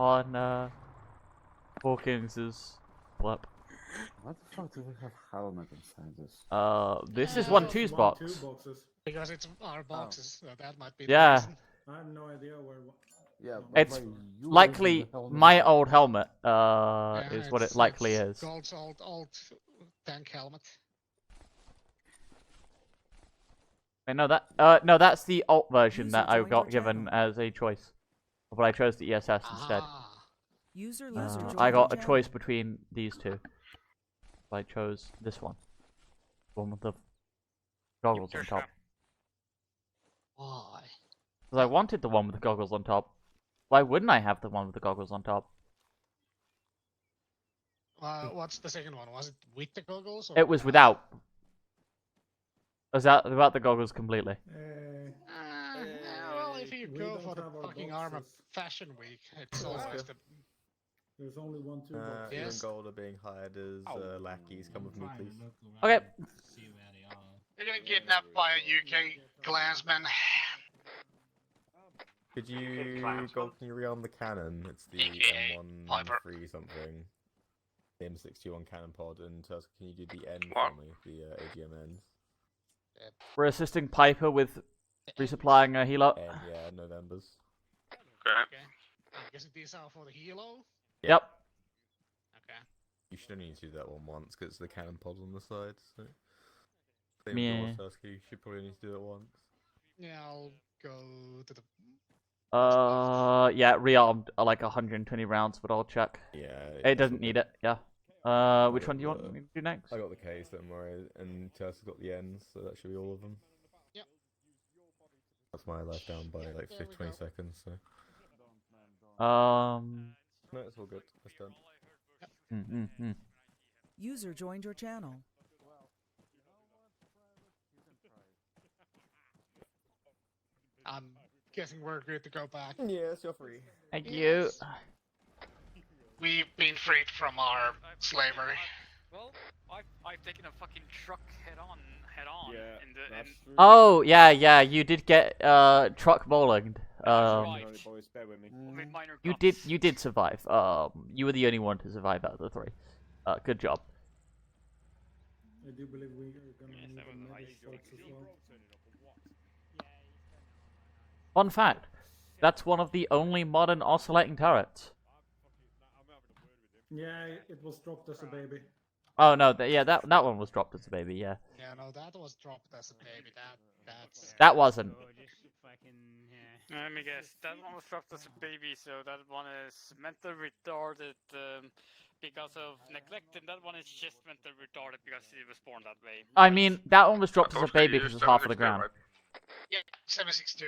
on Hawkins's flip. What the fuck do we have helmet inside this? This is Yeah. 1-2's box. 1-2 boxes. Because it's our boxes, so that might be the Yeah. reason. I have no idea where. Yeah, no. but It's why you likely using the helmet my inside? old helmet. Yeah, Is what it likely is. Gold's old tank helmet. Wait, no, no, that's the alt version User that I joined got your given channel. as a choice. But I chose the ESS instead. Ah. User I got a choice between these two. I chose this one. One with the goggles on top. Why? Because I wanted the one with the goggles on top. Why wouldn't I have the one with the goggles on top? What's the second one? Was it with the goggles? Or It was without. Was that without the goggles completely? Well, if you we go don't for the have our fucking Arma boxes. Fashion Week, it's always the. There's only 1-2 boxes. Even Yes. gold are being hired as lackeys. Come with me, please. Okay. You're getting kidnapped by a UK clansman. Could you, Gold, can you rearm the cannon? It's the AKA Piper. M13 something. The M61 cannon pod, and Tusk, can you do the N What? for me? The AGM ends. We're assisting Piper with resupplying a healer. N, yeah, November's. Okay. Okay. I'm guessing these are for the helo. Yep. Okay. You should only need to do that one once, because it's the cannon pod on the side, so... Same Yeah. as yours, Tusk, you should probably need to do it once. Yeah, I'll go to the. Yeah, rearmed like 120 rounds, but I'll check. Yeah. It doesn't need it, yeah. Which one do you want me to do next? I got the K's, don't worry, and Tusk has got the N's, so that should be all of them. Yep. That's my life down by like There we 20 go. seconds, so... Um. No, it's all good, that's done. User joined your channel. I'm guessing we're good to go back. Yes, you're free. Thank you. Yes. We've been freed from our slavery. Well, I've taken a fucking truck head on. Yeah, in the, that's in, true. Oh, yeah, you did get truck bowling. right. Boys, bear with me. with minor You did survive. You were the only one to survive out of the three. Good job. I do believe we are gonna need a medic box as well. Fun fact, that's one of the only modern oscillating turrets. Yeah, it was dropped as a baby. Oh no, that one was dropped as a baby. Yeah, Yeah, no, that was dropped as a baby. That's. that wasn't. Let me guess. That one was dropped as a baby, so that one is mentally retarded because of neglect, and that one is just mentally retarded because he was born that way. I mean, that one was dropped as a Tusk, baby you because used it's half of the 762, ground. right? Yeah, 762.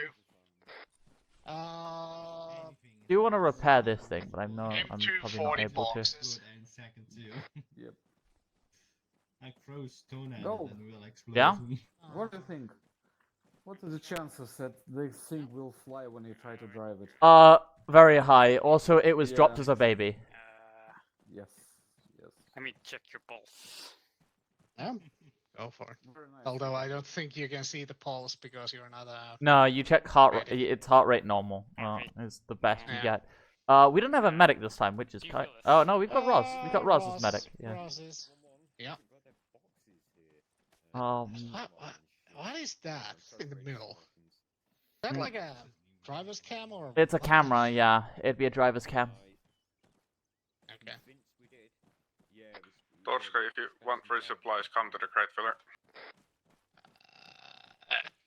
Do you want to repair this thing? But I'm probably not M240 able to. boxes. Yep. I froze toenail Gold. and will explode. Yeah? What do you think? What are the chances that the thing will fly when you try to drive it? Very high. Also, it was dropped Yeah. as a baby. Yes. Yes. I mean, check your pulse. Yeah, go for it. Very nice. Although I don't think you can see the pulse because you're not a. No, you check heart rate. Ready. It's heart rate normal. It's the best you Yeah. get. We don't have a medic this time, which is Do you kind. feel this? Oh no, we've got Roz. We've got Roz as Roz- medic. Yeah. Roz is- Yeah. What is that in the middle? Is that like a driver's cam or? It's a what the- camera. Yeah, it'd be a driver's cam. Okay. Torska, if you want free supplies, come to the crate filler.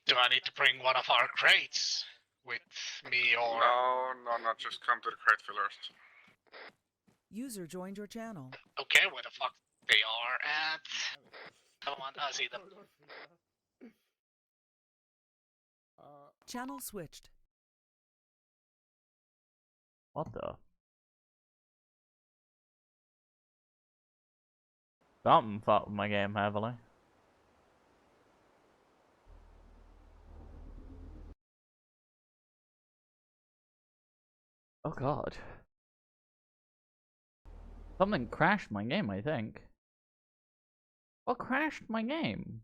Do I need to bring one of our crates with me or? No, just come to the crate fillers. User joined your channel. Okay, where the fuck they are at? Come on, I see them. Channel switched. What the? Something fucked with my game heavily. Oh god. Something crashed my game, I think. What crashed my game?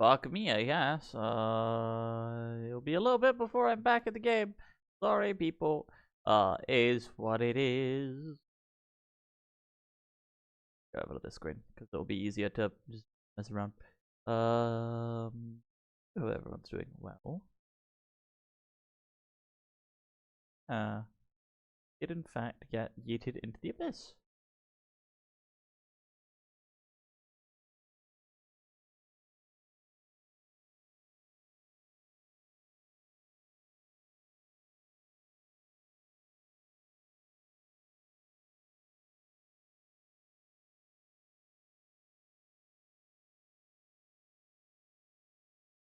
Fuck me, I guess. It'll be a little bit before I'm back at the game. Sorry, people. Is what it is. Go over to this screen because it'll be easier to just mess around. Oh, everyone's doing well. Did in fact get yeeted into the abyss.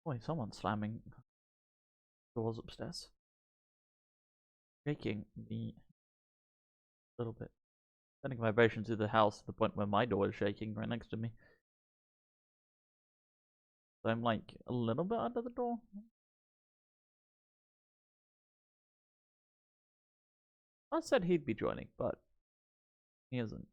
Boy, someone's slamming doors upstairs. Shaking me a little bit. Sending vibrations through the house to the point where my door is shaking right next to me. So I'm like a little bit under the door. I said he'd be joining, but he isn't.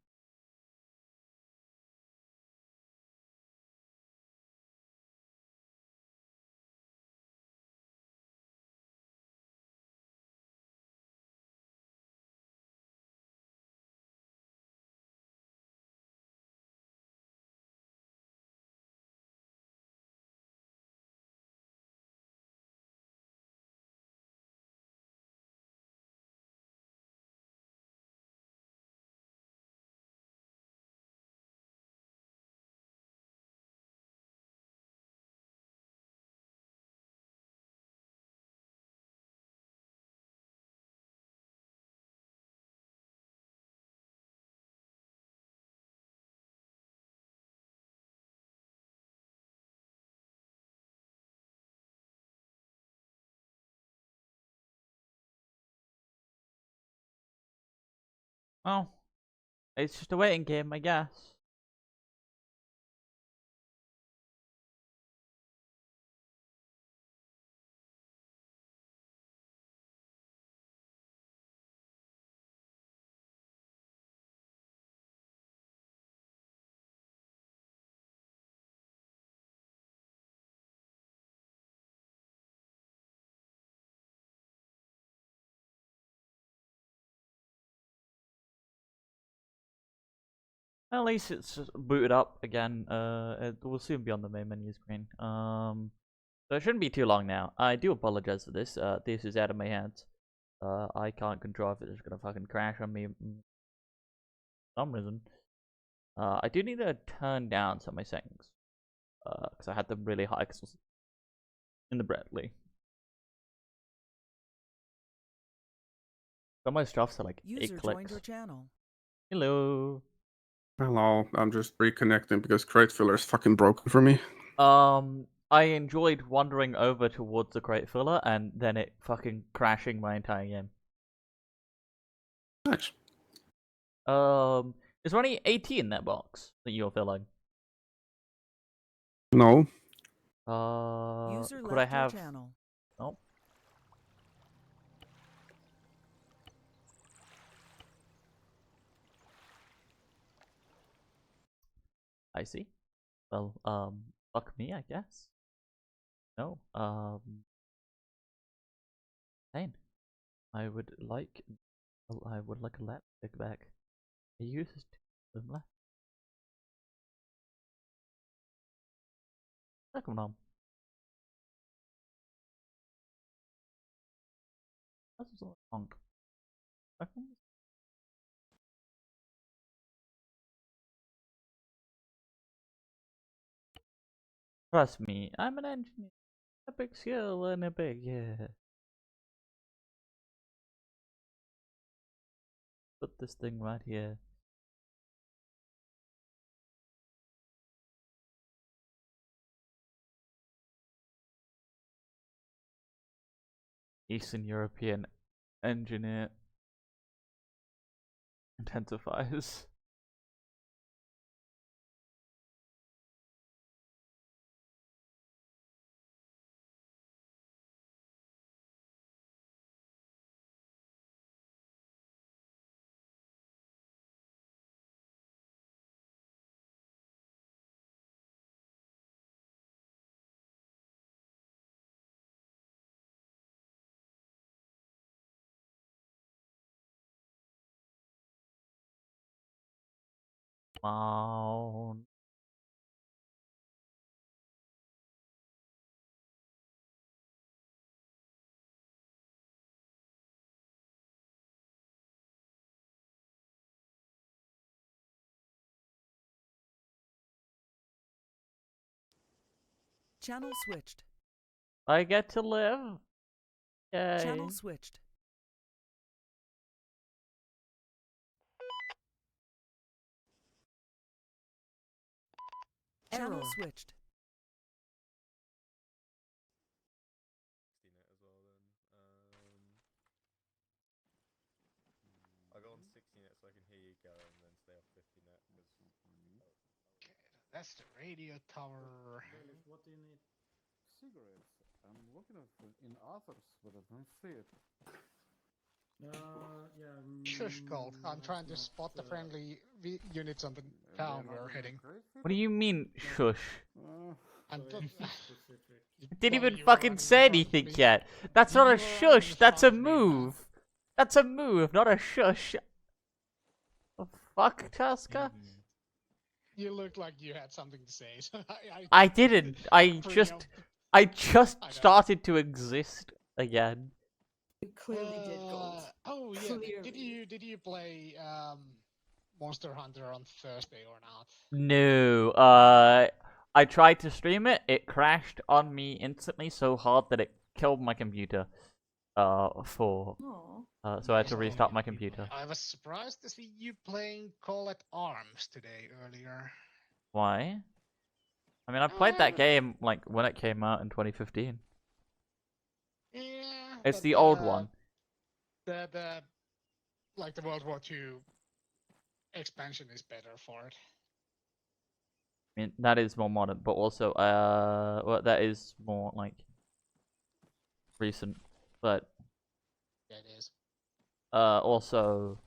Oh, it's just a waiting game, I guess. At least it's just booted up again. It will soon be on the main menu screen. So it shouldn't be too long now. I do apologize for this. This is out of my hands. I can't control if it's just gonna fucking crash on me for some reason. I do need to turn down some of my settings. Because I had them really high because it was in the Bradley. Some of my stuff's at like 8 User clicks. joined your channel. Hello. Hello, I'm just reconnecting because crate filler is fucking broken for me. I enjoyed wandering over towards the crate filler and then it fucking crashing my entire game. Nice. Is there only 80 in that box that you're filling? No. User Could I left your have? channel. Oh. I see. Well, fuck me, I guess. No, Pain. I would like a laptop back. I used them left. Welcome home. That's what's wrong. Trust me, I'm an engineer. A big skill and a big, yeah. Put this thing right here. Eastern European engineer intensifies. on. Channel switched. I get to live. Yay. Channel switched. Channel Error. switched. Net as well then. I'll go on 60 net so I can hear you go and then stay off 50 net. Okay, that's the radio tower. What do you need? Cigarettes. I'm looking in others, but I don't see it. Yeah. Shush, Gold. I'm trying to spot the friendly units on the town we're heading. What do you mean, shush? I'm Specific. Didn't Well, even you fucking run say in front of anything me. yet. That's not a You run shush. in That's a front of me, man. move. That's a move, not a shush. The fuck, Tusker? You look like you had something to say. So I didn't. I preempt- just I know. started to exist again. You clearly did, Gold. Oh yeah. Clearly. Did you play Monster Hunter on Thursday or not? No. I tried to stream it. It crashed on me instantly so hard that it killed my computer. So I had to restart my computer. I was surprised to see you playing Call at Arms today earlier. Why? I mean, I played that game like when it came out in 2015. Yeah. It's but, the old one. The like the World War II expansion is better for it. I mean, that is more modern, but also, well, that is more like recent. But Yeah, it is. also,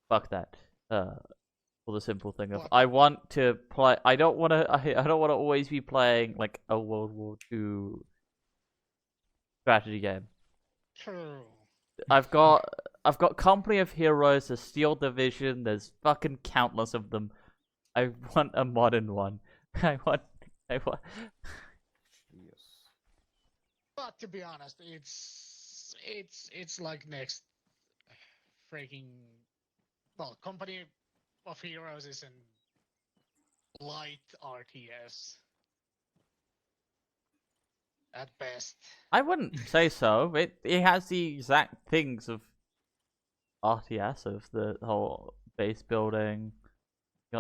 fuck that. For the simple thing of What? I want to play. I don't want to. I don't want to always be playing like a World War II strategy game. True. I've got Company of Heroes, a Steel Division. There's fucking countless of them. I want a modern one. I want. Yes. But to be honest, it's like next freaking Company of Heroes is an light RTS at best. I wouldn't say so. It has the exact things of RTS, of the whole base building.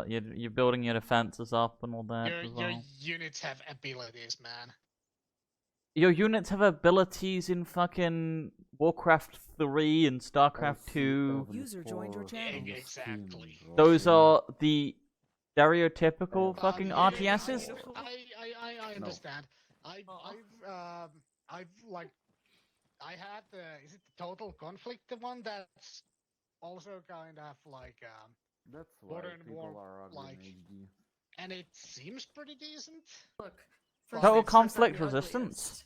You're building your defenses up and all that Your as well. units have abilities, man. Your units have abilities in fucking Warcraft 3 and StarCraft 2. User joined your channel. Exactly. Those are the stereotypical fucking Yeah, RTSs. I understand. I've like I had is it the Total Conflict, the one that's also kind of like That's why Modern people War are ugly like, in HD. and it seems pretty decent. Look. Well, Total it's not Conflict the Resistance.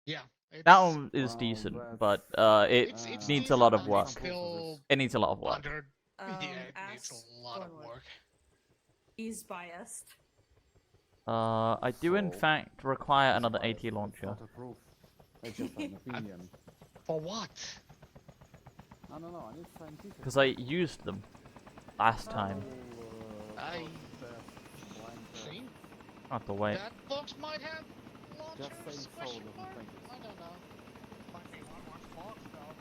Yeah, That one is Well, decent, that's- but it it's needs a decent, lot of but work. it's still It needs a lot of work. under. Yeah, it needs Ass a lot of Thornwood. work. He's biased. I do in So- fact require another AT launcher. Not a proof. It's just an opinion. For what? I don't know. I need scientific. Because I used them last time. I blind think Not the way. that box might have launchers? Just saying so Question doesn't mark? think it's- I don't know. Might be one box though.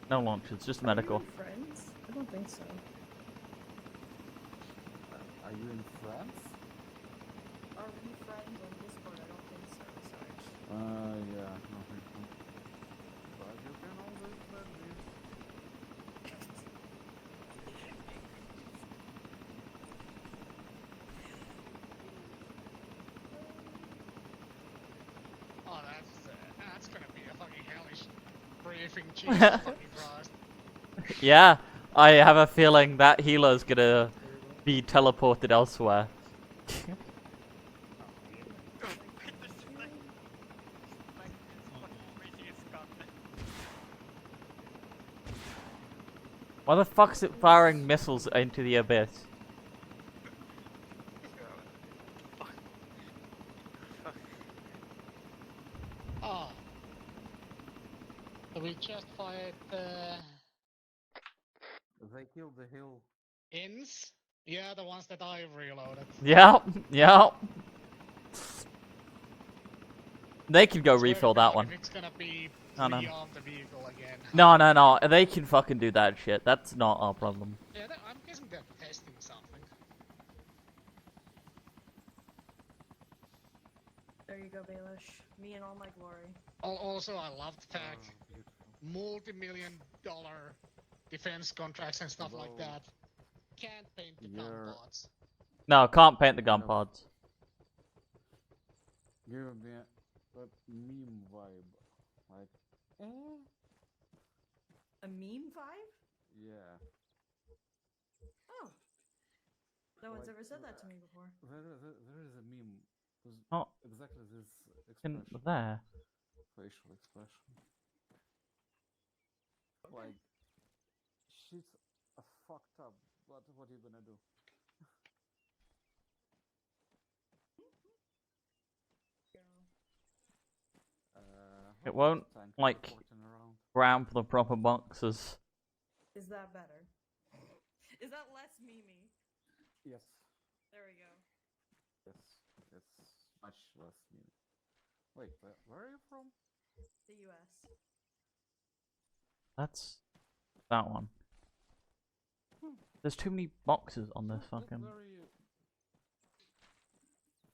No launchers, just Are medical. you friends? I don't think so. Are you in France? Are we friends on Discord? I don't think so. Sorry. Yeah. No, thank you. But you can always let this. Oh, that's gonna be a fucking hellish briefing. Jesus fucking Christ. Yeah, I have a feeling that healer's gonna be teleported elsewhere. Why the fuck's it firing missiles into the abyss? Ah. So we just fired They killed the hill. ins. Yeah, the ones that I reloaded. Yep, yep. They can go Swear to refill that God, one. if it's gonna be Oh, no. beyond the vehicle again. No, no, no. They can fucking do that shit. That's not our problem. Yeah, I'm guessing they're testing something. There you go, Baelish. Me and all my glory. Also, I love the fact multi-million-dollar defense contracts and stuff like that can't paint the gun pods. No, can't paint the gun pods. Give me that meme vibe. Like, A meme vibe? Yeah. Oh. No one's Like, ever said that to me before. There is a meme who's Oh. exactly this In expression. there. Facial expression. Like, shit's fucked up, but what are you gonna do? It won't, like, ram for the proper boxes. Is that better? Is that less memey? Yes. There we go. Yes. It's much less meme. Wait, where are you from? The US. That's that one. There's too many boxes on this fucking.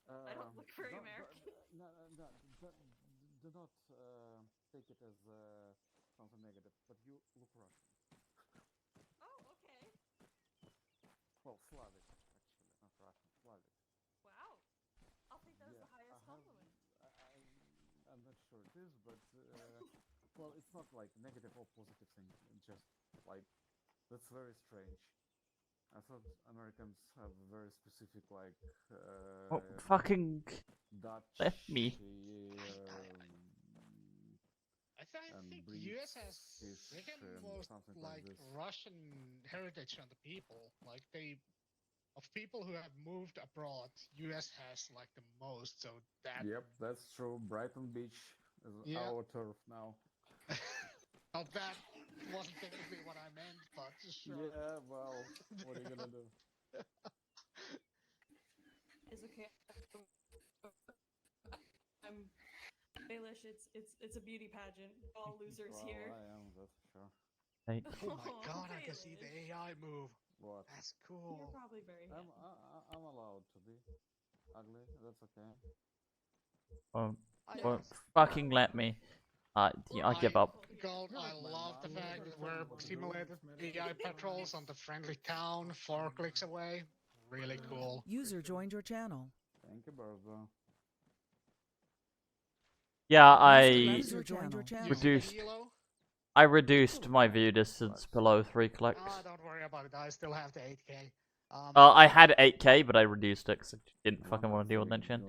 I don't look very American. Do not take it as something negative, but you look Russian. Oh, okay. Well, Slavic, actually, not Russian, Slavic. Wow. I'll think that was the highest compliment. I'm not sure it is, but well, it's not like negative or positive thing. It's just like that's very strange. I thought Americans have very specific like Oh, fucking Dutch. left me. I think US has second most like Russian heritage on the people. Like of people who have moved abroad, US has like the most. So that. Yep, that's true. Brighton Beach is our turf now. Now that wasn't technically what I meant, but sure. Yeah, well, what are you gonna do? It's okay. I'm Baelish. It's a beauty pageant. All losers here. I am, that's for sure. Hey. Oh my God! I can see the AI move. What? That's cool. You're probably very happy. I'm allowed to be ugly. That's okay. Won't fucking let me. I give up. Gold, I love the fact that we're simulated AI patrols on the friendly town 4 clicks away. Really cool. User joined your channel. Thank you, Berzo. Yeah, User joined your channel. I reduced my view distance below 3 clicks. Don't worry about it. I still have the 8K. I had 8K, but I reduced it because I didn't fucking want to deal with that shit.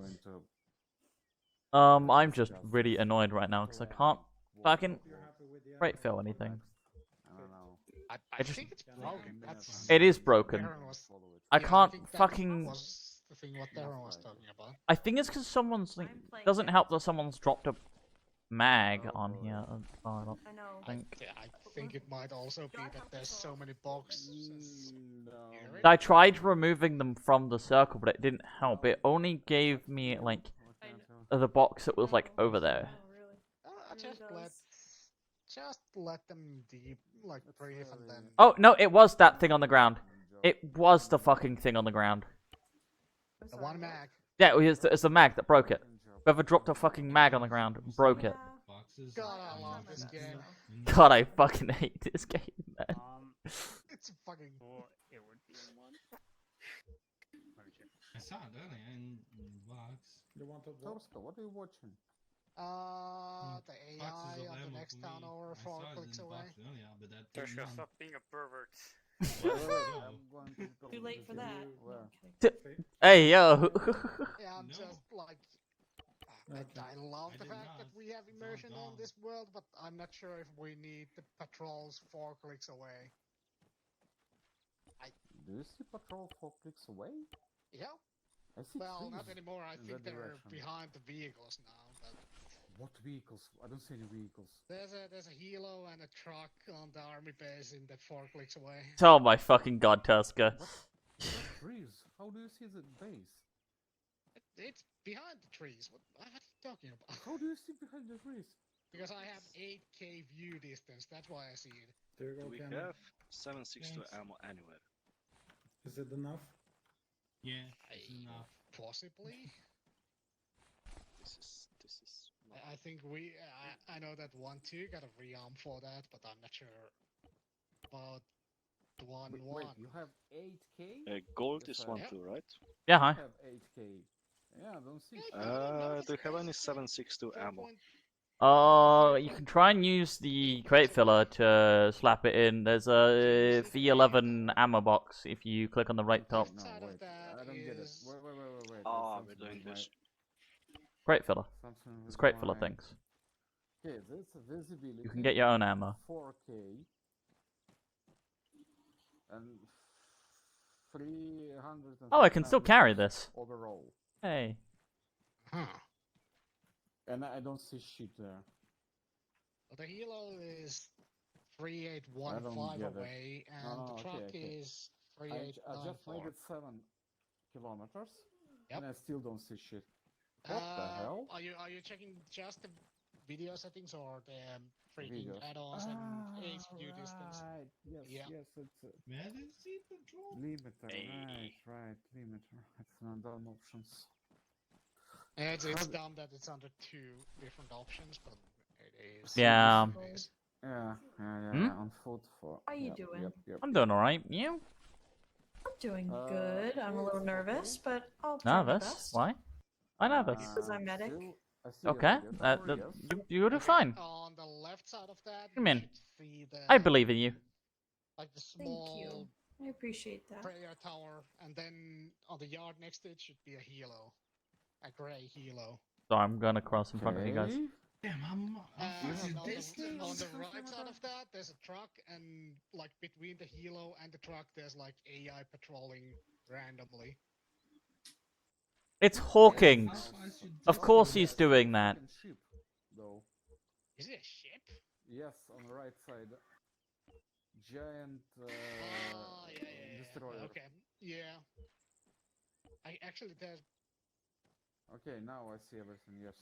I'm just really annoyed right now because I can't fucking rate fill anything. I don't know. I think it's broken. It is broken. I can't fucking. Was the thing what Darren was talking about. I think it's because someone's like. Doesn't help that someone's dropped a mag on here. I don't think. I think it might also be that there's so many boxes. I tried removing them from the circle, but it didn't help. It only gave me like the box that was like over there. Just let them like breathe and then. Oh no! It was that thing on the ground. It was the fucking thing on the ground. The one mag. Yeah, it's the mag that broke it. Whoever dropped a fucking mag on the ground broke it. God, I love this game. God, I fucking hate this game, man. It's fucking. It would be one. I saw it earlier in box. You want to Torska, what are you watching? The AI on the next town over 4 clicks away. Torska, stop being a pervert. Too late for that. Hey, yo. Yeah, I'm just like. I love the fact that we have immersion on this world, but I'm not sure if we need the patrols 4 clicks away. Do you see patrol 4 clicks away? Yeah. I see Well, not trees anymore. I in think that they're direction. behind the vehicles now. But What vehicles? I don't see any vehicles. there's a helo and a truck on the army base in the 4 clicks away. Oh my fucking god, Tusker. What trees? How do you see the base? It's behind the trees. What are you talking about? How do you see behind the trees? Because I have 8k view distance. That's why I see it. There you go, We Cameron. have 7.62 ammo anywhere. Is it enough? Yeah, it's enough. Possibly. This is. I think I know that 1-2 got a rearm for that, but I'm not sure about 1-1. Wait, you have 8k? Gold Yes, is I 1-2, right? Yeah, hi. I have 8k. Yeah, I don't see. Do you have any 7.62 ammo? You can try and use the crate filler to slap it in. There's a V11 ammo box if you click on the right top. No, wait. I don't get it. Wait. Ah, we're doing this. Crate filler. Something There's with crate filler my- things. Okay, this visibility. You can get your own ammo. 4k. And 300. Oh, I can still carry this. Overall. Hey. Huh. And I don't see shit there. Well, the helo is I 3815 don't get it. away, and No, the truck okay. is I just made 3894. it 7 kilometers. Yep. And I still don't see shit. What the hell? Are you checking just the video settings or the freaking Videos. add-ons and ace view distance? Right. Yes, Yeah. yes, it's Emergency patrol? limiter. Hey. Right, limiter. It's not done options. It's dumb that it's under 2 different options, but it is. Yeah. It is. Yeah, Hmm? on foot for. How you yep, doing? Yep. I'm doing alright. You? I'm doing Uh, good. I'm a little it's nervous, okay. but I'll try my Nervous? best. Why? Why nervous? Because I'm medic. I still Okay, get it, yes. you'll do fine. On the left side of that, Come in. you should see the I believe in you. like the Thank small you. I appreciate that. prayer tower, and then on the yard next to it should be a helo, a gray helo. So I'm gonna cross in front of you guys. Okay. Damn, I'm And fucking on the distance. right side of that, there's a truck, and like between the helo and the truck, there's like AI patrolling randomly. It's Hawkins. How I should Of do course it. he's doing that. Fucking ship, though. Is it a ship? Yes, on the right side. Giant Yeah. destroyer. Okay, yeah. I actually there's Okay, now I see everything, yes.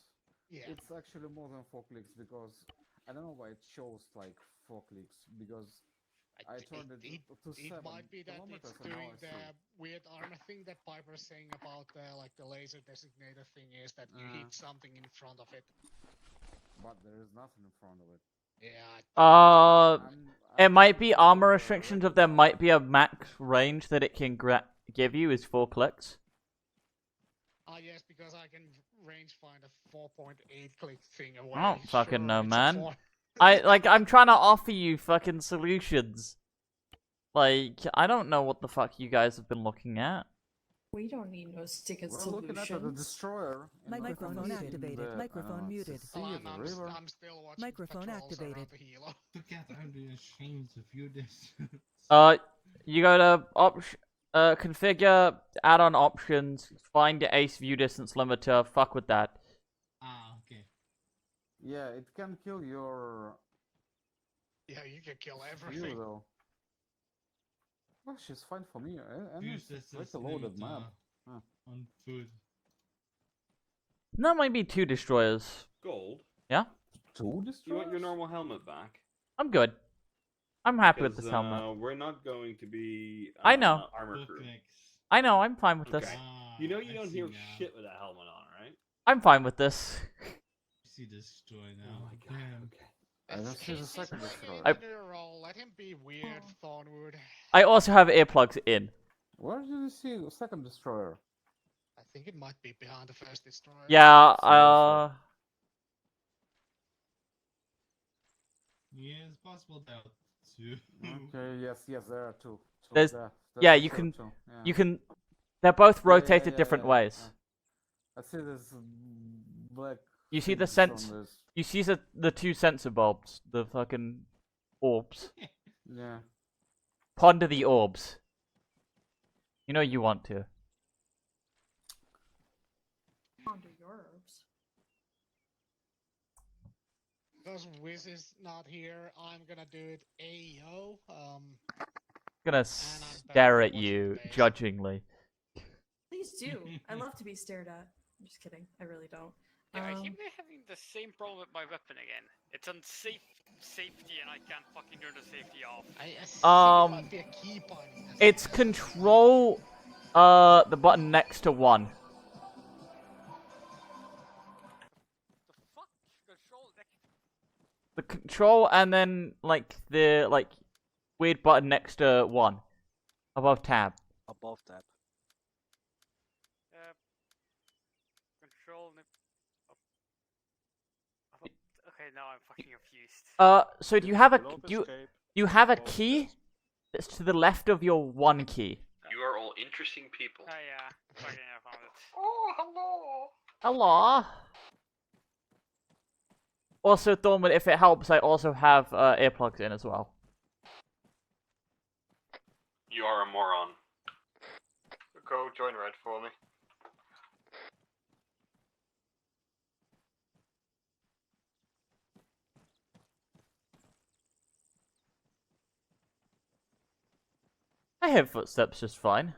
yeah. It's actually more than 4 clicks because I don't know why it shows like 4 clicks because I turned it to 7 might be that kilometers it's and now doing I the see. weird armor thing that Piper's saying about the like the laser designator thing is that you hit something in front of it. But there is nothing in front of it. Yeah. It might be armor restrictions of there might be a max range that it can give you is 4 clicks. Yes, because I can range find a 4.8 click thing away. I don't fucking know, it's a man. 4. I'm trying to offer you fucking solutions. Like, I don't know what the fuck you guys have been looking at. We don't need no sticker We're looking at the solutions. destroyer. and Microphone looking at activated. the, Microphone muted. sea, the river. I'm still watching Microphone patrols activated. around the helo. Forget I'm doing ashamed of you this. You go to configure add-on options, find the ace view distance limiter, fuck with that. Okay. Yeah, it can kill your Yeah, you can kill view everything. though. Well, she's fine for me. And Use it's this like a loaded map. on food. That might be 2 destroyers. Gold. Yeah? 2 destroyers? You want your normal helmet back? I'm good. I'm happy with this 'Cause, helmet. We're not going to be. I know. Armor crew. I know, I'm fine with this. Okay. You know you don't hear shit with that helmet on, right? I'm fine with this. See this destroy now. Oh my god. Damn. I don't see the second destroyer. Let him be weird, Thornwood. I also have earplugs in. Where did you see the second destroyer? I think it might be behind the first destroyer. Yeah, Yeah, it's possible that too. Okay, yes, there are 2. There's, there. yeah, for you sure can, two, yeah. you can, they're both rotated yeah, different yeah, ways. yeah. I see this black. You see the things on sense, this. you see the 2 sensor bulbs, the fucking orbs. Yeah. Ponder the orbs. You know you want to. Onto yours. Because Wiz is not here, I'm gonna do it AO. Gonna stare at you judgingly. Please do. I love to be stared at. I'm just kidding. I really don't. Yeah, I seem to be having the same problem with my weapon again. It's on safety and I can't fucking turn the safety off. I think it might be a key binding. It's control, the button next to 1. The control and then, like, the, like, weird button next to 1. Above tab. Above tab. Control. Okay, now I'm fucking confused. So do you have a you have a key that's to the left of your 1 key? You are all interesting people. Oh yeah, fucking I found it. Oh, hello. Hello. Also, Thornwood, if it helps, I also have earplugs in as well. You are a moron. Go join red for me. I hear footsteps just fine.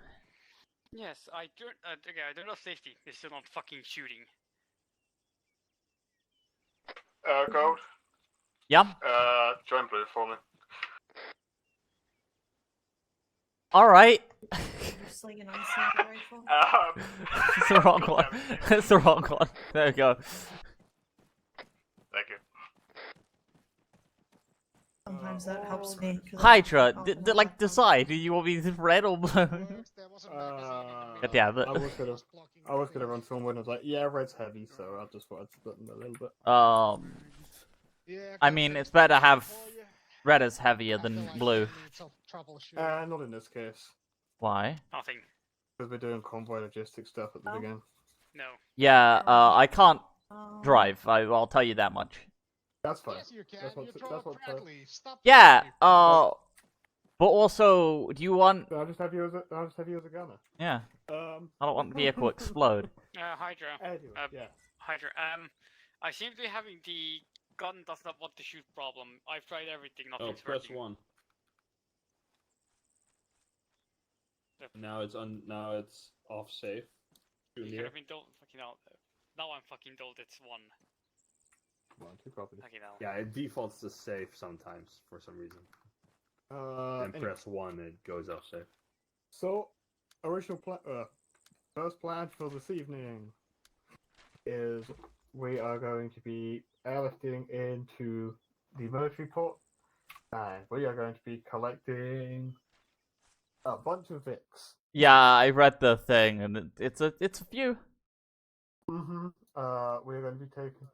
Yes, I don't. Okay, I don't know safety. It's still not fucking shooting. Code. Yeah. Join blue for me. Alright. Slinging on sniper rifle. It's the wrong one. It's the wrong one. There we go. Thank you. Sometimes that helps me. Hydra, like decide. Do you want me to red or blue? God damn it. I was gonna run someone. I was like, yeah, red's heavy, so I just thought I'd split them a little bit. I mean, it's better to have red as heavier than blue. Not in this case. Why? Nothing. Because we're doing convoy logistics stuff at the beginning. No. Yeah, I can't drive. I'll tell you that much. That's fine. Yes, you can. That's what, You that's what, Stop. Yeah. But also, do you want? I'll just have you as a gunner. Yeah. I don't want the vehicle explode. Hydra. Anyway, yeah. Hydra. I seem to be having the gun does not want to shoot problem. I've tried everything. Nothing's press working. 1. Yep. Now it's off safe. You could have been told. Fucking hell. Now I'm fucking told it's 1. Two copies. Fucking hell. Yeah, it defaults to safe sometimes for some reason. And Anyway. press 1, it goes off safe. So, first plan for this evening is we are going to be airlifting into the military port, and we are going to be collecting a bunch of Vics. Yeah, I read the thing, and it's a few. We're going to be taking.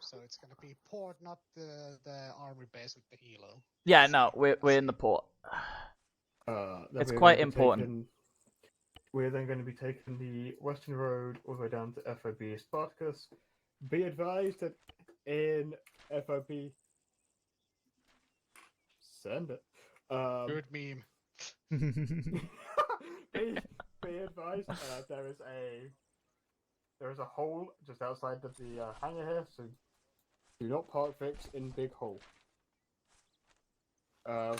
So it's gonna be port, not the army base with the helo. Yeah, no, we're in the port. It's quite important. We're then going to be taking the Western Road all the way down to FOB Spartacus. Be advised that in FOB... Send it. Good meme. be advised, there is a hole just outside of the hangar here, so do not park Vix in big hole.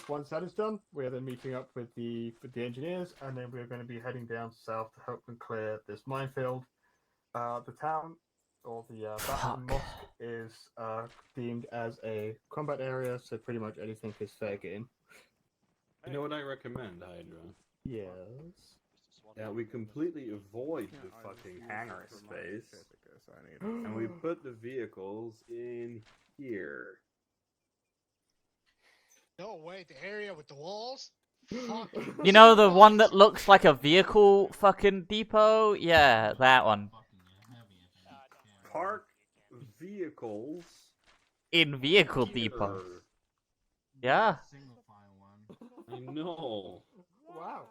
Once that is done, we are then meeting up with the engineers, and then we are going to be heading down south to help them clear this minefield. The town, or the Batman Mosque, is deemed as a combat area, so pretty much anything is fair game. You know what I recommend, Hydra? Yes. Yeah, we completely avoid the fucking hangar space, and we put the vehicles in here. No, wait, the area with the walls? Fuck. You know the one that looks like a vehicle fucking depot? Yeah, that one. Park vehicles in vehicle here. depot. Yeah. I know. Wow.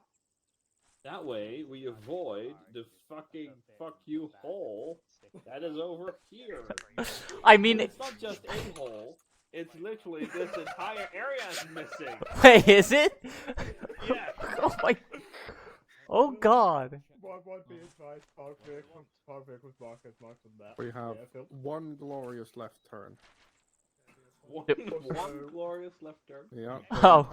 That way we avoid the fucking fuck you hole that is over here. I mean, it's not just a hole. It's literally this entire area is missing. Wait, is it? Yeah. Oh my. Oh god. One be advised, park vehicles marked as marked on that. We have airfield. one glorious left turn. One glorious left turn. Yeah. Oh.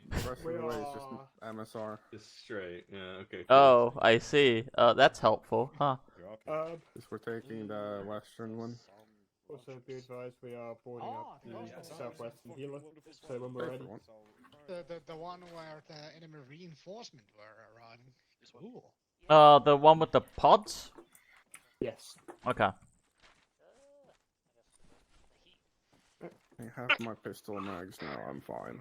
The rest of the way is just MSR. Just straight. Yeah. Okay. Oh, I see. That's helpful, huh? Because we're taking the western one. Also, be advised, we are boarding up the southwestern healer. So when we're ready. The one where the enemy reinforcement were arriving. Cool. The one with the pods? Yes. Okay. I have my pistol mags now, I'm fine.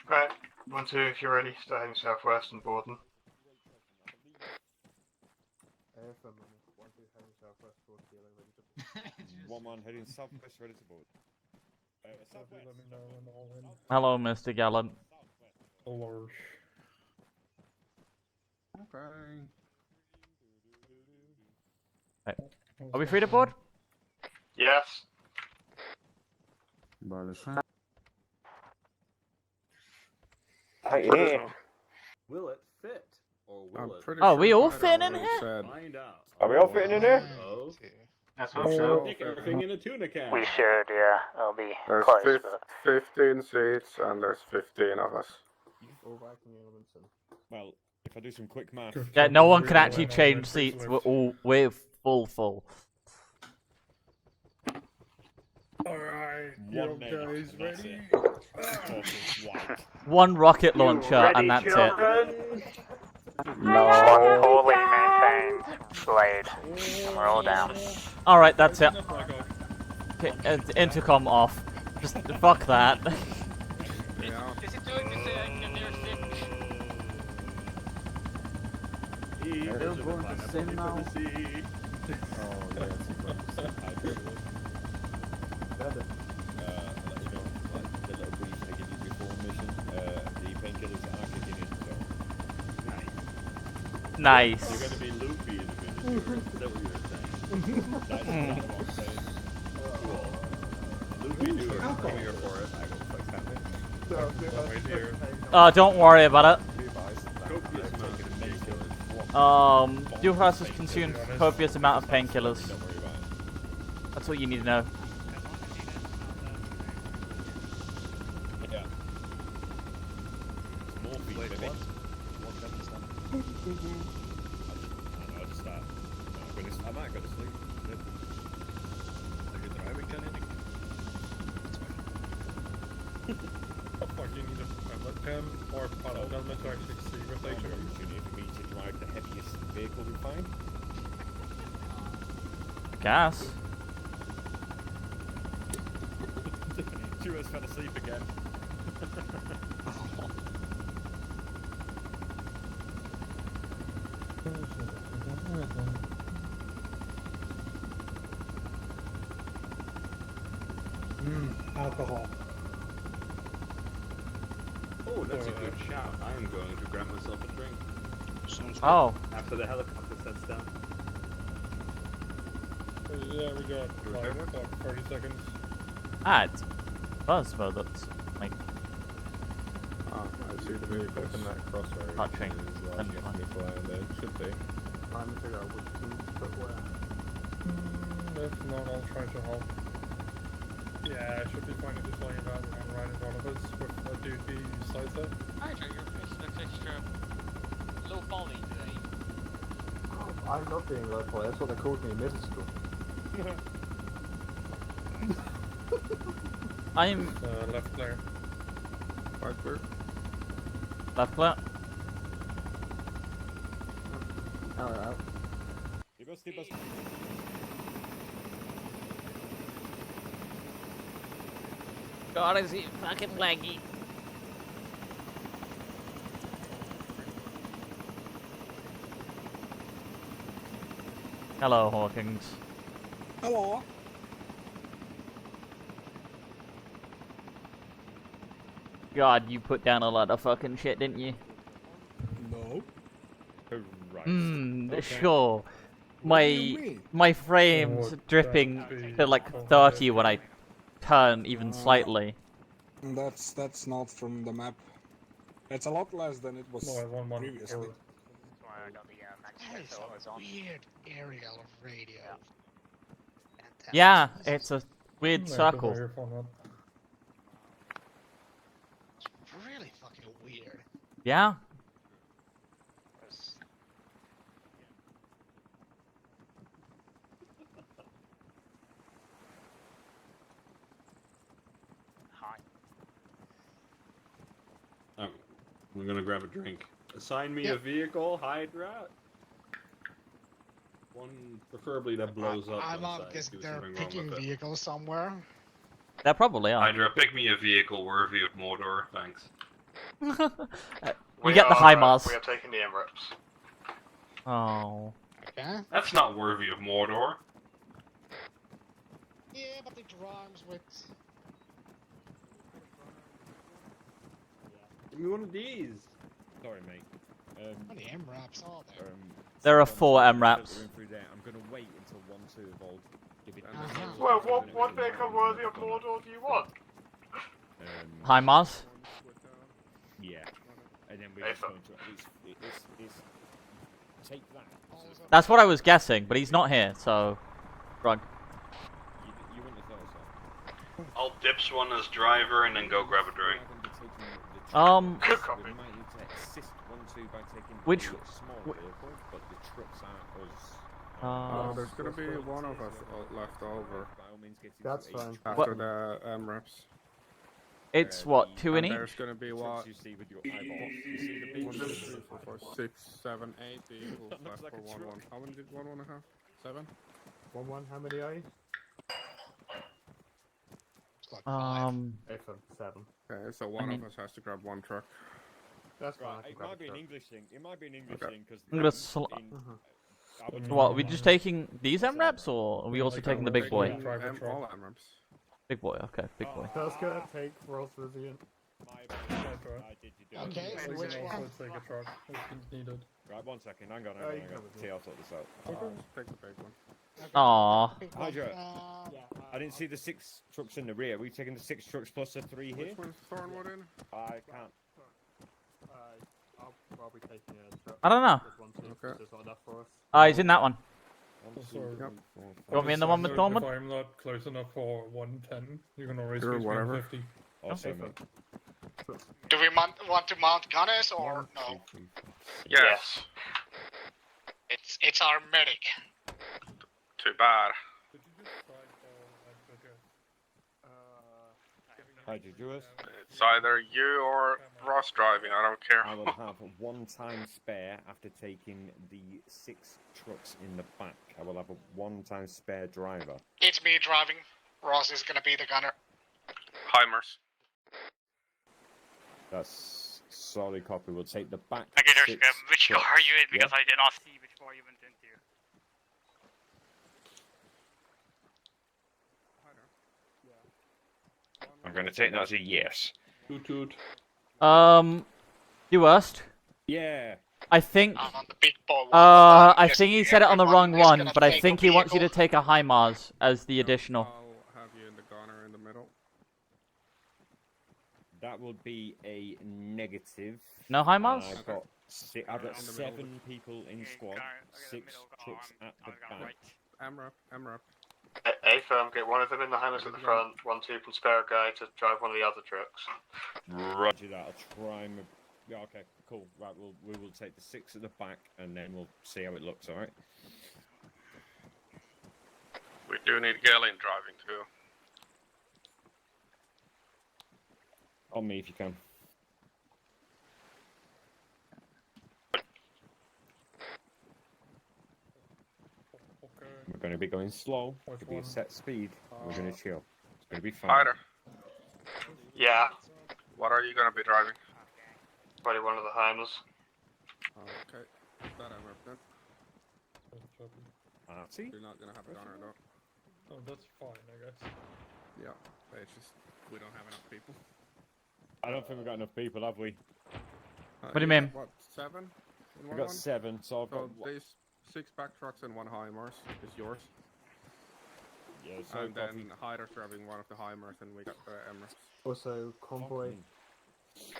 Right, 1, 2, if you're ready, start heading southwest and boarding. AFM, 1, 2, heading southwest towards healer, ready to One man heading southwest, ready to board. Southwest. Let me know when all in. Hello, Mr. Gallant. Hello. Okay. Right. Are we free to board? Yes. Will it fit? Or will it? Pretty Oh, sure we all Pyro fit in already here? said- Find out. Are we all fitting in here? Oh. That's We what should all Stick fit everything in a tuna can. We should, yeah. It'll be There's close, 15 seats and there's 15 of us. all Viking elements and Well, if I do some quick math. Yeah, no one can actually change seats. We're full. Alright, One you guys and that's ready? it. One rocket launcher and that's it. No. One poorly maintained blade. And we're all down. Alright, that's it. Okay, intercom off. Just fuck that. Is it doing to say engineer sick? Everyone's going to sim now. Oh, yeah, I'll let you know, like, the little brief I give you before mission, the painkillers are kicking in, so... Nice. You're gonna be loopy in a minute, is that what you were saying? That's exactly what I'm saying. Cool. Loopy, do it. I'm here for it. I don't fuck that. Don't worry about it. Copious amount of painkillers. Dual Class has consumed copious amount of painkillers. Don't worry about it. That's all you need to know. Yeah. Morphine, Wait, baby. what? What happens then? I know, just that. I might go to sleep. Yep. Are you driving anything? How far do you need a webcam or paddle helmet to actually see what they do? Opportunity for me to drive the heaviest vehicle we find. Gas. Stuart's fell asleep again. Alcohol. Oh, that's a good shout. I am going to grab myself a drink. Sounds Oh. After the helicopter sets down. Yeah, we got like 30 seconds. Ah, it's Buzzmo that's like I see the vehicles. Open that crossroad. touching. And there should be. trying to figure out which team to put where. If not, I'll try to help. Yeah, I should be fine if just lying about and right in front of us with a dude beside that. Actually, your face looks extra low poly today. Oh, I'm not being low poly, that's what they called me in middle school. I'm Left player. Right clear. left clear. Out. God, is he fucking laggy? Hello, Hawkins. Hello. God, you put down a lot of fucking shit, didn't you? No. Hmm, Okay. sure. What do you mean? My frame's Would dripping that be to like okay? 30 when I turn even slightly. That's not from the map. It's a lot less than it was No, I won one. previously. That is a weird aerial radio. Yeah, it's a weird No, put my circle. earphone on. It's really fucking weird. Yeah. Oh, we're gonna grab a drink. Assign me a vehicle, Hydra. One preferably that blows up. I'm once I guessing do they're something wrong picking with it. vehicles somewhere. There probably are. Hydra, pick me a vehicle worthy of Mordor, thanks. You get the high Mars. We are taking the MREPs. Oh. Okay. That's not worthy of Mordor. Yeah, but it rhymes with. Give me one of these. Sorry, mate. How many MRAPs are there? There are 4 MRAPs. I'm gonna wait until 1-2 evolve. Give it. Well, what vehicle worthy of Mordor do you want? High Mars? Yeah. And then we're just going to it's take that. That's what I was guessing, but he's not here, so. Rug. You wouldn't have thought so. I'll dips one as driver and then go grab a drink. We might need to assist 1-2 by taking Which- a small vehicle, but the trucks aren't us. There's gonna be one of us left over. By all means, get into That's a fine. After What? the MREPs. It's what, 2 in And each? there's gonna be what? You see with your eyeballs. You see the big 1, 2, 3, 4, 5, 6, 7, 8 vehicles That left looks like for a 1-1. truck. How many did 1-1 have? 7? 1-1, how many are you? It's like 5. Ethan, 7. Okay, so one of us has to grab 1 truck. That's fine. Right, it might be an English thing. It might be an English thing because. I'm gonna What, are we just taking these MRAPs, or are we also taking the big boy? All MREPs. Big boy, okay, big boy. Tusker, take Rolls Resilient. Okay, We so can which also one? take a truck if needed. Right, 1 second. Hang on. you can have See, I'll sort this out. Take the big one. Aww. Hydra, I didn't see the 6 trucks in the rear. Are we taking the 6 trucks plus the 3 here? Which one's Thornwood in? I can't. I'll be taking a truck. I don't know. This one too, Okay. there's not enough for us. He's in that one. Also, Yep. You want me in the one with if Thornwood? I'm not close enough for 110, you can always Sure, reach whatever. 150. Also, mate. Do we want to mount gunners or no? Yes. It's our medic. Too bad. Could you just try for Hydra, do us. It's either you or Ross driving, I don't care. I will have 1 time spare after taking the 6 trucks in the back. I will have a 1 time spare driver. It's me driving. Ross is gonna be the gunner. Heimers. That's solid copy. We'll take the back. Okay, there's 6 which car trucks. are you in? Because Yeah. I did not see which car you went into. I'm gonna take that as a yes. Toot toot. You worst. Yeah. I think. I'm on the big boy one. I think he said it on the wrong Everyone is one, gonna but I take think a he wants you to vehicle. take a high Mars as the additional. I'll have you in the gunner in the middle. That would be a negative. No high Mars? I've got, I've got In the middle. 7 people in squad, I'll get 6 middle trucks car, at the I'll back. right. MREP. A firm, get one of them in the Hammers at the front, 1-2 can spare a guy to drive one of the other trucks. Roger that. I'll try and. Yeah, okay, cool. Right, we will take the 6 at the back and then we'll see how it looks. All right. We do need Galen driving too. On me if you can. Okay. We're going to be going slow. Which It'll be a one? set speed. We're going to chill. It's going to be fun. Ryder, Yeah. what are you gonna be driving? Probably one of the Heimers. Okay. That MREP then. See? You're not gonna have a gunner though. Oh, that's fine, I guess. Yeah. It's just we don't have enough people. I don't think we've got enough people, have we? What do you mean? What, 7? In We've one got one? 7, so I've So got. these 6 back trucks and 1 high Mars is yours. Yeah, so and then Hyder's grabbing one of the Heimers, and we got the Emirates. Also, convoy.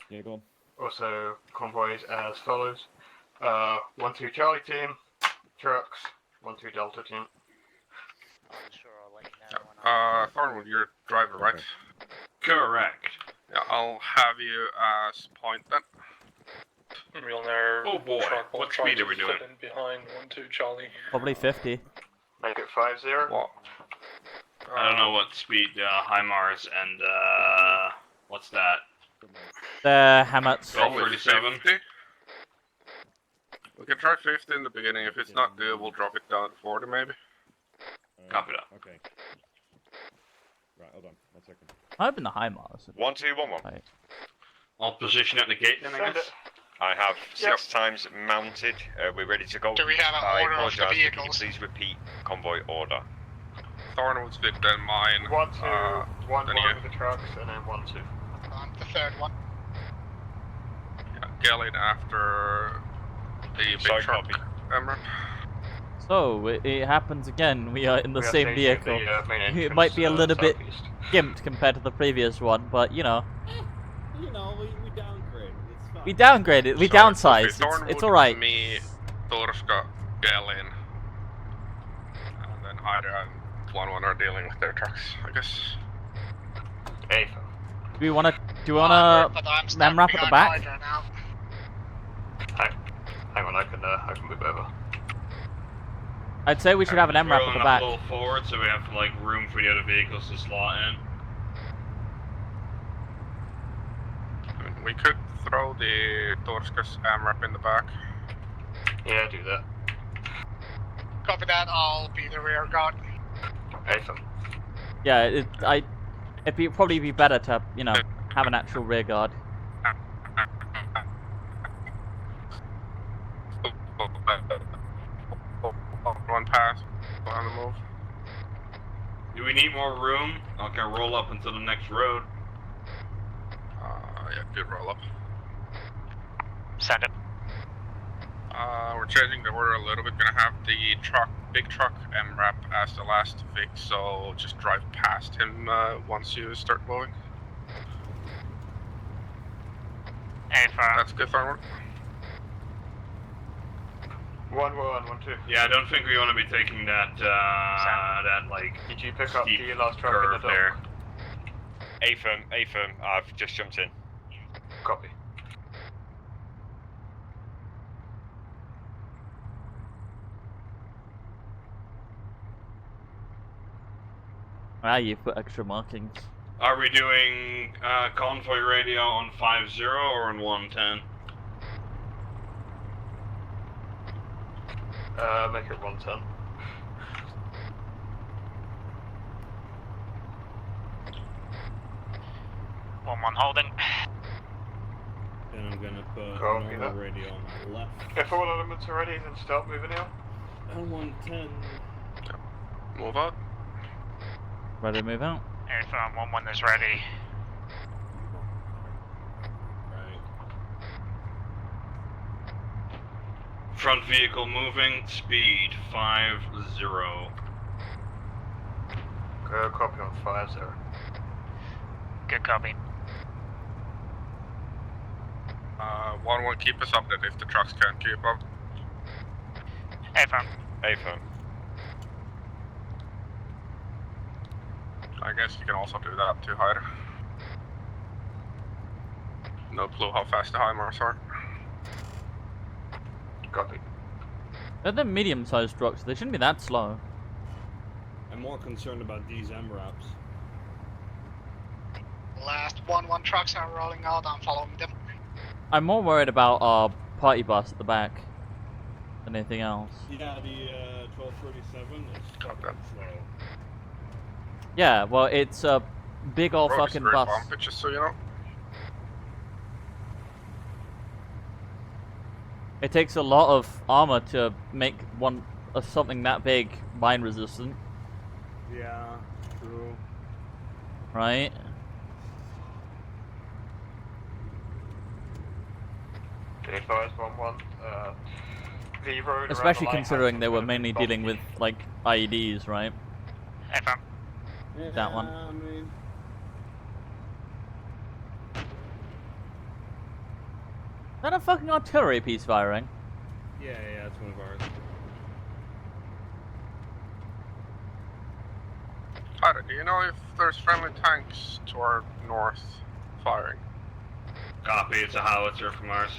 Yeah, go on. Also, convoys as follows: 1-2 Charlie team, trucks, 1-2 Delta team. Thornwood, you're driver, right? Correct. Yeah, I'll have you as point then. Milner. Oh boy, what speed are we doing? Behind 1-2 Charlie. Probably 50. Make it 5-0. What? I don't know what speed HIMARS and what's that? The Hammets. Probably 70. We can try 50 in the beginning. If it's not good, we'll drop it down to 40 maybe. Copy that. Okay. Right, hold on. 1 second. I open the HIMARS. 1211. Right. I'll position at the gate then, I guess. I have 6 times mounted. We're ready to go. Do we have an I order of the apologise, but can you vehicles? please repeat convoy order? Thornwood's big, then mine. 1-2, 1-1 then you. with the trucks, and then 1-2. On the third one. Yeah, Gallade after the big Sorry, truck. copy. Emirate. So, it happens again. We are in the We are same changing vehicle. the, main It entrance, might be a little bit southeast. gimped compared to the previous one, but you know. You know, we downgrade. It's fine. We downgraded, we downsized. It's alright. Me, Torska, Gallin, and then Hyder and 1-1 are dealing with their trucks, I guess. Hey. Do we wanna mem wrap at the back? Hang on, I can move over. I'd say we should have an M wrap at the back. A little forward so we have like room for the other vehicles to slot in. I mean, we could throw the Torska's AMRAP in the back. Yeah, do that. Copy that, I'll be the rear guard. Awesome. Yeah, it'd probably be better to, you know, have an actual rear guard. One pass, on the move. Do we need more room? Okay, roll up into the next road. Yeah, good roll up. Send it. We're changing the order a little bit. Gonna have the big truck MRAP as the last Vic, so just drive past him once you start moving. That's good, Thornwood. 1-1, 1-2. Yeah, I don't think we want to be taking that, that like. Did you pick up steep the last truck in curve the there? dock? A-firm, I've just jumped in. Copy. Ah, you've put extra markings. Are we doing convoy radio on 5-0 or on 110? Make it 110. One holding. Then I'm gonna put Copy normal that. radio on my left. If all elements are ready, then start moving out. L110. Move out. Ready to move out? Airfirm 1-1 is ready. Right. Front vehicle moving, speed 5-0. Go copy on 5-0. Good copy. 1-1, keep us updated if the trucks can't keep up. Airfirm. A-firm. I guess you can also do that to Hyder. No clue how fast the HIMARS are. Copy. They're the medium-sized trucks. They shouldn't be that slow. I'm more concerned about these MRAPs. Last 1-1 trucks are rolling out, I'm following them. I'm more worried about our party bus at the back than anything else. Yeah, the 1237 is fucking slow. Yeah, well, it's a big old Road is fucking very bus. bumpy, just so you know. It takes a lot of armor to make something that big mine resistant, Yeah, true. right? Advise 1-1. V road. Especially considering they were mainly dealing with like IEDs, right? Airfirm. that one. I mean, Is that a fucking artillery piece firing? yeah, it's one of ours. Ida, do you know if there's friendly tanks to our north firing? Copy, it's a howitzer from ours.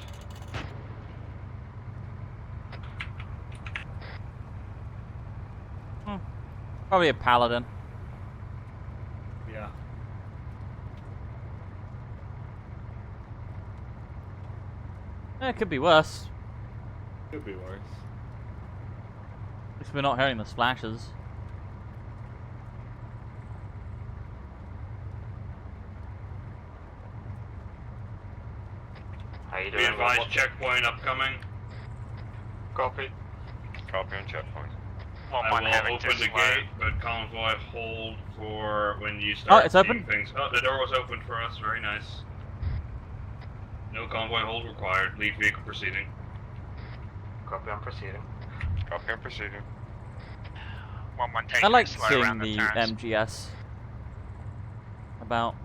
Probably a paladin. Yeah. It could be worse. Could be worse. At least we're not hearing the splashes. How you doing? Be advised, checkpoint upcoming. Copy. Copy on checkpoint. I will open the gate, but convoy hold for when you start it's seeing open. things. Oh, the door was open for us. Very nice. No convoy hold required. Lead vehicle proceeding. Copy on proceeding. Copy on proceeding. I like seeing the MGS about.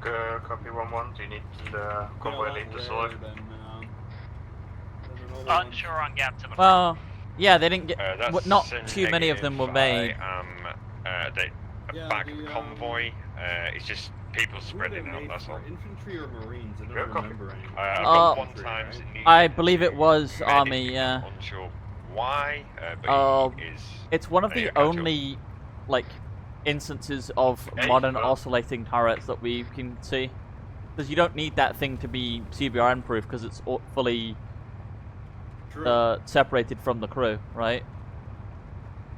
Copy 1-1. Do you need the convoy lead to select? Unsure on gap to the Well, yeah, they didn't get. That's Not too many of them were made. Back convoy. It's just people spreading out. That's all. Infantry or marines? I don't Yeah, copy. remember any. I've got one times. I believe it was army. Yeah. Unsure why, but he is. It's one of the only, like, instances of modern oscillating turrets that we can see. Because you don't need that thing to be CBRN proof because it's fully separated from the crew, right?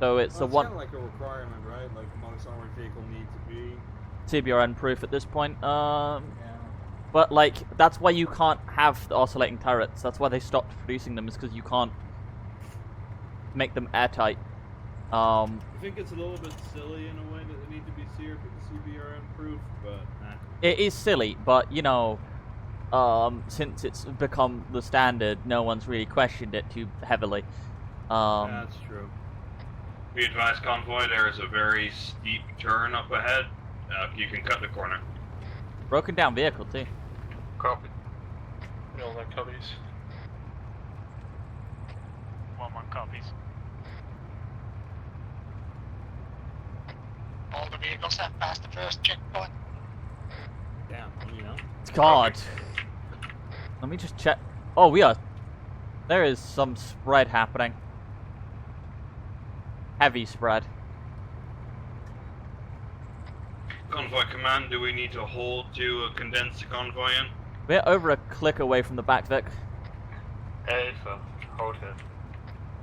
So it's the one. Kind of like a requirement, right? Like most armored vehicle need to be CBRN proof at this point. But like that's why you can't have the oscillating turrets. That's why they stopped producing them. Is because you can't make them airtight. I think it's a little bit silly in a way that they need to be CBRN proof, but It is silly, but you know, since it's become the standard, no one's really questioned it too heavily. That's true. Be advised, convoy. There is a very steep turn up ahead. You can cut the corner. Broken down vehicle too. Copy. All that copies. 1-1 copies. All the vehicles have passed the first checkpoint. Damn, you know. God. Let me just check. Oh, we are. There is some spread happening. Heavy spread. Convoy command, do we need to hold to condense the convoy in? We're over a click away from the back, Vic. Hey, so hold here.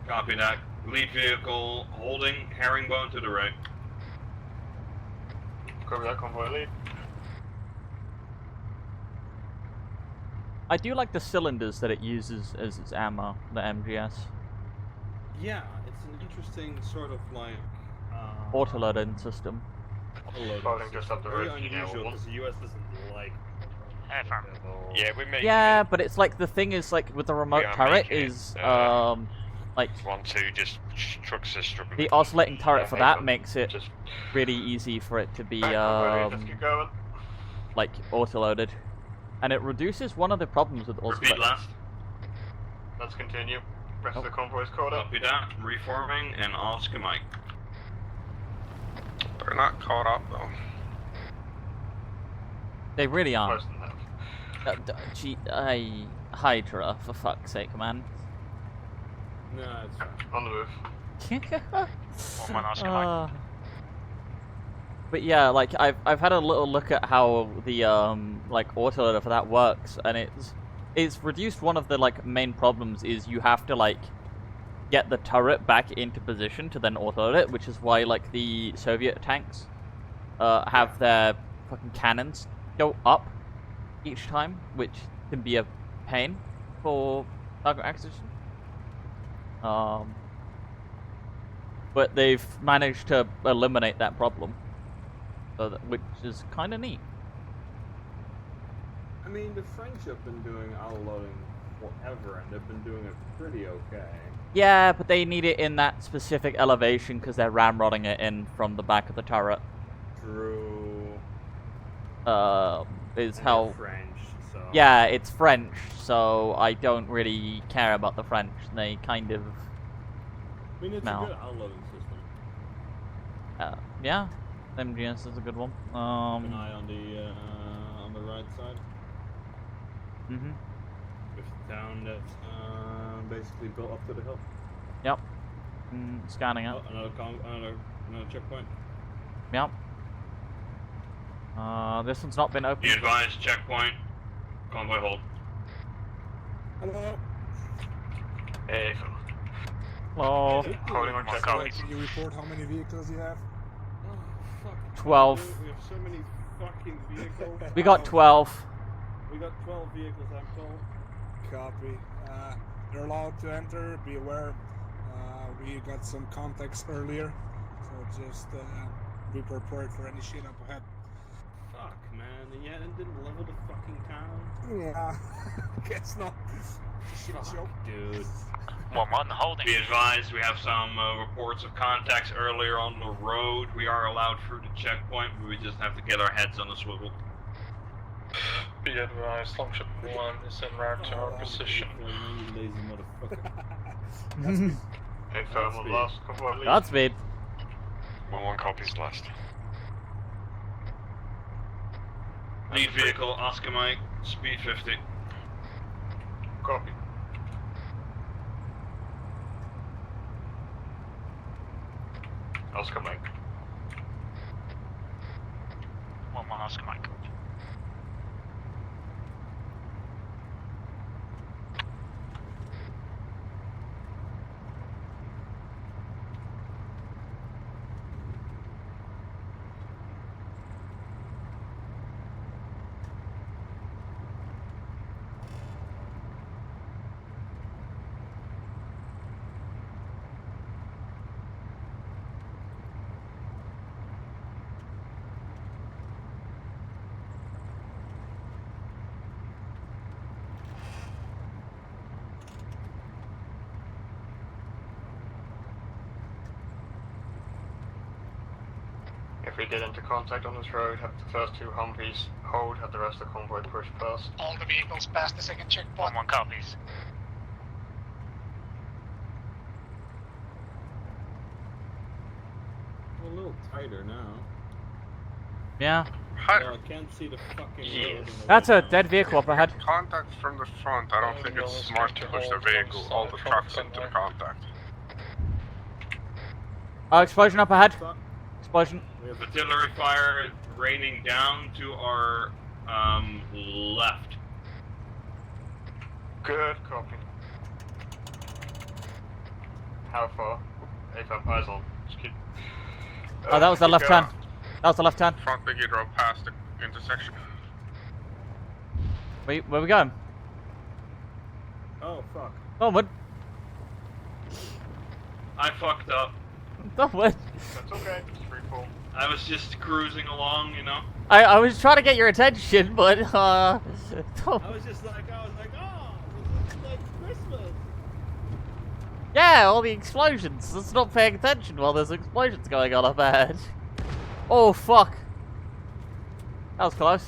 Copy that. Lead vehicle holding, herringbone to the right. Copy that, convoy lead. I do like the cylinders that it uses as its ammo, the MGS. Yeah, it's an interesting sort of like Autoloading system. Following just up the Very road. unusual because the US doesn't like. Yeah, we make. Yeah, but it's like the thing is like with the remote turret is like 1-2 just trucks are stripping. the oscillating turret for that but makes it just really easy for it to be let's keep going. like autoloaded, and it reduces one of the problems with Repeat autoloading. last. Let's continue. Rest of the convoy's caught up. Copy that. Reforming and off schematic. They're not caught up though. They really are. Worse than that. Gee, Hydra, for fuck's sake, man. No, it's fine. On the move. But yeah, like I've had a little look at how the like autoloader for that works, and it's reduced one of the like main problems is you have to like get the turret back into position to then autoload it, which is why like the Soviet tanks have their fucking cannons go up each time, which can be a pain for target acquisition. But they've managed to eliminate that problem, so which is kind of neat. I mean, the French have been doing auto loading forever, and they've been doing it pretty okay. Yeah, but they need it in that specific elevation because they're ramrodding it in from the back of the turret. True. Is And how. they're French, so. Yeah, it's French, so I don't really care about the French. They kind of. I mean, it's No. a good unloading system. Yeah, MGS is a good one. Keep an eye on the right side. Mhm. With the town that's basically built up to the hill. Yep. Scanning it. Oh, another checkpoint. Yep. This one's not been opened. Be advised, checkpoint. Convoy hold. Hello. Hey. Hello. Holding on checkpoint. Can you report how many vehicles you have? 12. We have so many fucking vehicles. We got 12. We got 12 vehicles, I'm told. Copy. You're allowed to enter. Be aware. We got some contacts earlier, so just be prepared for any shit up ahead. Fuck, man. Yeah, and didn't level the fucking town. Yeah. Guess not. Shit show. Dude. 1-1 holding. Be advised, we have some reports of contacts earlier on the road. We are allowed through the checkpoint, but we just have to get our heads on the swivel. Be advised, Longship 1 is en route to our position. You lazy motherfucker. Hey, firm on last. Godspeed. 1-1 copies last. Lead vehicle, Oscar Mike, speed 50. Copy. Oscar Mike. 1-1 Oscar Mike. If we get into contact on this road, have the first two Humvees hold, have the rest of the convoy push past. All the vehicles past the second checkpoint. 1-1 copies. We're a little tighter now. Yeah. I can't see the fucking road. That's a dead vehicle up ahead. Contact from the front. I don't think it's smart to push the vehicle, all the trucks into the contact. Explosion up ahead. Explosion. Artillery fire raining down to our left. Good copy. How far? AFAB eyes on. Just keep. Oh, that was the left hand. That was the left hand. Front biggie drove past the intersection. Wait, where we going? Oh, fuck. Onward. I fucked up. Onward. That's okay. It's free fall. I was just cruising along, you know. I was trying to get your attention, but I was just like, oh, this is like Christmas. yeah, all the explosions. Let's not paying attention while there's explosions going on up ahead. Oh fuck. That was close.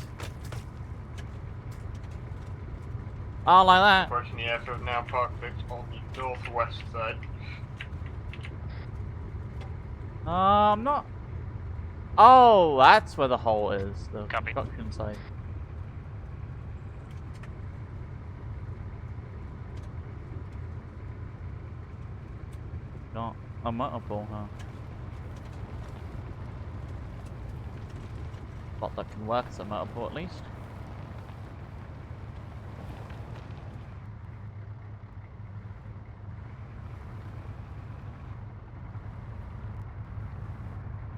I don't like that. Approaching the airfield now, park fixed on the northwest side. I'm not. Oh, that's where the hole is. The construction site. Got a motorpool, huh? Thought that can work as a motorpool at least.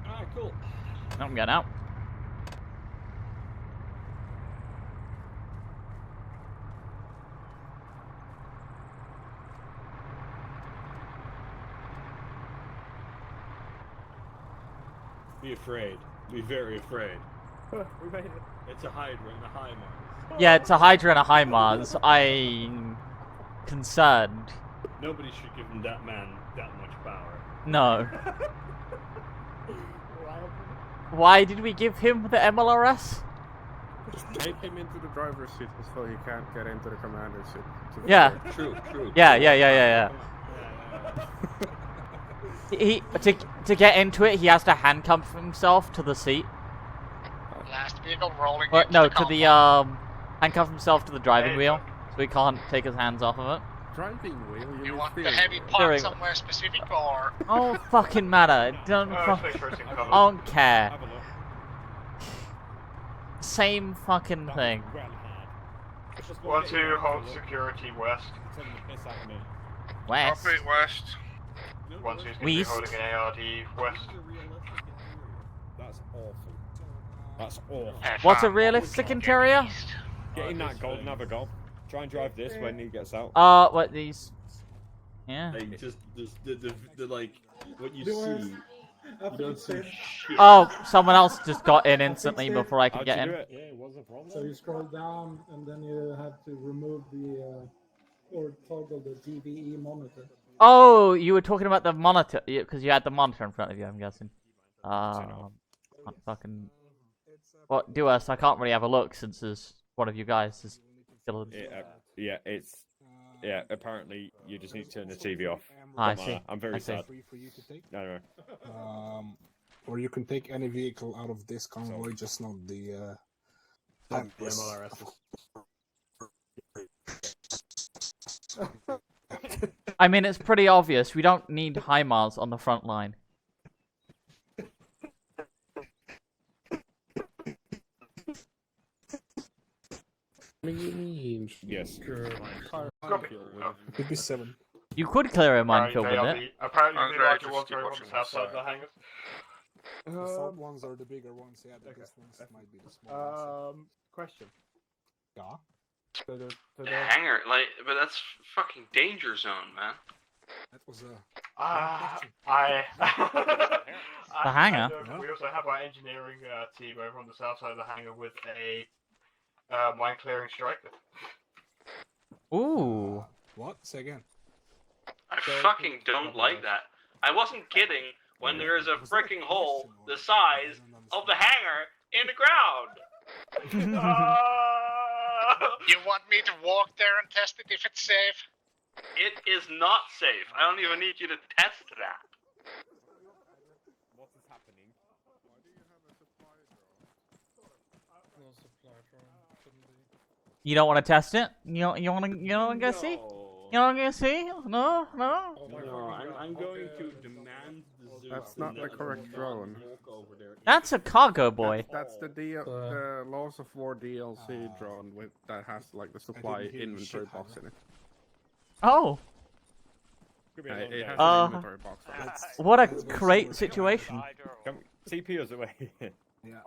Alright, cool. I'm getting out. Be afraid. Be very afraid. We made it. It's a Hydra and a HIMARS. Yeah, it's a Hydra and a HIMARS. I'm concerned. Nobody should give that man that much power. No. Why did we give him the MLRS? Just take him into the driver's seat so he can't get into the commander's seat. Yeah. True. Yeah. He to get into it, he has to handcuff himself to the seat. Last vehicle rolling Or, into no, the to the handcuff himself to the driving wheel, so he can't take his hands off of it. Driving wheel? You want the heavy part somewhere specific, or? Oh, fucking matter. Don't care. Same fucking thing. 1-2, hold security west. West. Copy west. 1-2's going to be West. holding an ARD west. That's awful. That's awful. What's a realistic interior? Get in that gold and have a go. Try and drive this when he gets out. What these? Yeah. Like, just the like, what you see. You don't see shit. Oh, someone else just got in instantly before I could get in. Yeah, it was a problem. So you scroll down and then you have to remove the or toggle the DVE monitor. Oh, you were talking about the monitor because you had the monitor in front of you. I'm guessing. Fucking. What do us? I can't really have a look since there's one of you guys is still. Yeah, apparently you just need to turn the TV off. I see. I'm very sad. Free for you to take. Anyway. Or you can take any vehicle out of this convoy, just not the MLRS. I mean, it's pretty obvious. We don't need HIMARS on the front line. Yes. Could be 7. You could clear a minefield with it. Apparently the larger ones are on the south side of the hangars. The sub ones are the bigger ones, yeah, the best ones might be the small ones. Question. Yeah? The hangar, but that's fucking danger zone, man. That was a... The hangar? We also have our engineering team over on the south side of the hangar with a mine clearing striker. Ooh. What? Say again. I fucking don't like that. I wasn't kidding when there is a freaking hole the size of the hangar in the ground. You want me to walk there and test it if it's safe? It is not safe. I don't even need you to test that. What is happening? No supply drone, shouldn't be. You don't want to test it? You want to go see? You want to go see? No. No, I'm going to demand the zoo. That's not the correct drone. That's a cargo boy. That's the Laws of War DLC drone that has like the supply inventory box in it. Oh. It has an inventory box on it. What a great situation. CPU's away. Yeah.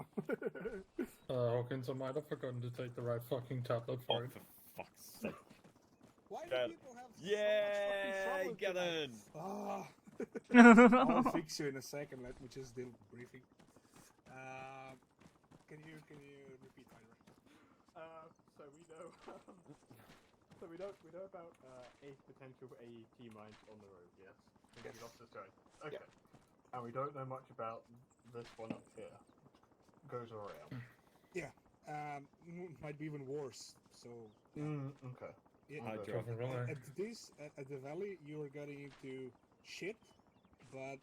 Hawkins, I might have forgotten to take the right fucking tablet for it. For fuck's sake. Why do people have Yay, get in! I'll fix you in a second. Let me just deal with briefing. Can you repeat, Ira? So we know about 8 potential AET mines on the road. Yes. Yes. We lost this train. Okay. Yeah. And we don't know much about this one up here. Goes around. Yeah. Might be even worse. So. Okay. Yeah, at the valley, you are getting into shit, but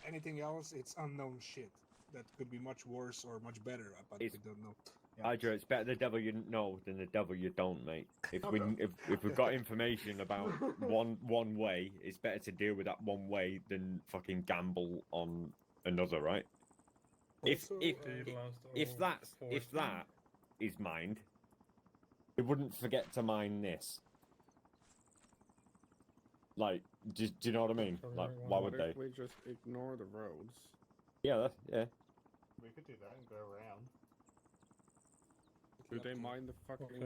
anything else, it's unknown shit. That could be much worse or much better, but we don't know. Hydra, it's better the devil you know than the devil you don't, mate. If we've got information about one way, it's better to deal with that one way than fucking gamble on another, right? If that is mined, they wouldn't forget to mine this. Like, do you know what I mean? Like, why would they? If we just ignore the roads? Yeah. We could do that and go around. Do they mind the fucking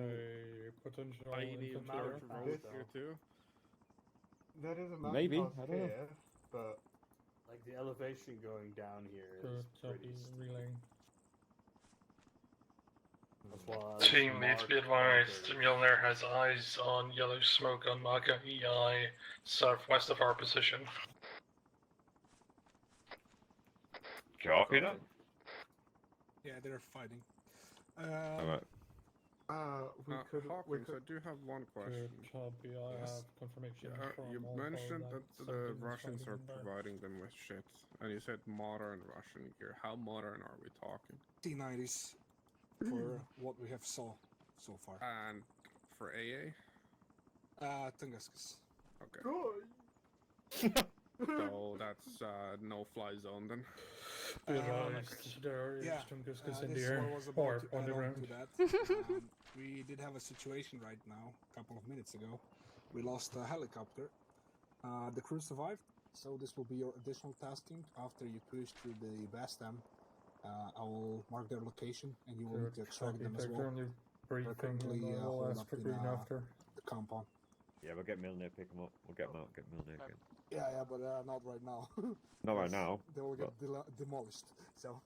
potential tiny amount of road here too? That is a mountain Maybe, pass I don't know. here, but like the elevation going down here is pretty steep. relaying. Teammates, be advised, Mjolnir has eyes on yellow smoke on Maka EI, southwest of our position. Copy that. Yeah, they're fighting. Alright. Hawkins, I do have one question. Copy, I Yes. have confirmation from You all mentioned that that the something is Russians are fighting there. providing them with shit, and you said modern Russian gear. How modern are we talking? T90s for what we have saw so far. And for AA? Tunguskis. Okay. So that's no-fly zone then. Be advised, there is Tunguskis in the this is air, what I was or about to on add the on ground. to that. We did have a situation right now, a couple of minutes ago. We lost a helicopter. The crew survived, so this will be your additional tasking. After you push through the Bastam, I will mark their location, and you will need to extract them as well. They're currently holed up in the compound. Yeah, we'll get Milner, pick him up. We'll get him out, get Milner again. Yeah, but not right now. Not right now. They will get demolished. So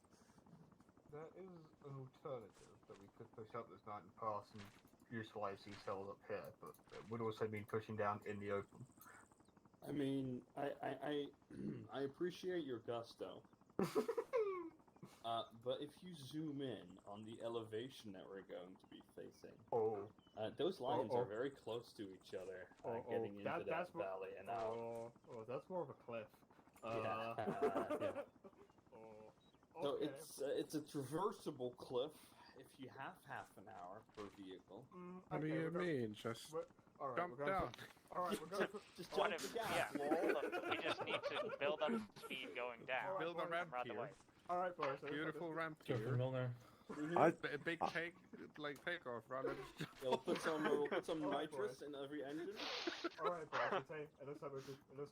there is an alternative that we could push up this night and pass and utilize these cells up here, but it would also mean pushing down in the open. I mean, I appreciate your gusto. But if you zoom in on the elevation that we're going to be facing, those lines are very close to each other, getting into that valley and out. That's more of a cliff. Yeah. So it's a traversable cliff if you have half an hour per vehicle. What do you mean? Just jump down. Alright, we're going just jump the gas, lol. We just need to build up speed going down. Build a ramp right here. away. Alright, boys. Beautiful ramp Go here. for Milner. Big takeoff, rather. We'll put some nitrous in every engine. Alright, boys. It looks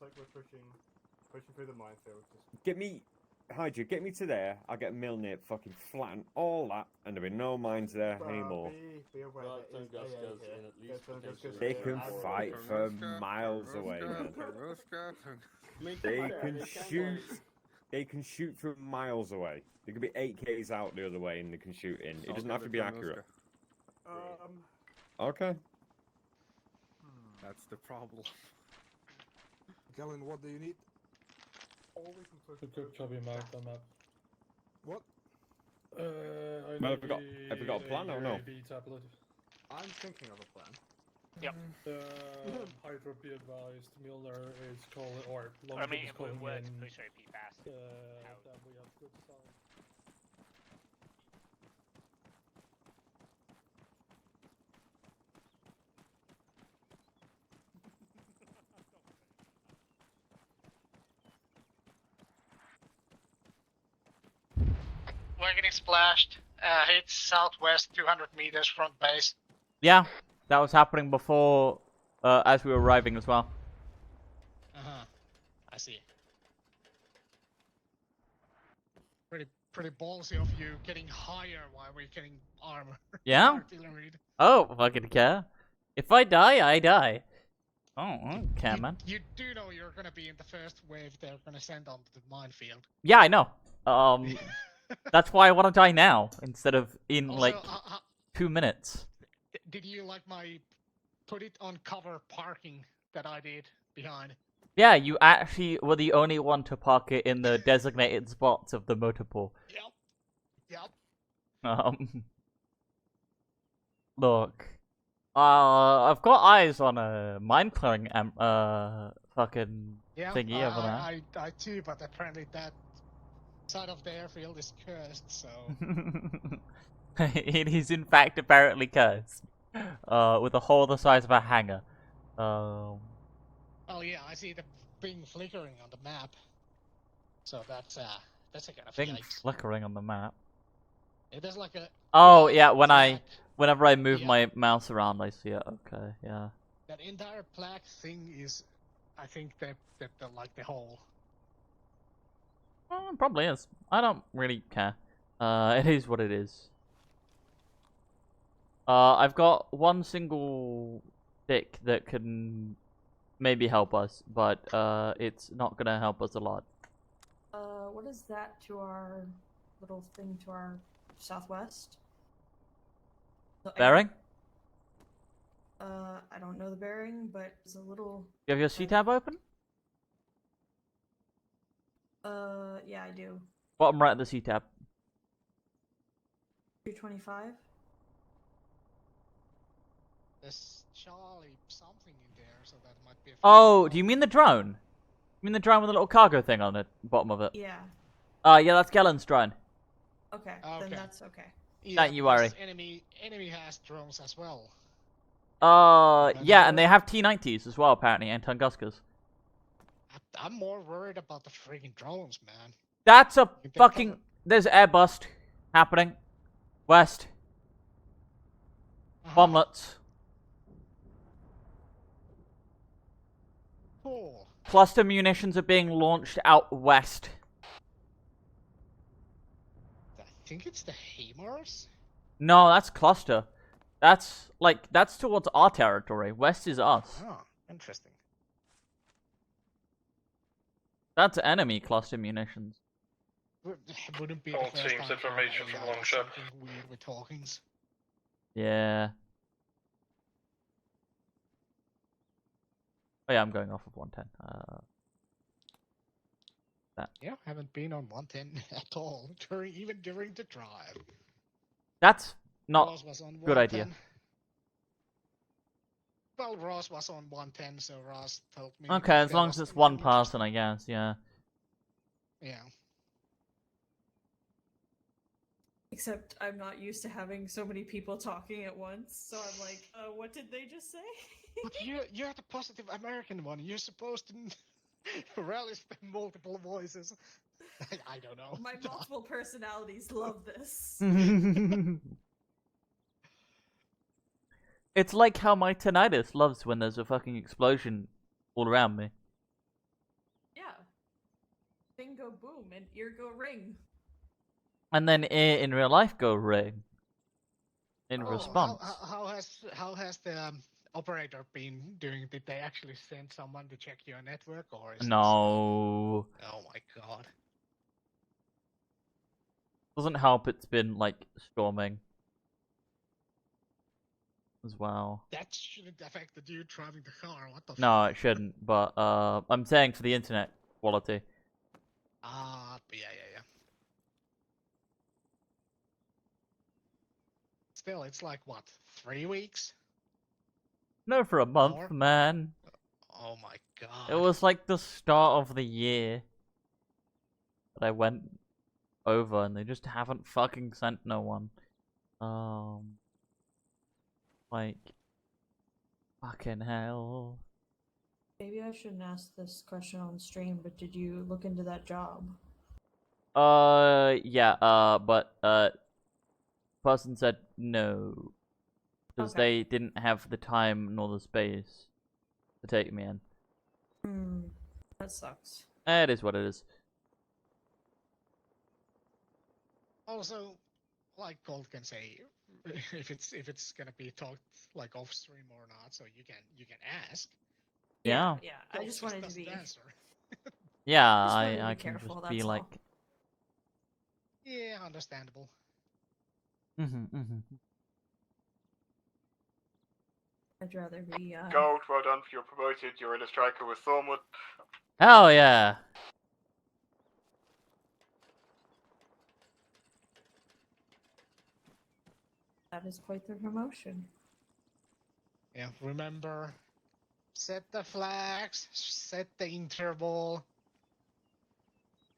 like we're pushing through the minefield. Get me, Hydra, get me to there. I'll get Milner, fucking flatten all that, and there'll be no mines there anymore. Be aware that is AA here. They can fight for miles away, man. They can shoot from miles away. They could be 8Ks out the other way and they can shoot in. It doesn't have to be accurate. Okay. That's the problem. Galen, what do you need? Good copy, Mark, on that. What? Well, have we got a plan or no? Tablet. I'm thinking of a plan. Yep. Hydra, be advised, Milner is calling, or I Logi mean, is calling we're in. pretty sure it'd be fast. That we have good signs. We're getting splashed. It's southwest 200 meters front base. Yeah, that was happening before, as we were arriving as well. I see. Pretty ballsy of you getting higher while we're getting armor. Yeah? Artillery. Oh, fucking care. If I die, I die. Oh, I don't care, man. You do know you're gonna be in the first wave they're gonna send onto the minefield. Yeah, I know. That's why I want to die now, instead of in, Also, like, 2 minutes. Did you like my put it on cover parking that I did behind? Yeah, you actually were the only one to park it in the designated spots of the motor pool. Yep. Look. I've got eyes on a mine clearing fucking thingy over there. I too, but apparently that side of the airfield is cursed, so... It is in fact apparently cursed. With a hole the size of a hangar. Oh yeah, I see the thing flickering on the map. So that's a kind of Thing yikes. flickering on the map. It is like a... Oh yeah, whenever I move my mouse around, I see it. Okay, yeah. That entire plaque thing is, I think, the hole. Well, it probably is. I don't really care. It is what it is. I've got one single stick that can maybe help us, but it's not gonna help us a lot. What is that to our little thing to our southwest? Bearing? I don't know the bearing, but it's a little. You have your C-tab open? Yeah, I do. Bottom right of the C-tab. 225. There's Charlie something in there, so that might be a Oh, do you mean the drone? You mean the drone with the little cargo thing on the bottom of it? Yeah. Yeah, that's Gellen's drone. Okay, then that's okay. Yeah, Don't you worry. because enemy has drones as well. Yeah, and they have T-90s as well, apparently, and Tunguskas. I'm more worried about the freaking drones, man. That's a fucking... There's air bust happening. West. Bomblets. Cool. Cluster munitions are being launched out west. I think it's the HIMARS? No, that's cluster. That's towards our territory. West is us. Oh, interesting. That's enemy cluster munitions. Wouldn't be All the first teams time information from Longship. something weird with Hawkins. Yeah. Oh yeah, I'm going off of 110. Yeah, haven't been on 110 at all, even during the drive. That's not Ross was on good idea. 110. Well, Ross was on 110, so Ross told me. Okay, as long as it's one person, I guess, yeah. Yeah. Except I'm not used to having so many people talking at once, so I'm like, what did they just say? But you're the positive American one. You're supposed to rally multiple voices. I don't know. My multiple personalities love this. It's like how my tinnitus loves when there's a fucking explosion all around me. Yeah. Thing go boom and ear go ring. And then ear in real life go ring. In response. How has the operator been doing? Did they actually send someone to check your network, or is No. Oh my god. Doesn't help it's been like storming. As well. That shouldn't affect the dude driving the car. What the No, it shouldn't, but I'm saying for the internet quality. Yeah. Still, it's like what, 3 weeks? No, for a month, More? man. Oh my god. It was like the start of the year that I went over, and they just haven't fucking sent no one. Like, fucking hell. Maybe I shouldn't ask this question on stream, but did you look into that job? Yeah, but, person said no. Because they didn't have the time nor the space to take me in. That sucks. It is what it is. Also, like Gold can say, if it's gonna be talked like off stream or not, so you can ask. Yeah. Yeah, I just wanted to be. Answer. Yeah, I can careful, just be that's like. all. Yeah, understandable. I'd rather be. Gold, well done. You're promoted. You're in a striker with Thornwood. Hell yeah. That is quite the promotion. Yeah, remember, set the flags, set the interval,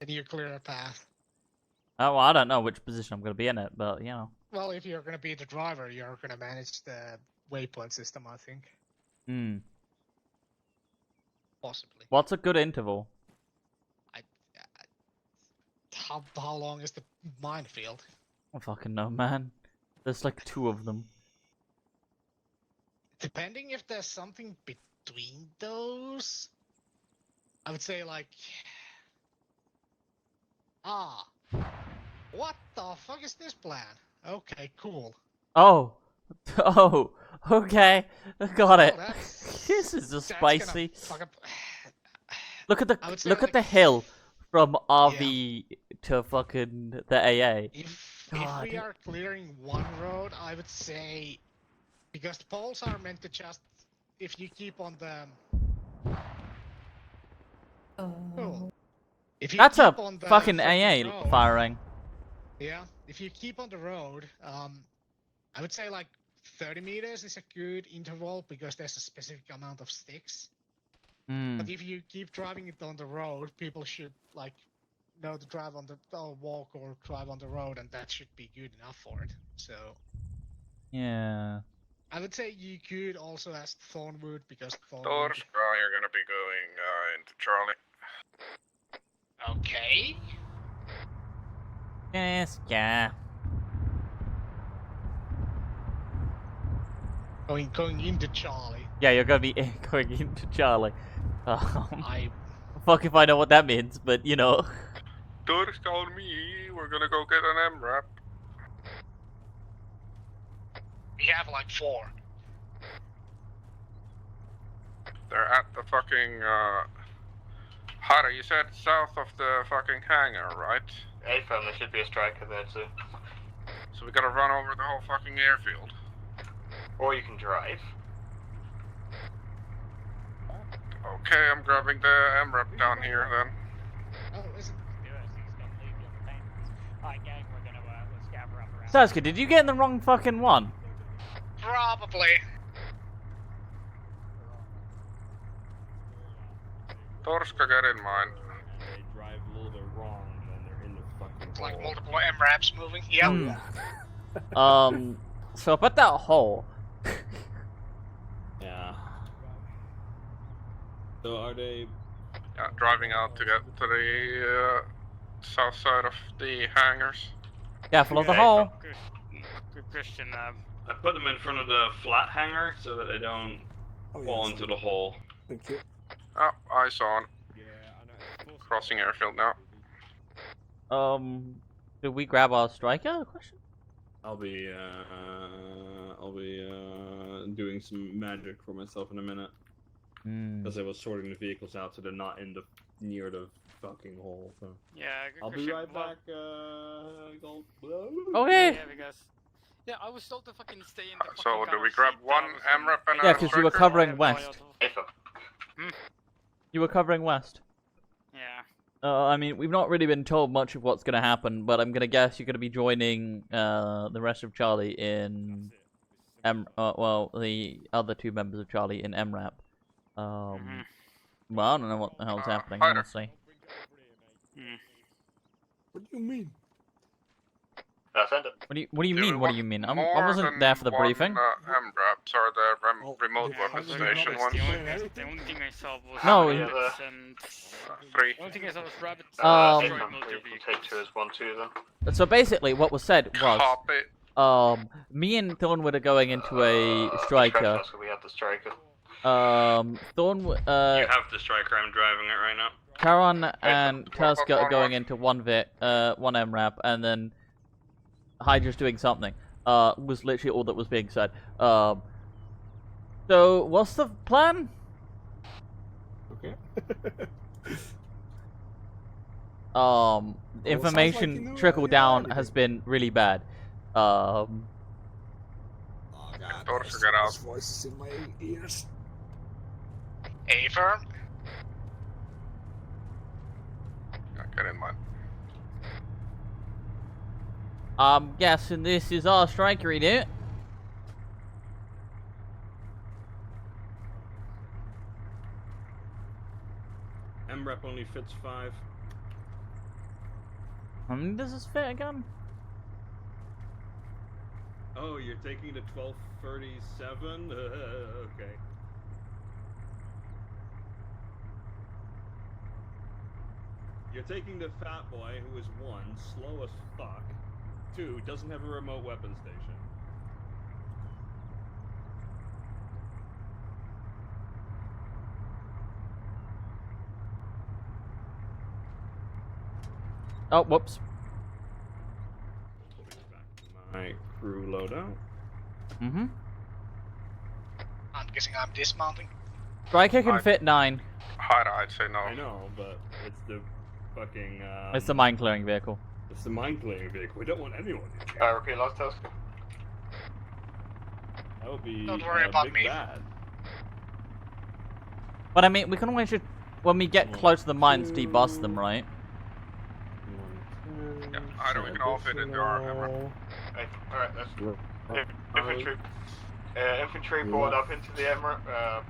and you clear a path. Oh, well, I don't know which position I'm going to be in it, but, you know. Well, if you're gonna be the driver, you're gonna manage the waypoint system, I think. Possibly. What's a good interval? How long is the minefield? I don't fucking know, man. There's like 2 of them. Depending if there's something between those, I would say like... What the fuck is this plan? Okay, cool. Oh. Oh. Okay. Got it. This is just spicy. Look at the like, hill from RV to fucking the AA. If we are clearing one road, I would say, because the poles are meant to just, if you keep on the... Cool. If you That's keep a on the, fucking from the AA road, firing. Yeah, if you keep on the road, I would say like 30 meters is a good interval because there's a specific amount of sticks. Hmm. But if you keep driving it on the road, people should like know to drive on the walk or drive on the road, and that should be good enough for it. So Yeah. I would say you could also ask Thornwood because Thornwood. Torska, you're gonna be going into Charlie. Okay. Yes, yeah. Going into Charlie. Yeah, you're gonna be going into Charlie. Fuck if I know what that means, but you know. Torska and me, we're gonna go get an MRAP. We have like 4. They're at the fucking, Harry, you said south of the fucking hangar, right? A-firm, there should be a striker there too. So we gotta run over the whole fucking airfield. Or you can drive. Okay, I'm grabbing the MRAP down here then. Oh, is it? Alright, gang, we're gonna let's gather up around. Sasuke, did you get in the wrong fucking one? Probably. Torska, get in mine. They drive a little bit wrong, and then they're in the fucking It's like hole. multiple MRAPs moving. Yep. So up at that hole. Yeah. So are they? Yeah, driving out to get to the south side of the hangars. Careful of the hole. Good question. I put them in front of the flat hangar so that they don't fall into the hole. Thank you. Oh, eyes on. Crossing airfield now. Do we grab our striker? Question. I'll be doing some magic for myself in a minute. Because I was sorting the vehicles out so they're not in the near the fucking hole. So. Yeah, good I'll be question. right back. Gold. Okay. Yeah, because yeah, I was told to fucking stay in the. So do we grab one MRAP and Yeah, a because you were striker? covering west. Hmm? You were covering west. Yeah. I mean, we've not really been told much of what's gonna happen, but I'm gonna guess you're gonna be joining the rest of Charlie in well, the other 2 members of Charlie in MRAP. Well, I don't know what the hell's happening, honestly. What do you mean? Send it. What do you mean? What do you mean? I wasn't there for the briefing. MRAPs are the remote weapon station ones. The only thing I saw was No, rabbits and 3. The only thing I saw was rabbits. Take 2 as 1, 2 then. So basically, what was said was, Copy. me and Thornwood are going into a striker. We have the striker. Thornwood, You have the striker. I'm driving it right now. Karon and Tuska are going into one MRAP, and then Hydra's doing something. Was literally all that was being said. So what's the plan? Okay. Information like you know trickle where down you are. has been really bad. Oh God, Torska, get out. voices in my ears. A-firm? Yeah, get in mine. I'm guessing this is our striker, dude. MRAP only fits 5. How many does this fit again? Oh, you're taking the 1237? Okay. You're taking the fat boy, who is 1, slow as fuck, 2, doesn't have a remote weapon station. Oh, whoops. My crew loadout. Mm-hmm. I'm guessing I'm dismounting. Striker can fit 9. I'd say no. I know, but it's the fucking. It's the mine clearing vehicle. It's the mine clearing vehicle. We don't want anyone. Repeat last task. That would be Don't worry about big me. bad. But I mean, we can always just, when we get close to the mines, debust them, right? Yeah, either we can all fit into our hammer. Alright, that's infantry. Infantry board up into the Emirate.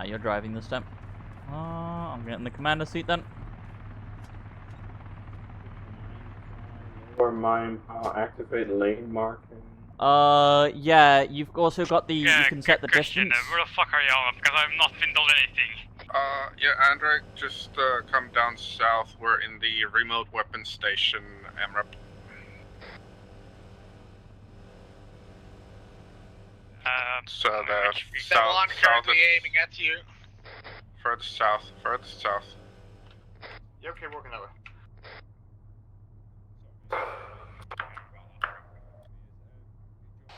You're driving this time. I'm getting the commander seat then. Or mine activate lane marking. Yeah, you've also got the, you can set the Christian, distance. where the fuck are y'all? Because I've not been told anything. Yeah, Andre, just come down south. We're in the remote weapons station, MREP. So the one currently aiming at you. Further south, further south. Yeah, okay, working that way.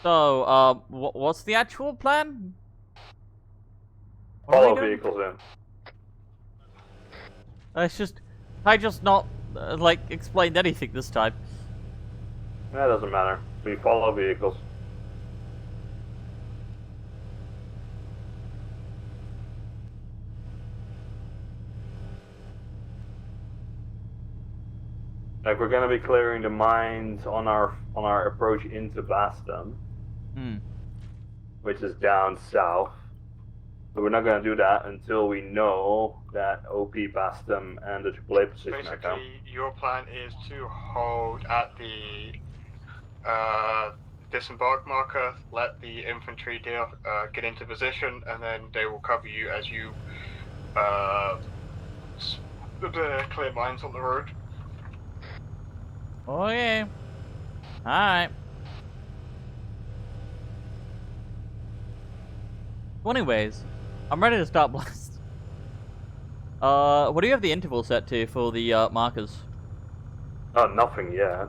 So, what's the actual plan? Follow vehicles in. It's just, I just not, like, explained anything this time. That doesn't matter. We follow vehicles. Like, we're gonna be clearing the mines on our approach into Bastam, which is down south. But we're not gonna do that until we know that OP Bastam and the AAA position are down. Basically, your plan is to hold at the disembark marker, let the infantry deal get into position, and then they will cover you as you clear mines on the road. Oh yeah. Alright. Well, anyways, I'm ready to start blast. What do you have the interval set to for the markers? Oh, nothing yet.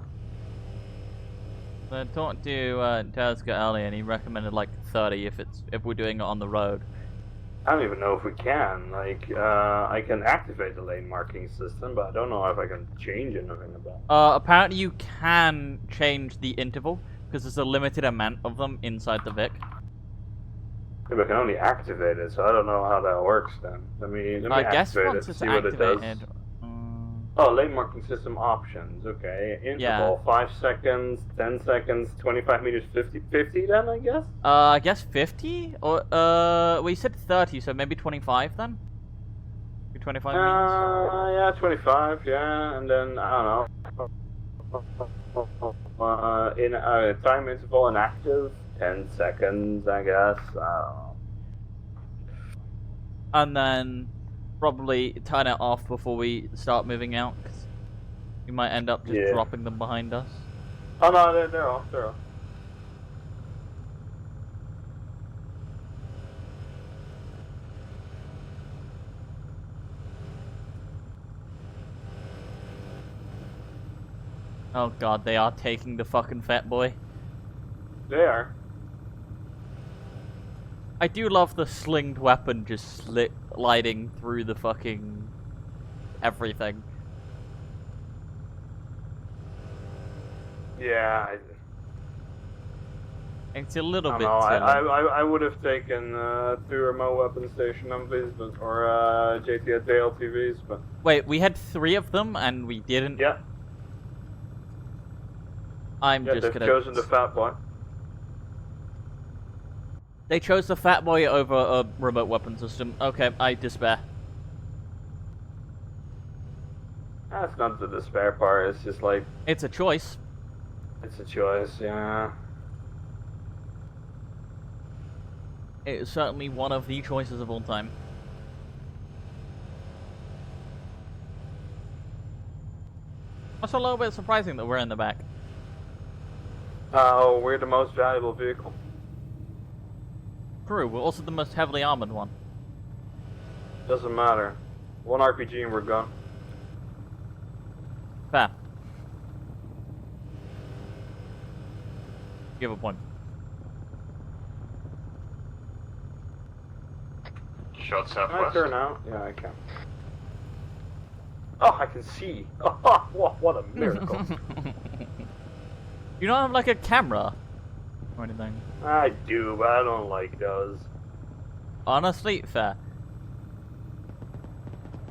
I talked to Tazka earlier, and he recommended like 30 if we're doing it on the road. I don't even know if we can. Like, I can activate the lane marking system, but I don't know if I can change anything about it. Apparently you can change the interval, because there's a limited amount of them inside the Vic. Yeah, but I can only activate it, so I don't know how that works then. Let me I guess activate once it, it's see what it does. activated... Oh, lane marking system options, okay. Interval, 5 seconds, 10 seconds, 25 meters, 50 then, I guess? I guess 50? Or, well, you said 30, so maybe 25 then? 25 meters? Yeah, 25, yeah, and then, I don't know. In a time interval inactive, 10 seconds, I guess, I don't know. And then probably turn it off before we start moving out, because we might end up just dropping them behind us. Oh no, they're off, they're off. Oh god, they are taking the fucking fat boy. They are. I do love the slinged weapon just sliding through the fucking everything. Yeah, it's a little bit. I would have taken 2 remote weapon station MVs, but or JLTVs, but. Wait, we had 3 of them and we didn't. Yeah. I'm just they've gonna. chosen the fat boy. They chose the fat boy over a remote weapon system. Okay, I despair. That's not the despair part. It's just like. It's a choice. It's a choice, yeah. It is certainly one of the choices of all time. It's a little bit surprising that we're in the back. We're the most valuable vehicle. True, we're also the most heavily armored one. Doesn't matter. 1 RPG and we're gone. Fair. You have a point. shot Can I southwest. turn out? Yeah, I can. Oh, I can see. Oh, what a miracle. You don't have like a camera or anything? I do, but I don't like those. Honestly, fair.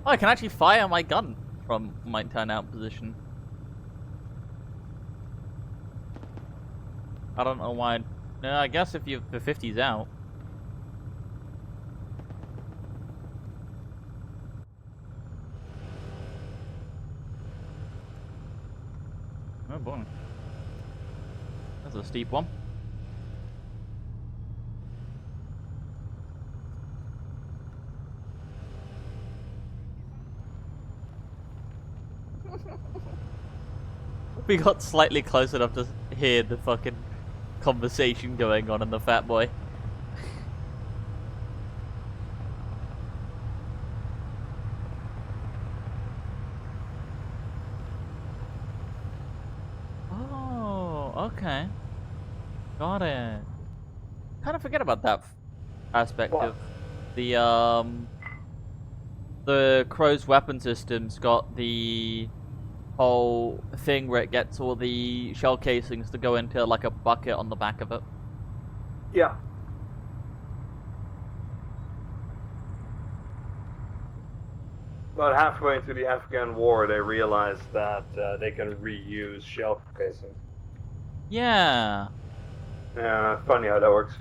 Oh, I can actually fire my gun from my turnout position. I don't know why. No, I guess if the 50's out. Oh boy. That's a steep one. We got slightly close enough to hear the fucking conversation going on in the Fat Boy. Oh, okay. Got it. Kind of forget about that aspect of the Crow's weapon system's got the whole thing where it gets all the shell casings to go into like a bucket on the back of it. Yeah. About halfway into the Afghan war, they realized that they can reuse shell casing. Yeah. Yeah, funny how that works.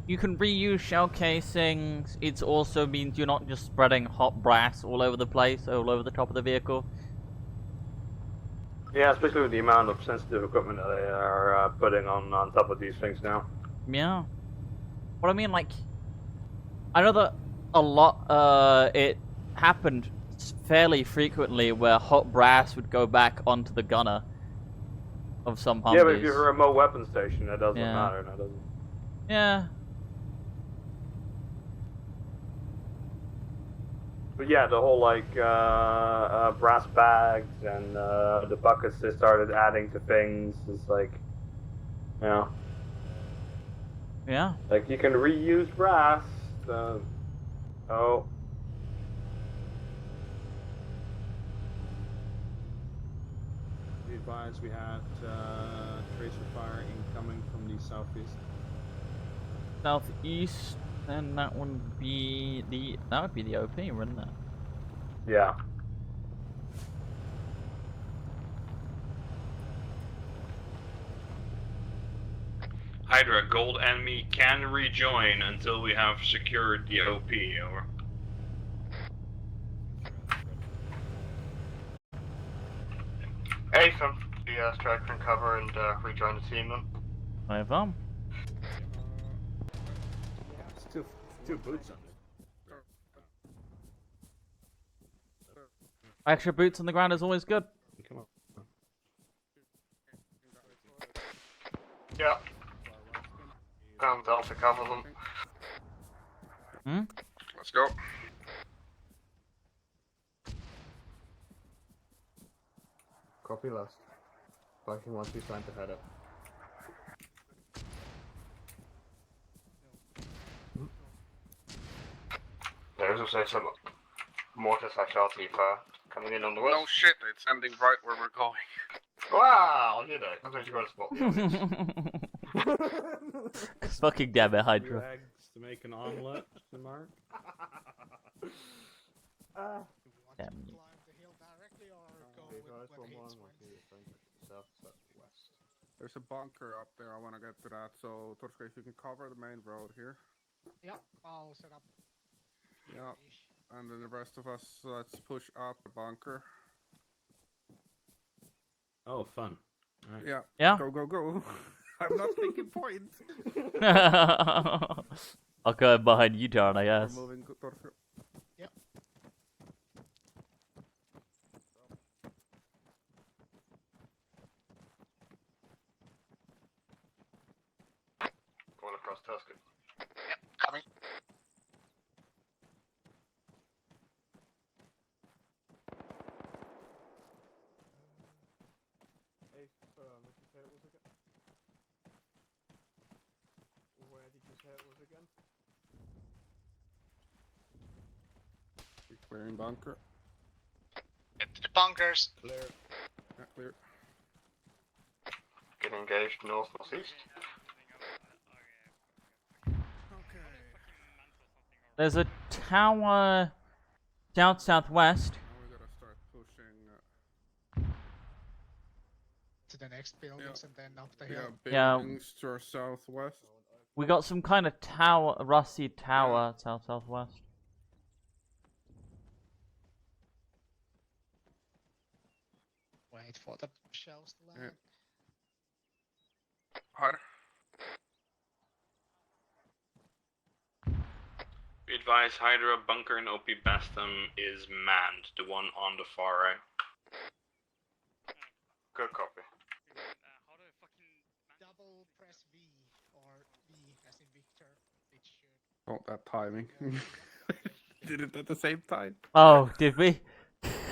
You can reuse shell casings. It also means you're not just spreading hot brass all over the place, all over the top of the vehicle. Yeah, especially with the amount of sensitive equipment that they are putting on top of these things now. Yeah. What I mean, like, I know that a lot, it happened fairly frequently where hot brass would go back onto the gunner of some Humvees. Yeah, but if you're a remote weapon station, that doesn't Yeah. matter, now, does it? Yeah. But yeah, the whole like brass bags and the buckets they started adding to things is like, you know. Yeah. Like you can reuse brass. Oh. Be advised, we had tracer fire incoming from the southeast. Southeast, then that would be the OP, wouldn't it? Yeah. Hydra, gold enemy can rejoin until we have secured the OP, over. Ethan, the strike can cover and rejoin the team then. I have Two boots on. Extra boots on the ground is always good. Come on. Yeah. Delta cover them. Hmm? Let's go. Copy last. Viking 1 2 trying to head up. There's also some mortar artillery fire coming in on the west. No shit, it's ending right where we're going. Wow, you know, I'm going to go to spot the others. Fucking damn it, Hydra. Eggs to make an omelet, Mark. Damn you. There's a bunker up there, I want to get to that, so Torska, if you can cover the main road here. Yeah, I'll set up. Yeah, and then the rest of us, let's push up the bunker. Oh, fun. Right. Yeah. Yeah. Go, go, go. I'm not taking point. I'll go behind you, Darren, I guess. We're moving, Torska. Yep. Going across Tuscan. Yep, coming. Hey, what did you say it was again? Where did you say it was again? Clearing bunker. Get to the bunkers. Clear. Yeah, clear. Get engaged north northeast. There's a tower south southwest. Now we gotta start pushing. To the next buildings and then up the hill. Yeah. Buildings to our southwest. We got some kind of tower, rusty tower south southwest. Wait for the shells to land. Harder. Be advised, Hydra bunker in OP Bastum is manned, the one on the far right. Good copy. Double press V or V as in Victor. It should. Oh, that timing. Did it at the same time. Oh, did we?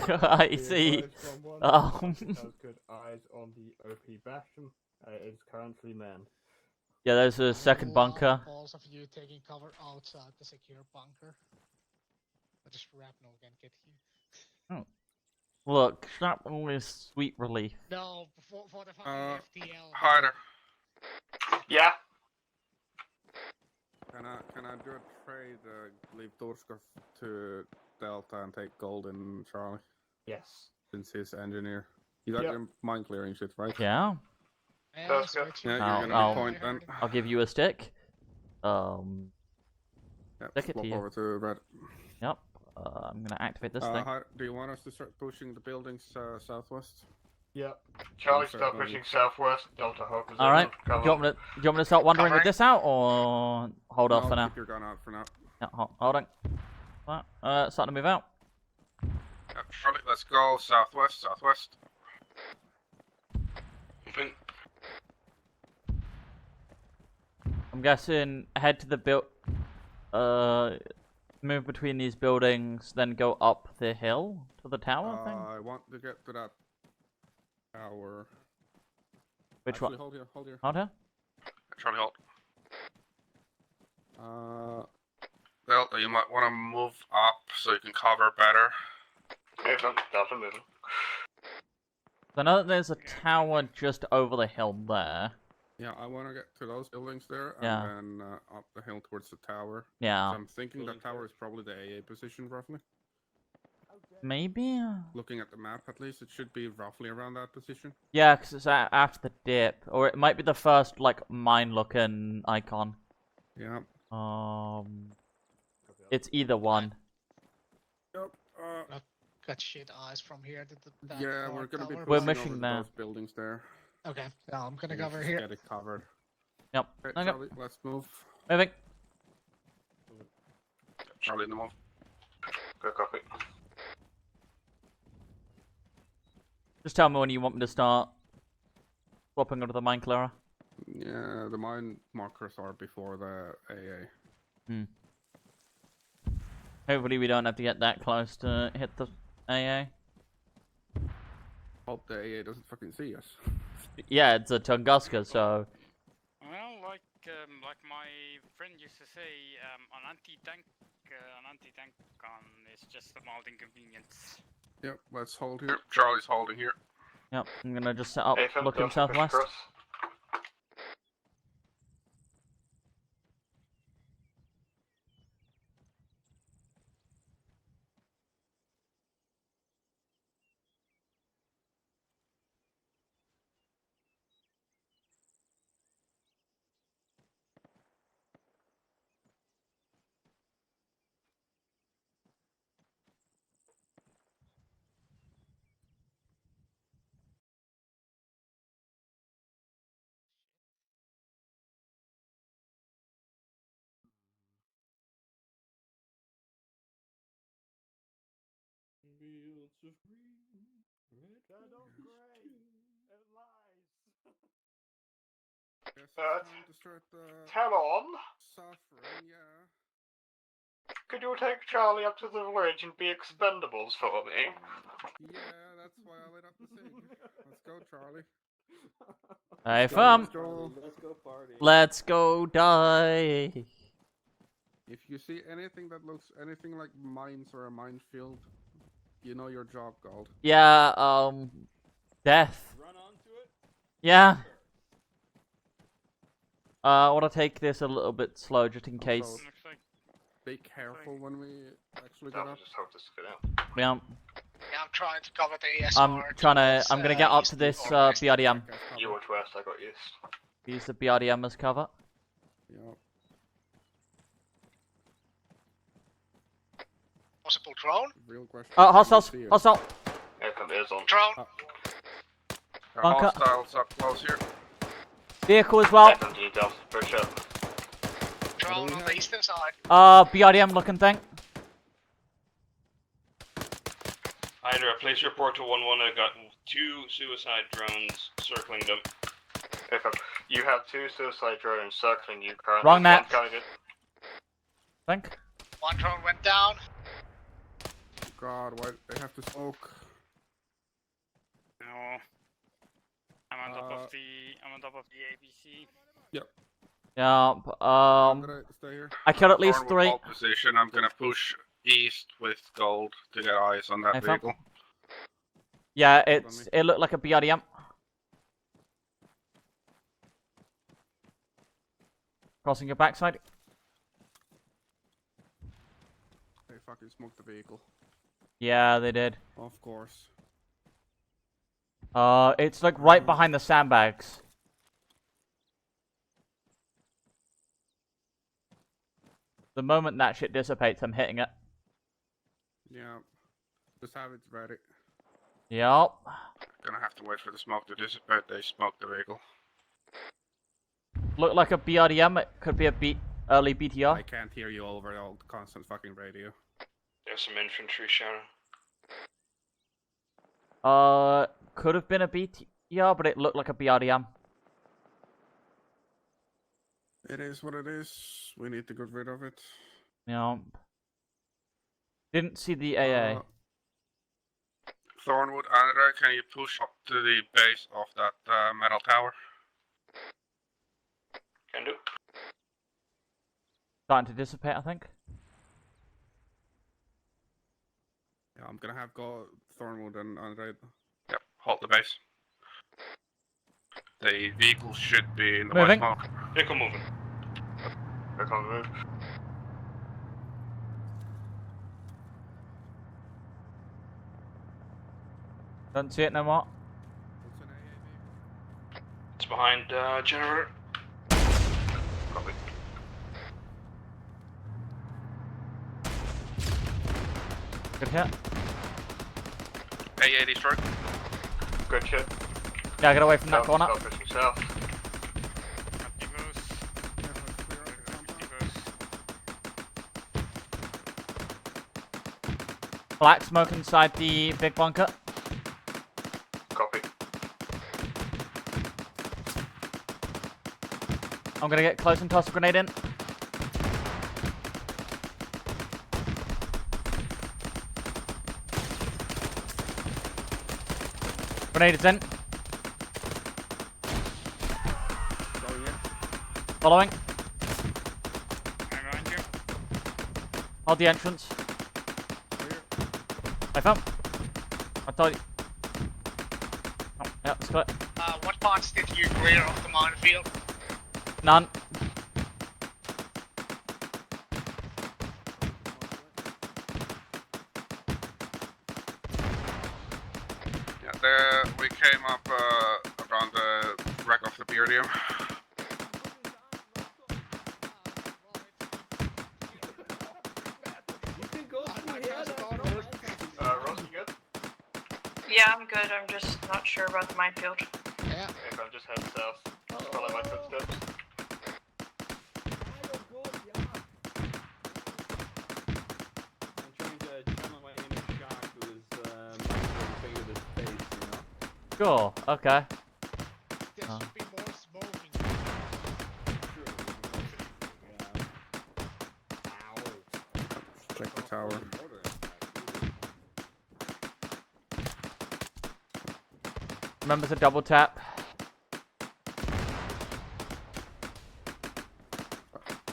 I see. Has good eyes on the OP Bastion. It's currently manned. Yeah, there's a second bunker. Balls of you taking cover outside the secure bunker. I'll just shrapnel can get you. Oh. Look, shrapnel is sweet relief. No, for the fucking FTL. Harder. Yeah. Can I do a trade? Leave Torskov to Delta and take Golden Charlie. Yes. Since he's engineer. You got your mine clearing shit, right? Yeah. Yeah, you're gonna be point then. I'll give you a stick. Yep, Stick it swap to you. over to red. Yep. I'm gonna activate this thing. Do you want us to start pushing the buildings southwest? Yep. Charlie, start pushing southwest. Delta Hope is All right. Do cover. you want me to start wandering with Covering. this out, or hold off for now? Keep your gun out for now. Yeah, hold on. Right. Starting to move out. Charlie, let's go southwest, southwest. Moving. I'm guessing head to the move between these buildings, then go up the hill to the tower thing. I want to get to that tower. Which Actually, one? Hold here, hold here. Hold here. Charlie, hold. Delta, you might want to move up so you can cover better. Delta moving. So I know that there's a tower just over the hill there. Yeah, I want to get to those buildings there, and Yeah. then up the hill towards the tower. Yeah. So I'm thinking that tower is probably the AA position, roughly. Maybe? Looking at the map, at least, it should be roughly around that position. Yeah, because it's after the dip. Or it might be the first, like, mine-looking icon. Yeah. It's either one. Yep. Got shit eyes from here to the Yeah, we're gonna be We're pushing missing over to that. those buildings there. Okay, now I'm gonna Let's cover just here. Get it covered. Yep. Okay, Okay. Charlie, let's move. Moving. Charlie in the move. Good copy. Just tell me when you want me to start swapping over the mine clearer. Yeah, the mine markers are before the AA. Hopefully we don't have to get that close to hit the AA. Hope the AA doesn't fucking see us. Yeah, it's a Tunguska, so... Well, like my friend used to say, an anti-tank gun is just a mild inconvenience. Yep, let's hold here. Yep, Charlie's holding here. Yep, I'm gonna just set up, Nathan, looking Delta, push southwest. across. Fields of green, red shadows gray, and lies. Yes, it's time to start the Talon, suffering, yeah. could you take Charlie up to the village and be expendables for me? Yeah, that's why I lit up the thing. Let's go, Charlie. Hey, fam. Let's go. Let's go party. Let's go die. If you see anything that looks anything like mines or a minefield, you know your job, Gold. Yeah, death. Run onto it. Yeah. I want to take this a little bit slow just in case. Also, be careful when we actually get up. Just hope this get out. Yeah. Yeah, I'm trying to cover the ASR. I'm gonna get up to this BRDM. You watch west, I got east. Use the BRDM as cover. Yep. Possible drone? Real question. Hostiles! Hostile! Aircom is on. Drone! Bunker. Hostiles up close here. Vehicle as well. FMG Delta, push up. Drone on the eastern side. BRDM looking thing. Hydra, please report to 1-1. I've got 2 suicide drones circling them. You have 2 suicide drones circling you currently. Wrong map. Think. One drone went down. God, why they have to smoke? No. I'm on top of the ABC. Yep. Yeah. I'm gonna stay here. I killed at least Forward 3. hold position. I'm gonna push east with Gold to get eyes on that vehicle. Yeah, it looked like a BRDM. Crossing your backside. They fucking smoked the vehicle. Yeah, they did. Of course. It's like right behind the sandbags. The moment that shit dissipates, I'm hitting it. Yeah. Just have it ready. Yup. Gonna have to wait for the smoke to dissipate. They smoked the vehicle. Look like a BRDM. It could be a early BTR. I can't hear you over all the constant fucking radio. There's some infantry, Sharon. Could have been a BTR, but it looked like a BRDM. It is what it is. We need to get rid of it. Yeah. Didn't see the AA. Thornwood, Andre, can you push up to the base of that metal tower? Can do. Starting to dissipate, I think. Yeah, I'm gonna have go Thornwood and Andre. Yep, hold the base. The vehicle should be in the Moving. white smoke. Vehicle moving. Vehicle move. Don't see it no more. It's behind generator. Copy. Good hit. A80 stroke. Good shit. Yeah, get away from that corner. Stop pushing south. Black smoke inside the big bunker. Copy. I'm gonna get close and toss a grenade in. Grenade is in. Following. I'm around you. Hold the entrance. I found. I told you. Oh, yeah, it's clear. What parts did you clear of the minefield? None. Yeah, there we came up around the wreck of the BRDM. Ross, you good? Yeah, I'm good. I'm just not sure about the minefield. Yeah. If I'm just heading south, follow my footsteps. I'm trying to channel my inner shark who is thing with his face, you know? Sure. Okay. There should be more smoking. Check the tower. Remember to double tap.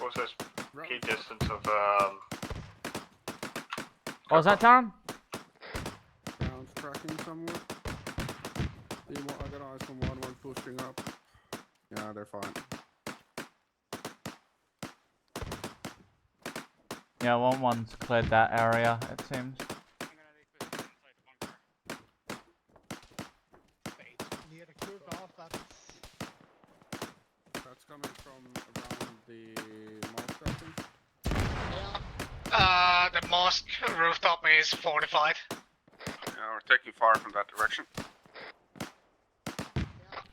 Also, keep this absence of What was that, Taron? Sounds tracking somewhere. I got eyes on one pushing up. Yeah, they're fine. Yeah, one's cleared that area, it seems. Near the cook-off, That's coming from around the mosque, I think. The mosque rooftop is 45. Yeah, we're taking fire from that direction.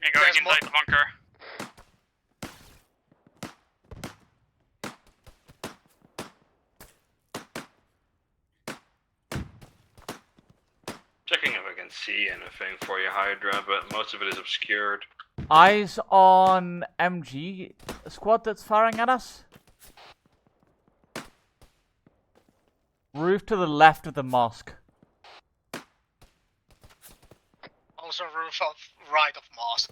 You're going inside the bunker. Checking if I can see anything for you, Hydra, but most of it is obscured. Eyes on MG squad that's firing at us. Roof to the left of the mosque. Also roof of right of mosque.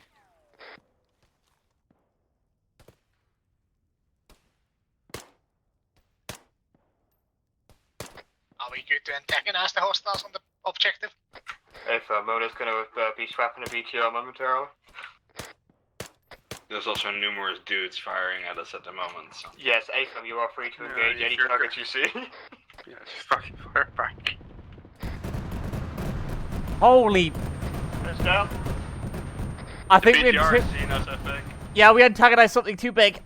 Are we good to antagonize the hostiles on the objective? If Mona's gonna be swapping a BTR momentarily. There's also numerous dudes firing at us at the moment, so... Yes, AFM, you are free to engage any target you see. Yeah, just fucking fire back. Holy! Let's go. I think we BTR has seen us, I think. Yeah, we antagonized something too big.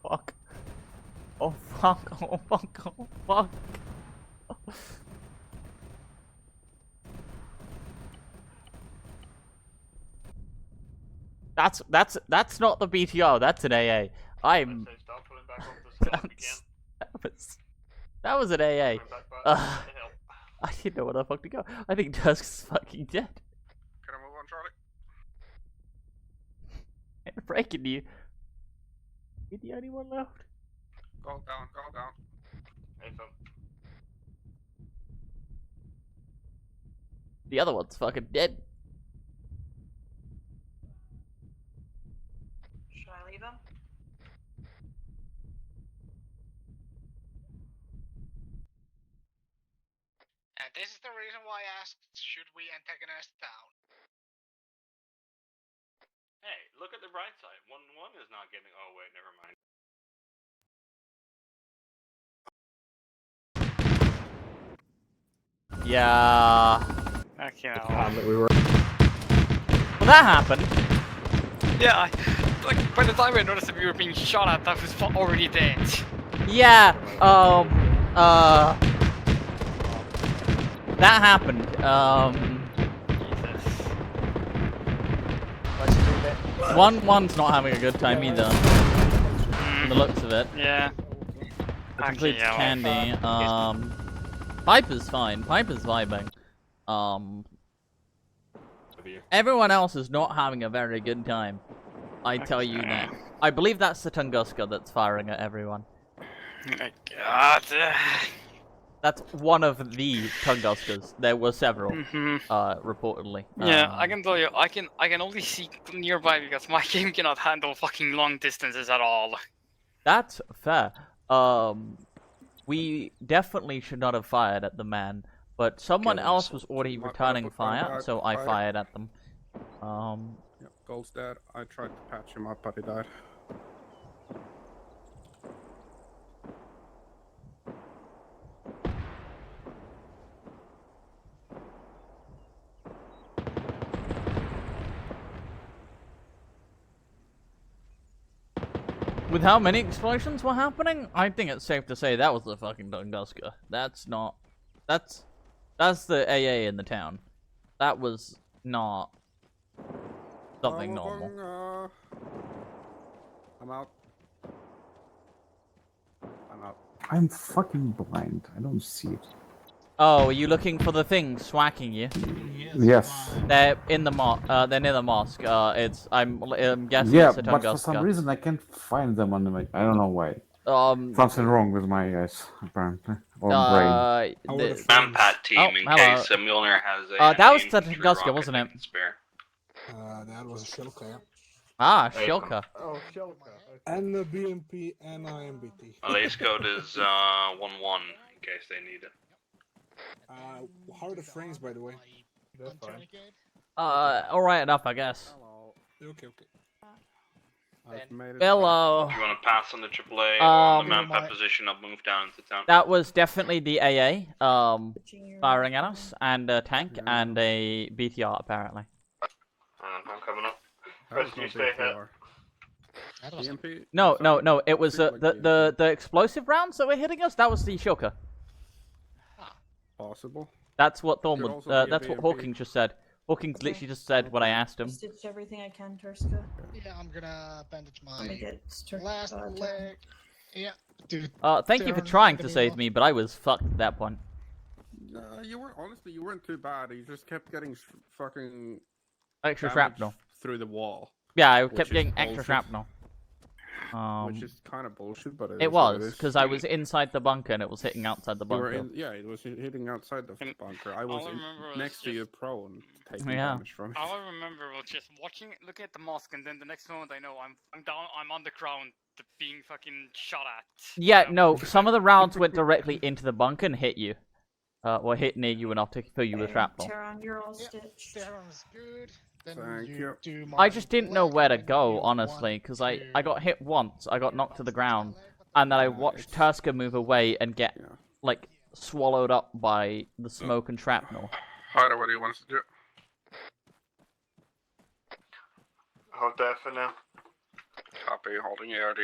Fuck. Oh fuck, oh fuck, oh fuck. That's not the BTR, that's an AA. That was an AA. I didn't know where the fuck to go. I think Dusk's fucking dead. Can I move on, Charlie? I'm breaking you. Is the only one left? Go down, go down. The other one's fucking dead. Should I leave him? And this is the reason why I asked, should we antagonize the town? Hey, look at the bright side. 1-1 is not getting... Oh, wait, never mind. Yeah. Okay. Well, that happened. Yeah, like by the time I noticed that we were being shot at, I was already dead. Yeah. That happened. One's not having a good time either. From the looks of it. Yeah. Which includes Candy. Piper's fine. Piper's vibing. Everyone else is not having a very good time. I tell you that. I believe that's the Tunguska that's firing at everyone. My God. That's one of the Tunguskas. There were several, reportedly. Yeah, I can tell you, I can only see nearby because my game cannot handle fucking long distances at all. That's fair. We definitely should not have fired at the man, but someone else was already returning fire, so I fired at them. Yep, Gold's dead. I tried to patch him up, but he died. With how many explosions were happening, I think it's safe to say that was the fucking Tunguska. That's not... That's the AA in the town. That was not something normal. I'm out. I'm out. I'm fucking blind. I don't see it. Oh, are you looking for the thing swacking you? Yes. They're in the they're near the mosque. I'm guessing Yeah, it's a but Tunguska. for some reason I can't find them on the map. I don't know why. Something wrong with my eyes, apparently, or brain. Pat team in case Milner has a... that was the Tunguska, wasn't it? Spare. That was a Shilka, yeah. Ah, Shilka. Oh, Shilka. And the BMP and IMBT. Malaise code is 1-1 in case they need it. How are the frames, by the way? That's fine. Alright enough, I guess. Okay. I've made it Hello. If you want to pass on the AAA or on the manpad position, I'll move down into town. That was definitely the AA, firing at us, and a tank, and a BTR, apparently. I'm coming up. That was Chris, you not stay BTR. here. BMP? No, it was the explosive rounds that were hitting us. That was the Shilka. Possible. That's what Could Thornwood. also be a That's what BMP. Hawking just said. Hawkins literally just said what I asked him. Stitch everything I can, Turska. Yeah, I'm gonna bandage my Let me get last leg. Yeah, dude. Thank you for trying to save me, but I was fucked at that point. You were honestly, you weren't too bad. You just kept getting fucking Extra damage shrapnel through the wall. Yeah, I which kept is getting extra bullshit. shrapnel. Which is kind of bullshit, but it was because I was inside the bunker and it was hitting outside the You were bunker. yeah, it was hitting outside the bunker. I was next to your prone, taking Yeah. damage from it. All I remember was just looking at the mosque, and then the next moment I know I'm down, I'm on the ground, being fucking shot at. Yeah, no, some of the rounds went directly into the bunker and hit you. Or hit near you enough to fill you with shrapnel. Terran, you're all stitched. Terran's good. Then Thank you. do I just didn't know where to go, honestly, because I got hit once, I got knocked to the ground, and then I watched Turska move away and get, like, swallowed up by the smoke and shrapnel. Hyder, what do you want us to do? Hold there for now. Copy, holding ARD.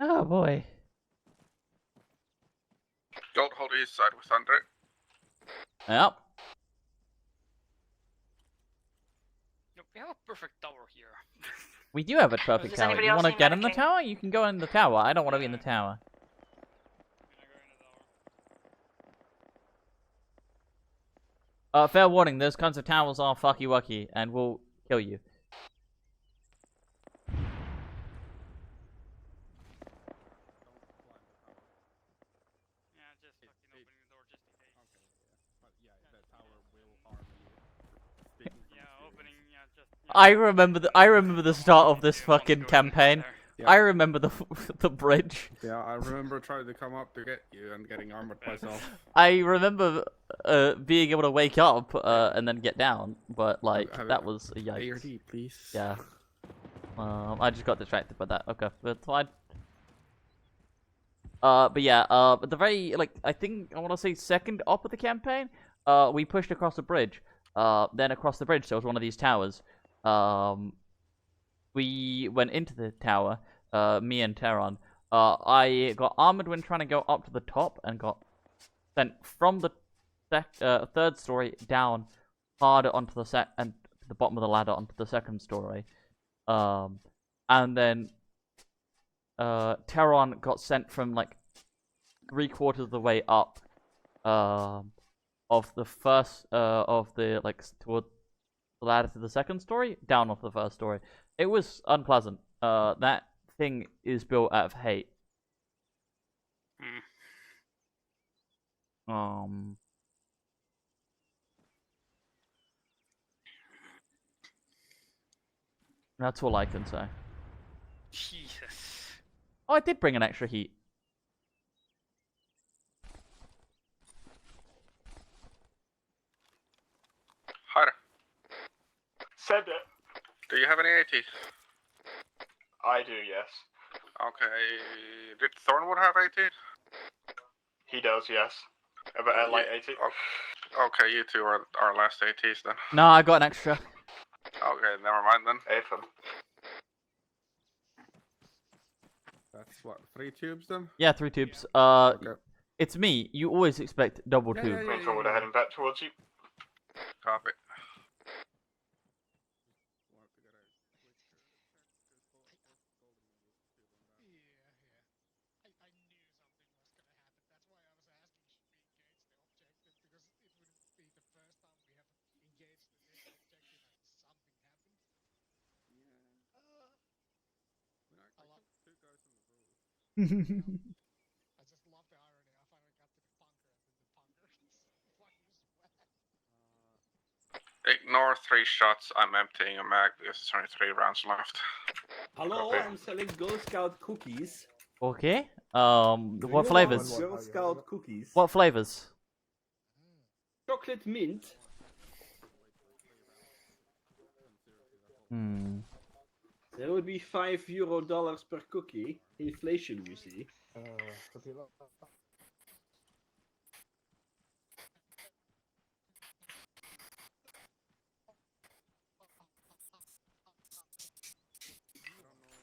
Oh boy. Gold, hold east side with Thunder. Yep. We have a perfect tower here. We do have a perfect tower. You want to get in the tower? You can go in the tower. I don't want to be in the tower. Fair warning, those kinds of towers are fucky wucky and will kill you. I remember the start of this fucking campaign. Yeah. I remember the bridge. Yeah, I remember trying to come up to get you and getting armored myself. I remember being able to wake up and then get down, but like that was a yikes. ARD, please. Yeah. I just got distracted by that. Okay, that's fine. But yeah, at the very I think I want to say second up of the campaign, we pushed across the bridge. Then across the bridge there was one of these towers. We went into the tower, me and Terran. I got armored when trying to go up to the top and got sent from the third story down harder onto the the bottom of the ladder onto the second story. And then Terran got sent from like 3/4 of the way up of the first of the toward the ladder to the second story, down off the first story. It was unpleasant. That thing is built out of hate. That's all I can say. Jesus. Oh, I did bring an extra heat. Hyder, Said it. do you have any AT? I do, yes. Okay, did Thornwood have AT? He does, yes. About a light 80. Okay, you two are our last ATs then. No, I got an extra. Okay, never mind then. AFM. That's what, 3 tubes then? Yeah, 3 tubes. It's me. You always expect double tube. Green Thornwood are heading back towards you. Copy. Ignore 3 shots. I'm emptying a mag because there's only 3 rounds left. Hello, I'm selling Girl Scout cookies. Okay. Do What you flavors? want Girl Scout cookies? What flavors? Chocolate mint. There would be $5 per cookie. Inflation, you see.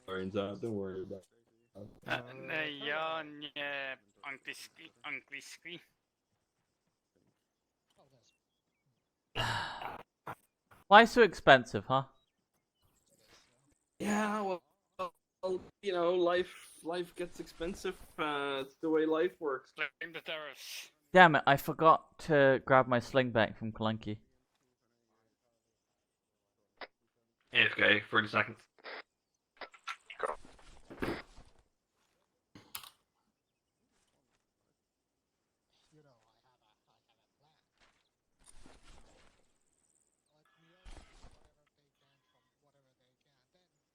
Turns out, don't worry about it. Ja, nie, angliski. Why so expensive, huh? Yeah, well, you know, life gets expensive. It's the way life works. Claim the tariffs. Damn it, I forgot to grab my sling back from Clunky. AFK, 30 seconds. Go.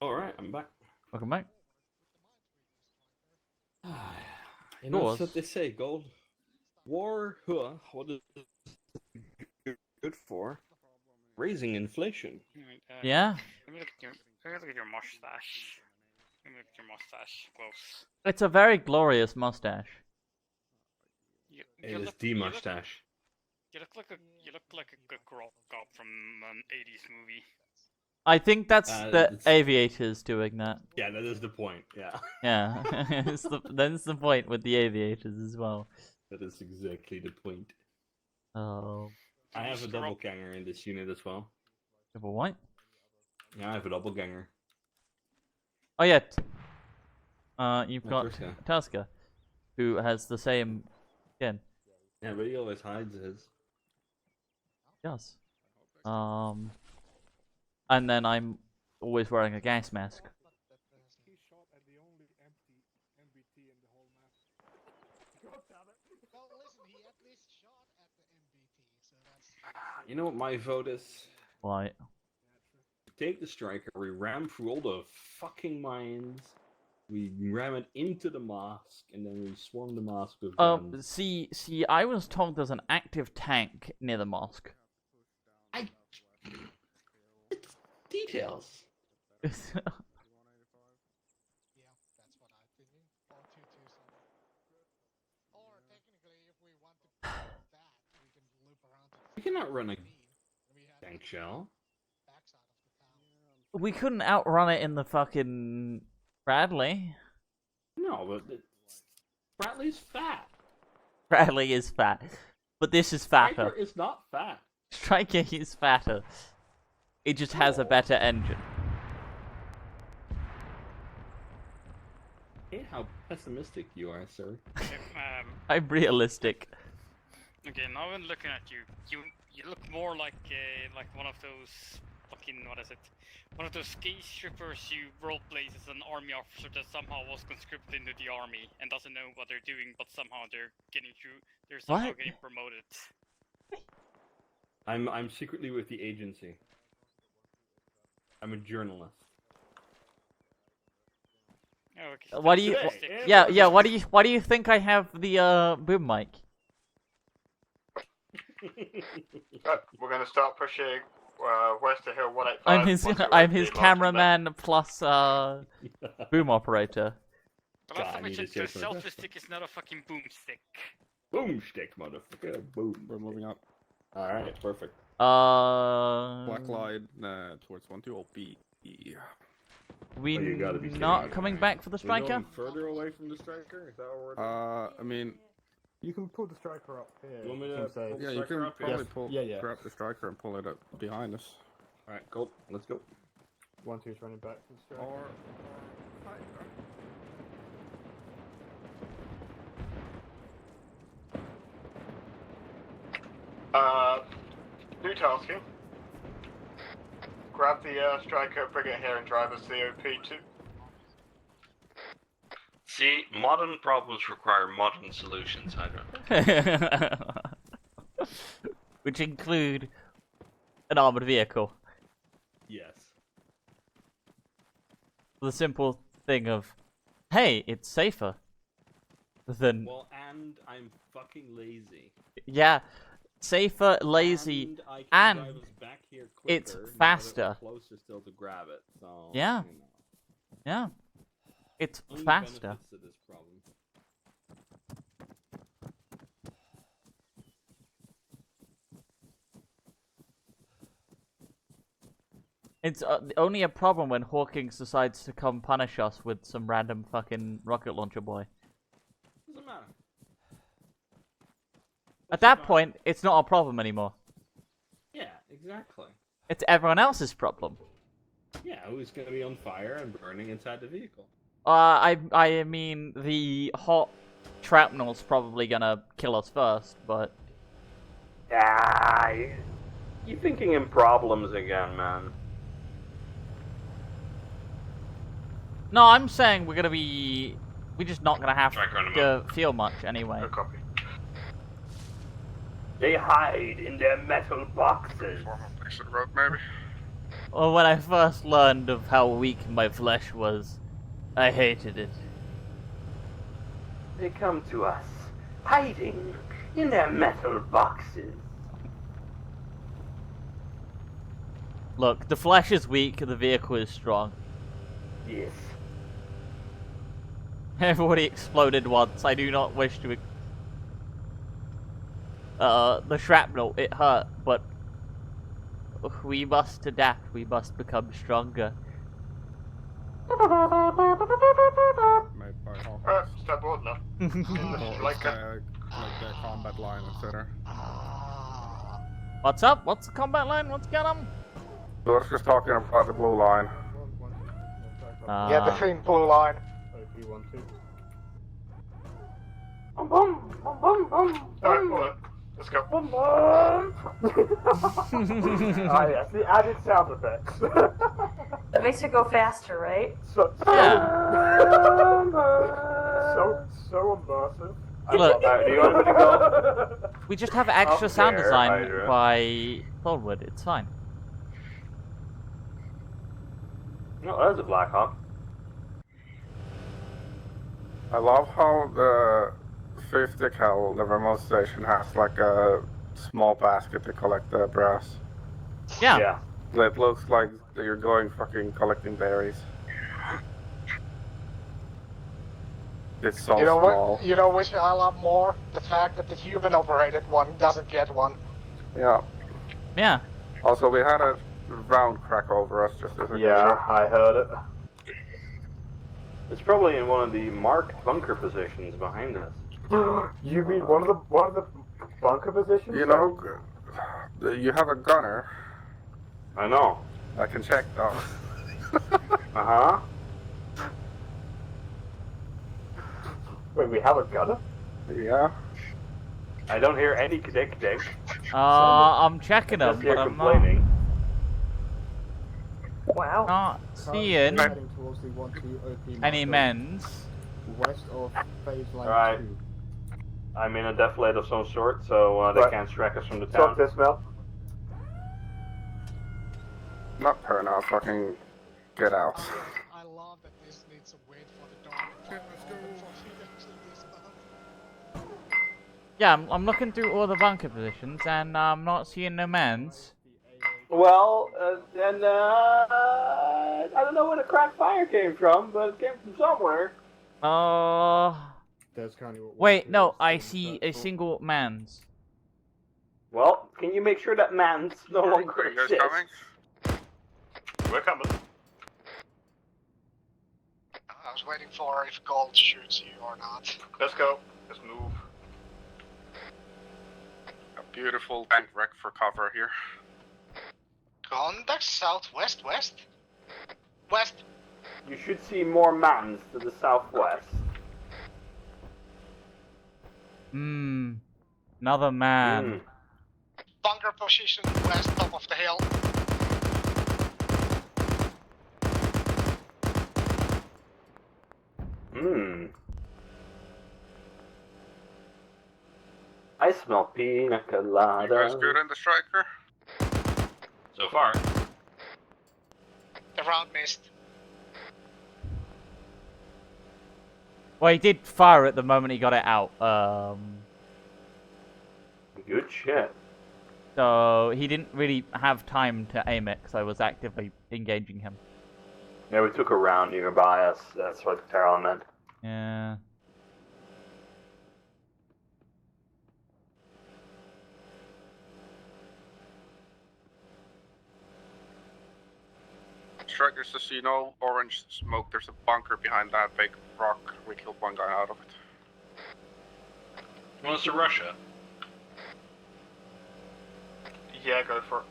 Alright, I'm back. Welcome back. You know that's what they say, Gold. War, what is it good for? Raising inflation. Yeah. Let me look at your mustache. Let me look at your mustache close. It's a very glorious mustache. It is the mustache. You look like a good cop from an 80s movie. I think that's the aviators doing that. Yeah, that is the point. Yeah. Yeah, that's the point with the aviators as well. That is exactly the point. Oh. I have a double ganger in this unit as well. You have a what? Yeah, I have a double ganger. Oh yeah. You've My got first guy. Tusker, who has the same skin. Yeah, but he always hides his. Yes. And then I'm always wearing a gas mask. He shot at the only empty MBT in the whole map. God damn it. Well, listen, he at least shot at the MBT, so that's... You know what my vote is? Why? Take the striker, we ram through all the fucking mines, we ram it into the mosque, and then we swarm the mosque with guns. See, I was told there's an active tank near the mosque. Details. Yeah, that's what I'm thinking. Or 2-2 somewhere. Or technically, if we want to that, we can loop around to We cannot run a tank shell. backside of the town. We couldn't outrun it in the fucking Bradley. No, but Bradley's fat. Bradley is fat, but this is fatter. Striker is not fat. Striker is fatter. It just has a better engine. Hey, how pessimistic you are, sir. I'm realistic. Okay, now I'm looking at you. You look more like one of those fucking, what is it? One of those ski strippers you roleplays as an army officer that somehow was conscripted into the army and doesn't know what they're doing, but somehow they're getting through. They're somehow What? getting promoted. I'm secretly with the agency. I'm a journalist. Oh, okay. Why do you? Yeah. Why do you think I have the boom mic? We're gonna start pushing west to hill 185. I'm his cameraman plus boom operator. The last time I checked, your selfie stick is not a fucking boomstick. Boomstick, motherfucker. Boom. We're moving up. Alright, perfect. Black line towards 1-2 OP. We you gotta be not kidding. coming back for the We're striker? going further away from the striker? Is that what we're doing? I mean, You can pull the striker up here. You want me to can say, pull the yeah, you striker can up here? probably pull, Yeah. grab the striker and pull it up behind us. Alright, go. Let's go. 1-2's running back to the striker. Or New tasking. Grab the striker, bring it here, and drive us to the OP2. See, modern problems require modern solutions, Hydra. Which include an armored vehicle. Yes. The simple thing of, hey, it's safer than. Well, and I'm fucking lazy. Yeah, safer, lazy, And I can and drive us back here quicker it's now that we're faster. closer still to grab it. So Yeah. you know. Yeah, it's Only faster. benefits to this problem. It's only a problem when Hawkins decides to come punish us with some random fucking rocket launcher boy. Doesn't matter. At that point, it's not a problem anymore. Yeah, exactly. It's everyone else's problem. Yeah, who's gonna be on fire and burning inside the vehicle? I mean, the hot shrapnel's probably gonna kill us first, but... Ah, you're thinking in problems again, man. No, I'm saying we're just not gonna have to feel much anyway. Copy. They hide in their metal boxes. Maybe. Well, when I first learned of how weak my flesh was, I hated it. They come to us, hiding in their metal boxes. Look, the flesh is weak, the vehicle is strong. Yes. Everybody exploded once. I do not wish to... the shrapnel, it hurt, but... we must adapt. We must become stronger. Made by Hawkins. Step on now. Like the combat line, etc. What's up? What's the combat line? What's going on? So let's just talking about the blue line. Yeah, between blue line. Boom, boom, boom, boom, boom. Alright, hold on. Let's go. Boom, boom. Oh yeah, the added sound effects. It makes it go faster, right? So immersive. Look, Do you want me to go? we just have extra Up sound there, design Hydra. by Thornwood. It's fine. No, that's a Black Hawk. I love how the 50 cal, the remote station, has like a small basket to collect the brass. Yeah. It looks like you're going fucking collecting berries. It's so You know small. what? You know which I love more? The fact that the human-operated one doesn't get one. Yeah. Yeah. Also, we had a round crack over us just as a I heard it. It's probably in one of the marked bunker positions behind us. You mean one of the bunker positions? You know, you have a gunner. I know. I can check though. Uh-huh. Wait, we have a gunner? Yeah. I don't hear any dick. I'm checking them, Just hear but I'm complaining. Wow. not seeing Heading towards the 1-2 OP any marker, men's. West of phase line Alright. 2. I'm in a deflate of some sort, so they Right. can't track us from the So town. dismount. Not per now, fucking get out. I love that this needs to wait for the dawn. Okay, let's go. Yeah, I'm looking through all the bunker positions, and I'm not seeing no men's. Well, I don't know where the cracked fire came from, but it came from somewhere. That's kind of what Wait, no, I see a single man's. Well, can you make sure that man's no longer Are you guys exists? coming? We're coming. I was waiting for if gold shoots you or not. Let's go. Let's move. A beautiful tank wreck for cover here. Contact southwest, west? West. You should see more mans to the southwest. Another man. Bunker position west, top of the hill. I smell pina colada. You guys good in the striker? So far. The round missed. Well, he did fire it the moment he got it out. Good shit. So he didn't really have time to aim it because I was actively engaging him. Yeah, we took a round nearby us. That's what Carol meant. Yeah. Strikers, just so you know, orange smoke, there's a bunker behind that big rock. We killed one guy out of it. Well, it's Russia. Yeah, go for it.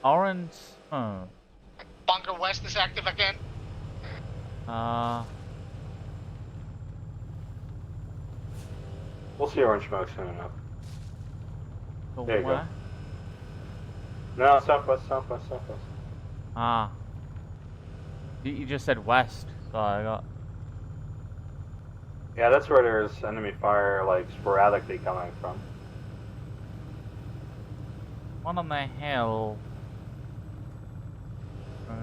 Orange. Oh. Bunker west is active again. We'll see orange smoke soon enough. So There you where? go. No, southwest. Ah. You just said west, so I got. Yeah, that's where there's enemy fire, like, sporadically coming from. One on the hill.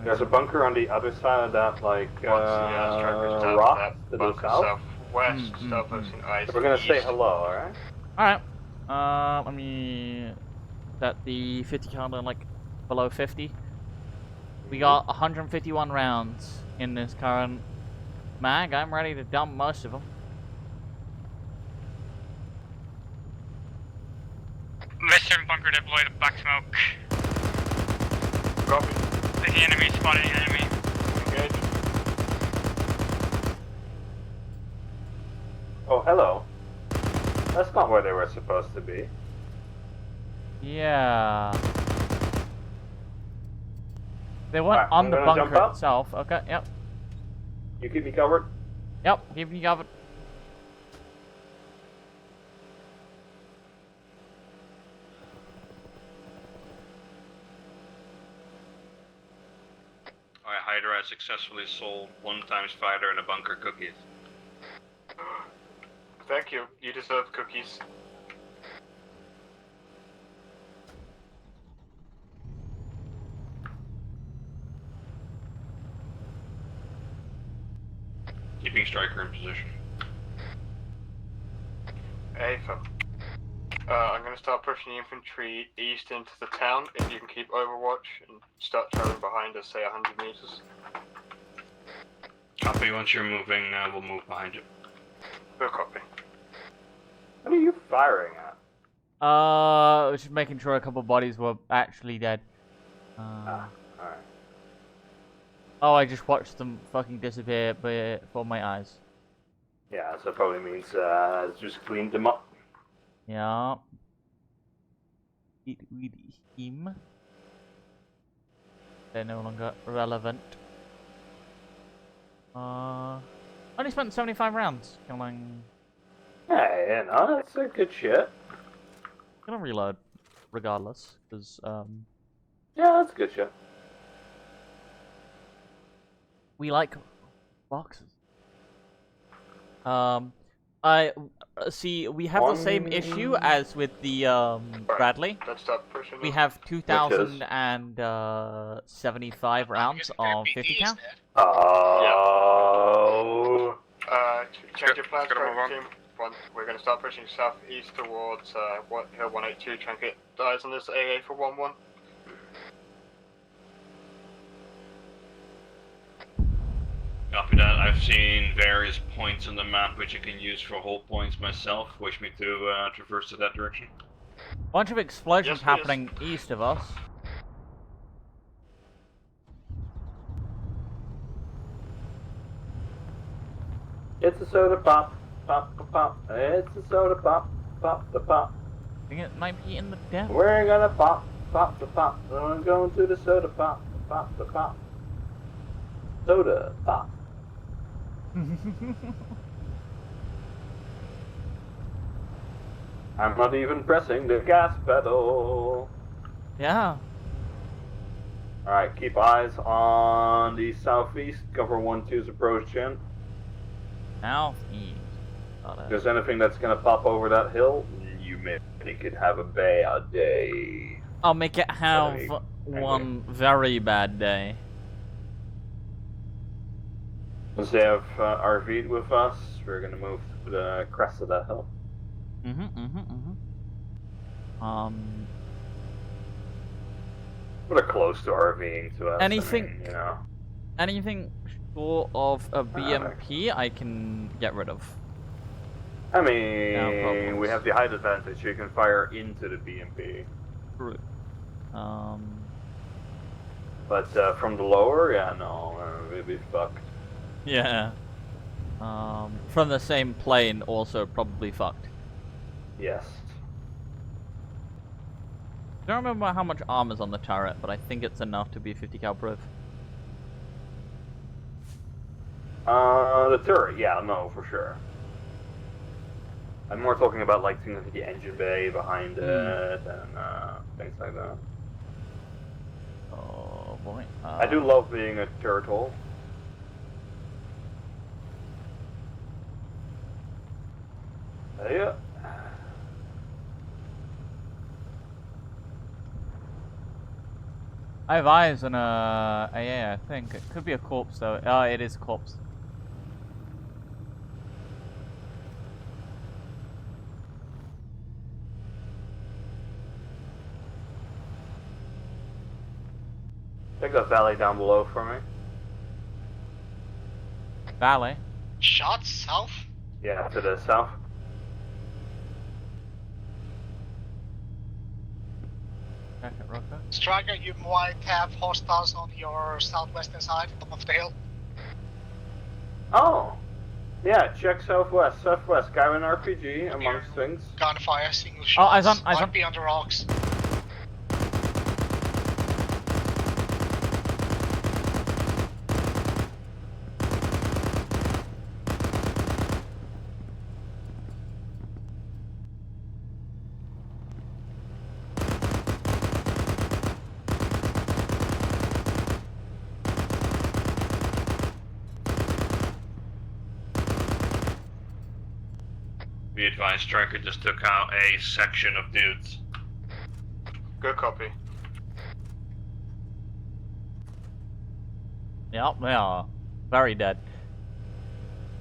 There's a bunker on the other side of that, like, rock to the south. Southwest, southwestern ice. We're gonna say hello, alright? Alright. Let me set the 50 caliber like below 50. We got 151 rounds in this current mag. I'm ready to dump most of them. Western bunker deployed a black smoke. Copy. The enemy spotted the enemy. Engage. Oh, hello. That's not where they were supposed to be. Yeah. They weren't Alright, on I'm the gonna jump bunker up. itself. Okay, yep. You keep me covered? Yep, keep me covered. Alright, Hydra has successfully sold 1 times fighter and a bunker cookies. Thank you. You deserve cookies. Keeping striker in position. Ava. I'm going to start pushing infantry east into the town. If you can keep overwatch and start traveling behind us, say 100 meters. Copy, once you're moving, we'll move behind you. Good copy. What are you firing at? Just making sure a couple bodies were actually dead. Alright. Oh, I just watched them fucking disappear before my eyes. Yeah, so it probably means just cleaned them up. Yeah. It with him. They're no longer relevant. Only spent 75 rounds killing. Hey, you know, that's a good shit. Gonna reload, regardless, because Yeah, that's good shit. we like boxes. I see. We have the same issue as with the Bradley. Let's start pushing. We have 2,075 rounds on 50 cal. Oh. Change your plans, striker team. We're going to start pushing southeast towards Hill 182. Try and get eyes on this AA for 1-1. Copy that. I've seen various points on the map which I can use for hold points myself. Wish me to traverse to that direction. Bunch of explosions happening east of us. It's a soda pop, pop, pop. It's a soda pop, pop, the pop. I think it might be in the depth. We're gonna pop, pop, the pop. We're going to the soda pop, pop, the pop. Soda pop. I'm not even pressing the gas pedal. Yeah. Alright, keep eyes on the southeast. Cover 1-2's approach in. Southeast. If there's anything that's gonna pop over that hill, you make it have a bad day. I'll make it have one very bad day. Once they have RV'd with us, we're gonna move to the crest of that hill. We're close to RVing to us. Anything, I mean, you know. anything short of a BMP, I can get rid of. I mean, we have the height advantage. You can fire into the BMP. True. But from the lower, yeah, no, we'd be fucked. Yeah. From the same plane, also probably fucked. Yes. I don't remember how much armor's on the turret, but I think it's enough to be 50 cal proof. The turret, yeah, no, for sure. I'm more talking about like things like the engine bay behind it and things like that. Oh boy. I do love being a turret hole. Yeah. I have eyes on a AA, I think. It could be a corpse though. Oh, it is a corpse. Take that valley down below for me. Valley? Shots south? Yeah, to the south. Striker, you might have hostiles on your southwestern side of the hill. Oh! Yeah, check southwest. Southwest, guy with an RPG amongst things. Gunfire, single Oh, shots. eyes on, eyes might on. be on the rocks. Be advised, Striker just took out a section of dudes. Good copy. Yep, they are. Very dead.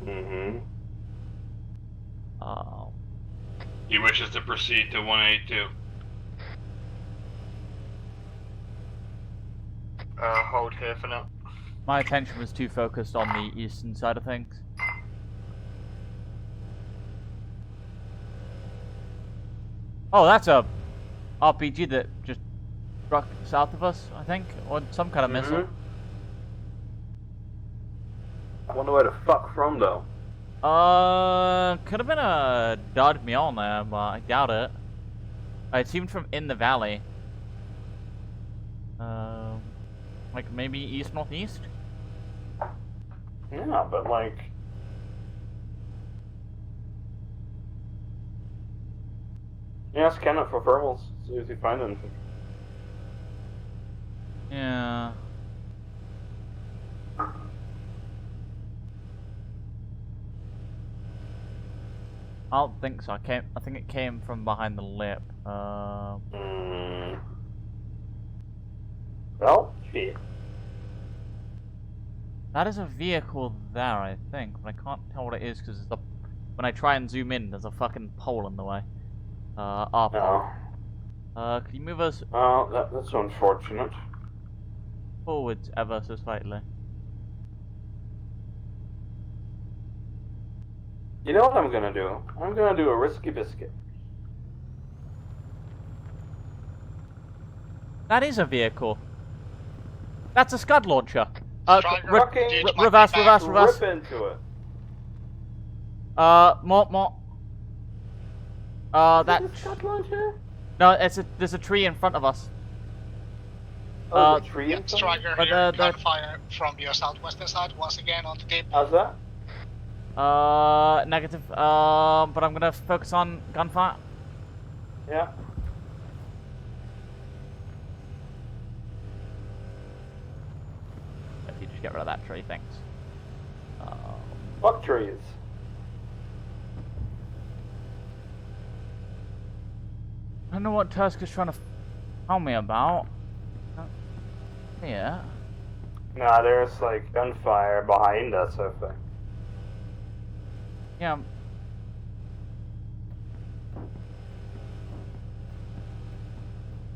Mm-hmm. Oh. He wishes to proceed to 182. Hold here for now. My attention was too focused on the eastern side of things. Oh, that's a RPG that just struck south of us, I think, or some kind of missile. I wonder where the fuck from though. Could have been a Dodge Mjolnir, but I doubt it. It seemed from in the valley. Like maybe east northeast. Yeah, but like. Yeah, scan it for thermals. See if you find anything. Yeah. I don't think so. I think it came from behind the lip. Well, shit. That is a vehicle there, I think, but I can't tell what it is because when I try and zoom in, there's a fucking pole in the way. Armacore. Could you move us? That's unfortunate. Forwards ever so slightly. You know what I'm gonna do? I'm gonna do a risky biscuit. That is a vehicle. That's a Scud launcher. Fucking Reverse. Rip into it. More. That. Is it a Scud launcher? No, there's a tree in front of us. Oh, the tree in front? Striker here, gunfire from your southwestern side once again on the tip. How's that? Negative. But I'm gonna focus on gunfire. Yeah. If you just get rid of that tree, thanks. Fuck trees. don't know what Tusk is trying to tell me about. Yeah. Nah, there's like gunfire behind us, I think. Yeah.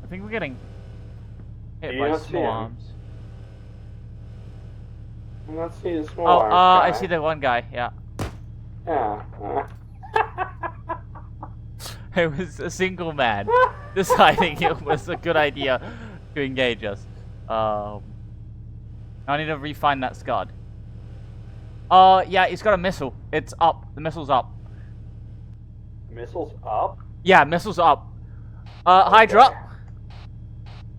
I think we're getting hit by small arms. I'm not seeing the small Oh, arms guy. I see the one guy, yeah. Yeah. It was a single man deciding it was a good idea to engage us. I need to refine that Scud. Yeah, he's got a missile. It's up. The missile's up. Missiles up? Yeah, missile's up. Hydra.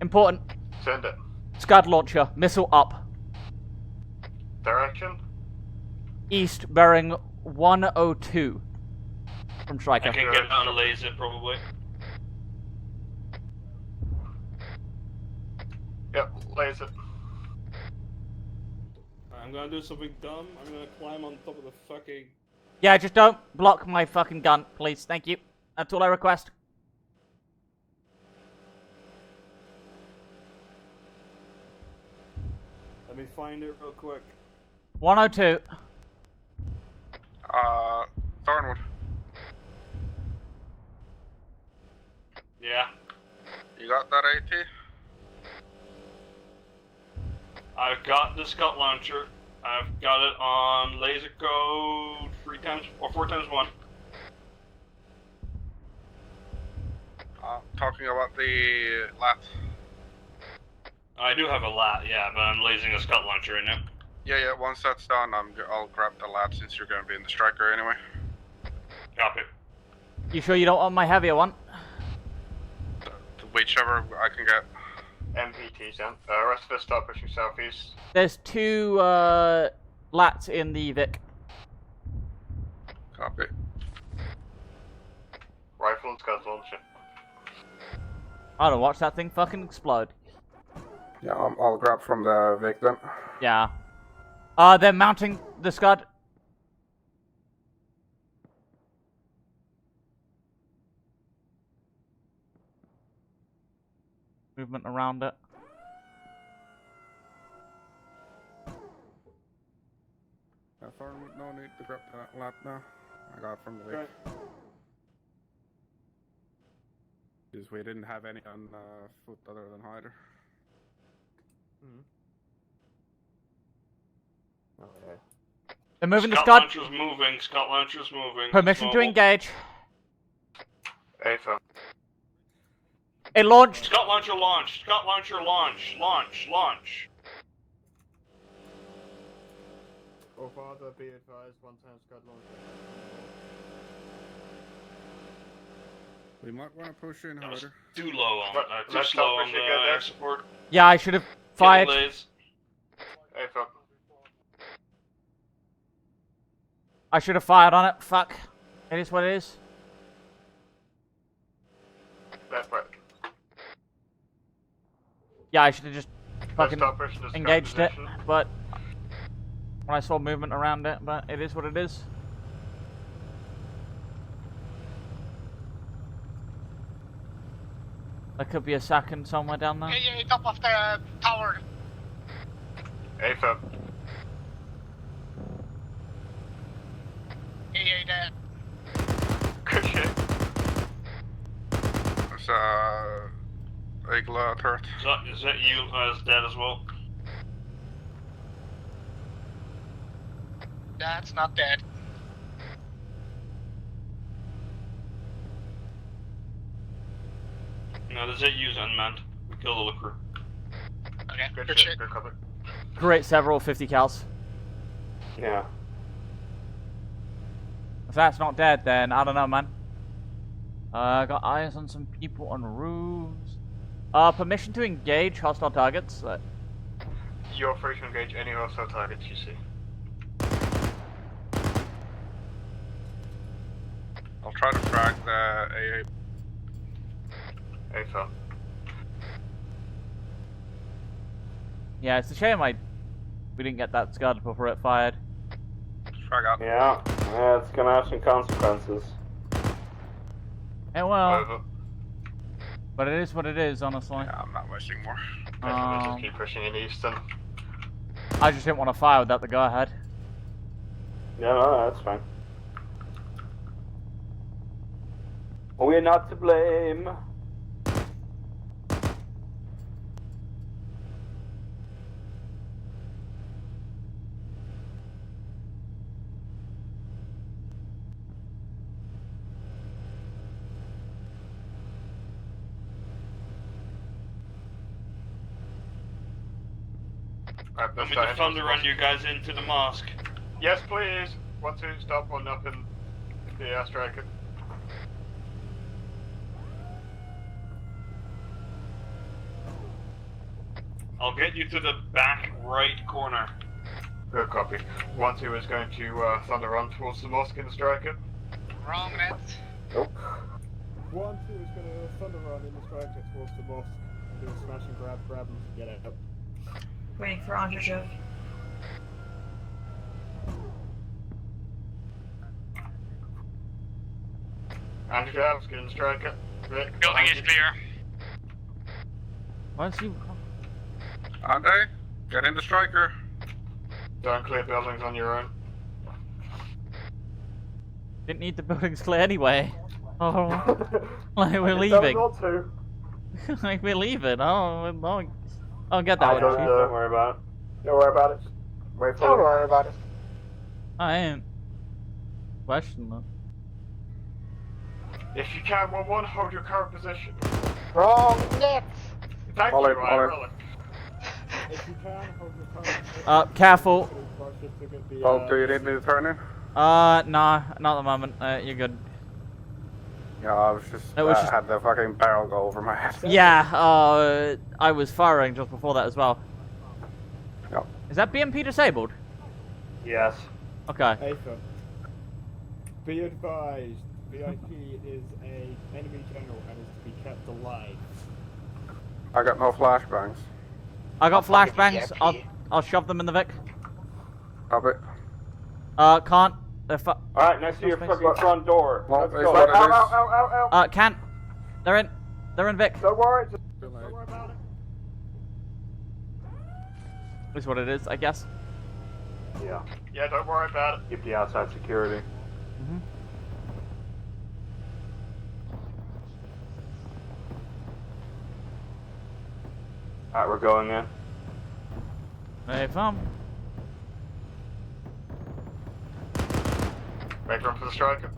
Important. Send it. Scud launcher. Missile up. Direction? East, bearing 102 from Striker. I can get on a laser, probably. Yep, laser. I'm gonna do something dumb. I'm gonna climb on top of the fucking... Yeah, just don't block my fucking gun, please. Thank you. That's all I request. Let me find it real quick. 102. Thornwood. Yeah. You got that AT? I've got the Scud launcher. I've got it on laser code 4 times 1. Talking about the lat. I do have a lat, yeah, but I'm lasing a Scud launcher right now. Yeah. Once that's done, I'll grab the lat since you're going to be in the striker anyway. Copy. You sure you don't want my heavier one? Whichever I can get. MPT's then. Rest of us start pushing southeast. There's 2 lats in the Vic. Copy. Rifle and Scud launcher. I don't watch that thing fucking explode. Yeah, I'll grab from the Vic then. Yeah. They're mounting the Scud. Movement around it. No need to grab that lap now. I got it from the Vic. Because we didn't have any on foot other than Hyder. Okay. They're moving the Scud Scud. launcher's moving. Scud launcher's moving. Permission to engage. AFA. It launched. Scud launcher launched. Scud launcher launch. Launch. Oh, father, be advised, 1 time Scud launcher. We might want to push in harder. Too low on too slow on the air support. Yeah, I should have fired. AFA. I should have fired on it. Fuck. It is what it is. That's right. Yeah, I should have just fucking start pushing the Scud engaged it, position. but when I saw movement around it, but it is what it is. There could be a second somewhere down there. Yeah, top of the tower. AFA. Yeah, there. Good shit. There's Eagle turret. Is that you as dead as well? That's not dead. No, the ZU's unmanned. We killed all the crew. Okay, good shit. Good cover. Great, several 50 cals. Yeah. If that's not dead, then I don't know, man. Got eyes on some people on roofs. Permission to engage hostile targets. You're free to engage any hostile targets you see. I'll try to frag the AA. AFA. Yeah, it's a shame we didn't get that Scud before it fired. Frag out. Yeah, it's gonna have some consequences. Yeah, well. Over. But it is what it is, honestly. Yeah, I'm not wasting more. Let's just keep pushing in eastern. I just didn't want to fire without the go-ahead. Yeah, no, that's fine. We're not to blame. Want me to thunder run you guys into the mosque? Yes, please. Want to stop one up in the airstrike. I'll get you to the back right corner. Good copy. 1-2 is going to thunder run towards the mosque in the striker. Wrong net. Nope. 1-2 is going to thunder run in the striker towards the mosque and do a smash and grab him to get out. Waiting for Andrzej. Andrzej, get in the striker. Rick, Building is clear. Once you... Andre, get in the striker. Don't clear buildings on your own. Didn't need the buildings clear anyway. Oh, like we're leaving. Like we're leaving. I'll get that one. Don't worry about it. Don't worry about it. Wait for Don't worry about it. I ain't questioning it. If you can, 1-1, hold your current position. Wrong net. Thank Olive, you, Olive. Relic. If you can, hold your current Careful. Oh, do you need me to turn in? Nah, not at the moment. You're good. Yeah, I was just, had the fucking barrel go over my head. Yeah, I was firing just before that as well. Yep. Is that BMP disabled? Yes. Okay. Aether. Be advised, VIP is a enemy general and is to be kept alive. I got no flashbangs. I got flashbangs. I'll shove them in the Vic. Copy. Can't. Alright, next to your fucking front door. Well, Let's it's go. what it is. Ow. Can't. They're in. They're in Vic. Don't worry. Just don't worry about it. Is what it is, I guess. Yeah. Yeah, don't worry about it. Keep the outside security. Mm-hmm. Alright, we're going in. Hey, fam. Make room for the striker.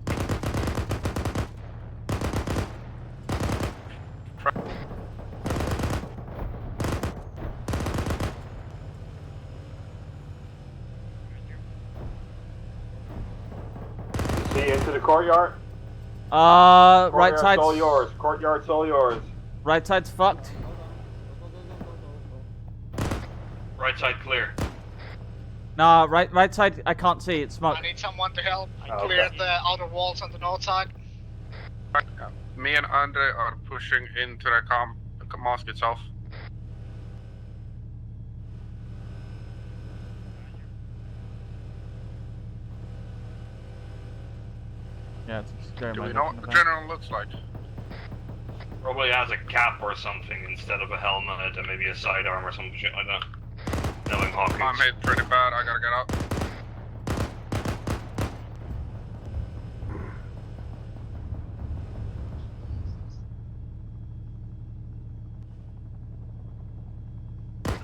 See into the courtyard? Right side's all yours. Courtyard's all yours. Right side's fucked. Right side clear. Nah, right side I can't see. It's smoke. I need someone to help. I Okay. cleared the outer walls on the north side. Me and Andre are pushing into the mosque itself. Yeah, it's scary. Do we know what the general looks like? Probably has a cap or something instead of a helmet and maybe a sidearm or some shit like that. Knowing Hawkins. I'm hit pretty bad, I gotta get out.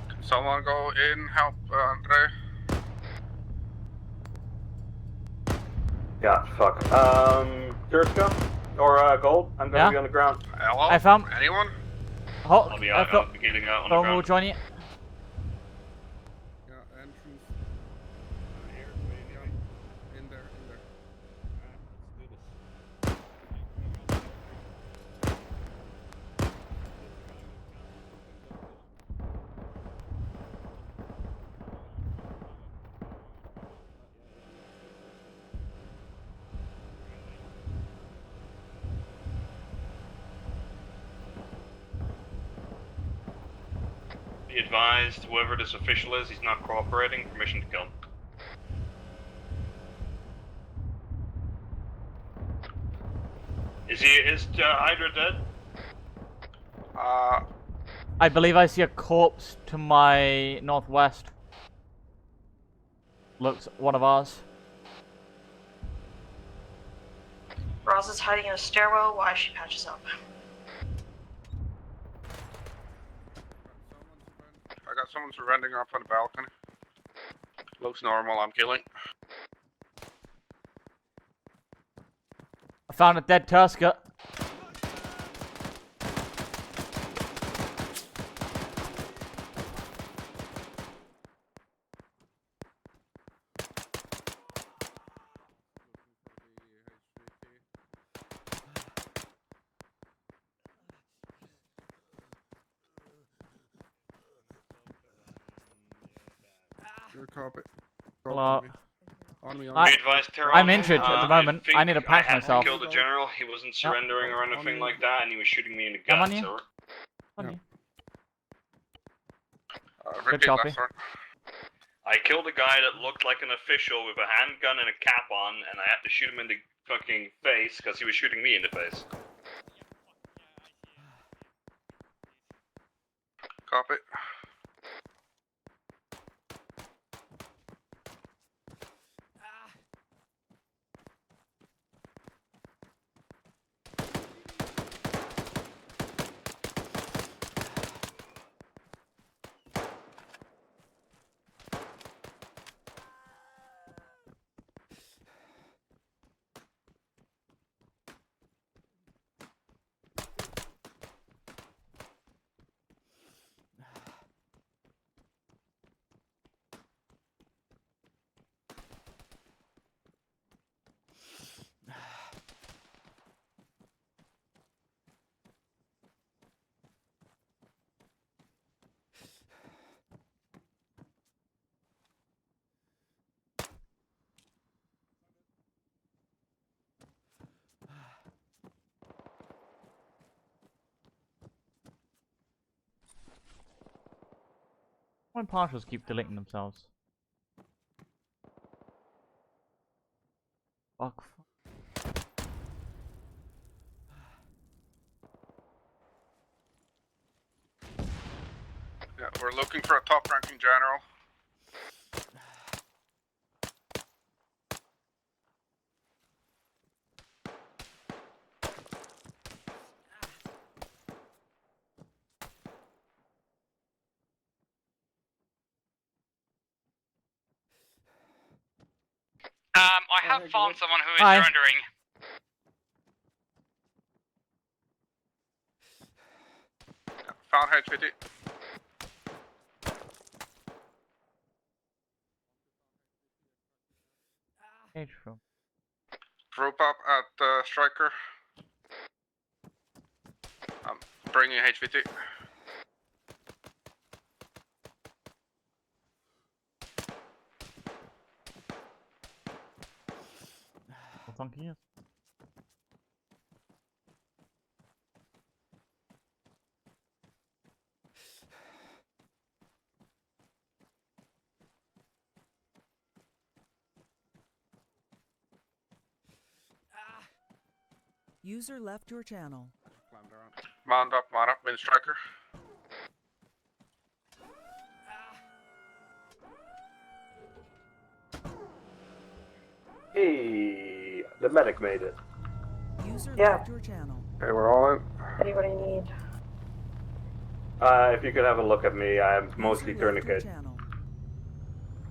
Can someone go in, help Andre? Yeah, fuck. Turska? Or Gold? I'm gonna be on the ground. Hello? I found anyone? Hulk. I'll be out, I'll be getting out on the Phone ground. will join you. Yeah, entrance. Here, in there. Be advised, whoever this official is, he's not cooperating. Permission to kill. Is Hydra dead? I believe I see a corpse to my northwest. Looks one of ours. Roz is hiding in a stairwell while she patches up. I got someone surrendering up on the balcony. Looks normal, I'm killing. I found a dead Tusker. Your carpet. Hello. On me. I'm injured at the moment. I need to patch myself. I killed the general. He wasn't surrendering or anything like that, and he was shooting me in the I'm gut. on you. So. On you. Repeat copy. last one. I killed a guy that looked like an official with a handgun and a cap on, and I had to shoot him in the fucking face because he was shooting me in the face. Copy. My partials keep deleting themselves. Fuck. Yeah, we're looking for a top-ranking general. I have found someone who is Hi. surrendering. Found HVT. True. Group up at Striker. I'm bringing HVT. Well, thank you. User left your channel. Mount up, Wind Striker. Hey, the medic made it. User Yeah. left your channel. Okay, we're all in. Anybody need? If you could have a look at me, I'm mostly tourniquet.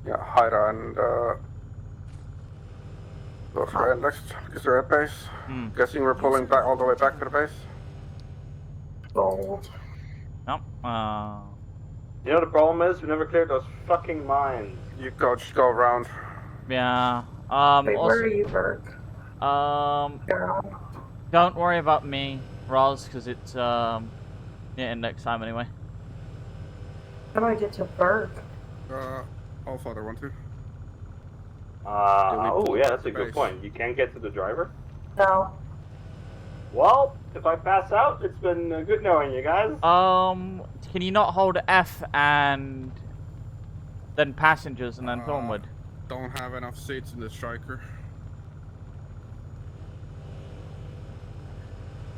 Yeah, Hyra and those guys next. Is there a base? Guessing we're pulling back all the way back to the base. Gold. Nope. You know the problem is we never cleared those fucking mines. You just go around. Yeah. Wait, Also, where are you, Berg? don't worry about me, Roz, because it's yeah, next time anyway. How do I get to Berg? Alpha, there, 1-2. Oh yeah, that's a good point. You can't get to the driver? No. Well, if I pass out, it's been good knowing you guys. Can you not hold F and then passengers and then Thornwood? Don't have enough seats in the Striker.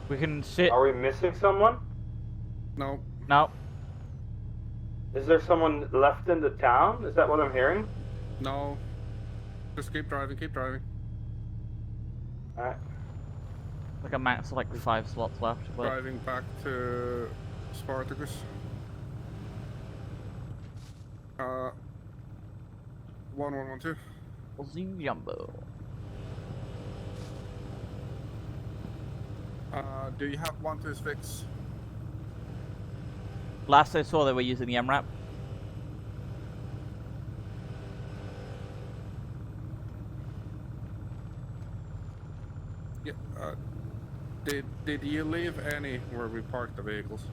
We can sit. Are we missing someone? No. No. Is there someone left in the town? Is that what I'm hearing? No. Just keep driving, keep driving. Alright. Like a max of like 5 slots left. But... Driving back to Spartacus. 1112. Zing Jumbo. Do you have 1-2 fix? Last I saw, they were using the MRAP. Yeah. Did you leave any where we parked the vehicles?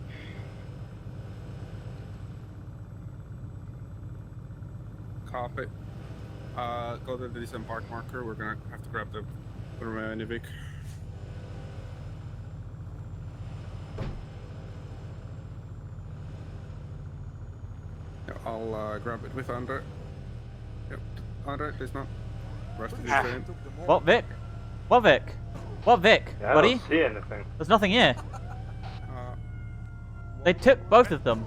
Copy. Go to the disembark marker. We're gonna have to grab the remaining vehicle. Yeah, I'll grab it with Andre. Yep. Andre, please not. Rest of the train. What Vic? What Vic? What Vic? Yeah, buddy? I don't see anything. There's nothing here. They took both of them.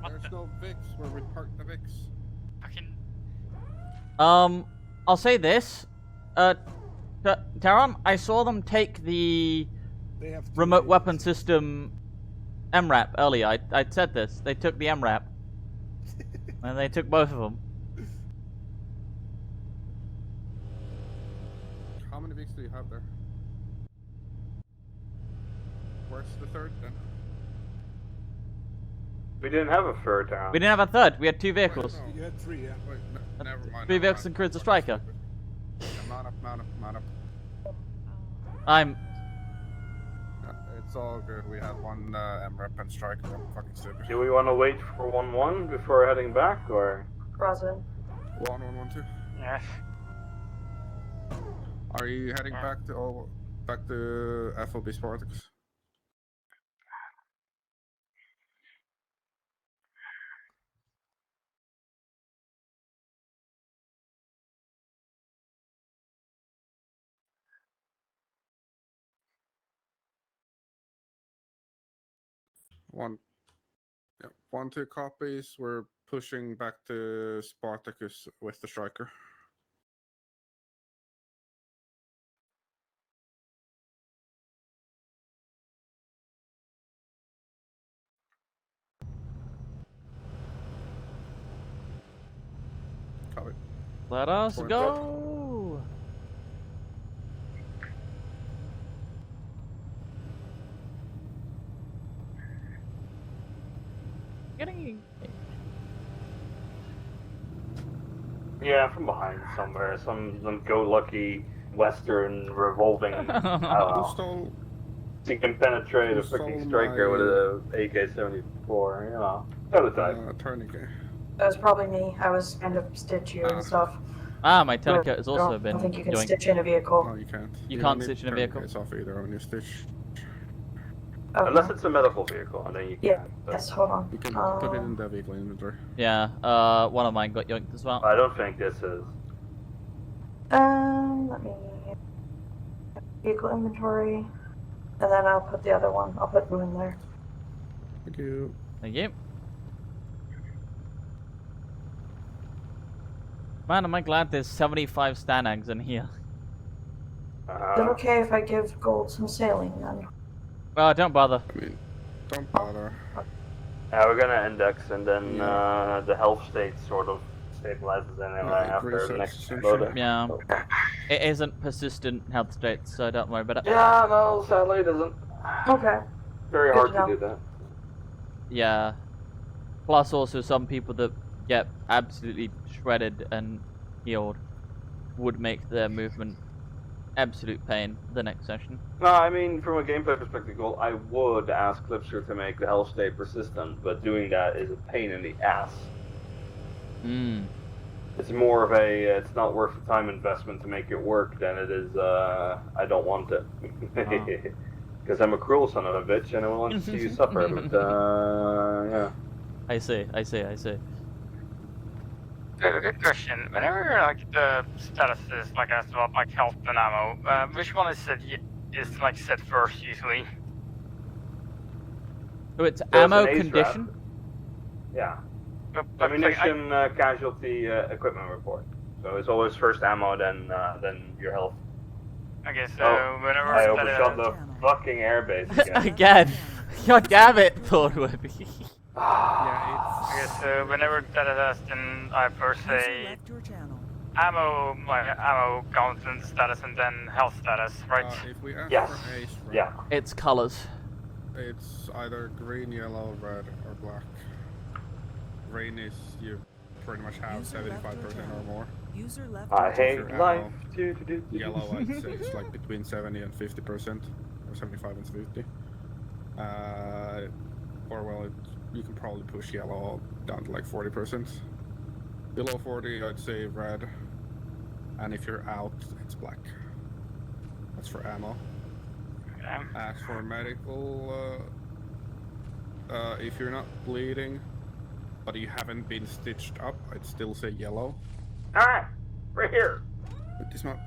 There's no Vix where we parked the Vix. I'll say this. Taron, I saw them take the remote weapon system MRAP earlier. I said this. They took the MRAP. And they took both of them. How many Vix do you have there? Where's the third then? We didn't have a third town. We didn't have a third. We had 2 vehicles. You had 3, yeah. Wait, never mind. 3 vehicles includes the striker. Mount up. I'm... It's all good. We had 1 MREP and striker. I'm fucking stupid. Do we want to wait for 1-1 before heading back, or? Rosin. 1-1-1-2. Yes. Are you heading back to FOB Spartacus? One, 2 copies. We're pushing back to Spartacus with the striker. Copy. Let us Point go! Getting... Yeah, from behind somewhere. Some go-lucky Western revolving. I don't know. You can penetrate a freaking striker with a AK-74. You know, prototype. Tourniquet. That was probably me. I was kind of stitch you and stuff. Ah, my tourniquet has also been I think you can doing... stitch in a vehicle. No, you can't. You can't stitch in a vehicle? It's off either on your stitch. Okay. Unless it's a medical vehicle, and then you can. Yeah. Yes. Hold on. You can put it in the vehicle inventory. Yeah. One of mine got yoinked as well. I don't think this is. Let me vehicle inventory, and then I'll put the other one. I'll put them in there. Thank you. Thank you. Man, am I glad there's 75 Stanags in here. Is it okay if I give Gold some sailing then? Don't bother. I mean, don't bother. Yeah, we're gonna index, and then the health state sort of stabilizes anyway after the next loading. Yeah. It isn't persistent health state, so don't worry about it. Yeah, no, sadly it isn't. Okay. Very Good hard to to do that. Yeah. Plus also some people that get absolutely shredded and healed would make their movement absolute pain the next session. No, I mean, from a gameplay perspective, I would ask Clipster to make the health state persistent, but doing that is a pain in the ass. It's more of a, it's not worth the time investment to make it work than it is, I don't want it. Because I'm a cruel son of a bitch and I want to see you suffer, but, yeah. I see. Good question. Whenever like the status is like asked about like health and ammo, which one is set like set first usually? So it's So ammo an ace condition? wrap. Yeah. Ammunition casualty equipment report. So it's always first ammo, then your health. Okay, so Oh, whenever I overshot the fucking airbase again. Again. God damn it, Thornwood. Okay, so whenever that is asked, then I first say ammo, ammo count and status, and then health status, right? If we ask Yes. for ace, right? Yeah. It's colors. It's either green, yellow, red, or black. Green is you pretty much have 75% or more. User left I your hate channel. life. Yellow, I'd say it's like between 70 and 50%, or 75 and 50. Or well, you can probably push yellow down to like 40%. Below 40, I'd say red, and if you're out, it's black. That's for ammo. As for medical, if you're not bleeding, but you haven't been stitched up, I'd still say yellow. Alright, we're here. But it's not.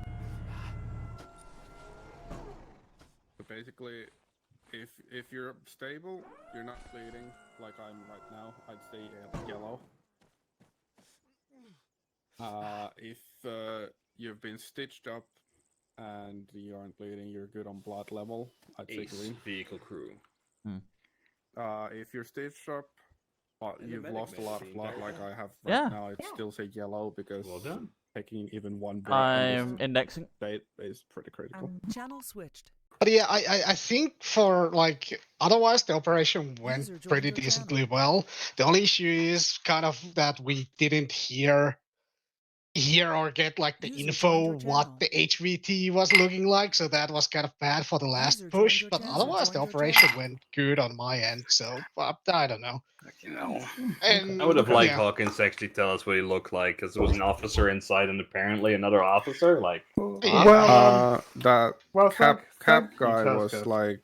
So basically, if you're stable, you're not bleeding like I'm right now, I'd say yellow. If you've been stitched up and you aren't bleeding, you're good on blood level, I'd say green. Vehicle crew. If you're stitched up, And you've the lost a medic lot of machine blood guy, like yeah. I have right Yeah. now, I'd still say yellow because Well done. taking even one breath I'm indexing. state is pretty critical. Channel switched. But yeah, I think for like otherwise the operation went User joined pretty your decently well. The only issue is kind of that we didn't hear or get like the User info joined your what channel. the HVT was looking like, so that was kind of bad for the last User joined push. your But channel. otherwise the Joined your operation channel. went good on my end. So I don't know. And I would have liked yeah. Hawkins to actually tell us what he looked like, because there was an officer inside and apparently another officer. Like, Well, that Well, cap thank you, guy was Tusker. like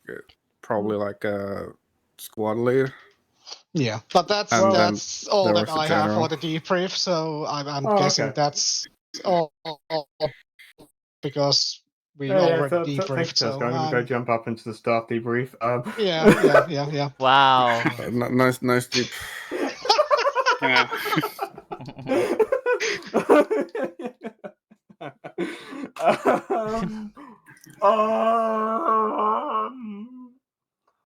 probably like a squad leader. Yeah, but that's And then all there that was the I have general. for the debrief. So I'm Oh, guessing okay. that's all because we Yeah, already thank you, debriefed. So Tusker. I'm going to go jump up into the staff debrief. yeah. Wow. Nice deep.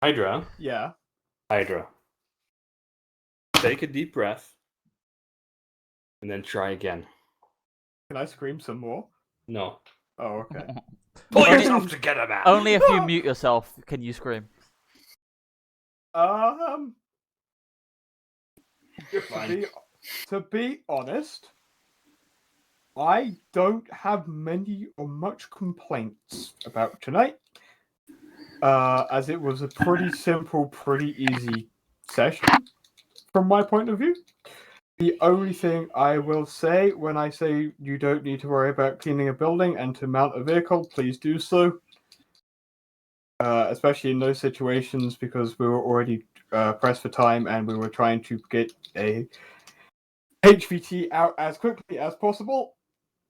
Hydra. Yeah. Hydra. Take a deep breath. And then try again. Can I scream some more? No. Oh, okay. Pull yourself together, man! Only if you mute yourself can you scream. To be honest, I don't have many or much complaints about tonight, as it was a pretty simple, pretty easy session from my point of view. The only thing I will say when I say you don't need to worry about cleaning a building and to mount a vehicle, please do so. Especially in those situations, because we were already pressed for time and we were trying to get a HVT out as quickly as possible,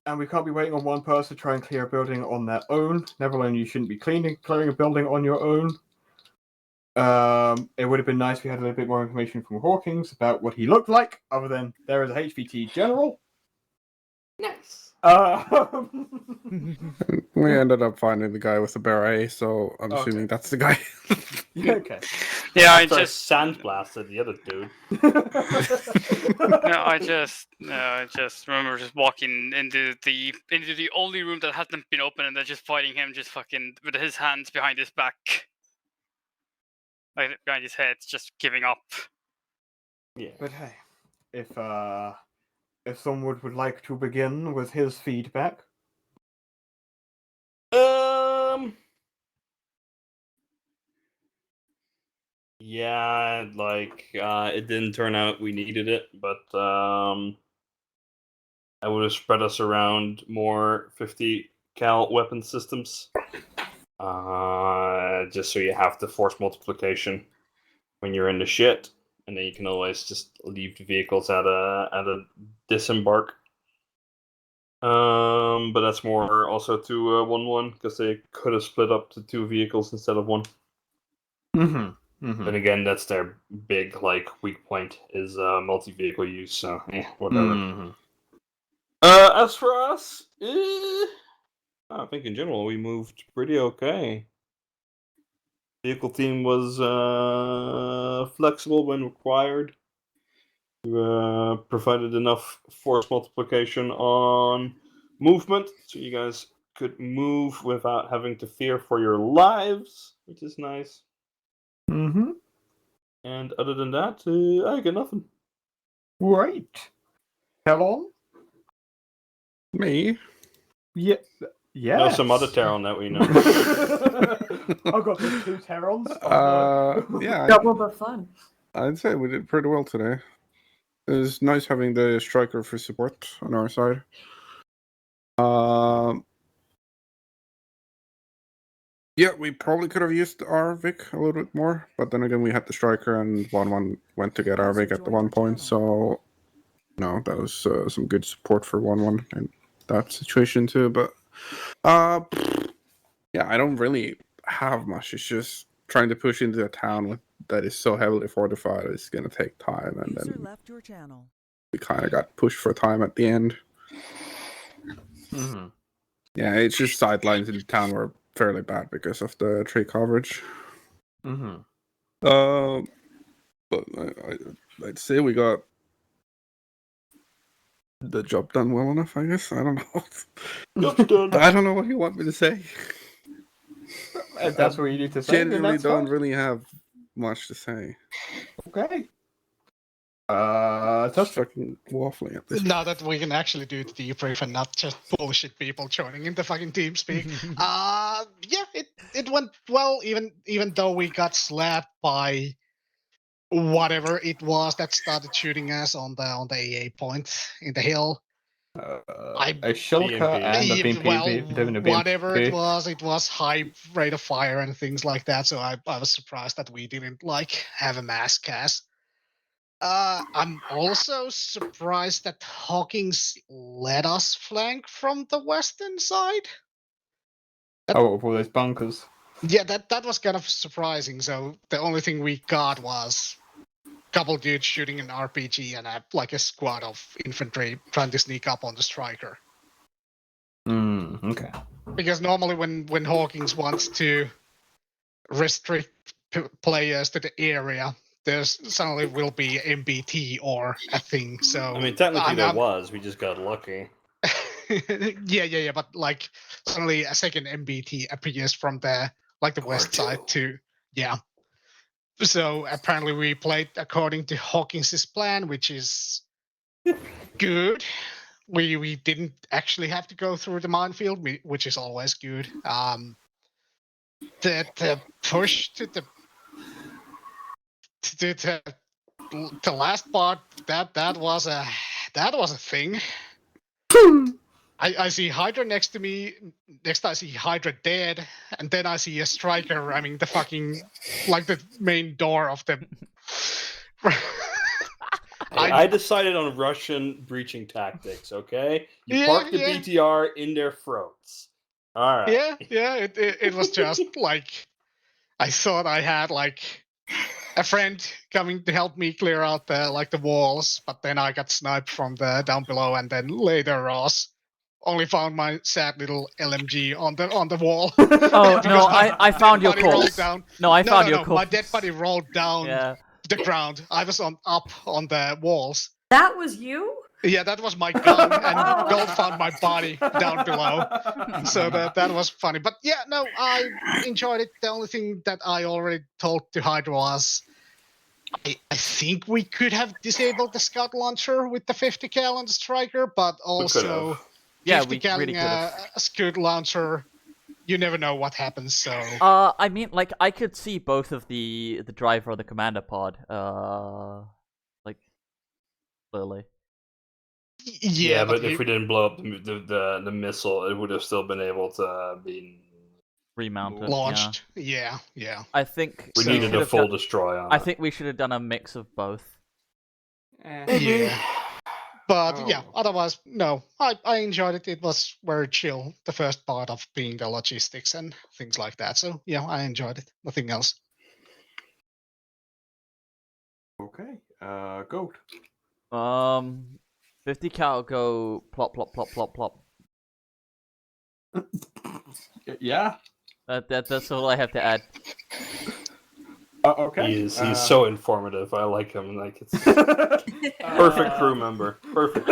and we can't be waiting on one person to try and clear a building on their own. Never alone, you shouldn't be clearing a building on your own. It would have been nice if we had a little bit more information from Hawkins about what he looked like, other than there is a HVT general. Nice. We ended up finding the guy with the beret, so I'm assuming that's the guy. Okay. Yeah, I After just sandblasted the other dude. I just remember just walking into the only room that hasn't been open, and then just fighting him, just fucking with his hands behind his back, like behind his head, just giving up. Yeah. But hey, if someone would like to begin with his feedback. Yeah, like, it didn't turn out we needed it, but, I would have spread us around more 50 cal weapon systems. Just so you have the force multiplication when you're in the shit, and then you can always just leave the vehicles at a disembark. But that's more also to 1-1, because they could have split up to 2 vehicles instead of 1. Mm-hmm. Then again, that's their big weak point is multi-vehicle use. So whatever. As for us, I think in general we moved pretty okay. Vehicle team was flexible when required. Provided enough force multiplication on movement, so you guys could move without having to fear for your lives, which is nice. And other than that, I got nothing. Right. Talon? Me? Yeah. Yeah. No, some other Talon that we know. I've got the 2 Talons. Yeah. Double the fun. I'd say we did pretty well today. It was nice having the striker for support on our side. Yeah, we probably could have used our Vic a little bit more, but then again, we had the striker and 1-1 went to get our Vic at the 1 point, so no, that was some good support for 1-1 in that situation too. But yeah, I don't really have much. It's just trying to push into a town that is so heavily fortified. It's gonna take time, and then left your channel. We kind of got pushed for time at the end. Yeah, it's just sidelines in the town were fairly bad because of the tree coverage. But I'd say we got the job done well enough, I guess. I don't know. I don't know what you want me to say. If that's what you need to say, Genuinely then don't that's really have much to say. Okay. Just fucking waffling at this. Now that we can actually do the debrief and not just bullshit people joining in the fucking TeamSpeak. Yeah, it went well, even though we got slapped by whatever it was that started shooting us on the AA point in the hill. a Shulker and a BMP. Whatever it was high rate of fire and things like that. So I was surprised that we didn't have a mass cast. I'm also surprised that Hawkins let us flank from the western side. Oh, for those bunkers. Yeah, that was kind of surprising. So the only thing we got was a couple dudes shooting an RPG and a squad of infantry trying to sneak up on the striker. Okay. Because normally when Hawkins wants to restrict players to the area, there's suddenly will be MBT or a thing. So I mean, technically there was. We just got lucky. yeah. But suddenly a second MBT appears from the west side too. Yeah. So apparently we played according to Hawkins's plan, which is good. We didn't actually have to go through the minefield, which is always good. The push to the last part that was a thing. I see Hydra next to me. Next I see Hydra dead, and then I see a striker ramming the fucking the main door of the. I decided on Russian breaching tactics. Okay, you park the BTR in their throats. All right. Yeah. It was just I thought I had a friend coming to help me clear out the walls, but then I got sniped from the down below, and then later Ross only found my sad little LMG on the wall. Oh no, I found your corpse. No, I found your corpse. My dead body rolled down to the ground. I was up on the walls. That was you? Yeah, that was my gun, and Gold found my body down below. So that was funny. But yeah, no, I enjoyed it. The only thing that I already told to Hydra was I think we could have disabled the scout launcher with the 50 cal on the striker, but also 50 cal really a scout launcher, you never know what happens. So I mean, I could see both of the driver or the commander pod, clearly. Yeah, but if we didn't blow up the missile, it would have still been able to be remounted, launched. Yeah. I think we needed a full destroy on. I think we should have done a mix of both. Yeah. But yeah, otherwise, no. I enjoyed it. It was very chill. The first part of being the logistics and things like that. So yeah, I enjoyed it. Nothing else. Okay. Goat. 50 cal go plop plop plop plop plop. Yeah. That's all I have to add. Okay. He's so informative. I like him. Like it's perfect crew member. Perfect.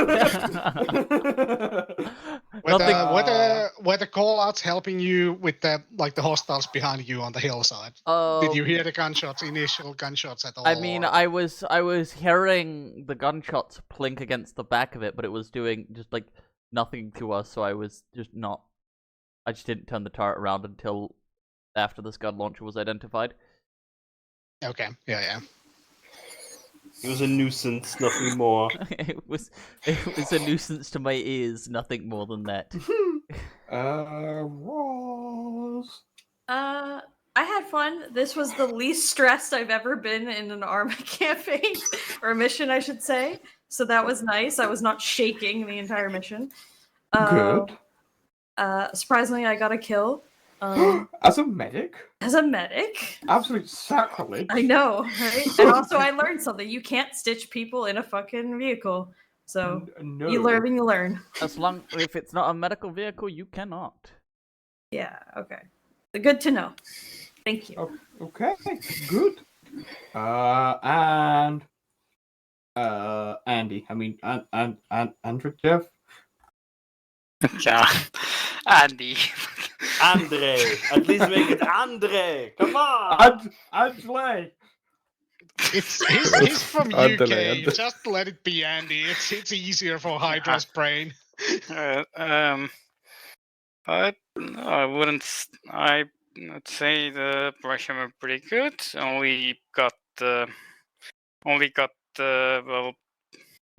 Were the call-outs helping you with the the hostiles behind you on the hillside? Did you hear the gunshots, initial gunshots at all? I mean, I was hearing the gunshots plink against the back of it, but it was doing just like nothing to us, so I was just not. I just didn't turn the turret around until after this gun launcher was identified. Okay. Yeah. It was a nuisance, nothing more. It was a nuisance to my ears, nothing more than that. Rose. I had fun. This was the least stressed I've ever been in an Arma campaign, or mission, I should say. So that was nice. I was not shaking the entire mission. Good. Surprisingly, I got a kill. As a medic? As a medic? Absolute sacrilege. I know, right? And also, I learned something. You can't stitch people in a fucking vehicle. So, no. You learn when you learn. If it's not a medical vehicle, you cannot. Yeah, okay. Good to know. Thank you. Okay, good. And Andy. I mean, and Andrew Jeff. Yeah, Andy. Andre. At least make it Andre. Come on. Andre. He's from UK. Andale. Just let it be Andy. It's easier for Hydra's brain. I wouldn't. I'd say the pressure were pretty good. Only got well.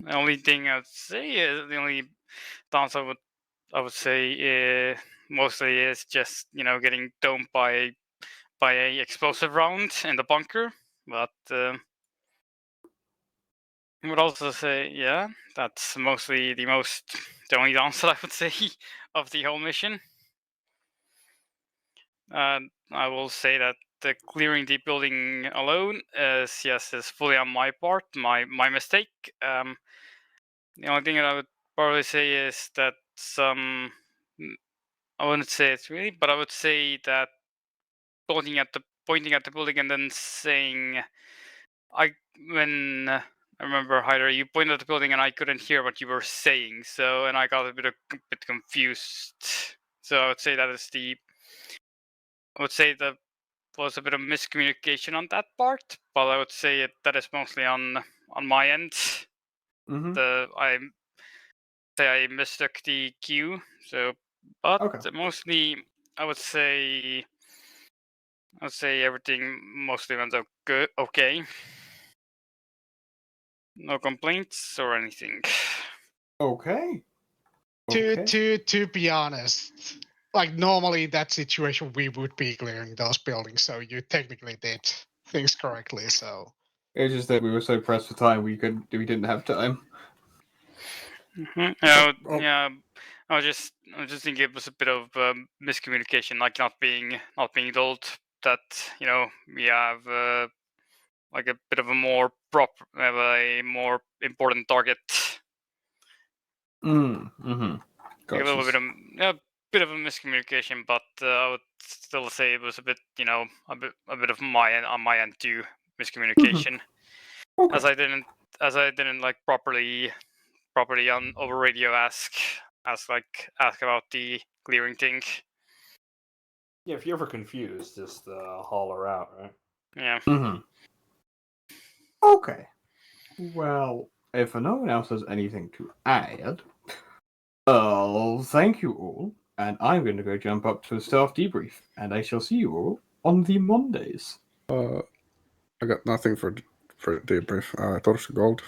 The only thing I'd say is the only downs I would say mostly is just getting domed by a explosive round in the bunker. But I would also say that's mostly the only downside I would say of the whole mission. I will say that the clearing the building alone is fully on my part, my mistake. The only thing that I would probably say is that I wouldn't say it's really, but I would say that pointing at the building and then saying, I remember Hyder, you pointed at the building and I couldn't hear what you were saying, and I got a bit confused. So I would say that was a bit of miscommunication on that part, but I would say that is mostly on my end. Mm-hmm. I mistook the queue, but mostly I would say everything mostly went okay. No complaints or anything. Okay. To be honest, like normally in that situation we would be clearing those buildings, so you technically did things correctly. So it's just that we were so pressed for time we didn't have time. Mm-hmm. I was just thinking it was a bit of miscommunication, like not being told that we have like a bit of a more important target. Mm-hmm. Like a little bit of a miscommunication, but I would still say it was a bit a bit of on my end too, miscommunication. Okay. As I didn't like properly on over radio ask about the clearing thing. Yeah, if you're ever confused, just holler out, right? Yeah. Mm-hmm. Okay. Well, if no one else has anything to add, thank you all, and I'm going to go jump up to a staff debrief, and I shall see you all on the Mondays. I got nothing for debrief. I thought it's gold.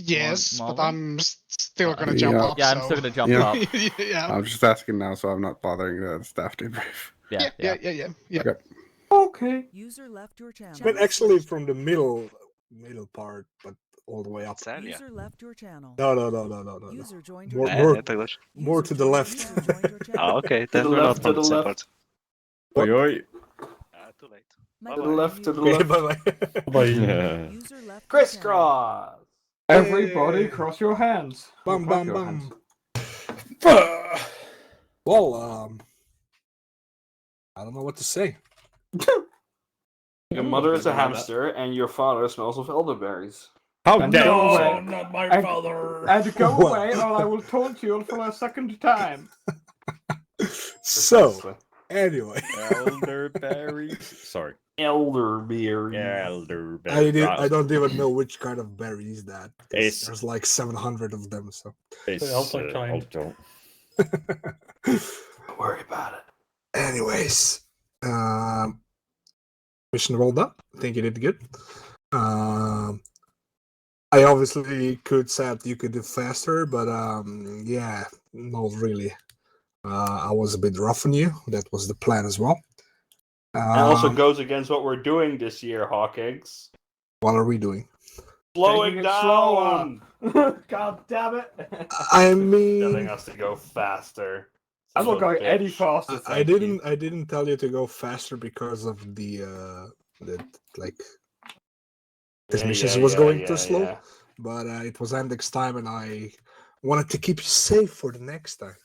Yes, but I'm still gonna jump up. Yeah, I'm still gonna jump up. Yeah. I'm just asking now, so I'm not bothering the staff debrief. Yeah. Okay. User left your channel. But actually, from the middle part, but all the way up. User left your channel. No. User joined your More to the left. Okej, to the left. Oj, oj. Too late. To the left, to the Okay, left. bye-bye. Crisscross. Everybody, cross your hands. Bum, Clap bum, your bum. hands. Well, I don't know what to say. Your mother is a hamster, and your father smells of elderberries. How And dare go you away. say not my And- father? And go What? away, or I will taunt you for a second time. So, anyway. Elderberries. Sorry. Elderberries. Elderberries. I don't even know which kind of berry is that. 'Cause It's- there's like 700 of them. So It's don't. Don't worry about it. anyways, mission well done. I think you did good. I obviously could say that you could do faster, but yeah, not really. I was a bit rough on you. That was the plan as well. And also goes against what we're doing this year, Hawk Eggs. What are we doing? Slowing Taking it down. God damn it! I mean, telling us to go faster. I'm not going any bitch. faster. I didn't tell you to go faster because of the like this mission was going too slow. yeah. But it was index time, and I wanted to keep you safe for the next time.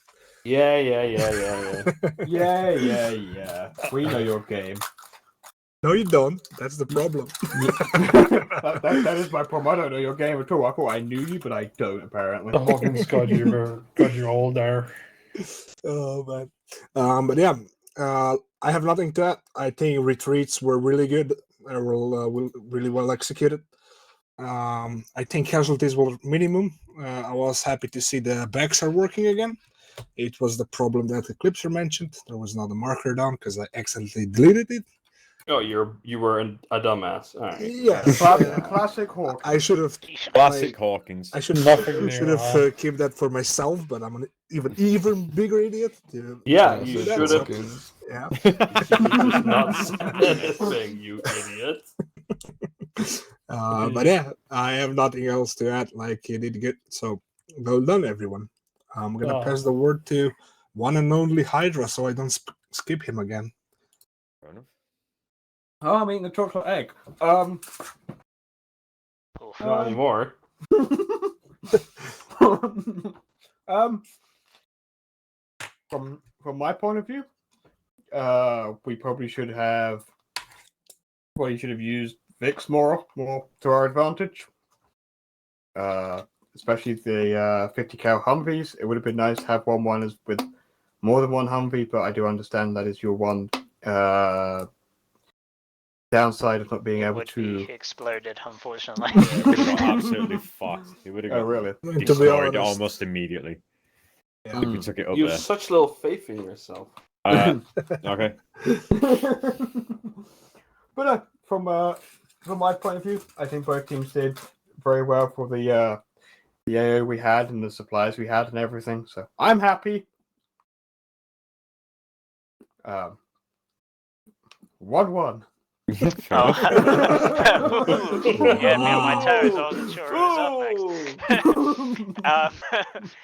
Yeah. Yeah. We know your game. No, you don't. That's the problem. that is my problem. I don't know your game at all. I thought I knew you, but I don't, apparently. The Hawkins got you all there. Oh man. But yeah, I have nothing to add. I think retreats were really good. They were really well executed. I think casualties were minimum. I was happy to see the backs are working again. It was the problem that Eclipser mentioned. There was not a marker down because I accidentally deleted it. Oh, you were a dumbass. All right. Yes. Classic Hawkins. I should have. Classic Hawkins. I should Nothing have new, kept that for myself, but I'm an even bigger idiot. Yeah, to you do that, should so- have. Yeah. You should not say anything, you idiot. But yeah, I have nothing else to add. Like you did good, so well done, everyone. I'm gonna pass the word to one and only Hydra, so I don't skip him again. Fair enough. Oh, I'm eating the chocolate egg. Not anymore. From my point of view, we probably should have used Vix more to our advantage. Especially the 50 cal Humvees. It would have been nice to have one with more than one Humvee, but I do understand that is your one downside of not being able to. Be exploded, unfortunately. It would have got absolutely fucked. It would have got really? destroyed almost immediately. Yeah. If we took it up You there. have such little faith in yourself. Okay. But from my point of view, I think both teams did very well for the AO we had and the supplies we had and everything. So I'm happy. 1-1. Yeah, me on my toes. I wasn't sure who was up next.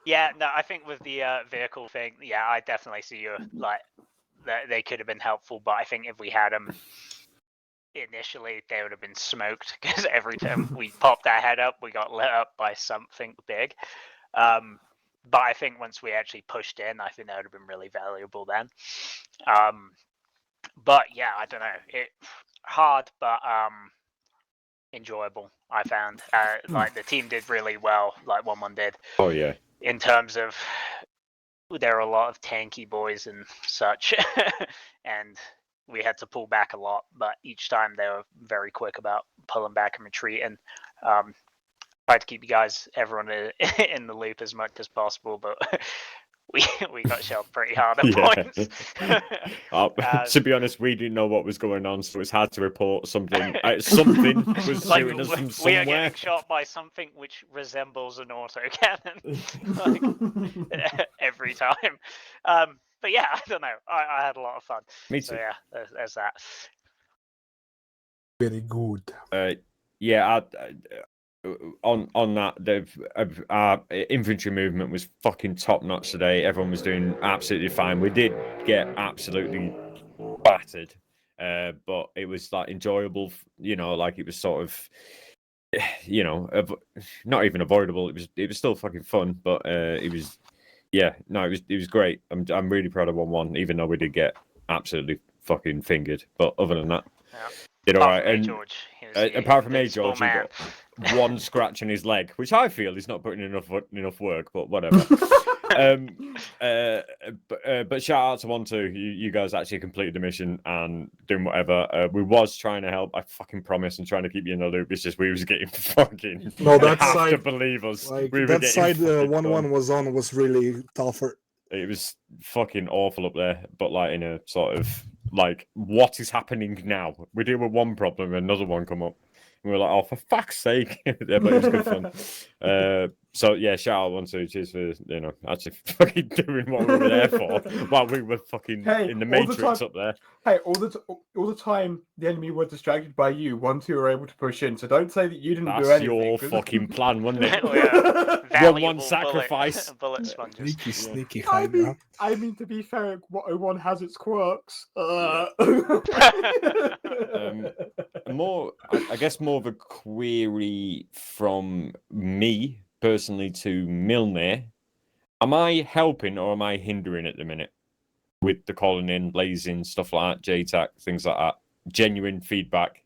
Yeah, no, I think with the vehicle thing, yeah, I definitely see you like that. They could have been helpful, but I think if we had them initially, they would have been smoked because every time we popped our head up, we got lit up by something big. But I think once we actually pushed in, I think that would have been really valuable then. But yeah, I don't know. It hard, but enjoyable. I found like the team did really well. Like 1-1 did. Oh yeah. In terms of there are a lot of tanky boys and such, and we had to pull back a lot. But each time they were very quick about pulling back and retreating. Tried to keep you guys, everyone, in the loop as much as possible, but. We got shelled pretty hard at points. To be honest, we didn't know what was going on, so it's hard to report something. Something was like, shooting us from we are somewhere. getting shot by something which resembles an autocannon like, every time. But yeah, I don't know. I had a lot of fun. Me too. So yeah, there's that. Very good. Yeah, on that, our infantry movement was fucking top notch today. Everyone was doing absolutely fine. We did get absolutely battered but it was like enjoyable. You know, like it was sort of, you know, not even avoidable. It was still fucking fun, but it was, yeah, no, it was great. I'm really proud of 1-1, even though we did get absolutely fucking fingered. But other than that, did all right. And George, apart from me, George, he got one scratch in his leg, which I feel is not putting enough work, but whatever. But shout out to 1-2. You guys actually completed the mission and doing whatever. We was trying to help. I fucking promise. And trying to keep you in the loop. It's just we was getting fucking. No, that have side, to believe us. Like, we were that getting side fucking 1-1 was on was really tougher. It was fucking awful up there, but like in a sort of like, what is happening now? We deal with one problem, and another one come up. And we were like, oh, for fuck's sake! Yeah, but it was good fun. So yeah, shout out 1-2. Cheers for actually fucking doing what we were there for while we were fucking in the Matrix up there. Hey, all the time the enemy were distracted by you. 1-2 were able to push in. So don't say that you didn't do anything. That's your fucking plan, wasn't it? 1-1 sacrifice. Bullet sponges. Sneaky fight, I mean, to be fair, 1 has its quirks. I guess more of a query from me personally to Milner. Am I helping or am I hindering at the minute with the calling in, blazing, stuff like that, JTAC, things like that? Genuine feedback.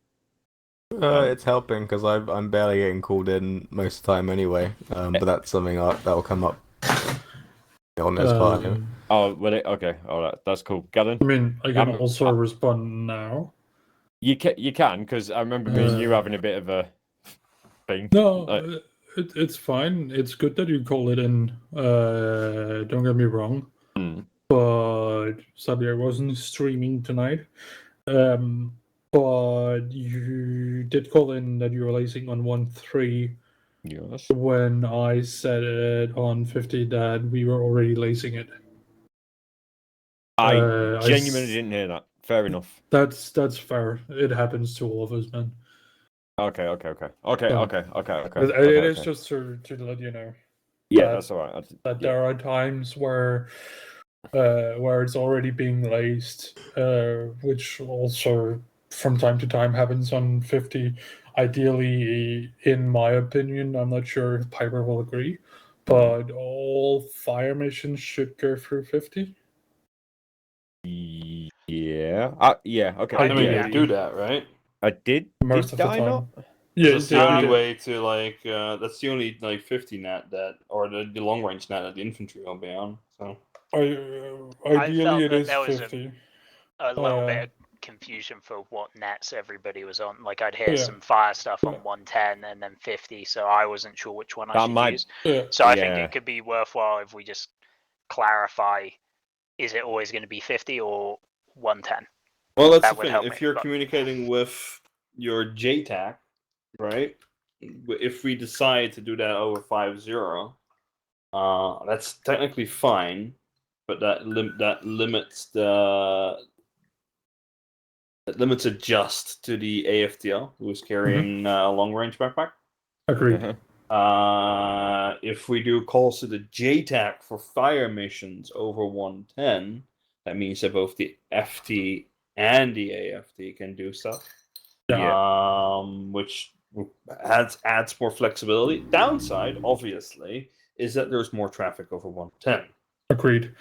It's helping because I'm barely getting called in most of the time anyway. But that's something that will come up on this part. Oh, will it? Okay, all right, that's cool. Gavin? I mean, I can also respond now. You can, because I remember me and you having a bit of a thing. No, it's fine. It's good that you call it in. Don't get me wrong. But sadly, I wasn't streaming tonight. But you did call in that you were lacing on 1-3. Yes. When I said it on 50 that we were already lacing it. I genuinely didn't hear that. Fair enough. That's fair. It happens to all of us, man. Okay. It is just to let you know. Yeah, that's all right. That there are times where it's already being laced, which also from time to time happens on 50. Ideally, in my opinion, I'm not sure if Piper will agree, but all fire missions should go through 50. Yeah. Yeah. Okay. I mean, you do that, right? I did. Most of the time. Not? Yeah, that's the only way to like. That's the only like 50 net that, or the long range net that the infantry will be on. So. Ideally, it is there was 50. A little bit of confusion for what nets everybody was on. Like I'd hear some fire stuff on 110 and then 50, so I wasn't sure which one I should use. So I think it could be worthwhile if we just clarify: is it always going to be 50 or 110? Well, that's the thing. If you're communicating with your JTAC, right? If we decide to do that over 5-0, that's technically fine, but that limits adjust to the AFTL, who is carrying a long range backpack. Agreed. If we do calls to the JTAC for fire missions over 110, that means that both the FT and the AFT can do stuff. Yeah. Which adds more flexibility. Downside, obviously, is that there's more traffic over 110. Agreed.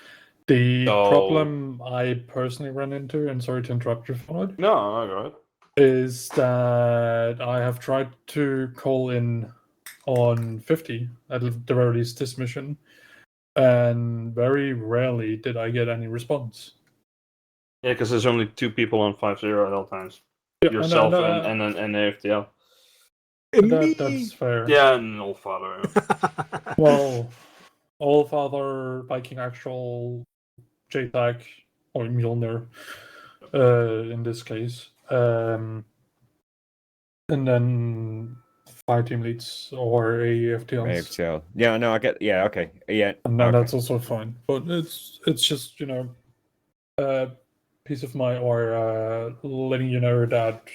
The problem I personally ran into, and sorry to interrupt you, Ford. No, go ahead. Is that I have tried to call in on 50 at the very least this mission, and very rarely did I get any response. Yeah, because there's only 2 people on 5-0 at all times. Yeah, yourself and AFTL. That's fair. Yeah, and Allfather. Well, Allfather, Viking Actual, JTAC, or Mjolnir, in this case. And then 5 team leads or AFTLs. AFTL. Yeah, no, I get. Yeah, okay. Yeah. And then that's also fine. But it's just, peace of mind, or letting you know that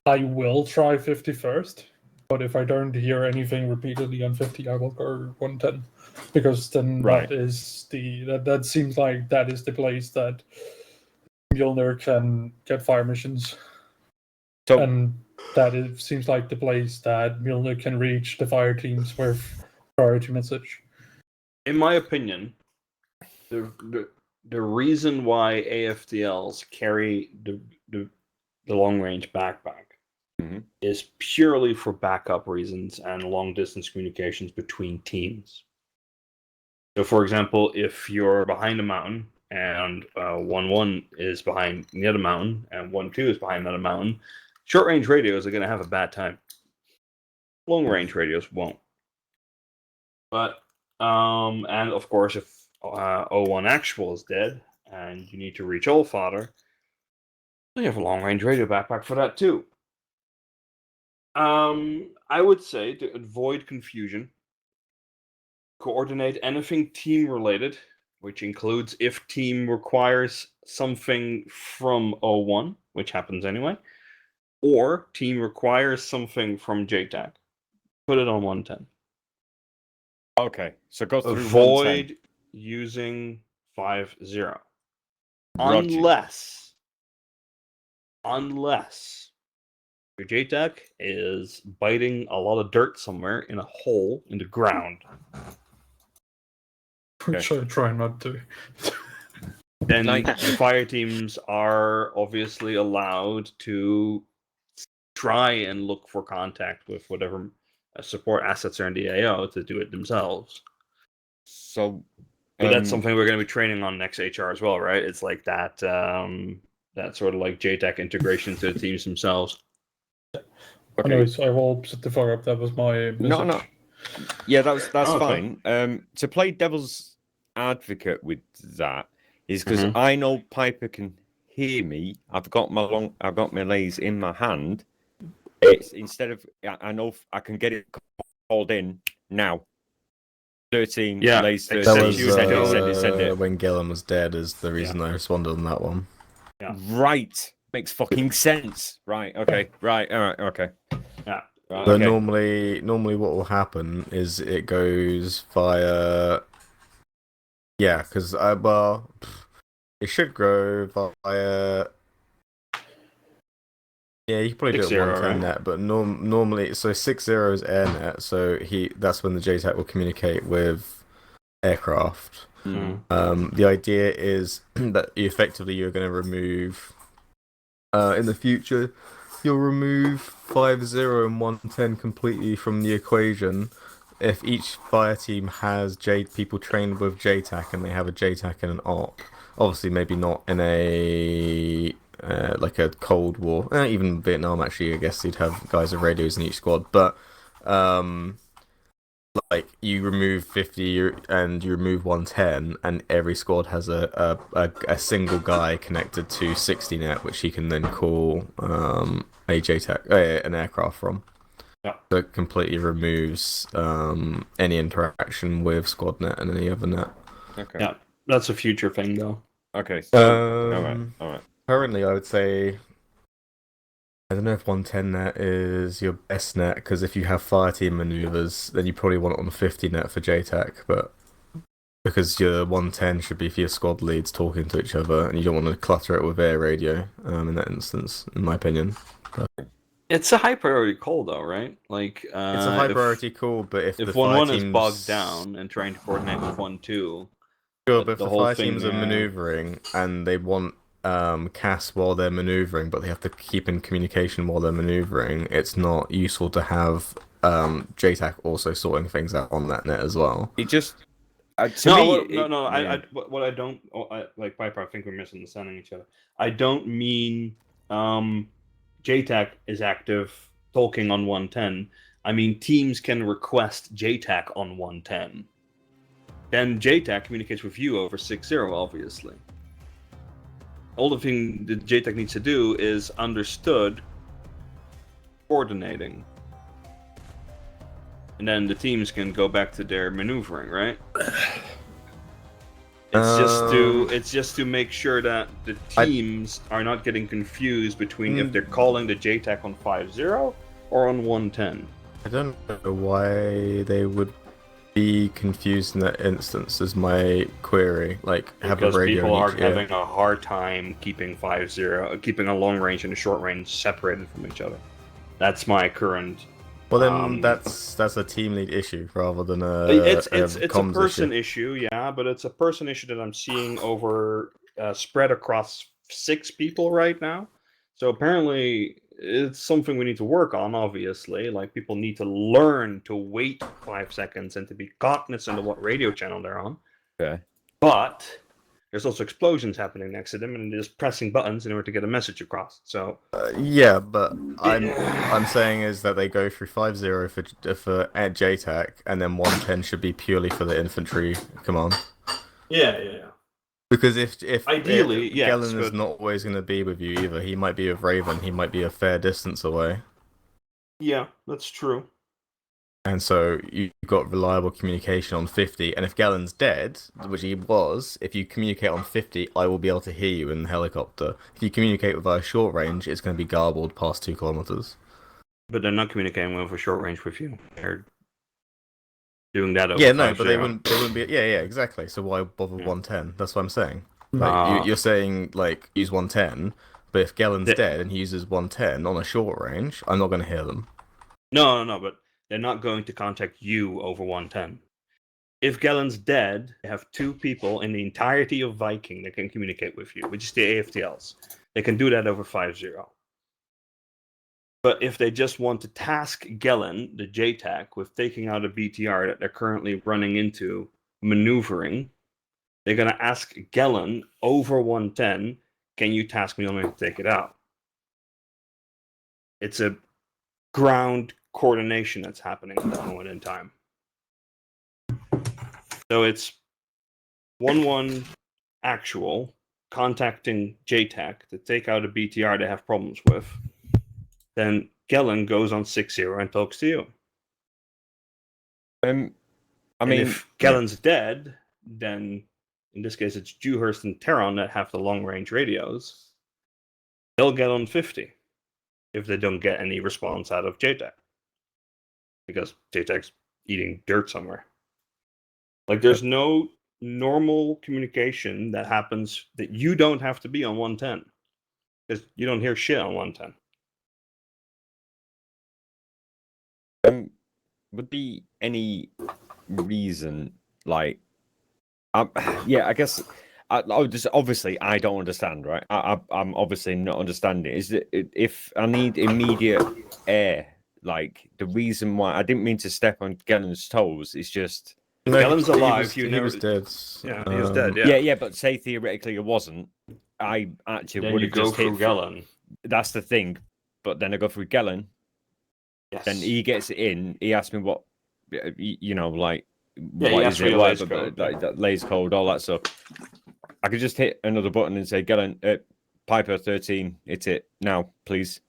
I will try 50 first, but if I don't hear anything repeatedly on 50, I will go 110, because then that is that seems like that is the place that Mjolnir can get fire missions. So, and that it seems like the place that Mjolnir can reach the fire teams with priority message. In my opinion, the reason why AFDLs carry the long range backpack is purely for backup reasons and long distance communications between teams. So, for example, if you're behind a mountain and 1-1 is behind the other mountain and 1-2 is behind another mountain, short range radios are going to have a bad time. Long range radios won't. But and of course, if 01 actual is dead and you need to reach Allfather, you have a long range radio backpack for that too. I would say to avoid confusion, coordinate anything team related, which includes if team requires something from 01, which happens anyway, or team requires something from JTAC. Put it on 110. Okay, so go through Avoid using 5-0. Unless your JTAC is biting a lot of dirt somewhere in a hole in the ground. Which I try not to. Then the fire teams are obviously allowed to try and look for contact with whatever support assets are in the AO to do it themselves. So, but that's something we're going to be training on next HR as well, right? It's like that, that sort of like JTAC integration to the teams themselves. Okay. Anyways, I will set the fire up. That was my message. No. Yeah, that's fine. To play devil's advocate with that is because I know Piper can hear me. I've got my lays in my hand. It's instead of I know I can get it called in now. 13 lays 13. That was when Gillen was dead is the reason I responded on that one. Yeah. Right. Makes fucking sense. Right. Okay. Right. All right. Okay. Yeah. Right, But normally what will happen is it goes via. Yeah, because it should go via. Yeah, you can probably do it 110 net, but normally, so 6-0 is air net, so that's when the JTAC will communicate with aircraft. The idea is that you're going to remove, in the future, you'll remove 5-0 and 110 completely from the equation if each fire team has people trained with JTAC and they have a JTAC and an ARC. Obviously, maybe not in a like a Cold War, even Vietnam. Actually, I guess you'd have guys with radios in each squad. But like you remove 50 and you remove 110, and every squad has a single guy connected to 60 net, which he can then call a JTAC, an aircraft from. Yeah. So it completely removes any interaction with squad net and any other net. Okay. Yeah, that's a future thing though. Okay. All right. Currently, I would say I don't know if 110 net is your best net, because if you have fire team maneuvers, then you probably want it on the 50 net for JTAC, but because your 110 should be for your squad leads talking to each other, and you don't want to clutter it with air radio in that instance, in my opinion. But it's a high priority call though, right? Like it's a high priority call, but if the 1-1 fire is teams... bogged down and trying to coordinate with 1-2... Sure, but if the fire teams are maneuvering and they want CAS while they're maneuvering, but they have to keep in communication while they're maneuvering, it's not useful to have JTAC also sorting things out on that net as well. It just what I don't like, Piper, I think we're misunderstanding each other. I don't mean JTAC is active talking on 110. I mean teams can request JTAC on 110. Then JTAC communicates with you over 6-0, obviously. All the thing that JTAC needs to do is understood coordinating. And then the teams can go back to their maneuvering, right? It's just to make sure that the teams are not getting confused between if they're calling the JTAC on 5-0 or on 110. I don't know why they would be confused in that instance? Is my query like have Because a radio people in are each ear? having a hard time keeping keeping a long range and a short range separated from each other. That's my current. Well, then that's a team lead issue rather than It's a comms person issue, yeah, but it's a person issue that I'm seeing over spread across 6 people right now. So apparently, it's something we need to work on. Obviously, like people need to learn to wait 5 seconds and to be cognizant of what radio channel they're on. Okay. But there's also explosions happening next to them, and they're just pressing buttons in order to get a message across. So yeah, but I'm saying is that they go through 5-0 for at JTAC, and then 110 should be purely for the infantry command. Yeah. Because if Ideally, yes, Gellin is but- not always going to be with you either. He might be with Raven. He might be a fair distance away. Yeah, that's true. And so you've got reliable communication on 50. And if Gellin's dead, which he was, if you communicate on 50, I will be able to hear you in the helicopter. If you communicate with our short range, it's going to be garbled past 2 kilometers. But they're not communicating with a short range with you. They're doing that over Yeah, no, 5-0. but they wouldn't be. Yeah, exactly. So why bother 110? That's what I'm saying. Like you're saying, like use 110, but if Gellin's dead and he uses 110 on a short range, I'm not going to hear them. No, but they're not going to contact you over 110. If Gellin's dead, they have 2 people in the entirety of Viking that can communicate with you, which is the AFTLs. They can do that over 5-0. But if they just want to task Gellin, the JTAC, with taking out a BTR that they're currently running into maneuvering, they're going to ask Gellin over 110, can you task me on me to take it out? It's a ground coordination that's happening at that moment in time. So it's 1-1 actual contacting JTAC to take out a BTR they have problems with. Then Gellin goes on 6-0 and talks to you. I And mean, if Gellin's dead, then in this case it's Dewhurst and Terron that have the long range radios. They'll get on 50 if they don't get any response out of JTAC. Because JTAC's eating dirt somewhere. Like there's no normal communication that happens that you don't have to be on 110. Because you don't hear shit on 110. Would be any reason like yeah, I guess just obviously I don't understand, right? I'm obviously not understanding. Is that if I need immediate air, like the reason why I didn't mean to step on Gellin's toes, it's just Gellin's alive. He was dead. Yeah, he was dead. Yeah. yeah, but say theoretically it wasn't. I actually Then would you have go just hit through Gellin. That's the thing. But then I go through Gellin. Yes. Then he gets it in. He asks me what, you know, like Yeah, what he is asks for it, your lays whatever, code. like that lays code, all that stuff. I could just hit another button and say, Gellin, Piper 13, hit it now, please.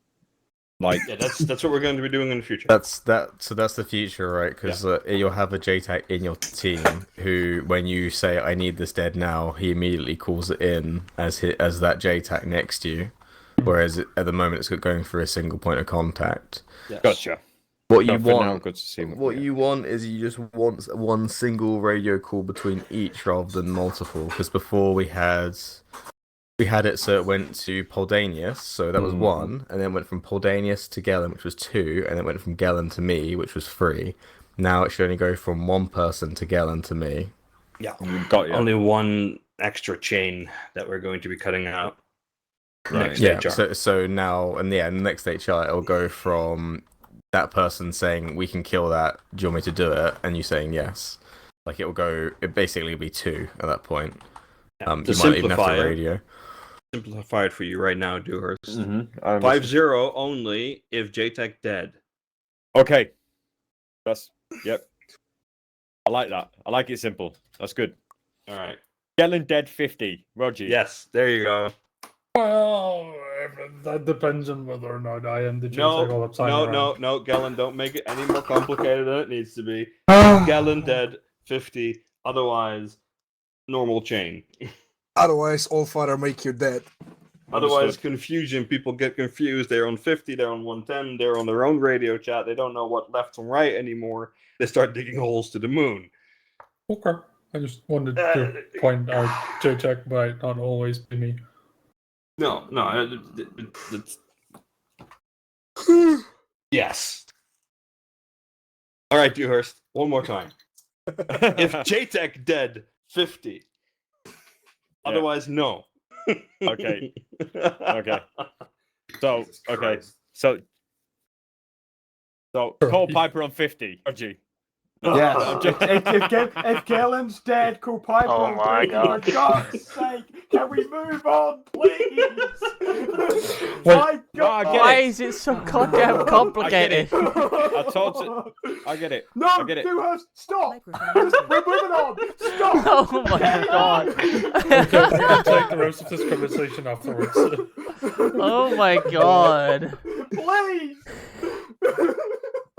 Like yeah, that's what we're going to be doing in the future. So that's the future, right? Because you'll have a JTAC in your team who, when you say "I need this dead now," he immediately calls it in as that JTAC next to you. Whereas at the moment it's going through a single point of contact. Yes. Gotcha. What No, you for want? now, good to see him. What you want is you just want one single radio call between each rather than multiple. Because before we had it so it went to Poldanius, so that was 1, and then went from Poldanius to Gellin, which was 2, and then went from Gellin to me, which was 3. Now it should only go from 1 person to Gellin to me. Yeah, got you. Only 1 extra chain that we're going to be cutting out. Next Yeah. HR. So now, and yeah, in the next HR, it'll go from that person saying we can kill that. Do you want me to do it? And you saying yes. Like it will go. It basically be 2 at that point. To You might even have simplify to it. radio. Simplify it for you right now, Dewhurst. 5-0 5-0 only if JTAC dead. Okay. That's yep. I like that. I like it simple. That's good. All right. Gellin dead 50. Roger. Yes, there you go. Well, that depends on whether or not I am the JTAC all the time. No, Gellin, don't make it any more complicated than it needs to be. Gellin dead 50. Otherwise, normal chain. Otherwise, All Father make you dead. Otherwise, confusion. People get confused. They're on 50, they're on 110, they're on their own radio chat. They don't know what left and right anymore. They start digging holes to the moon. Okay. I just wanted to point out JTech might not always be me. No. Yes. All right, Dewhurst. One more time. If JTech dead, 50. Otherwise, no. Okay. Okay. So Cole Piper on 50. RG. Yes. If Galen's dead, Cole Piper Oh my God. For God's sake, can we move on, please? My God. Why is it so goddamn complicated? I told you. I get it. No, I get it. Dewhurst, stop! We're moving on! Stop! Oh my God. We can take the rest of this conversation afterwards. Oh my God. Please!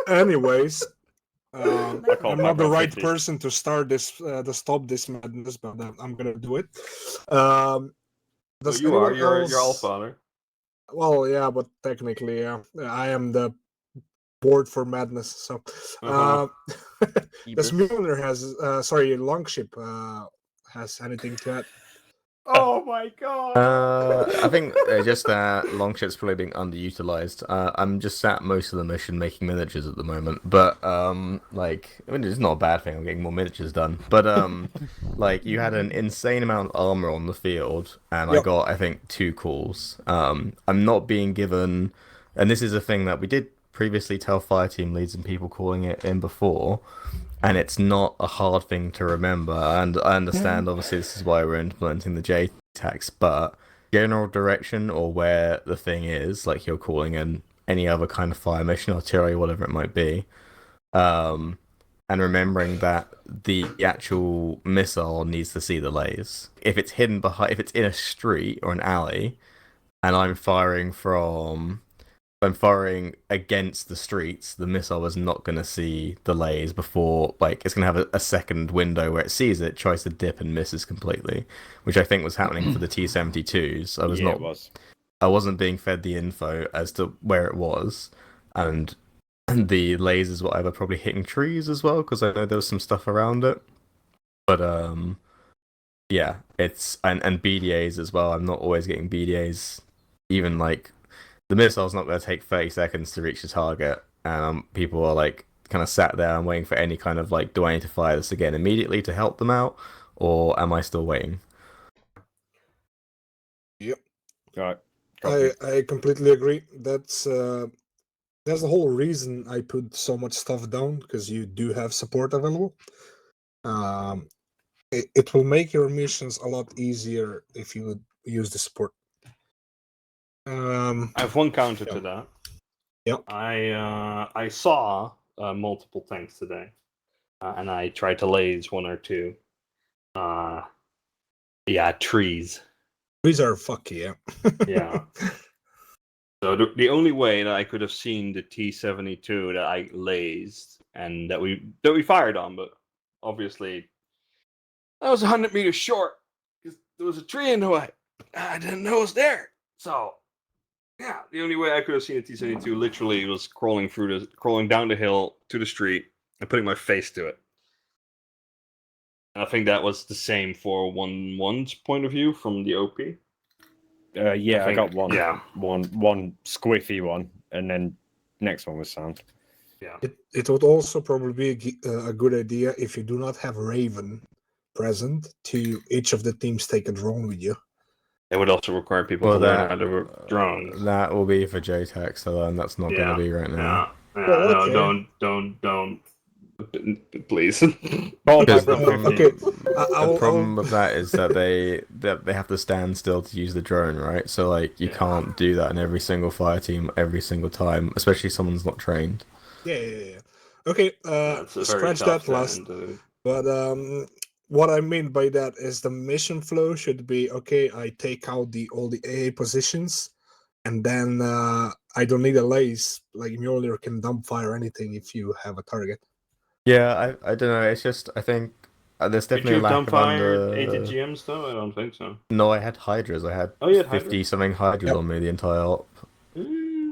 Anyways, I'm not the right person to start this, to stop this madness, but I'm gonna do it. Does you are. anyone You're all father. Well, yeah, but technically, yeah, I am the board for madness. So, does Mjolnir has Longship has anything to add? Oh my God! I think just that Longship's probably being underutilized. I'm just sat most of the mission making miniatures at the moment, but it's not a bad thing. I'm getting more miniatures done, but you had an insane amount of armor on the field, and I got I think 2 calls. I'm not being given, and this is a thing that we did previously tell fire team leads and people calling it in before. And it's not a hard thing to remember, and I understand, obviously, this is why we're implementing the JTAX, but general direction or where the thing is, like you're calling in any other kind of fire mission, artillery, whatever it might be, and remembering that the actual missile needs to see the lays. If it's hidden behind, if it's in a street or an alley, and I'm firing against the streets, the missile is not going to see the lays before, it's going to have a second window where it sees it, tries to dip and misses completely, which I think was happening for the T-72s. I wasn't being fed the info as to where it was, and the lasers, whatever, probably hitting trees as well, because I know there was some stuff around it. But, yeah, it's, and BDAs as well. I'm not always getting BDAs, even the missile's not going to take 30 seconds to reach the target, and people are kind of sat there and waiting for any kind of do I need to fire this again immediately to help them out, or am I still waiting? Yep. Right. I completely agree. That's the whole reason I put so much stuff down, because you do have support available. It will make your missions a lot easier if you would use the support. I have one counter to that. Yep. I saw multiple tanks today, and I tried to laze 1 or 2. Trees. Trees are fucky, yeah. Yeah. So the only way that I could have seen the T-72 that I lazed and that we fired on, but obviously I was 100 meters short because there was a tree in the way. I didn't know it was there. So yeah, the only way I could have seen a T-72 literally was crawling down the hill to the street and putting my face to it. And I think that was the same for 1-1's point of view from the OP. I got one. Yeah. One squiffy one, and then next one was sound. Yeah. It would also probably be a good idea if you do not have Raven present to each of the teams take a drone with you. It would also require people to learn how to work drones. That will be for JTAX, so that's not going to be right now. No, don't. Please. The problem with that is that they have to stand still to use the drone, right? So you can't do that in every single fire team every single time, especially if someone's not trained. Yeah. Okay, scratch that last. But what I mean by that is the mission flow should be, okay, I take out all the AA positions, and then I don't need a lace, like Mjolnir can dump fire anything if you have a target. Yeah, I don't know, it's just, I think There's Did definitely you a lack dump of fire under. 80 GMs though? I don't think so. No, I had hydras. I had Oh, you had 50 hydras? something hydras on me the entire op.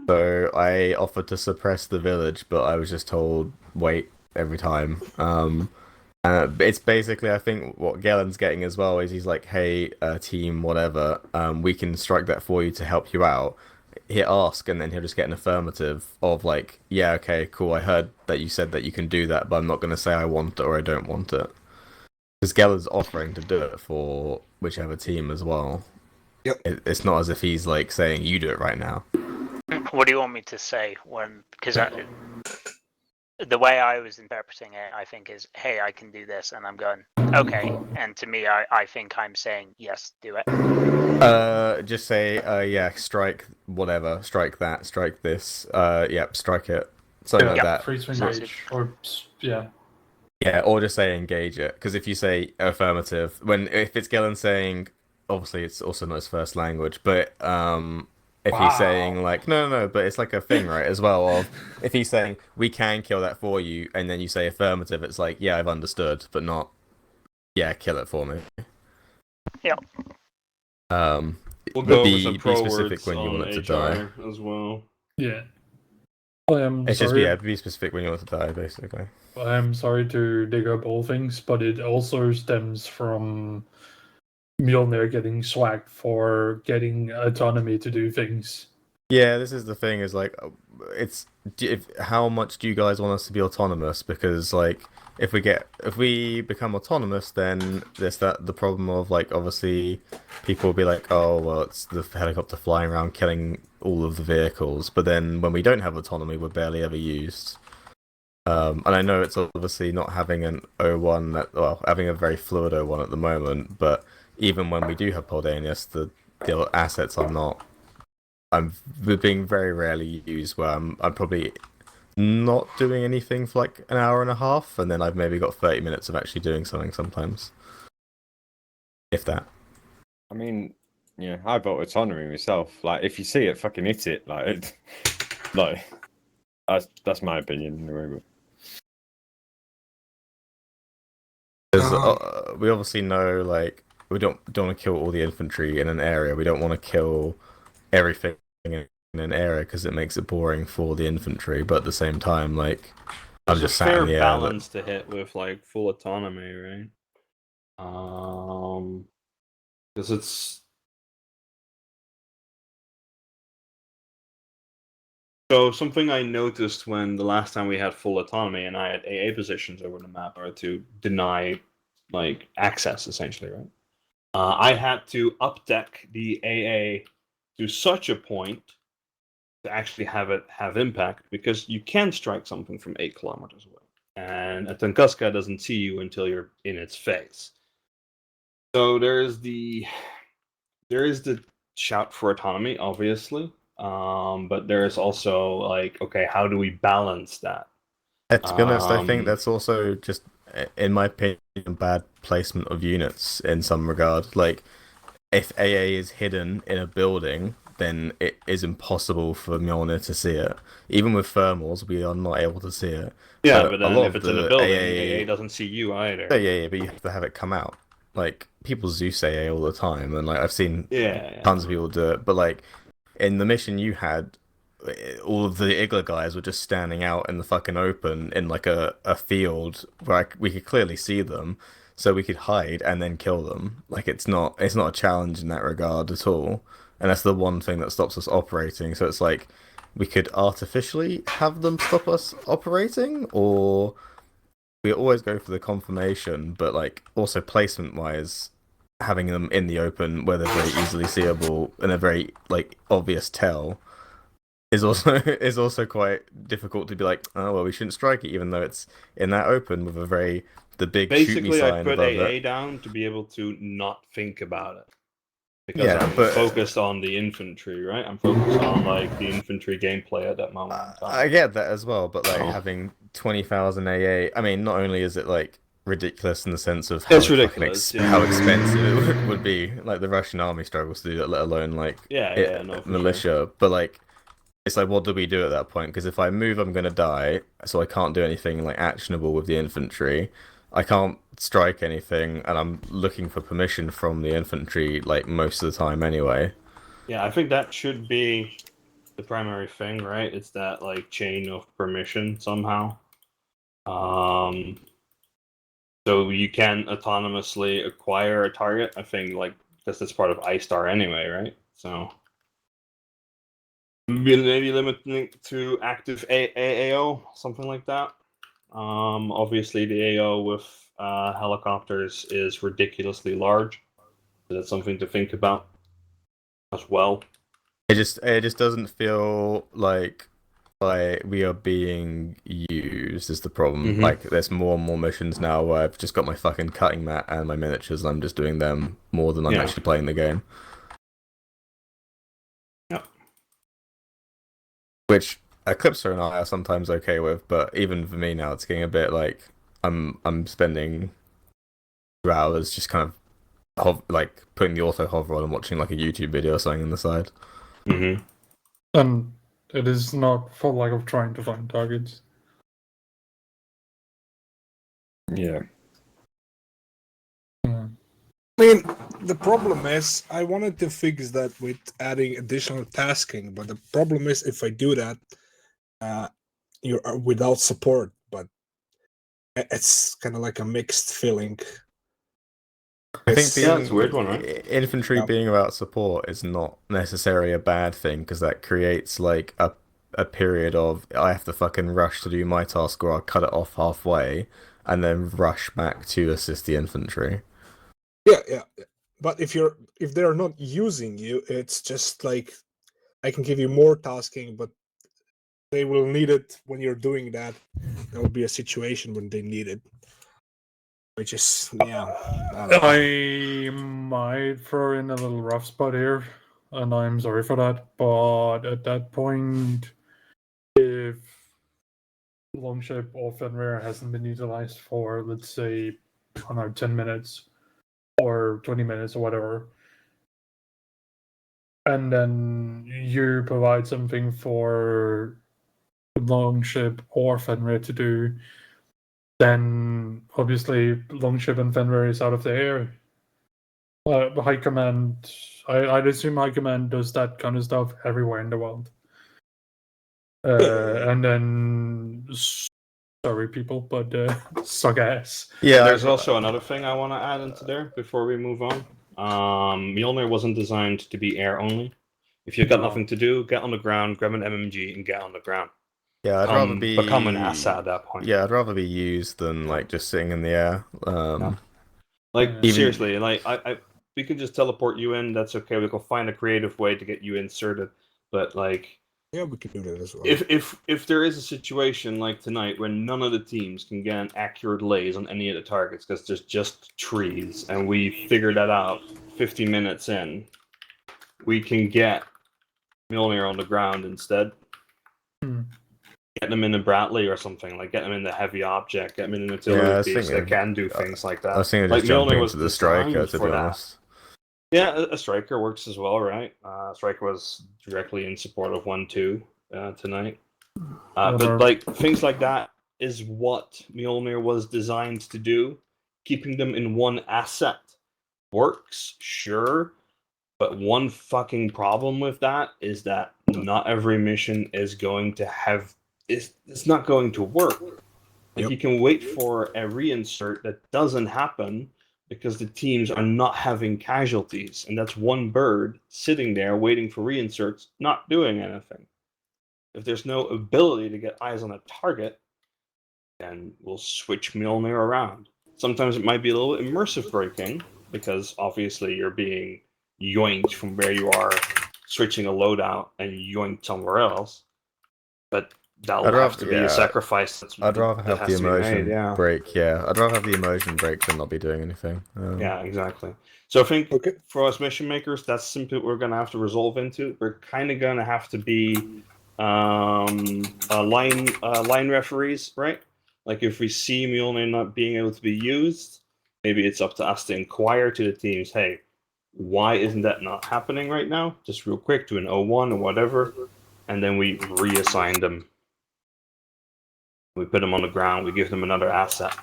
So I offered to suppress the village, but I was just told wait every time. It's basically, I think what Galen's getting as well is he's like, hey, team, whatever, we can strike that for you to help you out. He'll ask, and then he'll just get an affirmative of like, yeah, okay, cool, I heard that you said that you can do that, but I'm not going to say I want it or I don't want it. Because Geller's offering to do it for whichever team as well. Yep. It's not as if he's like saying, you do it right now. What do you want me to say when? Because the way I was interpreting it, I think is, hey, I can do this, and I'm going, okay. And to me, I think I'm saying, yes, do it. Just say, yeah, strike whatever, strike that, strike this, yep, strike it. Something like that. Free to engage, or yeah. Yeah, or just say engage it. Because if you say affirmative, if it's Gillen saying, obviously it's also not his first language, but if he's saying like no, but it's like a thing, right, as well, of if he's saying we can kill that for you, and then you say affirmative, it's like, yeah, I've understood, but not, yeah, kill it for me. Yeah. We'll go be, over some be pro specific words when you on want it to HR die. as well. Yeah. I'm It's sorry. just, be specific when you want to die, basically. I'm sorry to dig up all things, but it also stems from Mjolnir getting swagged for getting autonomy to do things. Yeah, this is the thing, is like, how much do you guys want us to be autonomous? Because like, if we become autonomous, then there's the problem of like, obviously people will be like, oh well, it's the helicopter flying around killing all of the vehicles, but then when we don't have autonomy, we're barely ever used. And I know it's obviously not having an O1 having a very fluid O1 at the moment, but even when we do have Poldanius, the assets are not. We're being very rarely used, where I'm probably not doing anything for like an hour and a half, and then I've maybe got 30 minutes of actually doing something sometimes. If that. I mean, yeah, I vote autonomy myself. Like, if you see it, fucking hit it. Like, that's my opinion. Anyway. Because we obviously know, like, we don't want to kill all the infantry in an area. We don't want to kill everything in an area because it makes it boring for the infantry. But at the same time, like, I'm just sat in the air. Fair balance to hit with like full autonomy, right? Because it's so something I noticed when the last time we had full autonomy and I had AA positions over the map are to deny like access, essentially, right? I had to updeck the AA to such a point to actually have it have impact, because you can strike something from 8 kilometers away, and a Tunguska doesn't see you until you're in its face. So there is the shout for autonomy, obviously, but there is also like, okay, how do we balance that? To be honest, I think that's also just, in my opinion, bad placement of units in some regard. Like, if AA is hidden in a building, then it is impossible for Mjolnir to see it. Even with thermals, we are not able to see it. Yeah, but then if it's in a building, AA doesn't see you either. Yeah, but you have to have it come out. Like, people Zeus AA all the time, and like I've seen tons of people do it. But like, in the mission you had, all of the Igla guys were just standing out in the fucking open in like a field where we could clearly see them, so we could hide and then kill them. Like, it's not a challenge in that regard at all, and that's the one thing that stops us operating. So it's like, we could artificially have them stop us operating, or we always go for the confirmation, but like, also placement wise, having them in the open where they're very easily seeable and a very like obvious tell is also quite difficult to be like, oh well, we shouldn't strike it, even though it's in that open with the big basically shoot me sign I put above AA it. down to be able to not think about it, because Yeah, I'm focused on the infantry, right? I'm focused on like the infantry gameplay at that moment in time. I get that as well, but like, having 20,000 AA, I mean, not only is it like ridiculous in the sense of how, It's ridiculous, how expensive it would be, like the Russian army struggles to do that, let alone like militia. But like, it's like, what do we do at that point? Because if I move, I'm gonna die, so I can't do anything like actionable with the infantry. I can't strike anything, and I'm looking for permission from the infantry like most of the time anyway. Yeah, I think that should be the primary thing, right? It's that like chain of permission somehow. So you can autonomously acquire a target. I think like that's part of iStar anyway, right? So maybe limiting it to active AAO, something like that. Obviously the AO with helicopters is ridiculously large. So that's something to think about as well. It just doesn't feel like we are being used is the problem. Like there's more and more missions now where I've just got my fucking cutting mat and my miniatures and I'm just doing them more than I'm actually playing the game. Yep. Which Eclipser and I are sometimes okay with, but even for me now it's getting a bit like I'm spending 2 hours just kind of like putting the auto hover on and watching like a YouTube video or something on the side. And it is not for lack of trying to find targets. Yeah. I mean, the problem is, I wanted to fix that with adding additional tasking, but the problem is if I do that, you're without support, but it's kind of like a mixed feeling. I think it's a weird one, right? Infantry being about support is not necessarily a bad thing because that creates like a period of I have to fucking rush to do my task or I'll cut it off halfway and then rush back to assist the infantry. Yeah. But if they're not using you, it's just like I can give you more tasking, but they will need it when you're doing that. There will be a situation when they need it. Which is, I might throw in a little rough spot here, and I'm sorry for that, but at that point, if Longship or Fenrir hasn't been utilized for, let's say, I don't know, 10 minutes or 20 minutes or whatever, and then you provide something for Longship or Fenrir to do, then obviously Longship and Fenrir is out of the air. High Command, I'd assume High Command does that kind of stuff everywhere in the world. And then, sorry people, but suck ass. Yeah, there's also another thing I want to add into there before we move on. Mjolnir wasn't designed to be air only. If you've got nothing to do, get on the ground, grab an MMG, and get on the ground. Yeah, I'd rather become an asset at that point. Yeah, I'd rather be used than like just sitting in the air. Seriously, like we can just teleport you in. That's okay. We can find a creative way to get you inserted. But like, yeah, we can do that as well. If there is a situation like tonight where none of the teams can get an accurate lays on any of the targets because there's just trees, and we figure that out 50 minutes in, we can get Mjolnir on the ground instead. Get them in a Bradley or something, like get them in the heavy object, get them in an artillery piece that can do things like that. I was thinking like just jumping was into the striker, to be that. honest. Yeah, a striker works as well, right? Striker was directly in support of 1-2 tonight. But like things like that is what Mjolnir was designed to do. Keeping them in one asset works, sure. But one fucking problem with that is that not every mission is going to have it's not going to work. Like you can wait for a reinsert that doesn't happen because the teams are not having casualties, and that's one bird sitting there waiting for reinserts, not doing anything. If there's no ability to get eyes on a target, then we'll switch Mjolnir around. Sometimes it might be a little immersive breaking, because obviously you're being yoinked from where you are, switching a loadout and yoinked somewhere else. But that'll have to be a sacrifice. I'd rather have the immersion break. Yeah, I'd rather have the immersion break than not be doing anything. Yeah, exactly. So I think for us mission makers, that's simply what we're going to have to resolve into. We're kind of going to have to be line referees, right? Like if we see Mjolnir not being able to be used, maybe it's up to us to inquire to the teams, hey, why isn't that not happening right now? Just real quick, do an 01 or whatever, and then we reassign them. We put them on the ground, we give them another asset.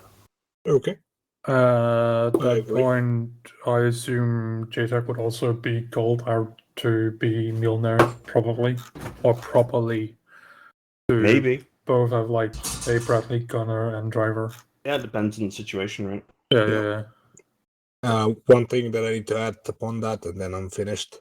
Okay. At that point, I assume JTAC would also be called out to be Mjolnir, probably. Or properly. Maybe. Both have like a Bradley gunner and driver. Yeah, it depends on the situation, right? Yeah. One thing that I need to add upon that, and then I'm finished.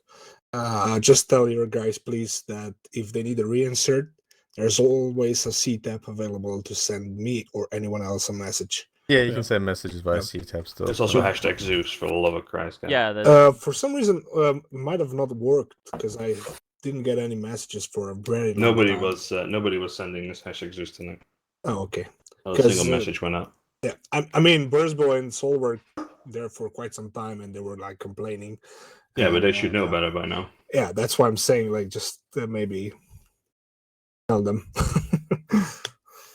Just tell your guys, please, that if they need a reinsert, there's always a CTAP available to send me or anyone else a message. Yeah, you can send messages via CTAP still. There's also hashtag Zeus, for the love of Christ. Guys. Yeah. For some reason, it might have not worked because I didn't get any messages for a very long time. Nobody was sending this hashtag Zeus tonight. Oh, okay. Not a single message went out. Yeah, I mean, Bursbo and Sol were there for quite some time, and they were like complaining. Yeah, but they should know better by now. Yeah, that's why I'm saying, like, just maybe tell them.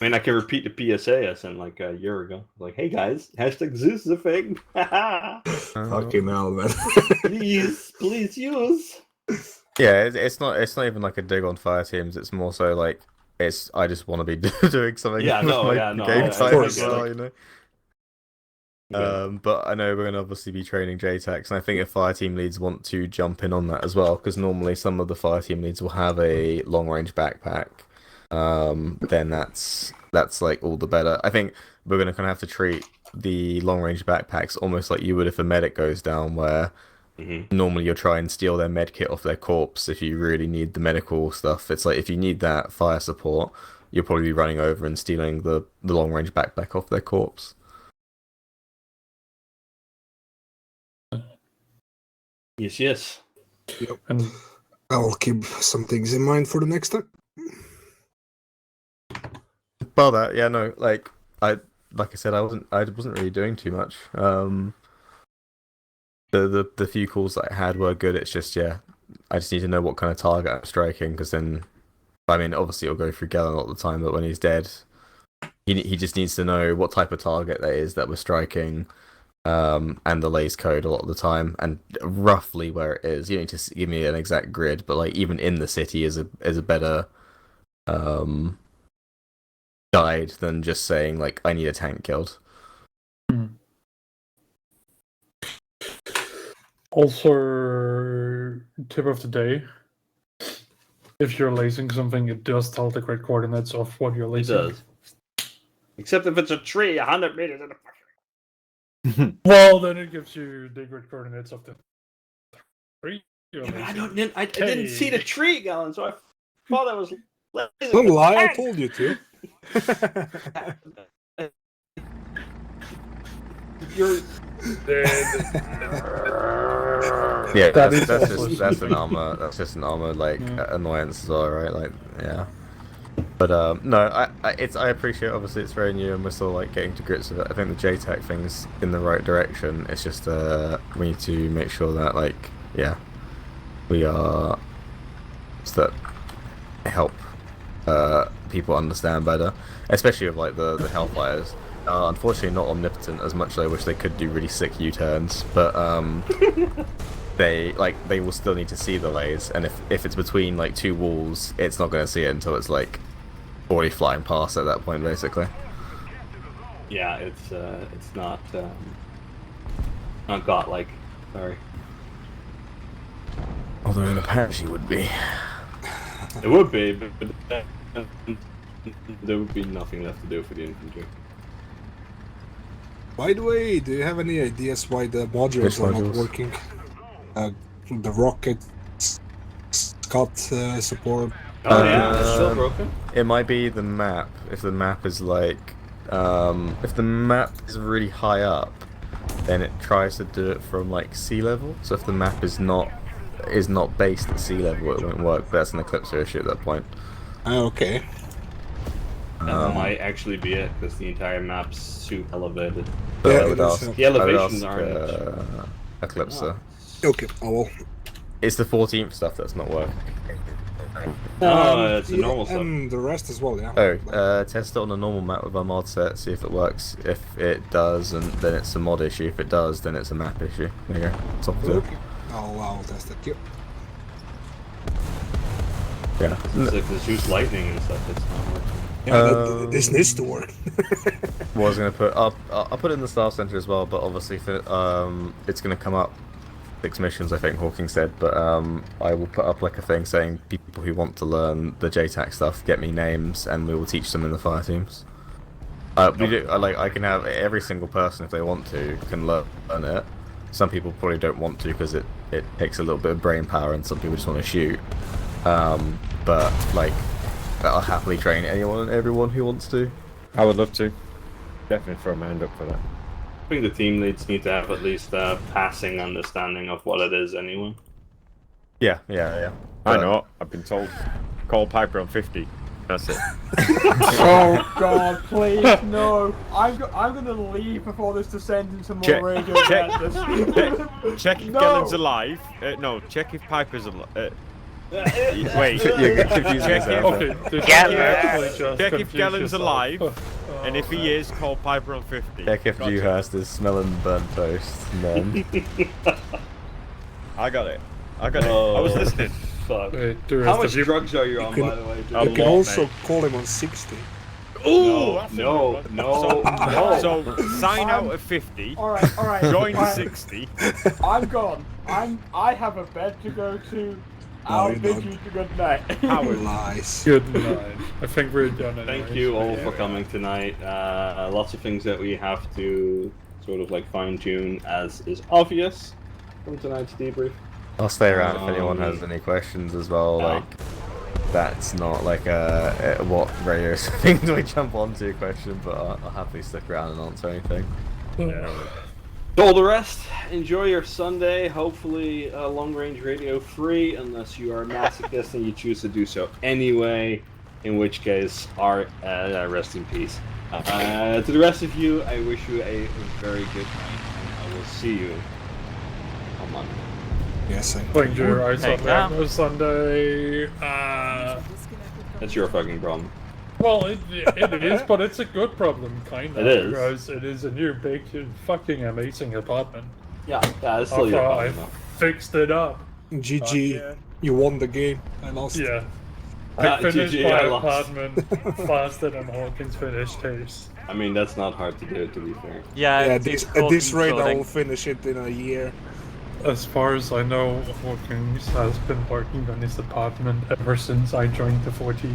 I mean, I can repeat the PSA I sent like a year ago. Like, hey guys, hashtag Zeus is a thing. Fucking hell, man. please use. Yeah, it's not even like a dig on fire teams. It's more so like I just want to be doing something. Yeah, no, game time as well, you know. But I know we're going to obviously be training JTACs, and I think if fire team leads want to jump in on that as well, because normally some of the fire team leads will have a long range backpack. Then that's like all the better. I think we're going to kind of have to treat the long range backpacks almost like you would if a medic goes down, where normally you'll try and steal their med kit off their corpse if you really need the medical stuff. It's like if you need that fire support, you'll probably be running over and stealing the long range backpack off their corpse. Yes. Yep. And I'll keep some things in mind for the next time. Well, that like I said, I wasn't really doing too much. The few calls that I had were good. It's just I just need to know what kind of target I'm striking, because then, I mean, obviously it'll go through Galen all the time, but when he's dead, he just needs to know what type of target that is that we're striking, and the lays code a lot of the time, and roughly where it is. You don't need to give me an exact grid, but like even in the city is a better guide than just saying like I need a tank killed. Also, tip of the day: if you're lasing something, it does tell the grid coordinates of what you're lasing. It does. Except if it's a tree 100 meters in the fucking. Well, then it gives you the grid coordinates of the tree. I didn't see the tree, Galen, so I thought I was. Don't lie, I told you to. You're yeah, that's an armor. That's just an armor like annoyance as well, right? Like, yeah. But no, I appreciate. Obviously, it's very new, and we're still like getting to grips with it. I think the JTAC thing's in the right direction. It's just we need to make sure that we are that help people understand better, especially with like the Hellfires. Unfortunately, not omnipotent as much as I wish they could do really sick U-turns, but they will still need to see the lays, and if it's between like two walls, it's not going to see it until it's like already flying past at that point, basically. Yeah, it's not godlike. Sorry. Although in a patch it would be. It would be, but there would be nothing left to do for the infantry. By the way, do you have any ideas why the modules are not working? The rocket Scott support. It's still broken. It might be the map. If the map is like, if the map is really high up, then it tries to do it from like sea level. So if the map is not based at sea level, it won't work. But that's an Eclipser issue at that point. Okay. That might actually be it, because the entire map's super elevated. So I would ask, the elevations aren't Eclipser. Okay, I will. It's the 14th stuff that's not working. It's the normal stuff. And the rest as well, yeah. Test it on a normal map with our mod set, see if it works. If it does, and then it's a mod issue. If it does, then it's a map issue. There you go. Top of it. Okay. I'll test it. Yep. Yeah. It's like the Zeus lightning and stuff. It's not working. Yeah, this needs to work. Was gonna put up. I'll put it in the staff center as well, but obviously it's gonna come up 6 missions, I think Hawking said. But I will put up like a thing saying people who want to learn the JTAC stuff, get me names, and we will teach them in the fire teams. We do, I can have every single person if they want to can learn it. Some people probably don't want to because it takes a little bit of brain power, and some people just want to shoot. But like, I'll happily train anyone and everyone who wants to. I would love to. Definitely throw my hand up for that. I think the team leads need to have at least a passing understanding of what it is anyway. Yeah. I know. I've been told. Call Piper on 50. That's it. Oh God, please no! I'm gonna leave before this descends into more radio madness. Check if No. Gellen's alive. No, check if Piper's alive. Wait, You're confusing yourself. Check if Gellen's alive, and if he is, call Piper on 50. Check if Dewhurst is smelling burnt toast, and then... I got it. I was listening. Fuck. Wait, How much drugs are you on, by the way? You can also call him on 60. No. So sign out at 50. All right. Join all right. 60. I'm gone. I have a bed to go to. I'll bid you good night. Howard. Lies. Good night. I think we're done. Thank you all for coming tonight. Lots of things that we have to sort of like fine tune, as is obvious from tonight's debrief. I'll stay around if anyone has any questions as well. Like, that's not like a what radio thing do we jump onto question, but I'll happily stick around and answer anything. So all the rest, enjoy your Sunday. Hopefully, long range radio free, unless you are a masochist and you choose to do so anyway. In which case, rest in peace. To the rest of you, I wish you a very good night, and I will see you on Monday. Yes, Thank you. I saw Sunday. That's your fucking problem. Well, it is, but it's a good problem, kind of. It is. Because it is a new, big, fucking amazing apartment. Yeah, it's still your After problem. I fixed it up. GG, you won the game. I lost. Yeah. I finished GG, my I lost. apartment faster than Hawkins finished his. I mean, that's not hard to do, to be fair. Yeah, at this rate, I will finish it in a year. As far as I know, Hawkins has been working on his apartment ever since I joined the 14th.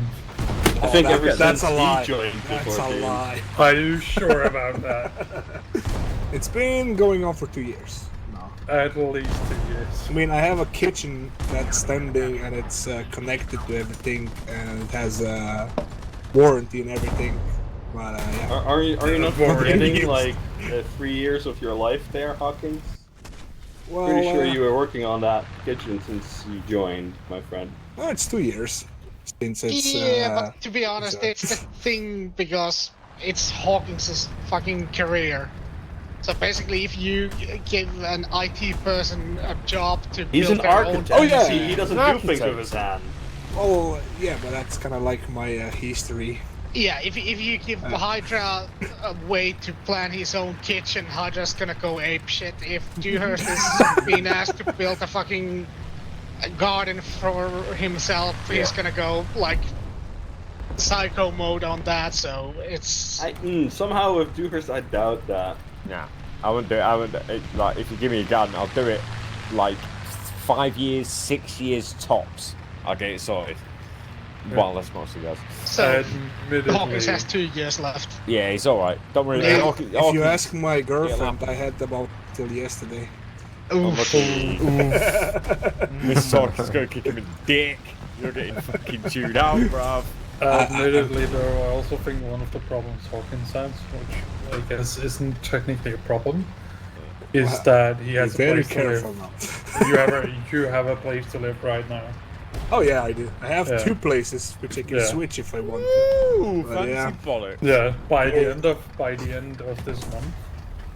I think that's a lie. Joined That's a lie. Are you sure about that? It's been going on for 2 years. At least 2 years. I mean, I have a kitchen that's standing and it's connected to everything, and it has a warranty and everything. But yeah. Are you not forgetting like 3 years of your life there, Hawkins? Well, Pretty sure you were working on that kitchen since you joined, my friend. Well, it's 2 years since it's. But to be honest, it's the thing because it's Hawkins' fucking career. So basically, if you give an IT person a job to He's build an their architect. own... Oh yeah, he doesn't do things with his hand. Oh yeah, but that's kind of like my history. Yeah, if you give Hydra a way to plan his own kitchen, Hydra's gonna go apeshit. If Dewhurst is being asked to build a fucking garden for himself, he's gonna go like psycho mode on that. So it's somehow with Dewhurst, I doubt that. Nah, I wouldn't do it. Like, if you give me a garden, I'll do it like 5 years, 6 years tops. I'll get it sorted. Well, that's mostly guys. So Hawkins has 2 years left. Yeah, he's alright. Don't worry. Yeah, if you ask my girlfriend, I had about till yesterday. This Hawkins gonna kick him in the dick. You're getting fucking chewed out, bruv. Admittedly, though, I also think one of the problems Hawkins has, which I guess isn't technically a problem, is that he has a very place careful to now. live. You have a place to live right now. Oh yeah, I do. I have 2 places which I can switch if I want to. Ooh, But fancy bollocks. Yeah, by the end of this month,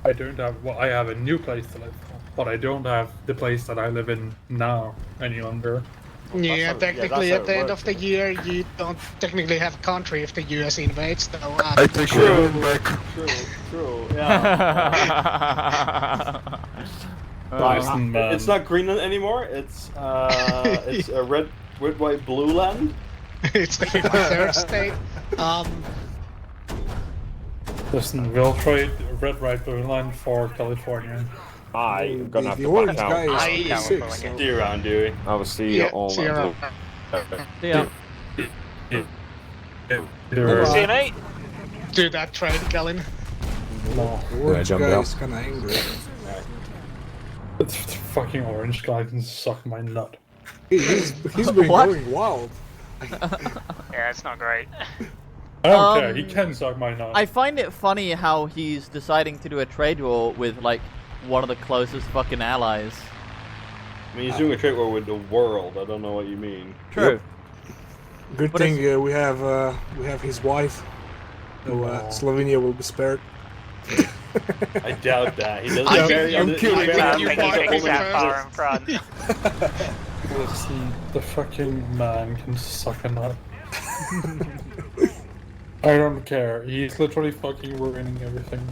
I don't have. Well, I have a new place to live, but I don't have the place that I live in now any longer. Yeah, technically at the end of the year, you don't technically have a country if the US invades, though. I take True. it back. True, yeah. It's not Greenland anymore. It's a red, white, blue land. It's the 53rd state. Listen, we'll trade red, right, blue line for California. I'm gonna have the to orange back guy out. is 46. So... See you around, Dewey. I will see you all. See you around. See ya. See you, mate. Do that trade, Galen. No. The orange jump guy out? is kind of angry. The fucking orange guy can suck my nut. He's been What? going wild. Yeah, it's not great. I don't care, he can suck my nut. I find it funny how he's deciding to do a trade war with, like, one of the closest fucking allies. I mean, he's doing a trade war with the world. I don't know what you mean. True. Yep. Good But thing we have his wife, so Slovenia will be spared. I doubt that. He doesn't. I'm very, kidding. I don't think he thinks that far in front. Listen, the fucking man can suck a nut. I don't care. He's literally fucking ruining everything.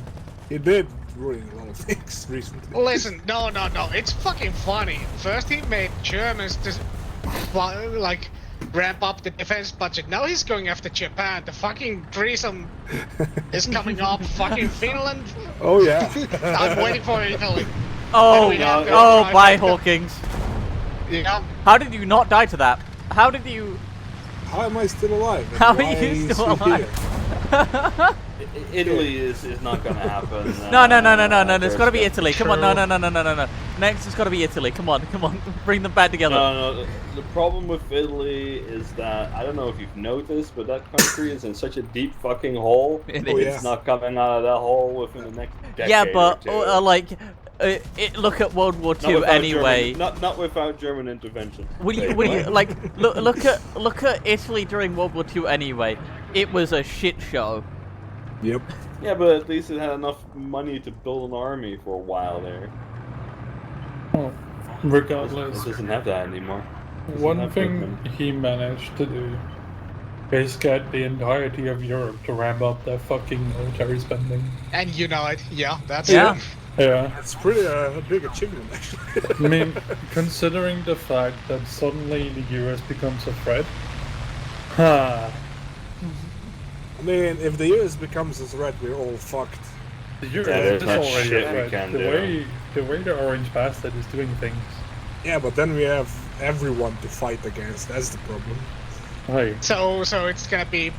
He did ruin a lot of things recently. Listen, no, it's fucking funny. First he made Germans to, like, ramp up the defense budget. Now he's going after Japan. The fucking threesome is coming up. Fucking Finland. Oh yeah. I'm waiting for Italy. Oh, bye, Hawkins. Yeah. How did you not die to that? How did you... How am I still alive? How are you still alive? Italy is not gonna happen. No, it's gotta be Italy. Come on, no. Next, it's gotta be Italy. Come on. Bring them back together. No. The problem with Italy is that, I don't know if you've noticed, but that country is in such a deep fucking hole. It's not coming out of that hole within the next decade. Yeah, but, or two. look at World War II anyway. Not without German intervention. Will you look at Italy during World War II anyway. It was a shit show. Yep. Yeah, but at least it had enough money to build an army for a while there. Oh, regardless. It doesn't have that anymore. One thing he managed to do is get the entirety of Europe to ramp up their fucking military spending. And unite. Yeah, that's it. Yeah. Yeah. It's pretty a big achievement, actually. I mean, considering the fact that suddenly the US becomes a threat. I mean, if the US becomes a threat, we're all fucked. The US is already a threat. The way the orange bastard is doing things. Yeah, but then we have everyone to fight against. That's the problem. Right. So it's gonna be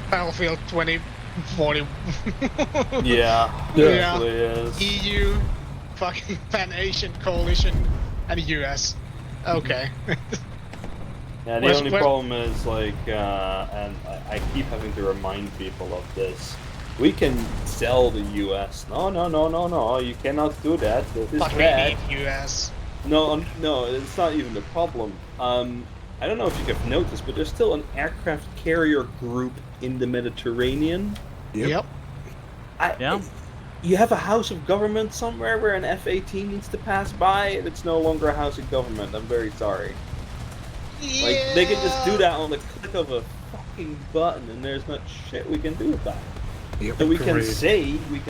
Battlefield 2040. Yeah. Definitely is. EU, fucking Pan-Asian coalition, and US. Okay. Yeah, the only problem is, like, and I keep having to remind people of this. We can sell the US. No, you cannot do that. That is But bad. we need US. No, it's not even the problem. I don't know if you have noticed, but there's still an aircraft carrier group in the Mediterranean. Yep. You have a house of government somewhere where an F-18 needs to pass by, and it's no longer a house of government. I'm very sorry. Yeah. Like, they can just do that on the click of a fucking button, and there's not shit we can do about it. Yep. So we can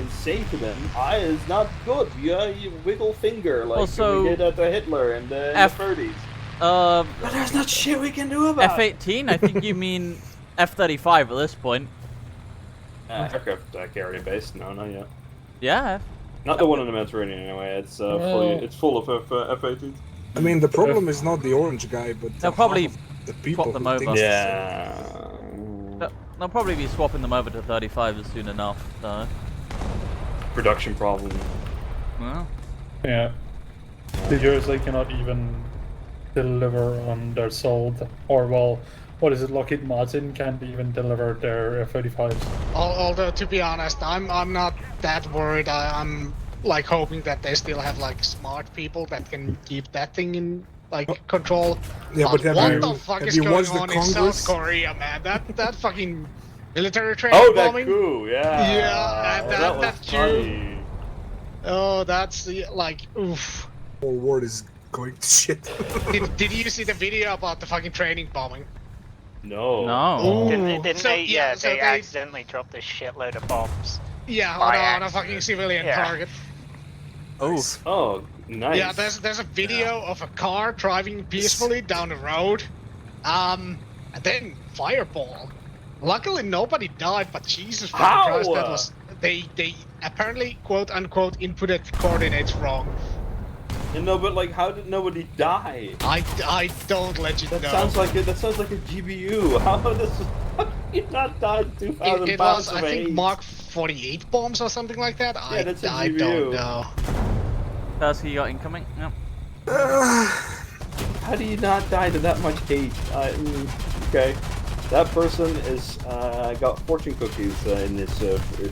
say to them, it's not good. Yeah, you wiggle finger like we did at Hitler in the 30s. But there's not shit we can do about it. F-18? I think you mean F-35 at this point. Aircraft carrier base? No, not yet. Yeah. Not the one in the Mediterranean anyway. It's full of F-18s. I mean, the problem is not the orange guy, but they'll probably the people swap them who over. think Yeah. They'll probably be swapping them over to 35s soon enough. So. Production problem. Well. Yeah. The USA cannot even deliver on their sold, or well, what is it? Lockheed Martin can't even deliver their F-35s. Although, to be honest, I'm not that worried. I'm like hoping that they still have like smart people that can keep that thing in like control. Yeah, but what the fuck is going on in South Korea, man? That fucking military training bombing. Coup, yeah. Yeah, and that coup. Funny. Oh, that's like oof. The whole world is going to shit. Did you see the video about the fucking training bombing? No. Didn't they? So they they accidentally dropped a shitload of bombs. Yeah, on a fucking civilian target. Oh, nice. Yeah, there's a video of a car driving peacefully down the road. And then Fireball. Luckily nobody died, but Jesus How? fucking Christ, that was... They apparently, quote-unquote, inputted coordinates wrong. No, but like, how did nobody die? I don't let you know. That sounds like a GBU. How you not died in 2,000 It pounds was, of I think, hate? Mark 48 bombs or something like that. Yeah, that's a I GBU. don't know. Tasky, you got incoming? Yep. How do you not die to that much hate? Okay. That person is got fortune cookies in his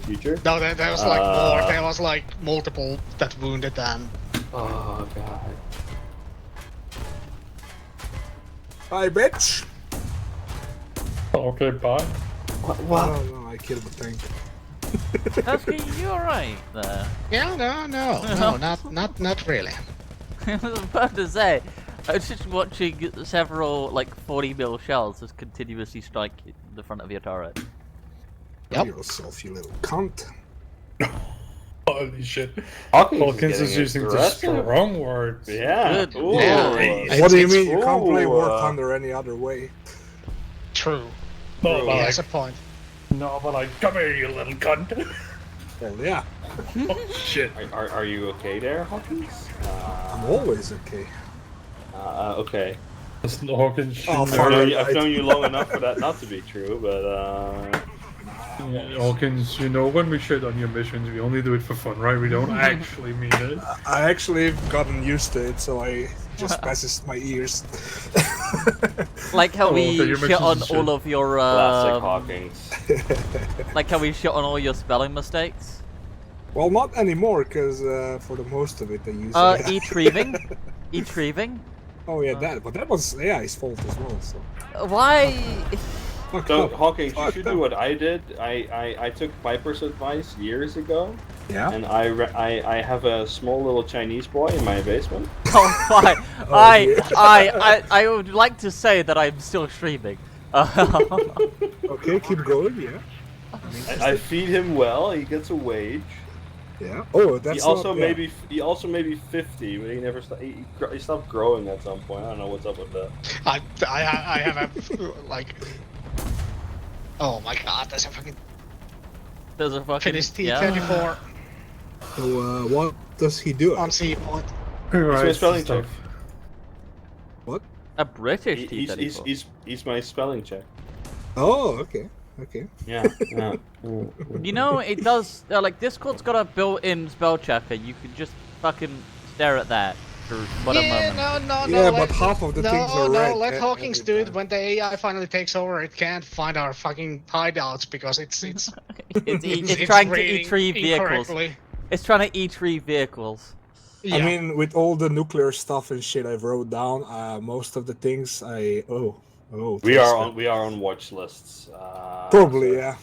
future. No, there was like more. There was like multiple that wounded and... Oh god. Bye, bitch. Okay, bye. What? No, I killed the tank. Tasky, you alright there? Yeah, no, not really. I was about to say, I was just watching several like 40 mil shells just continuously strike the front of your turret. Yep. Yourself, you little cunt. Holy shit. Hawkins is using the strong words. Yeah. Good. Ooh. Yeah. What do you mean? You can't play War Thunder any other way. True. No, but That's a point. No, but like, come here, you little cunt. Well, yeah. Oh, shit. Are you okay there, Hawkins? I'm always okay. Okay. It's not Hawkins. Oh, I've known you long enough for that not to be true, but Yeah, Hawkins, you know, when we shit on your missions, we only do it for fun, right? We don't actually mean it. I actually have gotten used to it, so I just passes my ears. Like how we okay, shit on all of your classic Hawkins. like how we shit on all your spelling mistakes. Well, not anymore, because for the most of it, I use E-Reaving? E-Reaving? Oh yeah, but that was his fault as well. So. Why? So Hawkins, you should do what I did. I took Piper's advice years ago. Yeah. And I have a small little Chinese boy in my basement. Oh, fine. I would like to say that I'm still streaming. Okay, keep going. Yeah. I feed him well. He gets a wage. Yeah. Oh, that's he also not, maybe he also maybe 50, but he never he stopped growing at some point. I don't know what's up with that. I have a like. Oh my god, there's a fucking finished T-24 So what does he do? on C point. He's my spelling check. What? A British T-34. He's my spelling check. Oh, okay. Okay. Yeah. You know, it does. Like Discord's got a built-in spell checker. You can just fucking stare at that for what a moment. No. Yeah, but half of the things are red. Let Hawkins do it. When the AI finally takes over, it can't find our fucking hideouts because it's trying to reading retrieve vehicles. incorrectly. It's trying to retrieve vehicles. Yeah. I mean, with all the nuclear stuff and shit I've wrote down, most of the things we are on watch lists. Probably, yeah.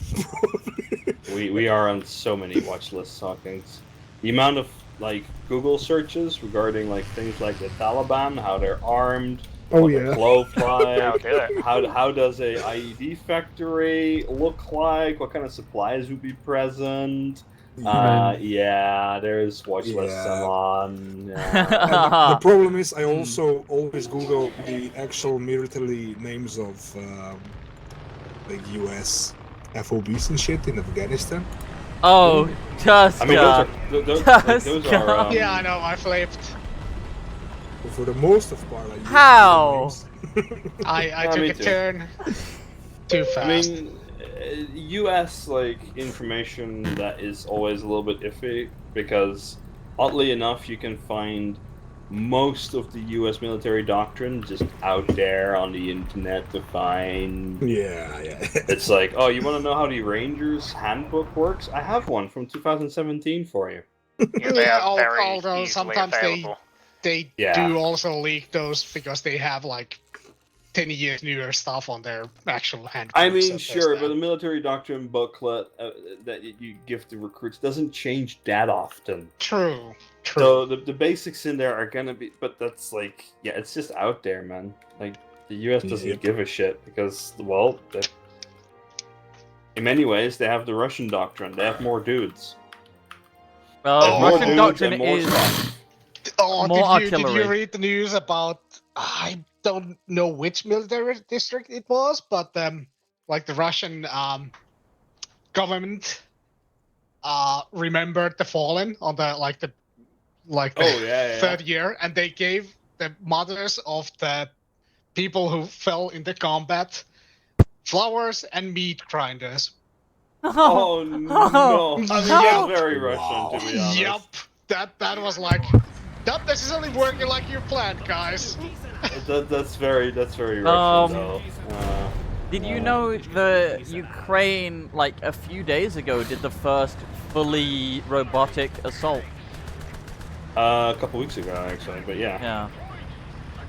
we are on so many watch lists, Hawkins. The amount of like Google searches regarding like things like the Taliban, how they're armed, what their clothes like, how does a IED factory look like, what kind of supplies would be present. Yeah, there's watch lists I'm on. Yeah. The problem is I also always Google the actual military names of like US FOBs and shit in Afghanistan. Oh, just I mean, those are yeah, I know. I flipped. But for the most of part, I use how? I took a turn too fast. I mean, U.S. like information that is always a little bit iffy because, oddly enough, you can find most of the U.S. military doctrine just out there on the internet to find. Yeah. It's like, oh, you want to know how the Rangers handbook works? I have one from 2017 for you. Yeah, they are very although sometimes available. they do also leak those because they have like 10 years newer stuff on their actual handbook. I mean, sure, but the military doctrine booklet that you give to recruits doesn't change that often. True. So the basics in there are gonna be, but that's like, yeah, it's just out there, man. Like the U.S. doesn't give a shit because, well, in many ways they have the Russian doctrine. They have more dudes. Well, Russian doctrine is more more did you artillery. read the news about I don't know which military district it was, but like the Russian government remembered the fallen on the third year, and they gave the mothers of the people who fell in the combat flowers and meat grinders. Oh no! I mean, that's very Russian, to be honest. Yup, that was like not necessarily working like you planned, guys. That's very Russian, though. Did you know the Ukraine, like a few days ago, did the first fully robotic assault? A couple weeks ago, actually, but yeah. Yeah.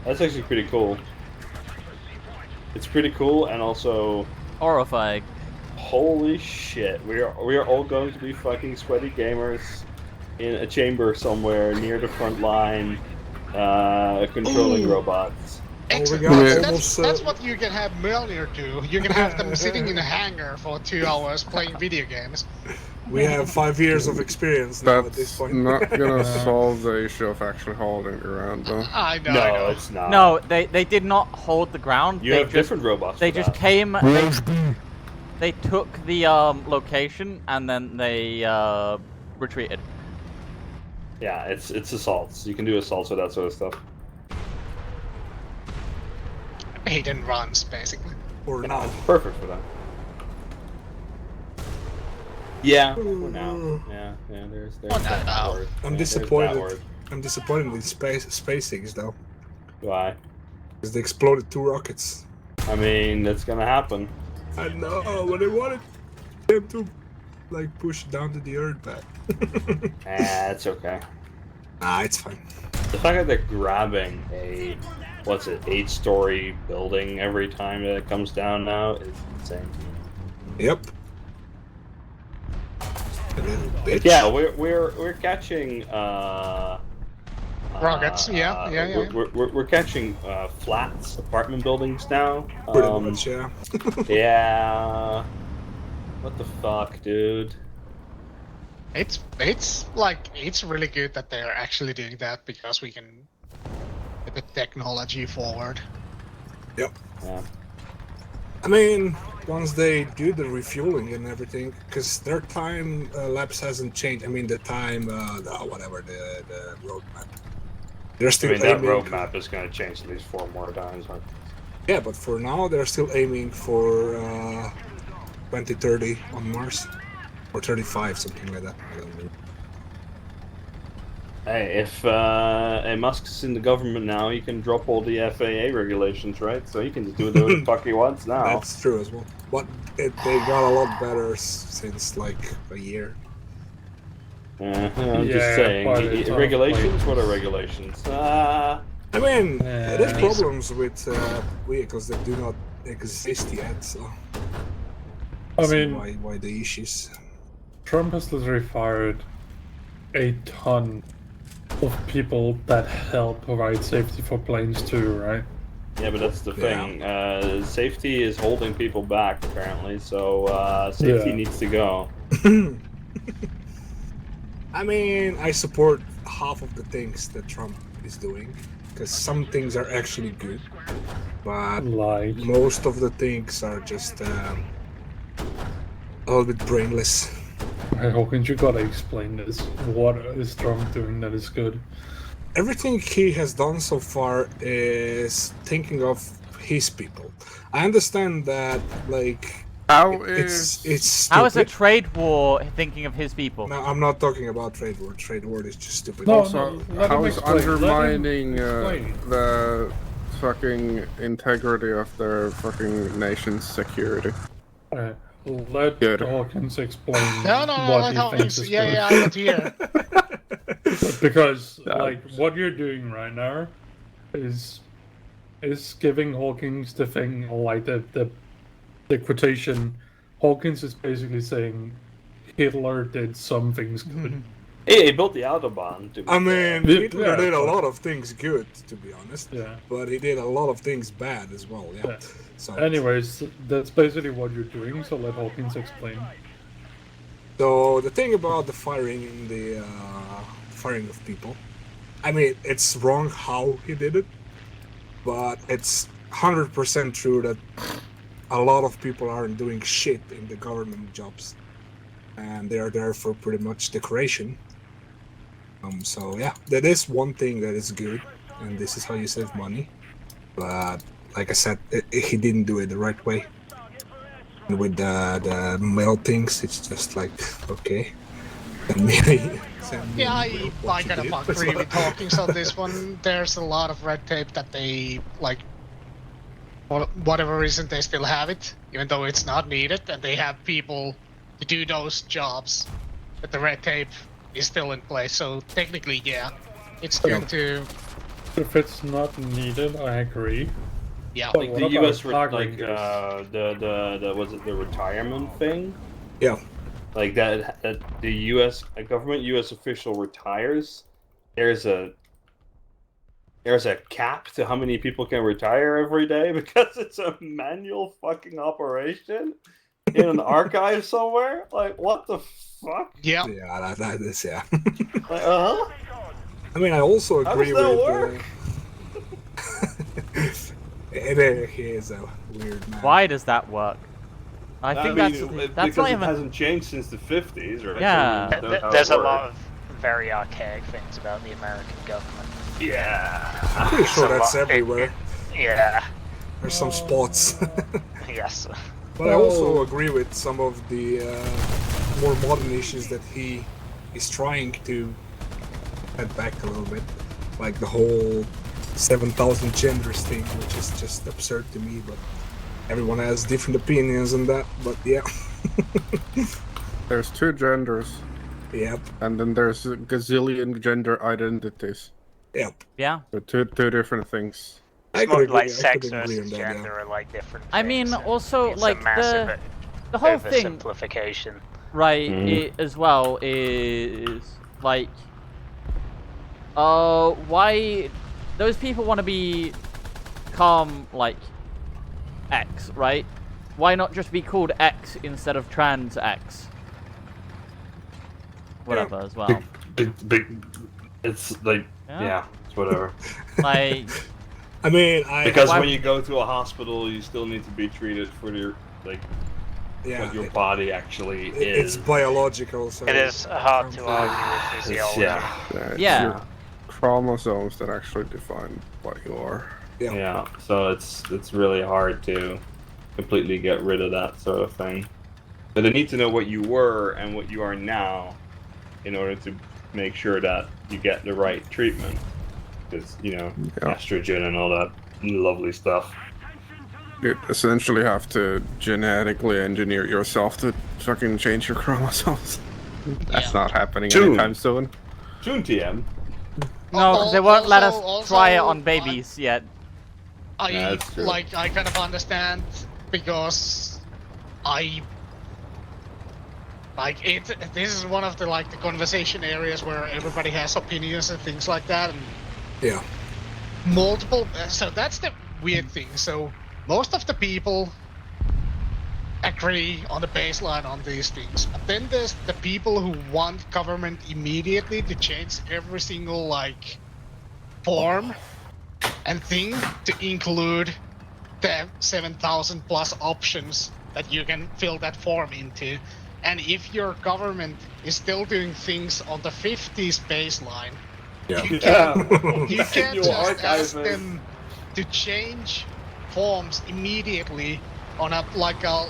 That's actually pretty cool. It's pretty cool and also horrifying. Holy shit! We are all going to be fucking sweaty gamers in a chamber somewhere near the front line, controlling robots. Excellent. That's what you can have Mjolnir do. You can have them sitting in a hangar for 2 hours playing video games. We have 5 years of experience now at this point. Not gonna solve the issue of actually holding it around, though. I know. No, it's not. No, they did not hold the ground. You have different robots. They just came. They took the location and then they retreated. Yeah, it's assaults. You can do assaults with that sort of stuff. Hit and runs, basically. Or now. Perfect for that. Yeah, for now. Yeah, there's that word. I'm disappointed. I'm disappointed in SpaceX though. Why? Because they exploded 2 rockets. I mean, that's gonna happen. I know, but they wanted them to like push it down to the earth back. It's okay. Nah, it's fine. The fact that they're grabbing a 8-story building every time that it comes down now is insane. Yep. But yeah, we're catching rockets. Yeah. We're catching flats, apartment buildings now. Pretty much, yeah. Yeah. What the fuck, dude? It's really good that they're actually doing that because we can get the technology forward. Yep. Yeah. I mean, once they do the refueling and everything, because their time lapse hasn't changed. I mean, the time, the roadmap. They're still that aiming. roadmap is going to change at least 4 more times. Huh? Yeah, but for now, they're still aiming for 2030 on Mars. Or 35, something like that. I don't know. Hey, if Musk's in the government now, he can drop all the FAA regulations, right? So he can just do whatever the fuck he wants now. That's true as well. But they got a lot better since like a year. I'm just saying. Regulations? What are regulations? I mean, there's problems with vehicles that do not exist yet, so... I mean... Why the issues? Trump has literally fired a ton of people that help provide safety for planes too, right? Yeah, but that's the thing. Safety is holding people back, apparently, so safety needs to go. I mean, I support half of the things that Trump is doing, because some things are actually good, but most of the things are just a little bit brainless. Hawkins, you gotta explain this. What is Trump doing that is good? Everything he has done so far is thinking of his people. I understand that, like, it's stupid. How is a trade war thinking of his people? No, I'm not talking about trade war. Trade war is just stupid. No, also, how is undermining the fucking integrity of their fucking nation's security? Let Hawkins explain No, what let he thinks is yeah, good. I want to hear. Because, like, what you're doing right now is giving Hawkins the thing, like the quotation. Hawkins is basically saying Hitler did some things good. He built the Autobahn. I mean, Hitler did a lot of things good, to be honest. Yeah. But he did a lot of things bad as well, yeah. So, anyways, that's basically what you're doing, so let Hawkins explain. So, the thing about the firing of people, I mean, it's wrong how he did it, but it's 100% true that a lot of people aren't doing shit in the government jobs, and they are there for pretty much decoration. So yeah, that is one thing that is good, and this is how you save money. But like I said, he didn't do it the right way. And with the mail things, it's just like, okay, send me Yeah, I you kind did. of agree with Hawkins on this one. There's a lot of red tape that they, like, for whatever reason, they still have it, even though it's not needed, and they have people to do those jobs, but the red tape is still in place, so technically, yeah, it's good to... If it's not needed, I agree. Yeah. But Like what the about U.S. flag like rangers? the was it the retirement thing? Yeah. Like that the U.S. a government U.S. official retires. There's a cap to how many people can retire every day because it's a manual fucking operation in an archive somewhere. Like what the fuck? Yeah. Yeah, that is yeah. Like, I mean, I also How agree does that with. work? He is a weird man. Why does that work? I think that's because not it even... hasn't changed since the 50s, right? Yeah. So we know how There's it a lot works. of very archaic things about the American government. Yeah. I'm pretty sure It's a that's lot- everywhere. Yeah. There's some spots. Yes. But I also agree with some of the more modern issues that he is trying to head back a little bit. Like the whole 7,000 genders thing, which is just absurd to me, but everyone has different opinions on that, but yeah. There's 2 genders. Yep. And then there's a gazillion gender identities. Yep. Yeah. So two different things. It's more like sex versus gender are like different I mean, things, and also, it's like, a massive the whole thing, oversimplification. right, as well, is, like, why those people want to become, like, X, right? Why not just be called X instead of trans X? Whatever, as well. Big, it's like, yeah, it's whatever. Like, I mean, because when you go to a hospital, you still need to be treated for your, like, Yeah, what your body actually is. It's biological, so It is hard to argue with physiology. It's Yeah. your chromosomes that actually define what you are. Yeah. So it's really hard to completely get rid of that sort of thing. So they need to know what you were and what you are now in order to make sure that you get the right treatment. Because, you know, estrogen and all that lovely stuff. You essentially have to genetically engineer yourself to fucking change your chromosomes. That's not happening anytime soon. Soon, TM. no, because they won't let us try it on babies yet. I kind of understand because this is one of the the conversation areas where everybody has opinions and things like that, and yeah, multiple. So that's the weird thing. So most of the people agree on the baseline on these things, but then there's the people who want government immediately to change every single form and thing to include the 7,000 plus options that you can fill that form into. And if your government is still doing things on the 50s baseline, you can't just ask them to change forms immediately on a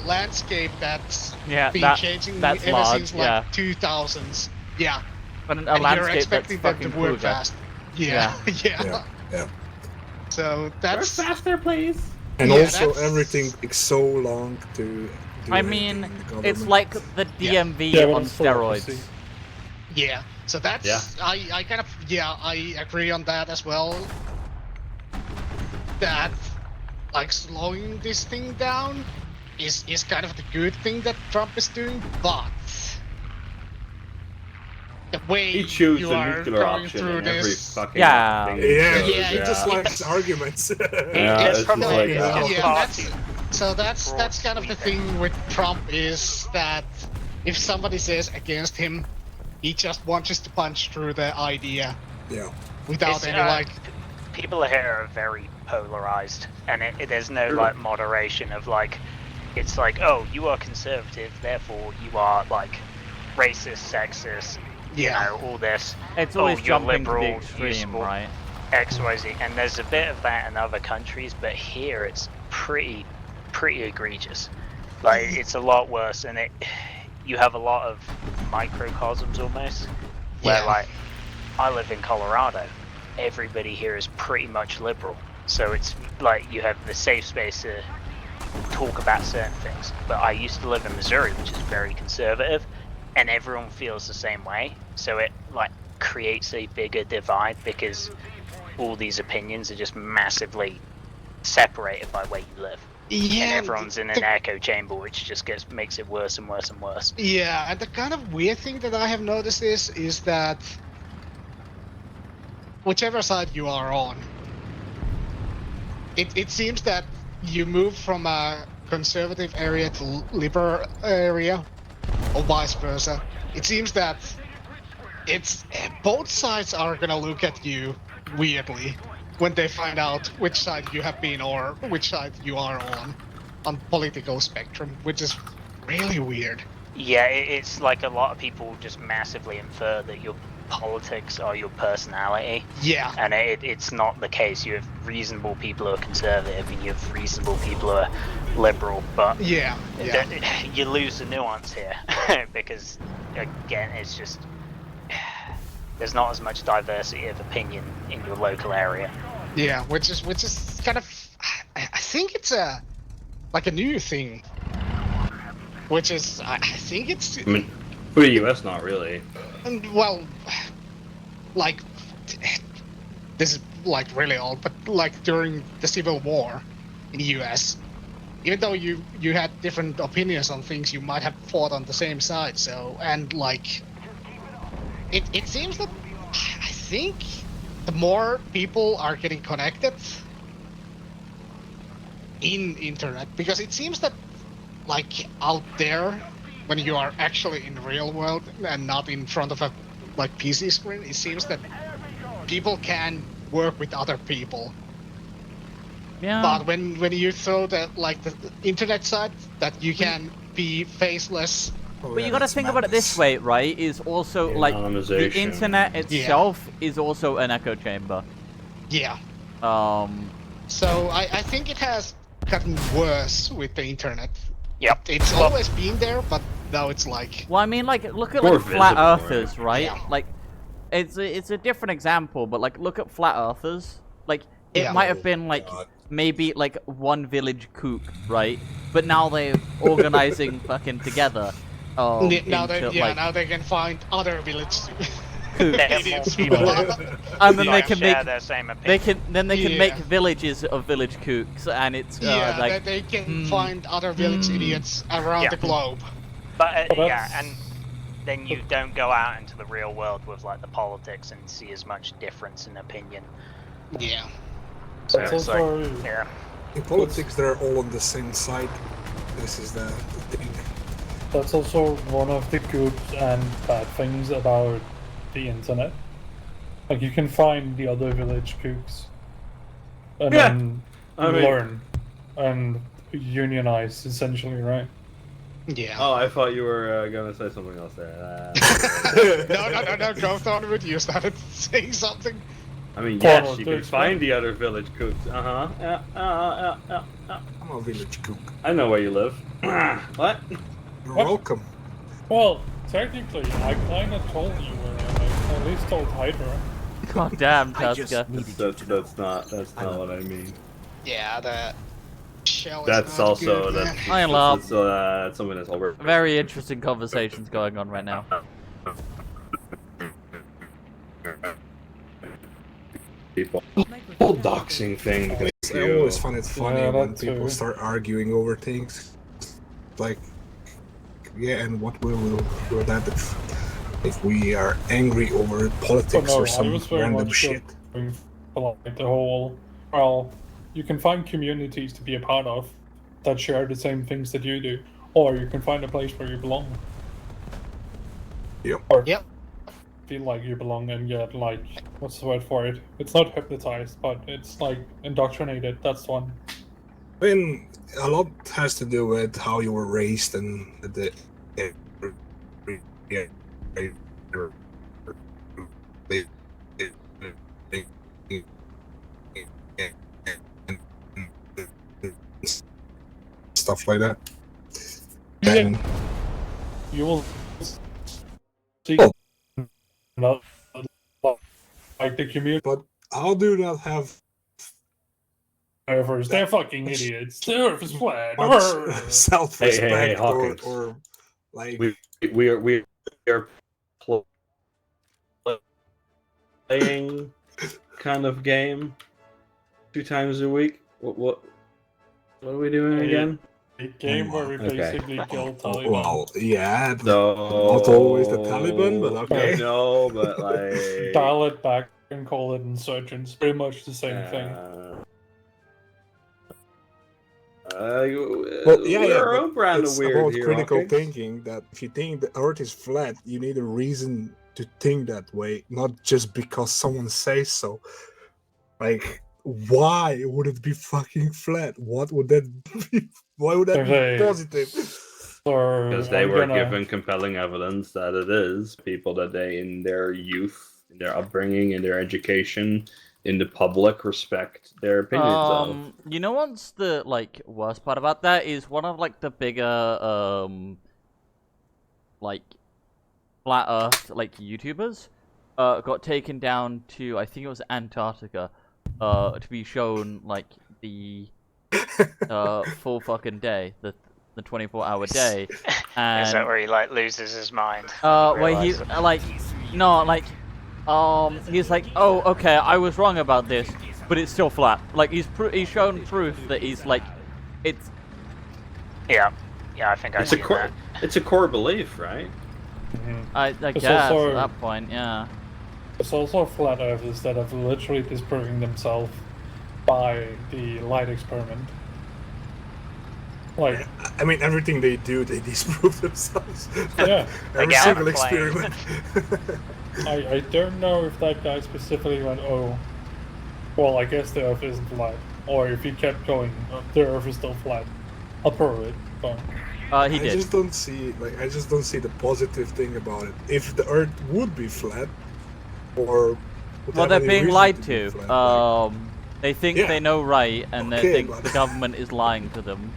landscape that's been changing ever since 2000s. Yeah. But a and landscape you're expecting that's them to fucking work cool, fast. Yeah. So that's faster, please. And also everything takes so long to do I anything mean, in the it's government. like the DMV Yeah, but on it's full steroids. Yeah, so that's I kind of I agree on that as well. That slowing this thing down is kind of the good thing that Trump is doing, but the way He chose you the are nuclear going option through in every this, fucking thing he chose, he just likes arguments. it's just like, that's kind of the thing with Trump is that if somebody says against him, he just wants us to punch through the idea. Yeah. Without It's, any people here are very polarized, and there's no like moderation of like, it's like, oh, you are conservative, therefore you are like racist, sexist, you know, all this. It's always oh, you're jumping to the liberal, extreme, useful, right? XYZ, and there's a bit of that in other countries, but here it's pretty egregious. Like it's a lot worse, and you have a lot of microcosms almost, where like I live in Colorado, everybody here is pretty much liberal, so it's like you have the safe space to talk about certain things. But I used to live in Missouri, which is very conservative, and everyone feels the same way, so it like creates a bigger divide because all these opinions are just massively separated by where you live. Yeah, and everyone's in an echo chamber, which just makes it worse and worse and worse. Yeah, and the kind of weird thing that I have noticed is that whichever side you are on, it seems that you move from a conservative area to liberal area, or vice versa. It seems that it's both sides are gonna look at you weirdly when they find out which side you have been or which side you are on political spectrum, which is really weird. Yeah, it's like a lot of people just massively infer that your politics are your personality. Yeah. And it's not the case. You have reasonable people who are conservative and you have reasonable people who are liberal, but yeah. You lose the nuance here because, again, it's just there's not as much diversity of opinion in your local area. Yeah, which is kind of, I think it's like a new thing. Which is, I think it's. I mean, for the US, not really. And well, like this is like really old, but like during the Civil War in the US, even though you had different opinions on things, you might have fought on the same side. So, and like, it seems that I think the more people are getting connected in internet, because it seems that like out there when you are actually in the real world and not in front of a like PC screen, it seems that people can work with other people. Yeah. But when you throw the like the internet side, that you can be faceless. But you gotta think about it this way, right? Is also like the internet itself is also an echo chamber. Yeah. So I think it has gotten worse with the internet. Yep. It's always been there, but now it's like. Well, I mean, like look at like flat earthers, right? Yeah. Like, it's a different example, but like look at flat earthers. Like it might have been like maybe like one village kook, right? But now they're organizing fucking together. Now now they can find other village idiots people, and then they can make make villages of village kooks, and it's like they can find other village idiots around the globe. But and then you don't go out into the real world with like the politics and see as much difference in opinion. Yeah. So it's like, yeah. In politics, they're all on the same side. This is the thing. That's also one of the good and bad things about the internet. Like you can find the other village kooks and then learn and unionize essentially, right? Yeah. Oh, I thought you were gonna say something else there. No, go on with you. Started saying something. I mean, yes, you can find the other village kooks. Yeah. I'm a village kook. I know where you live. What? You're welcome. Well, technically, I kind of told you where I at least told Hydra. God damn, Tuska. That's not what I mean. Yeah, that shell. That's is not also good, that's I love something that's over. Very interesting conversations going on right now. People. The whole doxing thing. I always find it funny when people start arguing over things. Like, yeah, and what will do that if we are angry over politics or some random shit? Like the whole, well, you can find communities to be a part of that share the same things that you do, or you can find a place where you belong. Yep. Or, yep. feel like you belong and get like, what's the word for it? It's not hypnotized, but it's like indoctrinated. That's the one. I mean, a lot has to do with how you were raised and the stuff like that. And you will see like the community. But how do you not have They're fucking idiots. The Earth is flat. self-respect Hey, Hawkins. or like we are playing kind of game 2 times a week. What are we doing again? A game where we basically kill Taliban. Well, yeah, so, not always the Taliban, but okay. No, but like dial it back and call it insurgents. Pretty much the same thing. Well, yeah, it's weird about here, critical Hawkins. thinking. That if you think the Earth is flat, you need a reason to think that way, not just because someone says so. Like, why would it be fucking flat? What would that be? Why would that be positive? Because they were given compelling evidence that it is people that they, in their youth, in their upbringing, in their education, in the public, respect their opinions of. You know what's the like worst part about that is one of like the bigger like flat Earth like YouTubers got taken down to, I think it was Antarctica, to be shown like the full fucking day, the 24-hour day. And is that where he like loses his mind? where he like no like he's like, oh okay, I was wrong about this, but it's still flat. Like he's shown proof that he's like it's. Yeah, I think I see that. It's a core belief, right? I guess at that point, yeah. There's also flat earthers that have literally disproving themselves by the light experiment. Like, I mean, everything they do, they disprove themselves. Yeah, every single experiment. I don't know if that guy specifically went, oh, well, I guess the Earth isn't flat, or if he kept going, the Earth is still flat. I'll prove it, but. He did. I just don't see the positive thing about it. If the Earth would be flat, or well, they're being lied to. They think they know right, and they think the government is lying to them.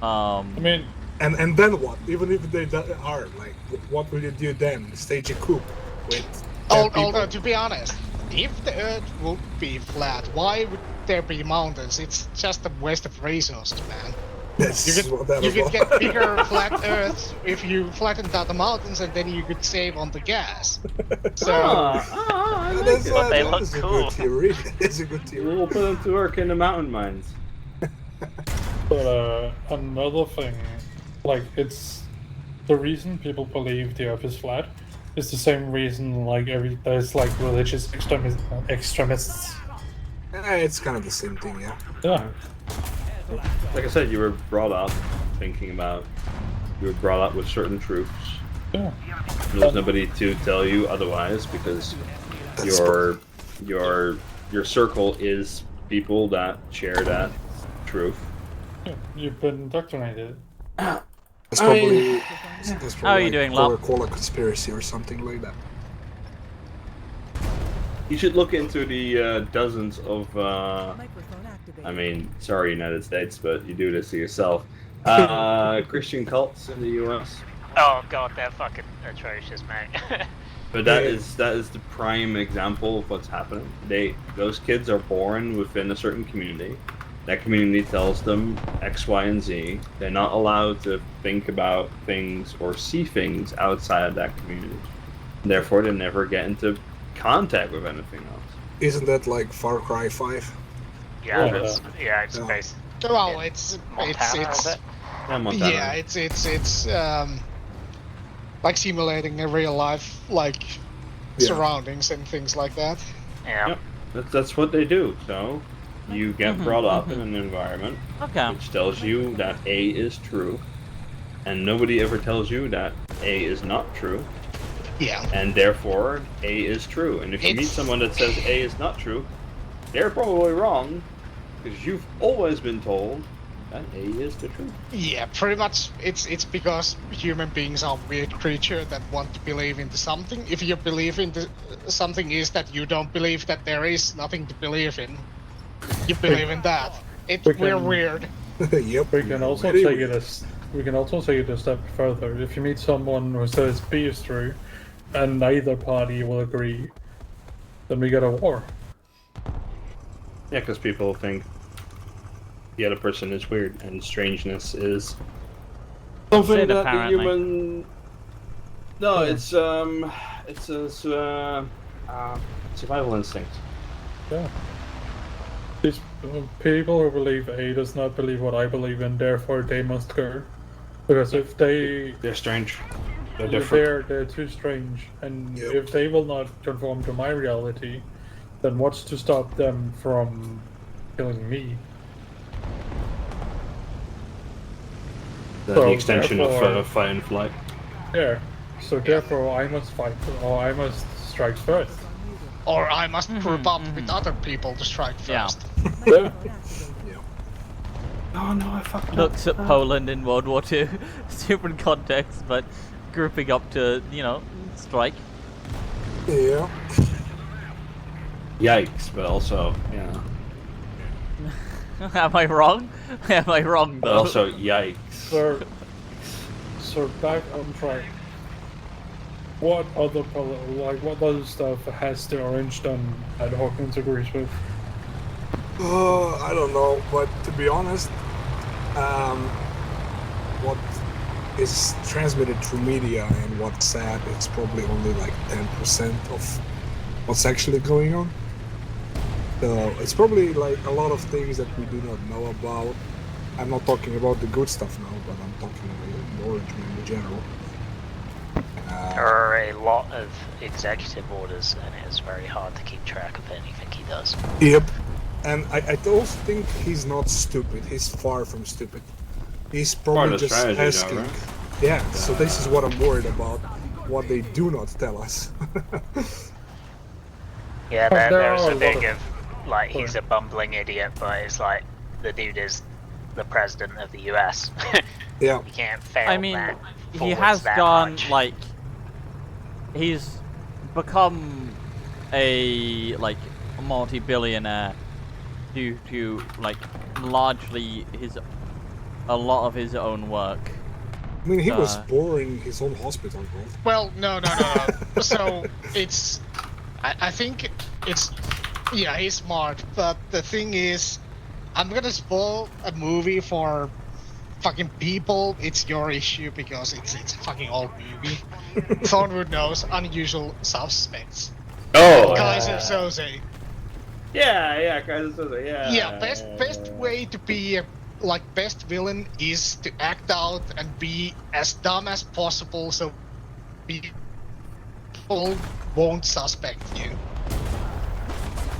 I mean, and then what? Even if they are, like, what will you do then? Stage a coup with? Although, to be honest, if the Earth would be flat, why would there be mountains? It's just a waste of resources, man. You could get bigger flat Earths if you flattened out the mountains, and then you could save on the gas. So, but they look cool. It's a good theory. We'll put them to work in the mountain mines. But another thing, like, it's the reason people believe the Earth is flat is the same reason like there's like religious extremists. It's kind of the same thing, yeah. Yeah. Like I said, you were brought up with certain truths. Yeah. There's nobody to tell you otherwise, because your circle is people that share that truth. Yeah, you've been indoctrinated. That's probably how are you doing, Lop? Call a conspiracy or something like that. You should look into the dozens of, I mean, sorry United States, but you do this to yourself, Christian cults in the US. Oh god, they're fucking atrocious, mate. But that is the prime example of what's happening. Those kids are born within a certain community. That community tells them X, Y, and Z. They're not allowed to think about things or see things outside of that community. Therefore, they never get into contact with anything else. Isn't that like Far Cry 5? Yeah, it's based. Well, it's like simulating a real life surroundings and things like that. Yeah. Yep. That's what they do. So you get brought up in an environment which tells you that A is true, and nobody ever tells you that A is not true. Yeah. And therefore, A is true. And if you meet someone that says A is not true, they're probably wrong, because you've always been told that A is the truth. Yeah, pretty much. It's because human beings are weird creatures that want to believe into something. If you believe into something is that you don't believe that there is nothing to believe in, you believe in that. We're weird. Yep. We can also take it a step further. If you meet someone who says B is true, and neither party will agree, then we get a war. Yeah, because people think the other person is weird, and strangeness is something Shit, that apparently. the human. No, Yeah. it's a survival instinct. Yeah. These people who believe A does not believe what I believe in, therefore they must go. Because if they're strange. They're different. They're too strange, and if they will not conform to my reality, then what's to stop them from killing me? The extension of fight and flight. Yeah. So therefore, I must fight, or I must strike first. Or I must group up with other people to strike first. Yeah. Oh no, I fucked up. Looks at Poland in World War II. Different context, but grouping up to, strike. Yeah. Yikes, but also, yeah. Am I wrong? Am I wrong, though? But also, yikes. So back on track. What other stuff has the Orange done that Hawkins agrees with? I don't know, but to be honest, what is transmitted through media and what's said, it's probably only like 10% of what's actually going on. So it's probably like a lot of things that we do not know about. I'm not talking about the good stuff now, but I'm talking about the Orange Man in general. There are a lot of executive orders, and it is very hard to keep track of anything he does. Yep. And I also think he's not stupid. He's far from stupid. He's probably just asking. Right? Yeah, so this is what I'm worried about. What they do not tell us. Yeah, there's a thing of, like, he's a bumbling idiot, but it's like, the dude is the president of the US. Yeah. You can't fail I mean, that. he has that gone, much. like, he's become a, multi-billionaire due to, largely a lot of his own work. I mean, he was boring his own hospital, bro. Well, no. So it's, I think it's, yeah, he's smart, but the thing is, I'm gonna spoil a movie for fucking people. It's your issue because it's a fucking old movie. Thornwood knows Unusual Suspects. Oh. Kaiser Soze. Yeah, Kaiser Soze, yeah. Yeah, best way to be a best villain is to act out and be as dumb as possible, so people won't suspect you.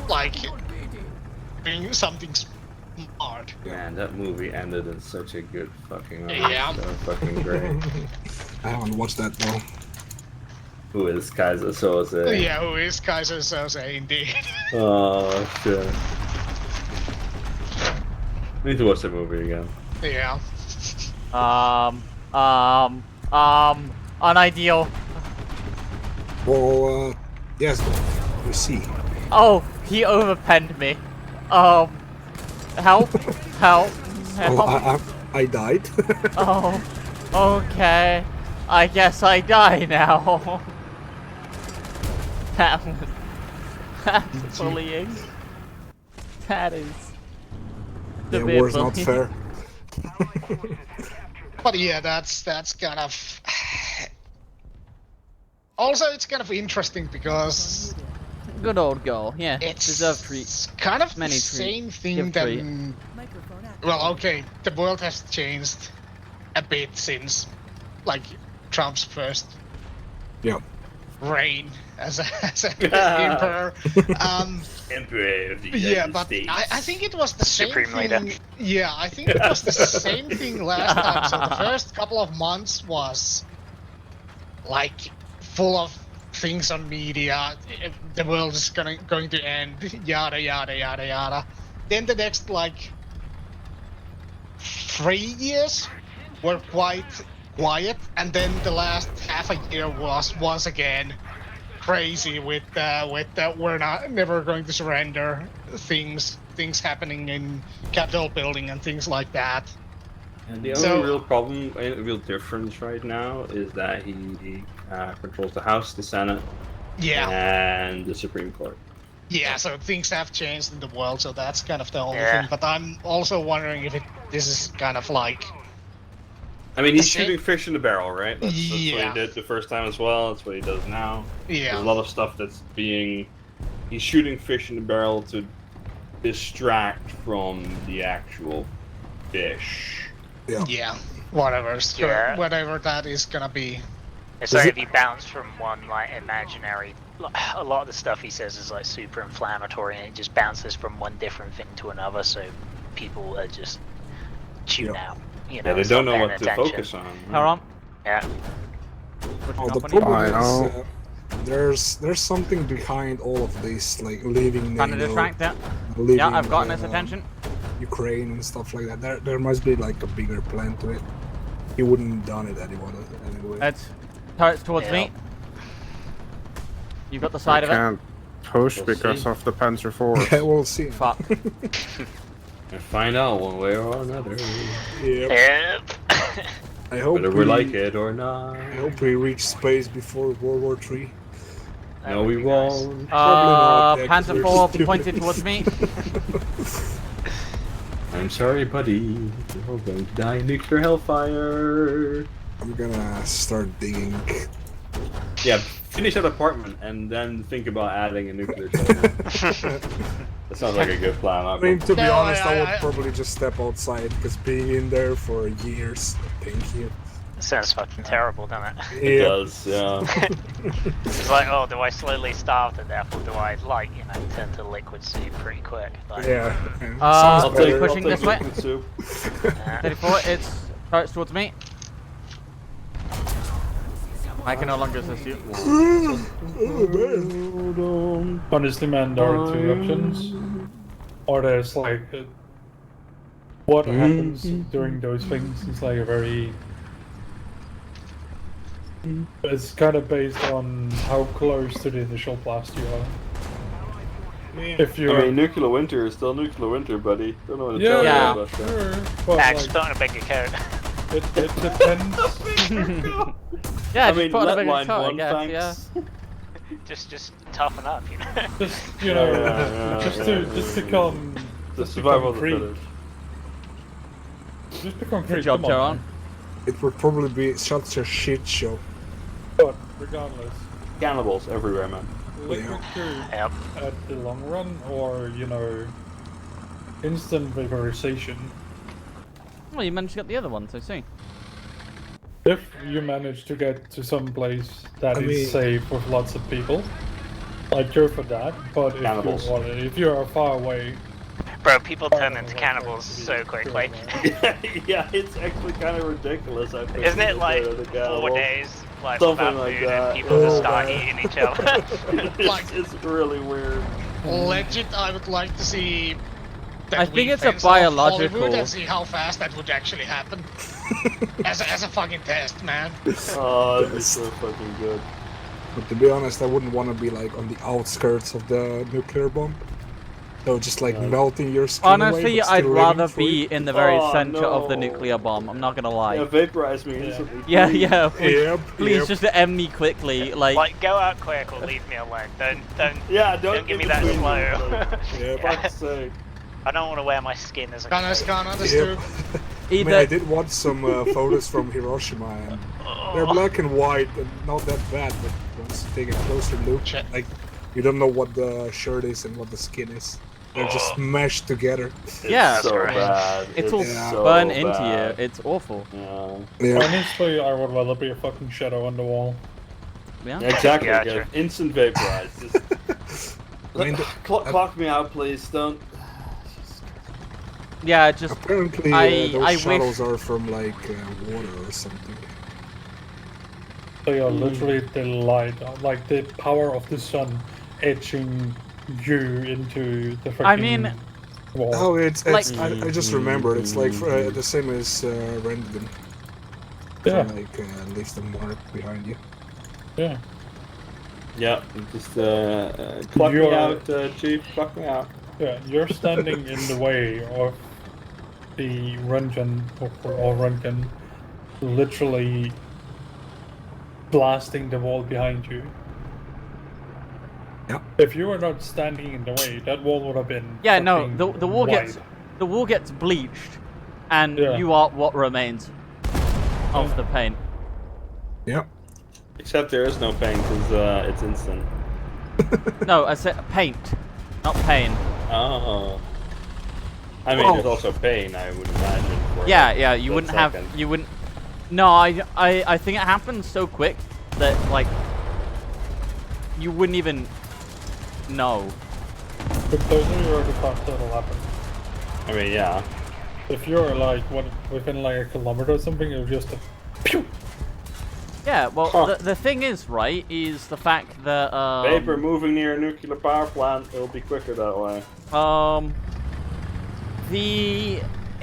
Like being something smart. Man, that movie ended in such a good fucking way. Yeah. So fucking great. I haven't watched that though. Who is Kaiser Soze? Yeah, who is Kaiser Soze indeed? Oh shit. I need to watch that movie again. Yeah. Unideal. Well, yes, we see. Oh, he overpenned me. Help. Oh, I died. Oh, okay. I guess I die now. That's bullying. That is. Yeah, war's not fair. But yeah, that's kind of. Also, it's kind of interesting because. Good old girl, yeah. It's deserved treats. Kind of Many the same treats. thing Give that. treat. Well, okay, the world has changed a bit since, Trump's first reign as an emperor. Emperor of the United Yeah, but States. I think it was the same Supreme thing. leader. Yeah, I think it was the same thing last time. So the first couple of months was full of things on media, the world is going to end, yada yada yada yada. Then the next like 3 years were quite quiet, and then the last half a year was once again crazy with we're never going to surrender things happening in Capitol building and things like that. And the only real problem, real difference right now is that he controls the House, the Senate, and the Supreme Court. Yeah, so things have changed in the world, so that's kind of the only thing. But I'm also wondering if this is kind of like... I mean, he's shooting fish in the barrel, right? That's what he did the first time as well. That's what he does now. Yeah. There's a lot of stuff that's being... He's shooting fish in the barrel to distract from the actual fish. Yeah, whatever that is gonna be. It's like if you bounce from one like imaginary, a lot of the stuff he says is like super inflammatory, and it just bounces from one different thing to another, so people are just tune out. You know, they don't know what to focus on. Hold on. Yeah. The problem is there's something behind all of this, like leaving Trying to distract that. Yeah, I've gotten his attention. Ukraine and stuff like that. There must be like a bigger plan to it. He wouldn't have done it anyway. It's turrets towards me. You've got the side of it. Can't push because of the Panzer IV. Yeah, we'll see. Fuck. And find out one way or another. Yep. I hope whether we like it or not. I hope we reach space before World War III. No, we won't. Panzer IV pointed towards me. I'm sorry, buddy. You're going to die in nuclear hellfire. I'm gonna start digging. Yeah, finish that apartment and then think about adding a nuclear shelter. That sounds like a good plan. I mean, to be honest, I would probably just step outside, because being in there for years, thank you. Sounds fucking terrible, doesn't it? It does, yeah. It's like, oh, do I slowly starve to death, or do I, like, you know, turn to liquid soup pretty quick? Like, I'll take pushing this way. 34, it's turrets towards me. I can no longer assist you. Honestly, man, there are two options. Or there's like... what happens during those things is like a very... It's kind of based on how close to the initial blast you are. If you I mean, nuclear winter is still nuclear winter, buddy. Don't know what to tell you about that. Just put on a bigger coat. It depends. Yeah, I just mean, put on a let bigger line coat, I one, guess, thanks. Just toughen up, you know. Just you know, just become survival of the concrete. fittest. Just become concrete. Good job, come on, Jaron. It would probably be such a shit show. But regardless, Cannibals everywhere, man. liquid courage at the long run, or you know, instant vaporization. Well, you managed to get the other one so soon. If you manage to get to some place that is safe with lots of people, like you're for that. But if you are far away, bro, people turn into cannibals so quickly. Yeah, it's actually kind of ridiculous. I think. Isn't it like 4 days, like something without like food, that? and people just start eating each other? It's really weird. Legit, I would like to see. I think it's a biological. Hollywood and see how fast that would actually happen. as a fucking test, man. Oh, that'd be so fucking good. But to be honest, I wouldn't want to be like on the outskirts of the nuclear bomb. So just like melting your skin Honestly, away, I'd rather be in the very center of the nuclear bomb. I'm not gonna lie. Yeah, vaporize me instantly. Yeah, yeah. Please, please yep. just end me quickly. Like go out quick or leave me alone. Don't give me that between slow. Yeah, fuck's sake. I don't want to wear my skin as a Yep. I mean, I did watch some photos from Hiroshima, and they're black and white and not that bad, but once you take a closer look, like, you don't know what the shirt is and what the skin is. They're just meshed together. Yeah, so bad. It's all so burned into bad. you. It's awful. Yeah. honestly, I would rather be a fucking shadow on the wall. Yeah. Exactly. Gotcha. Yeah. Instant vaporize. Just I mean, clock me out, please. Don't. Yeah, just apparently I those wish. shuttles are from like water or something. They are literally the light, like the power of the sun, etching you into the freaking I mean, wall. Oh, it's Like- I just remembered. It's like the same as Rendon. Yeah. Like leaves the mark behind you. Yeah. Yeah, just clock me out, Chief. Clock me out. Yeah, you're standing in the way of the Rungan or Rungan, literally blasting the wall behind you. Yeah. If you were not standing in the way, that wall would have been. Yeah, no, fucking the wall wide. the wall gets bleached, and Yeah. you are what remains of the paint. Yeah. Except there is no pain because it's instant. No, I said paint, not pain. Oh. I mean, there's also pain, I would imagine. For Yeah, yeah, you that wouldn't second. have, you wouldn't. No, I think it happens so quick that like you wouldn't even know. The closer you are, the faster it'll happen. I mean, yeah. If you're like within like a kilometer or something, it'll just pew. Yeah, well, the thing is, right, is the fact that Vapor moving near a nuclear power plant, it'll be quicker that way.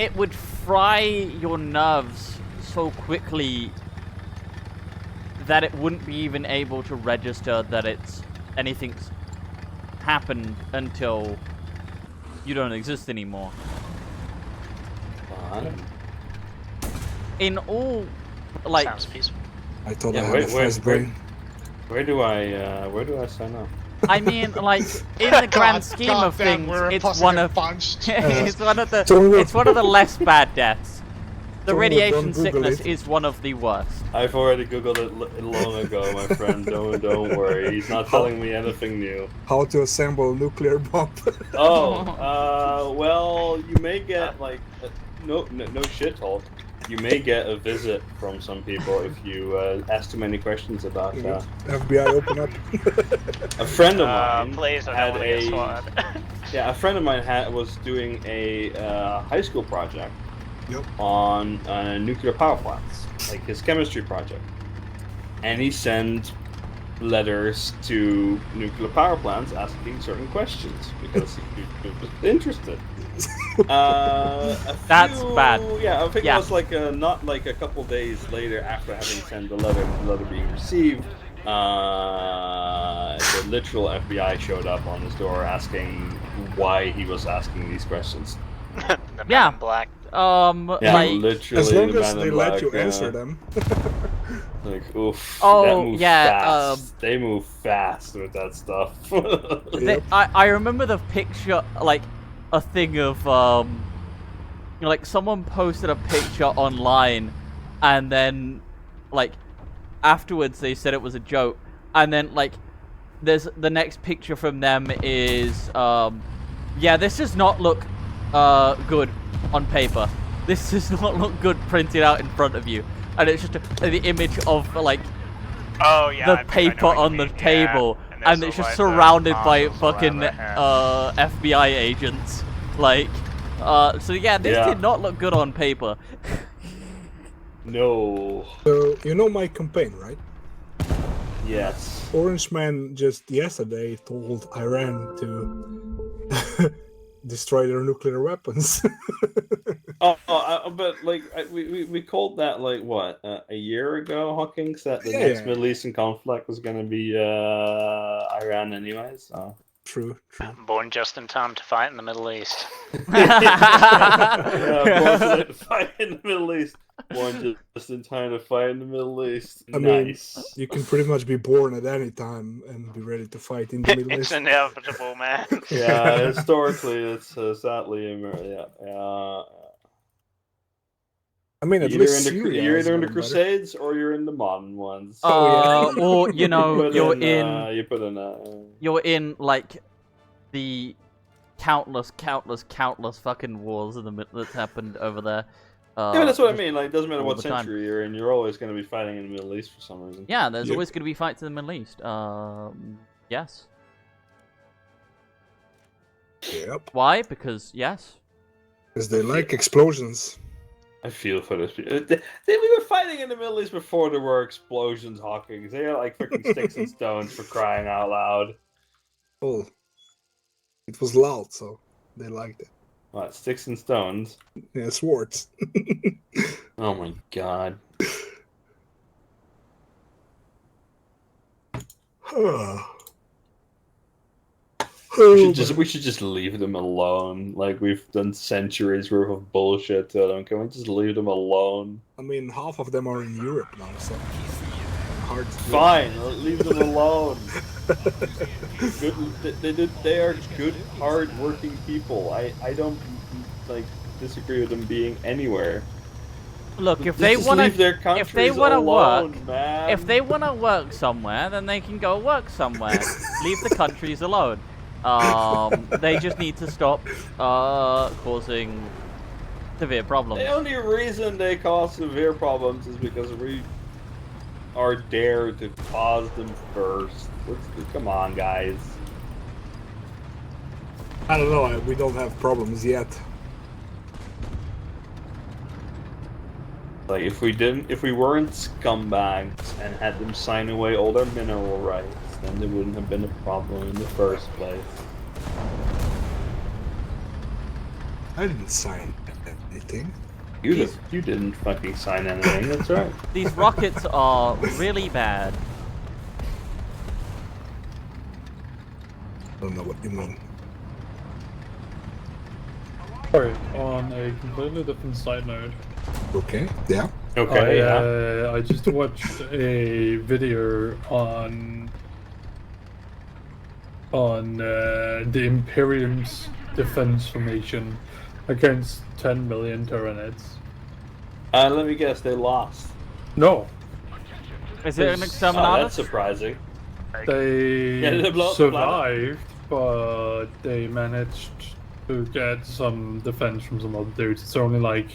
it would fry your nerves so quickly that it wouldn't be even able to register that anything's happened until you don't exist anymore. Fine. In all, like, sounds peaceful. I thought Yeah, I had a fast brain. Where do I sign up? I mean, like, in the grand scheme of things, it's one of it's one of the less bad deaths. The radiation sickness is one of the worst. I've already googled it long ago, my friend. Don't worry. He's not telling me anything new. How to assemble a nuclear bomb. Well, you may get like no shit talk. You may get a visit from some people if you ask too many questions about that. FBI, open up. A friend of mine Please, I had don't want to get swatted. a friend of mine was doing a high school project on nuclear power plants, like his chemistry project, and he sent letters to nuclear power plants asking certain questions because he was interested. That's bad. Yeah, I think it was like not like a couple days later after having sent the letter being received, the literal FBI showed up on his door asking why he was asking these questions. Yeah. Black. Like literally, as long the as Man they in let Black, you answer them. Like, oof. Oh, that moves yeah, fast. They move fast with that stuff. I remember the picture, like, a thing of, like, someone posted a picture online, and then, like, afterwards they said it was a joke, and then, like, there's the next picture from them is, yeah, this does not look, good on paper. This does not look good printed out in front of you. And it's just the image of, like, the paper on the table, and it's just surrounded by fucking FBI agents. Like, so yeah, this did not look good on paper. No. So, you know my campaign, right? Yes. Orange Man just yesterday told Iran to destroy their nuclear weapons. But like we called that like what a year ago, Hawkins, that the next Middle Eastern conflict was going to be Iran anyways. So. True. Born just in time to fight in the Middle East. Born to fight in the Middle East. Born just in time to fight in the Middle East. I mean, you can pretty much be born at any time and be ready to fight in the Middle It's East. inevitable, man. Yeah, historically, it's sadly, I mean, at you're least you're either in the better. Crusades or you're in the modern ones. Or you know, you're you're in like the countless fucking wars in the that's happened over there. Yeah, that's what I mean. Like, it doesn't matter all what the time. century you're in, you're always going to be fighting in the Middle East for some reason. Yeah, there's always going to be fights in the Middle East. Yes. Yep. Why? Because yes. Because they like explosions. I feel for this. We were fighting in the Middle East before there were explosions, Hawkins. They are like freaking sticks and stones for crying out loud. Oh, it was loud, so they liked it. What, sticks and stones? Yeah, swords. Oh my god. We should just leave them alone. Like, we've done centuries worth of bullshit to them. Can we just leave them alone? I mean, half of them are in Europe now, so hard to do. Fine, leave them alone. They are good, hard-working people. I don't like disagree with them being anywhere. Look, if they want to work somewhere, then they can go work somewhere. Leave the countries alone. They just need to stop causing severe problems. The only reason they cause severe problems is because we are there to cause them first. Come on, guys. I don't know. We don't have problems yet. Like, if we weren't scumbags and had them sign away all their mineral rights, then there wouldn't have been a problem in the first place. I didn't sign anything. You didn't fucking sign anything, that's right. These rockets are really bad. I don't know what you mean. Sorry, on a completely different side note. Okay, yeah. Okay, I just watched a video on the Imperium's defense formation against 10 million Tyranids. Let me guess, they lost. No. Is it an Oh, exterminatus? that's surprising. They blow up the survived, but they managed to get some defense from some other dudes. It's only like...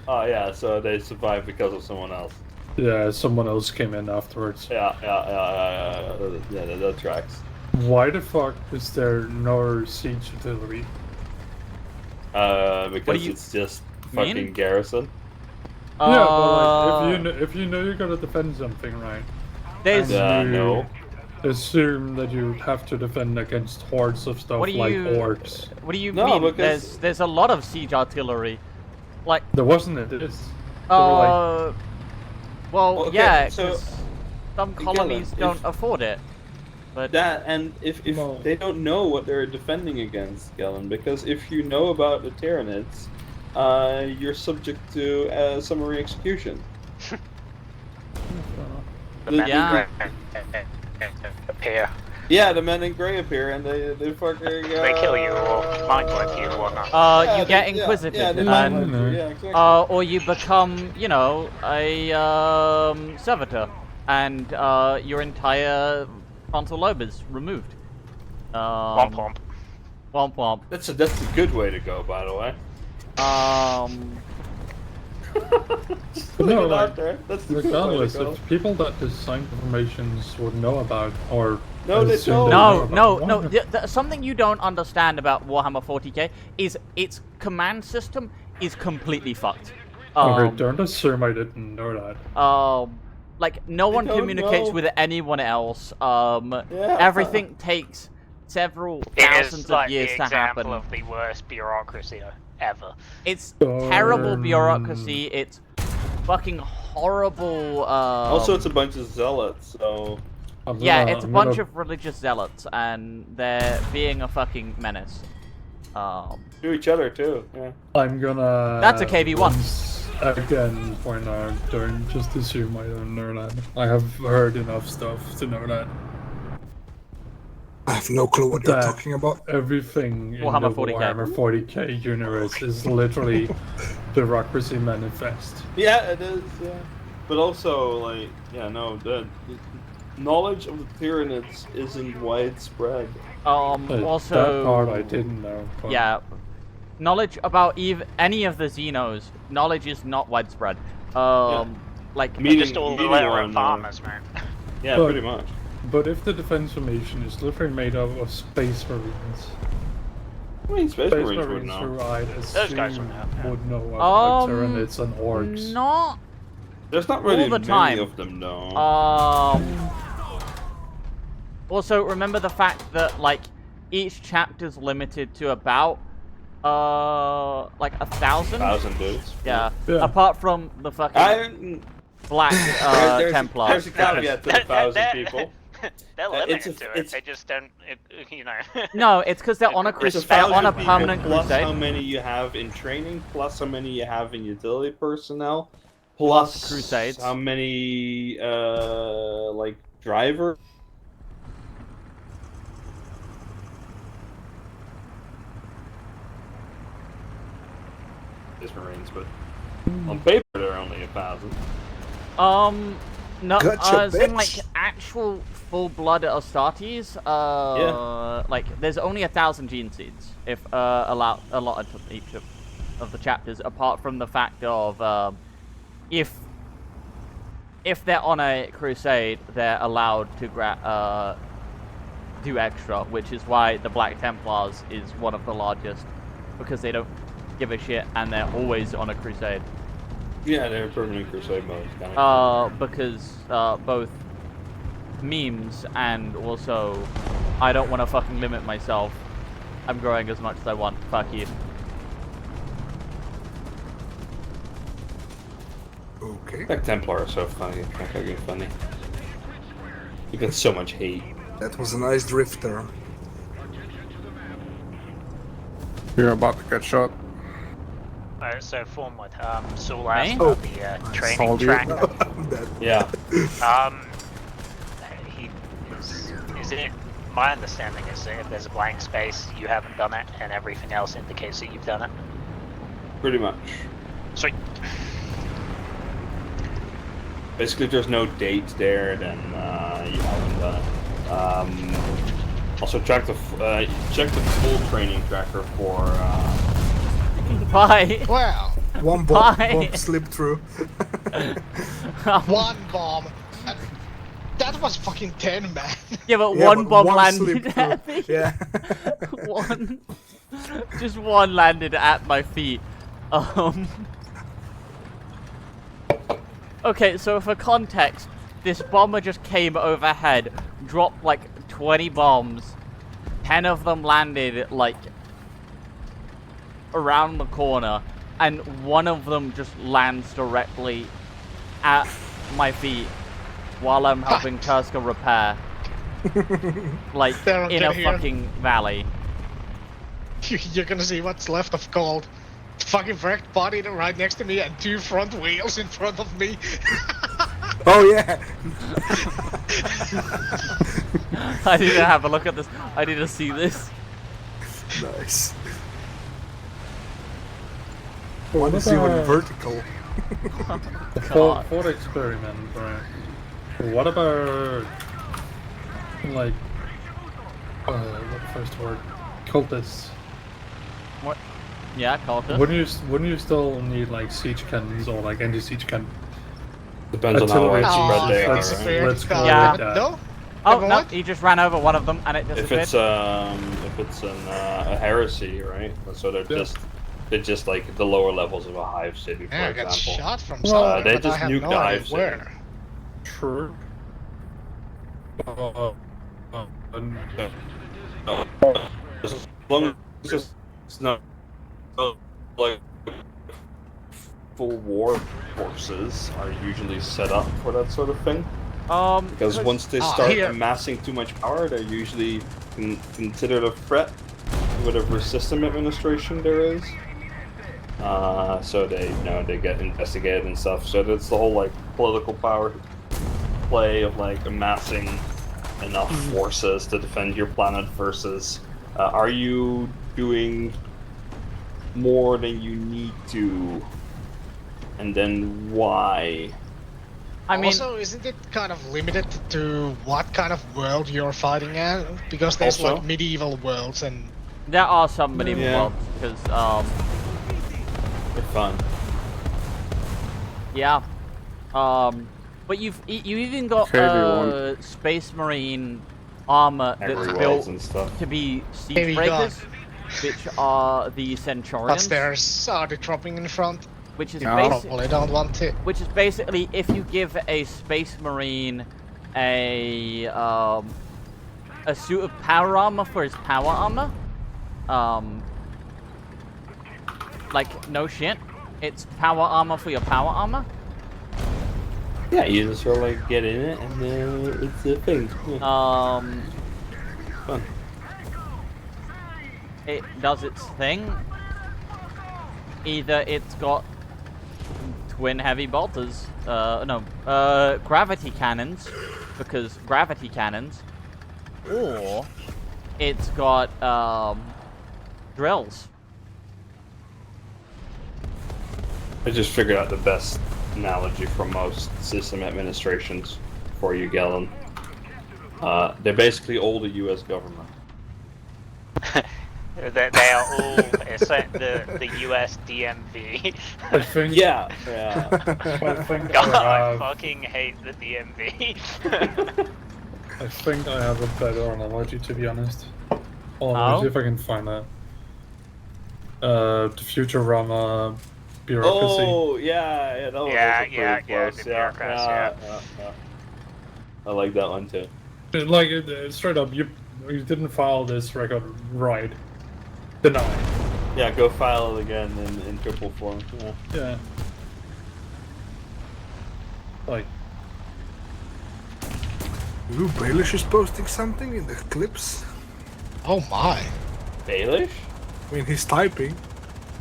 Oh yeah, so they survived because of someone else. Yeah, someone else came in afterwards. Yeah, that tracks. Why the fuck is there no siege artillery? Because it's just fucking garrison. Yeah, but like, if you know you're gonna defend something, right? There's no. Assume that you have to defend against hordes of stuff like orcs. What do you No, mean? because- There's a lot of siege artillery. Like there wasn't it. This. well, Okay, yeah, so- 'cause some colonies don't afford it. But That, and if they don't know what they're defending against, Galen, because if you know about the Tyranids, you're subject to summary execution. Yeah. Appear. Yeah, the men in grey appear and they fucking They kill you or mind wipe you or not. You get inquisitive, they and mind wipe you, yeah, exactly. or you become, you know, a servitor, and your entire frontal lobe is removed. Womp womp. Womp womp. That's a good way to go, by the way. No, like, That's the regardless, good way to go. if people that design the formations would know about, or No, they assume don't. they know No. about Something you don't understand about Warhammer 40k is its command system is completely fucked. Okay, don't assume I didn't know that. Like no one don't communicates know. with anyone else. Everything takes several It thousands is like of years the to happen. example of the worst bureaucracy ever. It's terrible bureaucracy. It's fucking horrible. Also, it's a bunch of zealots, so... Yeah, it's a bunch of religious zealots, and they're being a fucking menace. To each other, too, yeah. I'm gonna... That's a KV1. once again point out, don't just assume I don't know that. I have heard enough stuff to know that. I have no clue what you're talking about. Everything in Warhammer the 40K. Warhammer 40k universe is literally bureaucracy manifest. Yeah, it is, yeah. But also, like, yeah, no, the knowledge of the Tyranids isn't widespread. Also... That part I didn't know. But... Yeah. Knowledge about any of the Xenos, knowledge is not widespread. Like... Just all the literal farmers, man. Yeah, But- pretty much. But if the defense formation is literally made up of space marines, I mean, Space Marines would who know. I'd Those guys would assume would know about Tyranids and Orcs. Not There's not really all the many time. of them, though. Also, remember the fact that, like, each chapter's limited to about, like 1,000? 1,000 dudes. Yeah. Yeah. Apart from the fucking black Templars. There's a caveat to the 1,000 people. They're limited to it. They just don't, you know. No, it's because they're on a permanent plus crusade. how many you have in training, plus how many you have in utility personnel, plus crusades. How many like driver. Marines, but on paper they're only 1,000. No, Gotcha, as in, bitch. like, actual full-blood Astartes, like, there's only 1,000 gene seeds, if, allotted to each of the chapters, apart from the fact of, if they're on a crusade, they're allowed to do extra, which is why the Black Templars is one of the largest, because they don't give a shit, and they're always on a crusade. Yeah, they're permanent crusade modes. Because both memes and also I don't want to fucking limit myself. I'm growing as much as I want. Fuck you. Okay. Black Templar are so funny. They're fucking funny. You get so much hate. That was a nice drifter. You're about to get shot. So form with Saul asked Oh, about the training saw you. track. Yeah. Is it? My understanding is that if there's a blank space, you haven't done it, and everything else indicates that you've done it. Pretty much. Sweet. Basically, if there's no date there, then you haven't done it. Also, check the full training tracker for. Bye. Wow. One bomb slipped through. One bomb. That was fucking 10, man. Yeah, but Yeah, one but bomb one landed slipped at through. me. Yeah. Just one landed at my feet. Okay, so for context, this bomber just came overhead, dropped like 20 bombs, 10 of them landed like around the corner, and one of them just lands directly at my feet while I'm helping Kurska repair. Like, in a fucking valley. You're gonna see what's left of Cold. Fucking wrecked body right next to me and 2 front wheels in front of me. Oh yeah. I need to have a look at this. I need to see this. Nice. One is even vertical. Thought experiment, right? What about like what first word? Cultists. What? Yeah, cultists. Wouldn't you still need like siege cannons or like anti-siege cannons? Depends on how widespread they are. Let's call Yeah. it that. No? Oh no, he just ran over one of them and it disappeared. If it's a heresy, right? So they're just like the lower levels of a hive city, for Yeah, I got example. shot from somewhere, they but just I have nuke no the idea hive city. where. True. As long as it's not like full war forces are usually set up for that sort of thing. Because once they start amassing too much power, they're usually considered a threat to whatever system administration there is. So they get investigated and stuff. So that's the whole like political power play of like amassing enough forces to defend your planet versus are you doing more than you need to, and then why? I mean, also, isn't it kind of limited to what kind of world you're fighting at? Because there's Also? like medieval worlds and there are some medieval Yeah. worlds because It's fun. yeah, but you even got Space Marine armor Heavy that's wells built and stuff. to be siege Heavy breakers. which are the Centurions. But there's the dropping in front. Which is probably don't want to. Which is basically if you give a Space Marine a suit of power armor for his power armor, like no shit, it's power armor for your power armor. Yeah, you just sort of like get in it and it's a thing. Yeah. Fun. It does its thing. Either it's got twin heavy bolters, gravity cannons, because gravity cannons, or it's got drills. I just figured out the best analogy for most system administrations for you, Galen. They're basically all the U.S. government. They are all the US DMV. I think. Yeah. I think God, I I fucking hate the DMV. I think I have a better analogy, to be honest. Hold on, let me see if I can find that. The Futurama bureaucracy. Oh, yeah, that one was close. the bureaucrats, yeah. I like that one too. Like, straight up, you didn't file this record right. Denied. Yeah, go file it again in triple form. Yeah. Like. Ooh, Baelish is posting something in the clips. Oh my. Baelish? I mean, he's typing.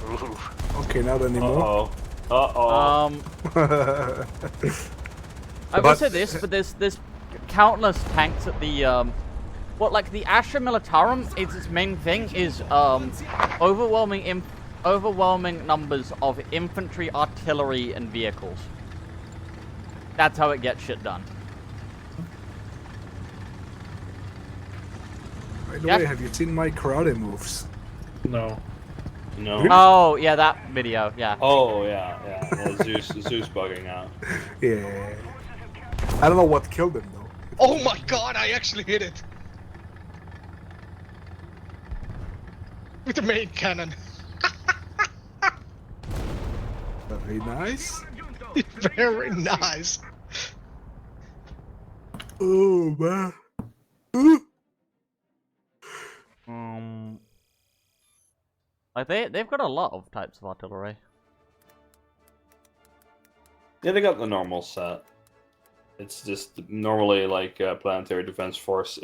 Ooh. Okay, not anymore. I will say this, but there's countless tanks at the the Astra Militarum, its main thing is overwhelming numbers of infantry, artillery, and vehicles. That's how it gets shit done. By the way, have you seen my karate moves? No. No. Oh yeah, that video. Yeah. Oh yeah. Zeus bugging out. Yeah. I don't know what killed him though. Oh my god, I actually hit it! With the main cannon. Very nice. Very nice. Oh man. Like they've got a lot of types of artillery. Yeah, they got the normal set. It's just normally like Planetary Defense Force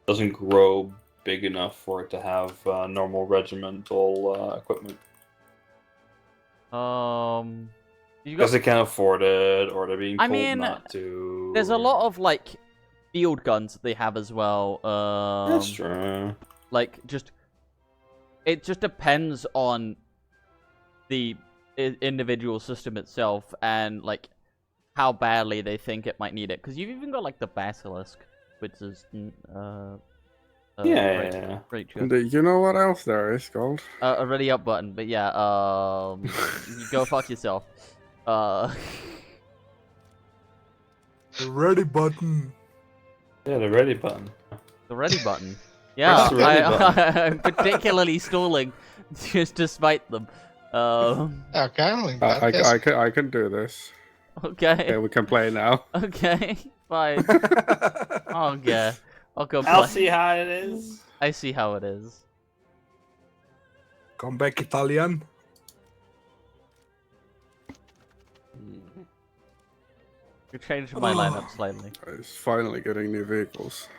doesn't grow big enough for it to have normal regimental equipment. Because they can't afford it, or they're being told not to. There's a lot of like field guns that they have as well. That's true. Like it just depends on the individual system itself and like how badly they think it might need it. Because you've even got like the Basilisk, which is yeah. Great. You know what else there is called? A ready up button, but yeah, you go fuck yourself. The ready button. Yeah, the ready button. The ready button. Yeah, I'm particularly stalling just despite them. Okay, I can do this. Okay. Okay, we can play now. Okay, fine. Okay, I'll go play. I'll see how it is. I see how it is. Come back, Italian. You changed my lineup slightly. It's finally getting new vehicles.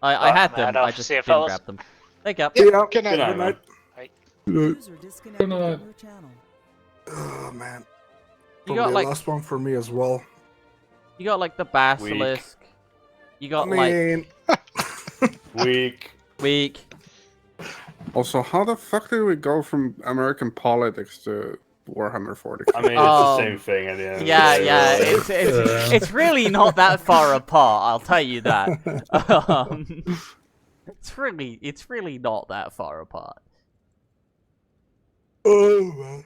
I had them. I just didn't grab them. Thank you. Yeah, good night. Good Good night. Oh man. You Probably got the like last one for me as well. you got like the Basilisk. You got weak. Also, how the fuck did we go from American politics to Warhammer 40? I mean, it's the same thing at the end. Yeah, yeah. It's really not that far apart. I'll tell you that. It's really not that far apart. Oh man.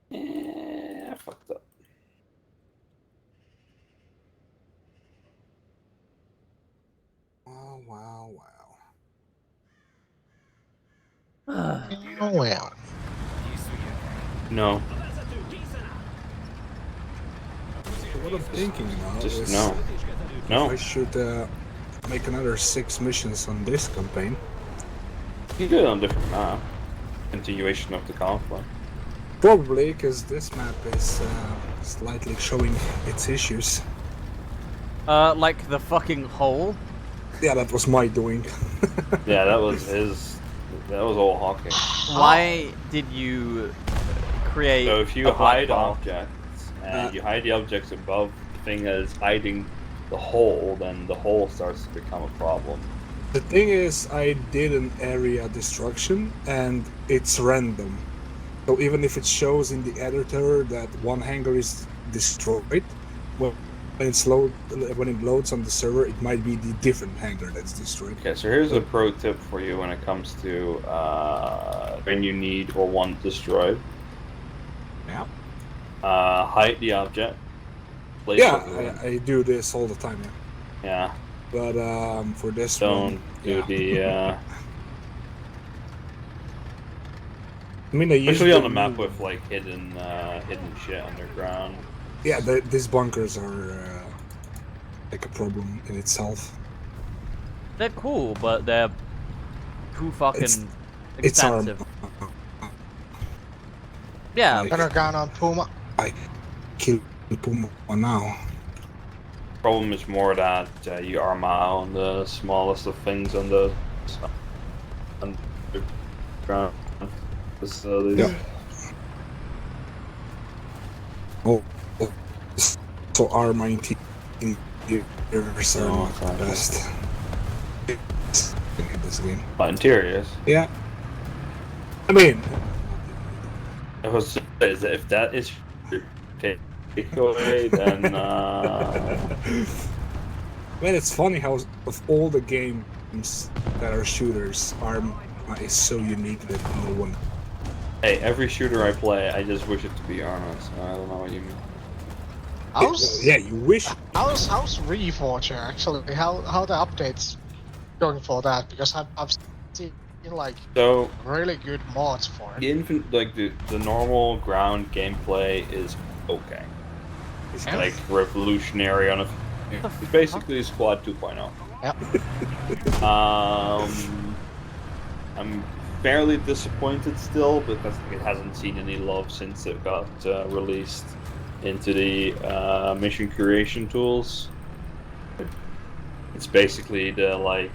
Yeah, I fucked up. Wow. well. No. What I'm thinking now Just is no. No. I should make another 6 missions on this campaign. You can do it on a different map. Continuation of the conflict. Probably, because this map is slightly showing its issues. Like the fucking hole? Yeah, that was my doing. Yeah, that was his. That was all Hawking. Why did you create So if you a black hide box? objects and you hide the objects above the thing that is hiding the hole, then the hole starts to become a problem. The thing is, I did an area destruction and it's random. So even if it shows in the editor that one hangar is destroyed, when it loads on the server, it might be the different hangar that's destroyed. Okay, so here's a pro tip for you when it comes to when you need or want destroyed. Yeah. Hide the object. Place Yeah, I do this all the time. Yeah. But for this Don't one, do the. I mean, I Especially used on the the map new- with like hidden shit underground. Yeah, these bunkers are like a problem in itself. They're cool, but they're too fucking It's expensive. Yeah. Better gun on Puma. I kill Puma now. Problem is more that you armor on the smallest of things on the underground facilities. Yeah. Oh, so R19 interiors are not the best in this game. Interiors. Yeah. I mean, I was is that if that is takeaway, then man, it's funny how of all the games that are shooters, Arma is so unique that no one. Hey, every shooter I play, I just wish it to be Arma, so I don't know what you mean. Yeah, you wish. How's Reforger actually? How the updates going for that? Because I've seen like So really good mods for it. The normal ground gameplay is okay. It's Yeah. like revolutionary on a. It's basically Squad 2.0. Yep. I'm fairly disappointed still because it hasn't seen any love since it got released into the mission creation tools. It's basically the like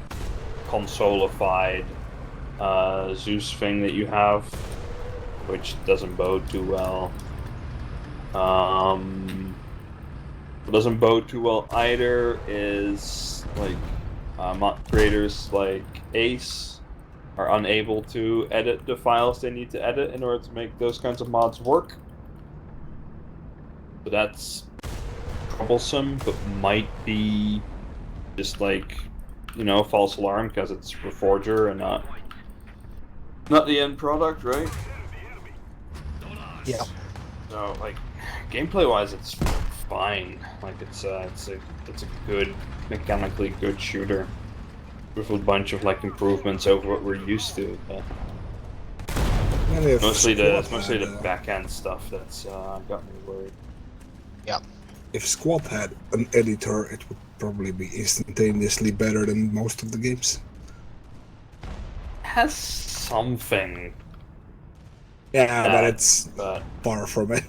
consolified Zeus thing that you have, which doesn't bode too well. What doesn't bode too well either is like mod creators like Ace are unable to edit the files they need to edit in order to make those kinds of mods work. So that's troublesome, but might be just like, you know, false alarm because it's Reforger and not the end product, right? Yeah. So like, gameplay-wise, it's fine. Like it's a good, mechanically good shooter with a bunch of like improvements over what we're used to. But mostly the back end stuff that's got me worried. Yeah. If Squad had an editor, it would probably be instantaneously better than most of the games. Has something. Yeah, but it's far from it.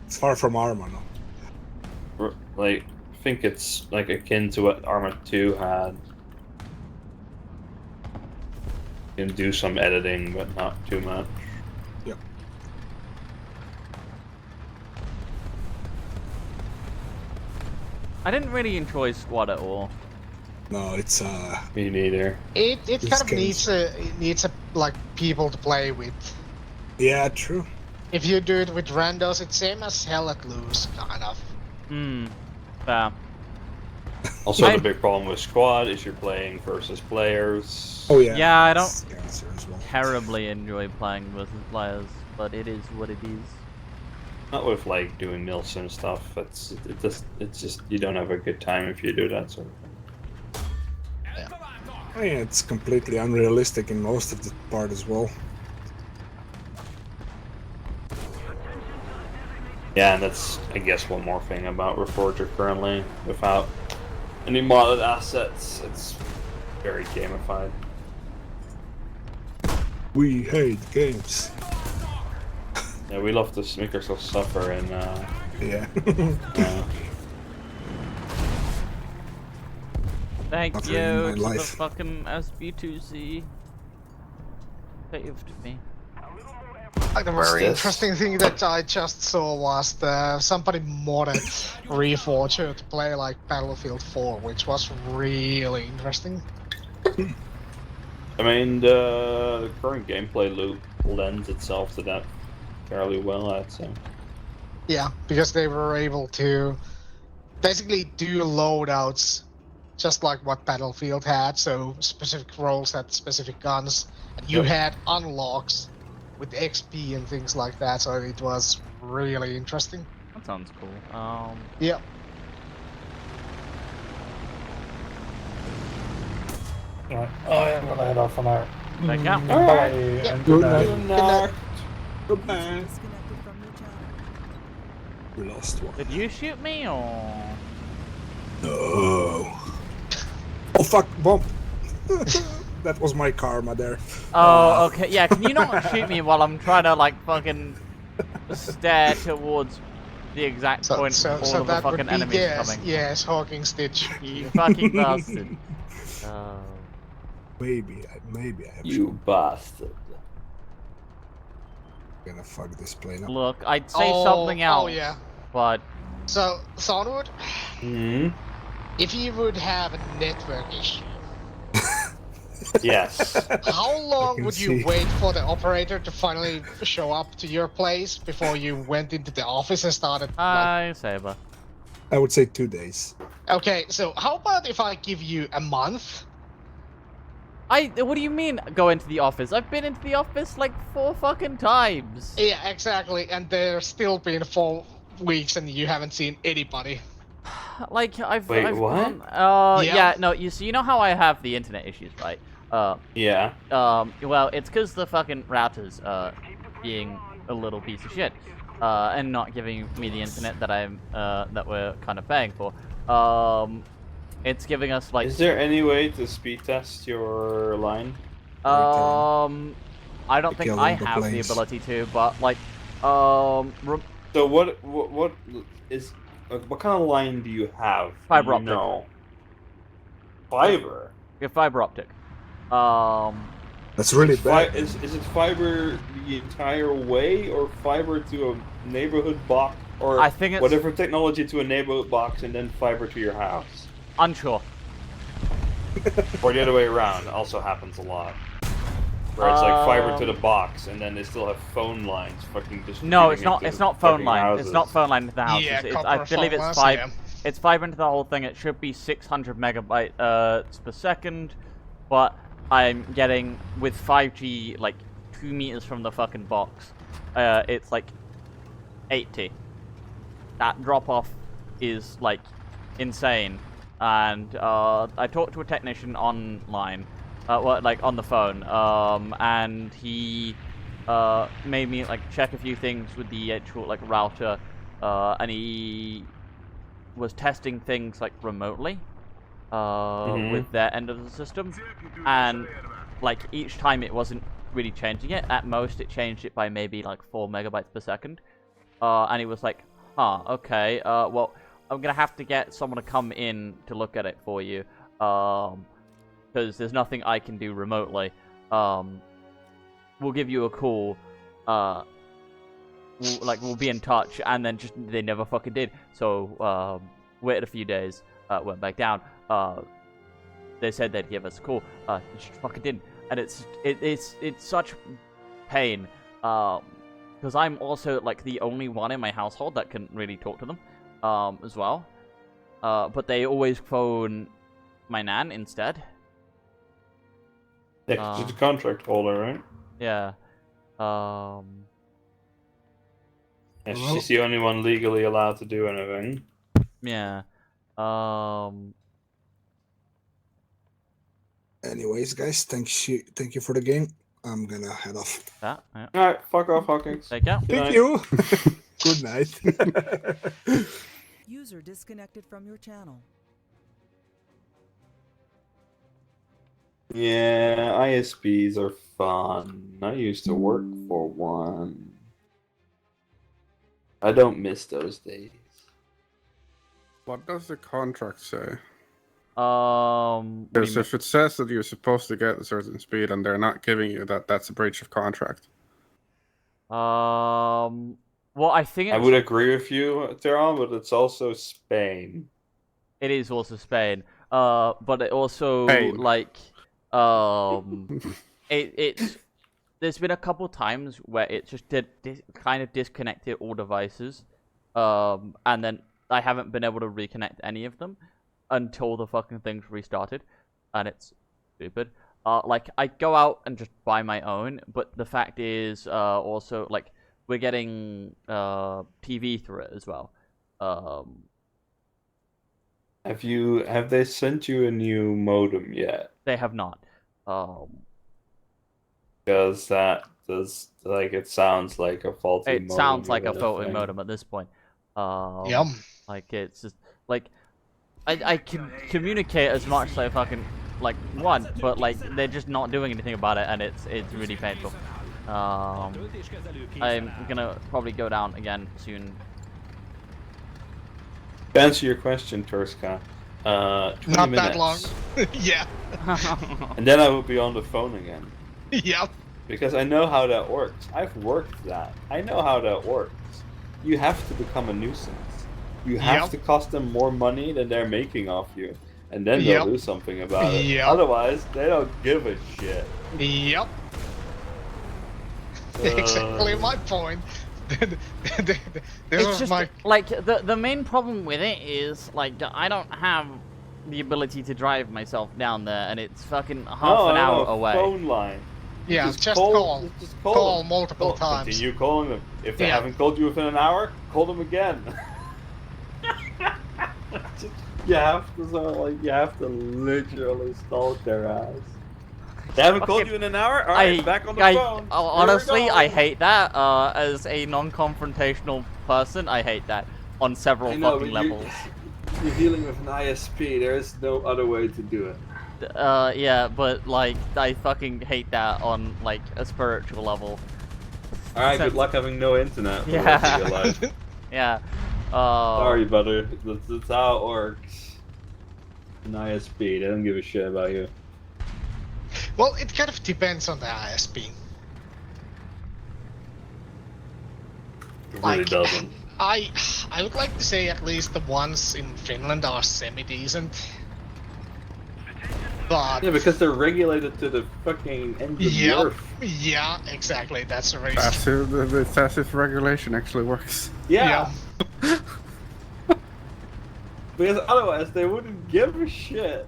It's far from Arma now. Like, I think it's like akin to what Arma 2 had. You can do some editing, but not too much. Yep. I didn't really enjoy Squad at all. No, it's me neither. It This kind of game's- needs a like people to play with. Yeah, true. If you do it with randos, it's same as Hell at Loose, kind of. Yeah. Also, the big problem with Squad is you're playing versus players. Oh yeah. Yeah, I don't terribly enjoy playing versus players, but it is what it is. Not with like doing Nilsson stuff. It's just you don't have a good time if you do that sort of thing. I mean, it's completely unrealistic in most of the part as well. Yeah, and that's, I guess, one more thing about Reforger currently. Without any modded assets, it's very gamified. We hate games. Yeah, we love to make ourselves suffer, and yeah. Thank Not you really in my to the life. fucking SB2C. Saved me. Like the very interesting thing that I just saw was somebody modded Reforger to play like Battlefield 4, which was really interesting. I mean, the current gameplay loop lends itself to that fairly well, I'd say. Yeah, because they were able to basically do loadouts just like what Battlefield had, so specific roles had specific guns, and you had unlocks with XP and things like that, so it was really interesting. That sounds cool. Yeah. Right. I am gonna head off for now. Thank you. Bye. And good night. Good night. Good night. We lost one. Did you shoot me or? No. Oh fuck, bomb. That was my karma there. Oh, okay. Yeah, can you not shoot me while I'm trying to like fucking stare towards the exact point all of the fucking enemies coming? Yes, Hawking Stitch. You fucking bastard. Maybe I have. You bastard. I'm gonna fuck this plane up. Look, I'd say something else. Oh yeah. But so Thornwood, if you would have a network issue, yes. how long would you wait for the operator to finally show up to your place before you went into the office and started? Hi, Saber. I would say 2 days. Okay, so how about if I give you a month? What do you mean go into the office? I've been into the office like 4 fucking times. Yeah, exactly, and there's still been 4 weeks and you haven't seen anybody. Like I've what? Yeah, no, you know how I have the internet issues, right? Yeah. Well, it's because the fucking routers being a little piece of shit, and not giving me the internet that that we're kind of paying for. It's giving us like. Is there any way to speed test your line? I don't think I have the ability to, but like, So what is what kind of line do you have? Fiber optic. No. Fiber. Yeah, fiber optic. That's really bad. Is it fiber the entire way, or fiber to a neighborhood box, or I think it's whatever technology to a neighborhood box and then fiber to your house? Unsure. Or the other way around also happens a lot. Where it's like fiber to the box, and then they still have phone lines fucking just. No, it's not. It's not phone line. Houses. It's not phone line to the houses. Yeah, I believe it's fiber. It's fiber into the whole thing. It should be 600 megabytes per second, but I'm getting with 5G like 2 meters from the fucking box. It's like 80. That drop off is like insane. And I talked to a technician online, like on the phone, and he made me like check a few things with the actual like router, and he was testing things like remotely with their end of the system, and like each time it wasn't really changing it. At most, it changed it by maybe like 4 megabytes per second, and he was like, "Huh, okay, well." I'm gonna have to get someone to come in to look at it for you, because there's nothing I can do remotely. We'll give you a call. We'll be in touch, and then just they never fucking did. So waited a few days, went back down. They said they'd give us a call. They just fucking didn't, and it's such pain. Because I'm also like the only one in my household that can really talk to them. As well, but they always phone my nan instead. Yeah, she's a contract holder, right? Yeah. Yeah, she's the only one legally allowed to do anything. Yeah. Anyways, guys, thank you for the game. I'm gonna head off. Yeah. Alright, fuck off, Hawkins. Take care. Thank you. Good night. User disconnected from your channel. Yeah, ISPs are fun. I used to work for one. I don't miss those days. What does the contract say? What do you Because if it says that you're supposed to get a certain speed and they're not giving you that, that's a breach of contract. Well, I think I would agree with you, Teron, but it's also Spain. it is also Spain. But it also Spain. like it's there's been a couple times where it just kind of disconnected all devices, and then I haven't been able to reconnect any of them until the fucking thing's restarted, and it's stupid. Like I go out and just buy my own, but the fact is, also like we're getting TV through it as well. Have they sent you a new modem yet? They have not. Because that does it sounds like a faulty modem. It sounds like a even faulty thing. modem at this point. Yum. Like it's just like I can communicate as much as I fucking like want, but like they're just not doing anything about it, and it's really painful. I'm gonna probably go down again soon. To answer your question, Turska, 20 Not minutes. that long. Yeah. And then I will be on the phone again. Yep. Because I know how that works. I've worked that. I know how that works. You have to become a nuisance. You have Yep. to cost them more money than they're making off you. And then they'll Yep. do something about it. Yep. Otherwise, they don't give a shit. Yep. Exactly my point. This It's was just my like the main problem with it is like I don't have the ability to drive myself down there, and it's fucking half an hour away. Phone line. Yeah, Just just call- call. just Call them. multiple times. Continue calling them. If they Yeah. haven't called you within an hour, call them again. You have to you have to literally stalk their ass. They haven't called you in an hour? Alright, back on the phone. Here we Honestly, go. I hate that. As a non-confrontational person, I hate that on several I know, fucking but levels. You're dealing with an ISP. There is no other way to do it. Yeah, but like I fucking hate that on like a spiritual level. Alright, So- good luck having no internet for the Yeah. rest of your life. Yeah. Sorry, brother. That's how it works. An ISP, they don't give a shit about you. Well, it kind of depends on the ISP. It really doesn't. I would like to say at least the ones in Finland are semi-decent. But Yeah, because they're regulated to the fucking end of the yeah, earth. yeah, exactly. That's the reason. That's as if regulation actually works. Yeah. Because otherwise they wouldn't give a shit.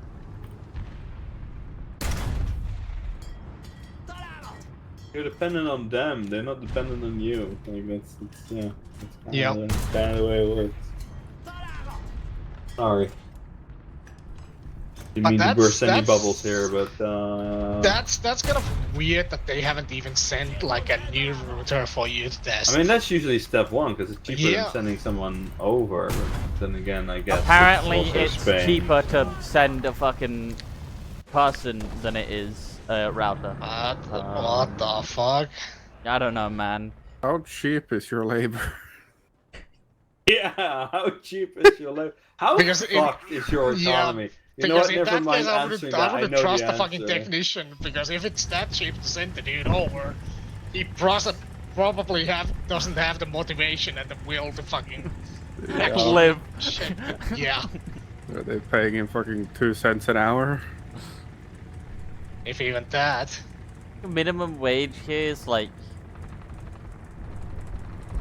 You're dependent on them. They're not dependent on you. Like that's yeah. That's kind of the way it works. Sorry. Didn't But mean to that's- burst any that's- bubbles here, but That's kind of weird that they haven't even sent like a new router for you to test. I mean that's usually step one because it's cheaper Yeah. than sending someone over. But then again, I guess Apparently, also it's Spain. cheaper to send a fucking person than it is a router. What the fuck? I don't know, man. How cheap is your labor? Yeah, how cheap is your labor? How Because fucked is your economy? You know because what? in Never that mind case, I answering wouldn't, that. I wouldn't know trust the the fucking answer. technician, because if it's that cheap to send the dude over, he probably doesn't have the motivation and the will to fucking actually Live. check. Yeah, Are they paying him fucking 2 cents an hour? if even that. Minimum wage here is like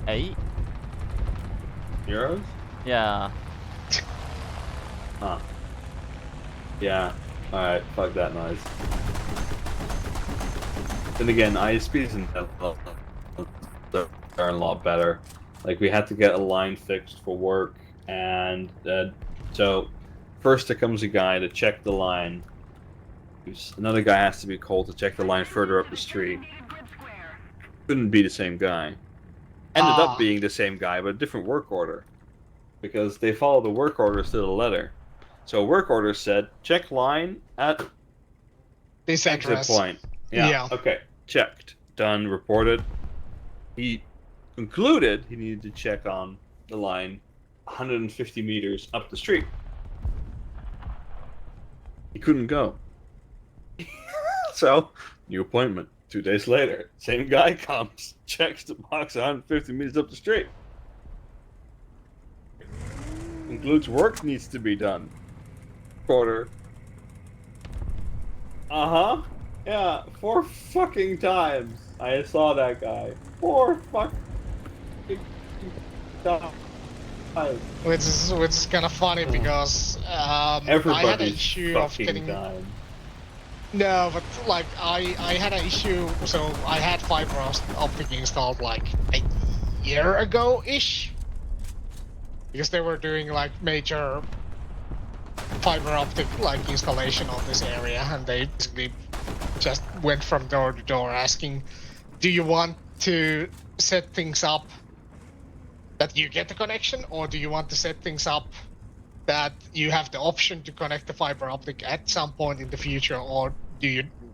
8 euros. Yeah. Huh. Yeah. Alright, fuck that noise. Then again, ISPs and are a lot better. Like, we had to get a line fixed for work, and so first there comes a guy to check the line. Another guy has to be called to check the line further up the street. Couldn't be the same guy. ended up being the same guy, but a different work order. Because they followed the work orders to the letter. So work order said, check line at this exit address. point. Yeah. Okay. Checked. Done. Reported. He concluded he needed to check on the line 150 meters up the street. He couldn't go. So, new appointment. 2 days later, same guy comes, checks the box 150 meters up the street. Concludes work needs to be done. Quarter. Uh-huh. Yeah, 4 fucking times I saw that guy. 4 fucking times. Which is kind of funny because I had an issue of getting. No, but like I had an issue. So I had fiber optic installed like a year ago ish, because they were doing like major fiber optic like installation of this area, and they basically just went from door to door asking, "Do you want to set things up that you get the connection, or do you want to set things up that you have the option to connect the fiber optic at some point in the future, or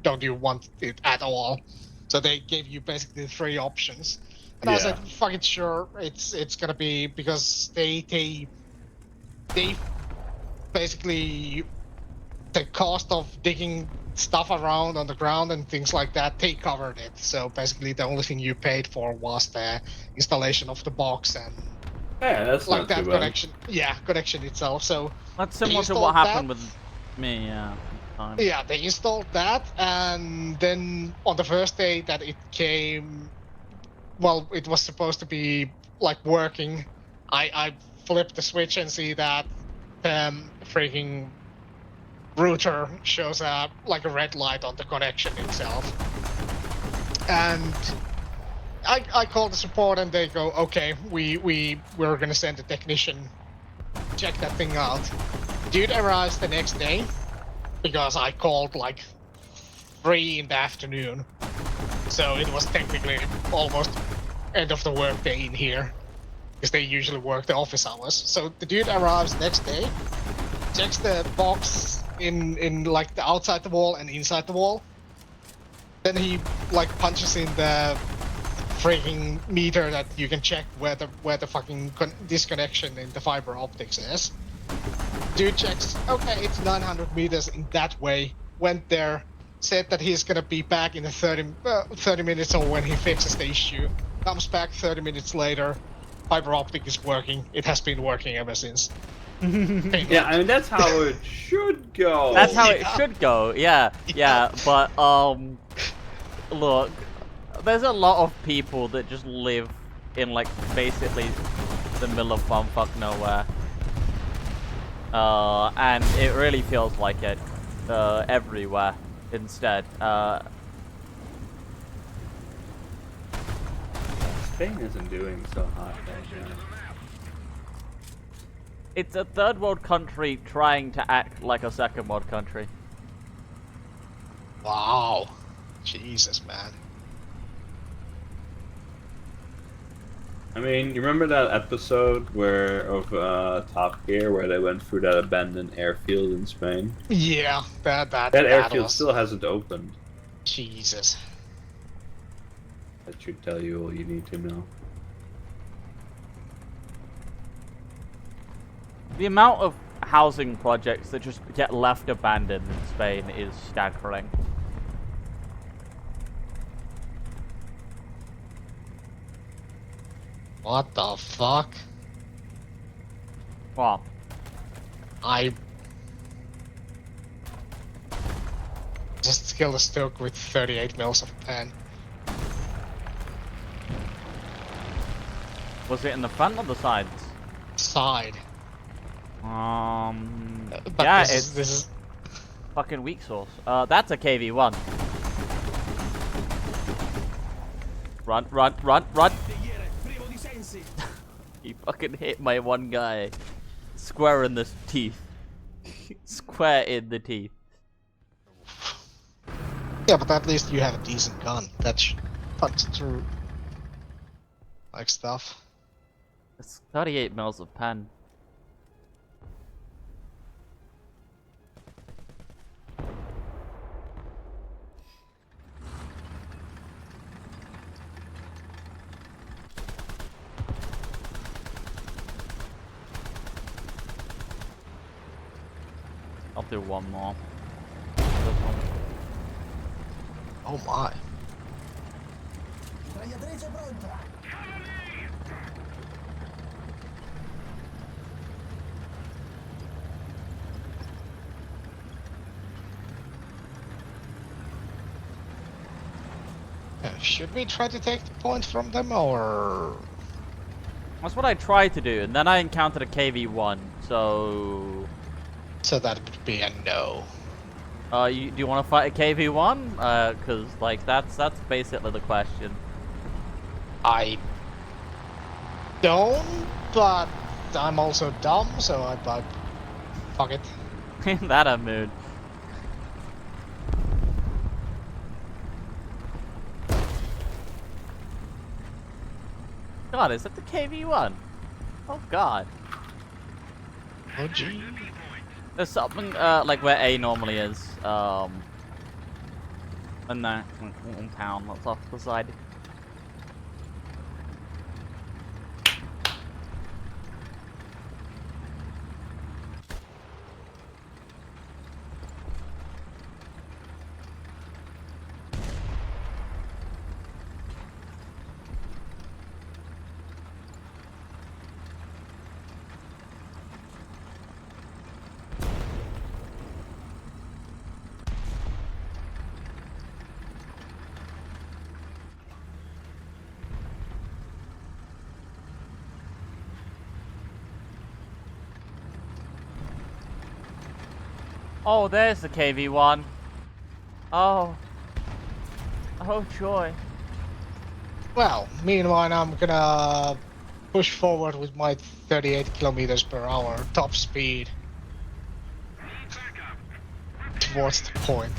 don't you want it at all?" So they gave you basically 3 options, and I said, "Fuck it, sure. It's gonna be," because they basically the cost of digging stuff around on the ground and things like that, they covered it. So basically the only thing you paid for was the installation of the box and that's like not that too bad. connection. Yeah, connection itself. So that's similar to what happened with me. Yeah. Yeah, they installed that, and then on the first day that it came, well, it was supposed to be like working. I flipped the switch and see that freaking router shows like a red light on the connection itself. And I called the support and they go, "Okay, we're gonna send a technician, check that thing out." Dude arrives the next day, because I called like 3 in the afternoon. So it was technically almost end of the workday in here, because they usually work the office hours. So the dude arrives next day, checks the box in like the outside the wall and inside the wall. Then he like punches in the freaking meter that you can check where the fucking disconnection in the fiber optics is. Dude checks, okay, it's 900 meters in that way. Went there, said that he's gonna be back in 30 minutes or when he fixes the issue. Comes back 30 minutes later, fiber optic is working. It has been working ever since. Yeah, I mean that's how it should go. That's how it should go. Yeah. But look, there's a lot of people that just live in like basically the middle of bumfuck nowhere. And it really feels like it everywhere instead. Spain isn't doing so hot right now. It's a third world country trying to act like a second world country. Wow. Jesus, man. I mean, you remember that episode of Top Gear where they went through that abandoned airfield in Spain? Yeah, that airfield was... still hasn't opened. Jesus. That should tell you all you need to know. The amount of housing projects that just get left abandoned in Spain is staggering. What the fuck? Wow. I just killed a stoke with 38 mils of pen. Was it in the front or the sides? Side. But yeah, this is fucking weak sauce. That's a KV-1. Run! He fucking hit my one guy square in the teeth. Square in the teeth. Yeah, but at least you have a decent gun that should punch through. like stuff. It's 38 mils of pen. I'll do one more. Oh my. Should we try to take the point from them, or...? That's what I tried to do, and then I encountered a KV-1, so... So that would be a no. Do you want to fight a KV-1? Cause, like, that's basically the question. I don't, but I'm also dumb, so I fuck it. That a mood. God, is that the KV-1? Oh God. Oh gee. There's something like where A normally is. In that in town that's off the side. Oh, there's the KV-1. Oh. Oh, joy. Well, meanwhile, I'm gonna push forward with my 38 kilometers per hour top speed towards the point.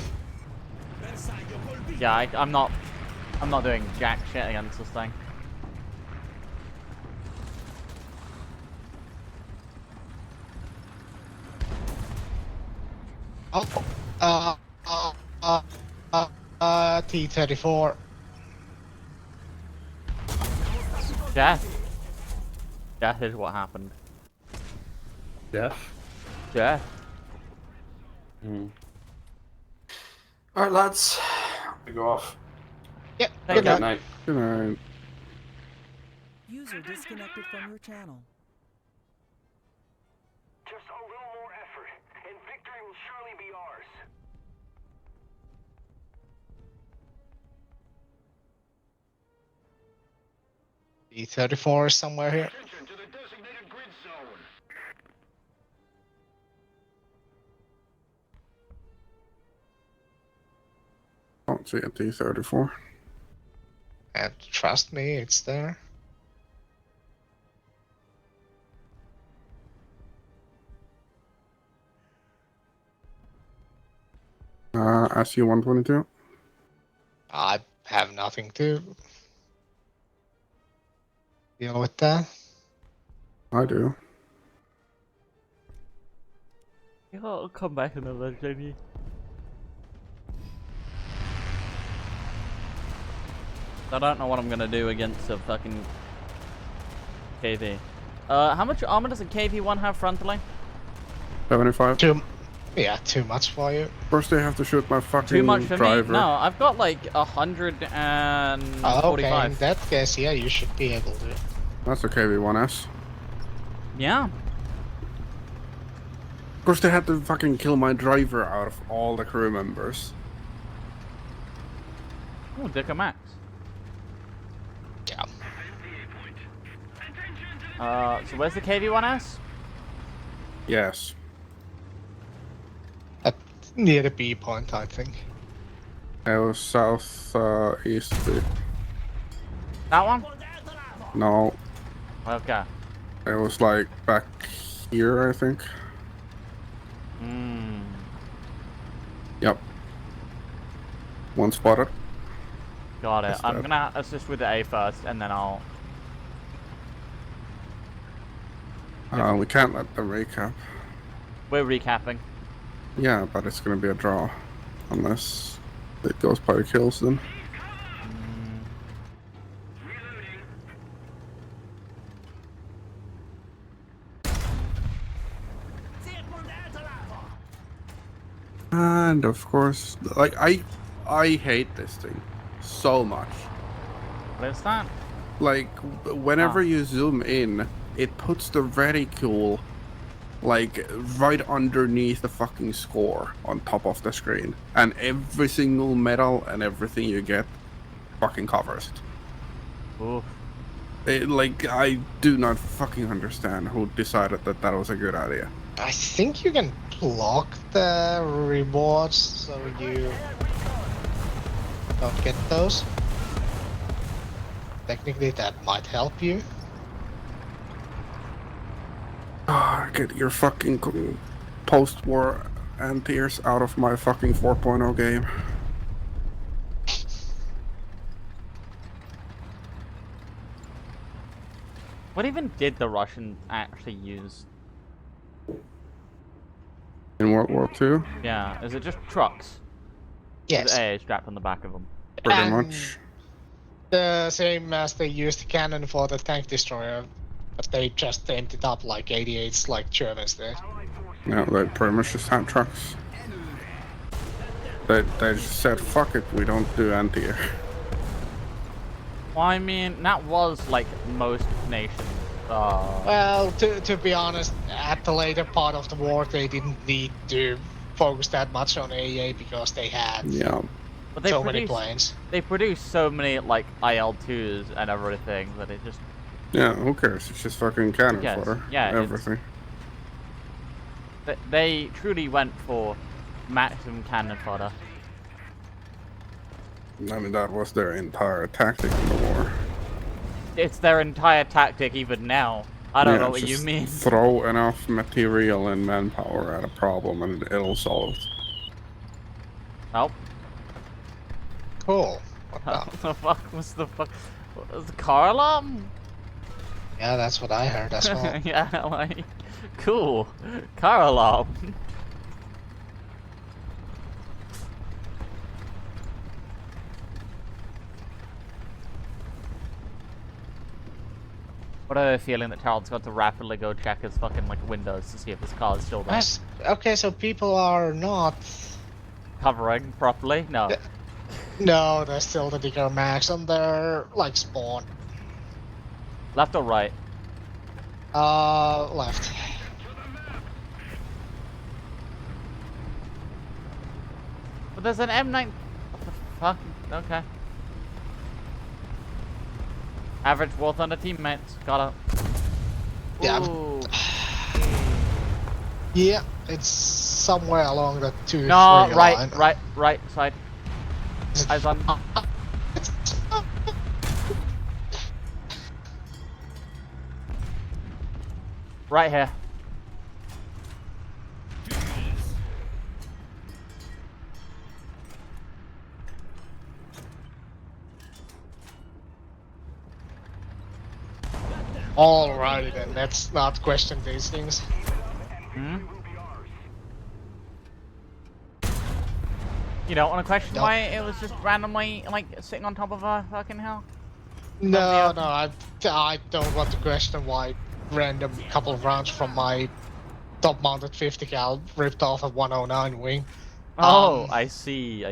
Yeah, I'm not doing jack shit against this thing. Oh, T-34. Death. Death is what happened. Death? Death. Alright, lads. We go off. Yep. Good night. Good night. User disconnected from your channel. Just a little more effort, and victory will surely be ours. T-34 is somewhere here. Attention to the designated grid zone. Don't see a T-34. And trust me, it's there. SU-122. I have nothing to deal with that. I do. Yeah, I'll come back another journey. I don't know what I'm gonna do against a fucking KV. How much armor does a KV-1 have frontally? 75. Yeah, too much for you. First they have to shoot my fucking Too much for driver. me? No, I've got like 145. Okay, in that case, yeah, you should be able to. That's a KV-1S. Yeah. Of course they had to fucking kill my driver out of all the crew members. Oh, Dicker Max. Yeah. So where's the KV-1S? Yes. Near the B point, I think. It was south east. That one? No. Okay. It was like back here, I think. Hmm. Yep. One spotted. Got it. That's I'm that. gonna assist with the A first, and then I'll We can't let them recap. We're recapping. Yeah, but it's gonna be a draw. Unless it goes by kills then. And of course, like I hate this thing so much. What is that? Like whenever you zoom in, it puts the reticule like right underneath the fucking score on top of the screen, and every single medal and everything you get fucking covers it. Oof. Like I do not fucking understand who decided that that was a good idea. I think you can block the rewards so you don't get those. Technically, that might help you. Get your fucking post-war anti-airs out of my fucking 4.0 game. What even did the Russians actually use? In World War II? Yeah, is it just trucks? Yes. With AA strapped on the back of them. Pretty much. The same as they used the cannon for the tank destroyer, but they just emptied up like 88s like Germans did. Yeah, they pretty much just had trucks. They just said, fuck it, we don't do anti-air. Well, I mean, that was like most nations. Well, to be honest, at the later part of the war, they didn't need to focus that much on AA because they had But they so many planes. They produced so many like IL-2s and everything that it just. Yeah, who cares? It's just fucking cannon fodder. Yeah, everything. They truly went for maximum cannon fodder. I mean, that was their entire tactic in the war. It's their entire tactic even now. I don't know what you just mean. Throw enough material and manpower at a problem and it'll solve it. Nope. Cool. What the fuck was the fuck? Was the car alarm? Yeah, that's what I heard as well. Yeah, like, cool. Car alarm. What I have a feeling that Charles got to rapidly go check his fucking like windows to see if his car is still there. Okay, so people are not Covering properly? No. No, they're still the digger max on their like spawn. Left or right? Left. But there's an M9. What the fuck? Okay. Average worth on the teammates. Got it. Yeah. Ooh. Yeah, it's somewhere along the 2-3 No, line. right side. Eyes on. Right here. Alrighty then, let's not question these things. You don't want to question why it was just randomly like sitting on top of a fucking hill? No, I don't want to question why random couple of rounds from my top-mounted 50 cal ripped off a 109 wing. Oh, I see.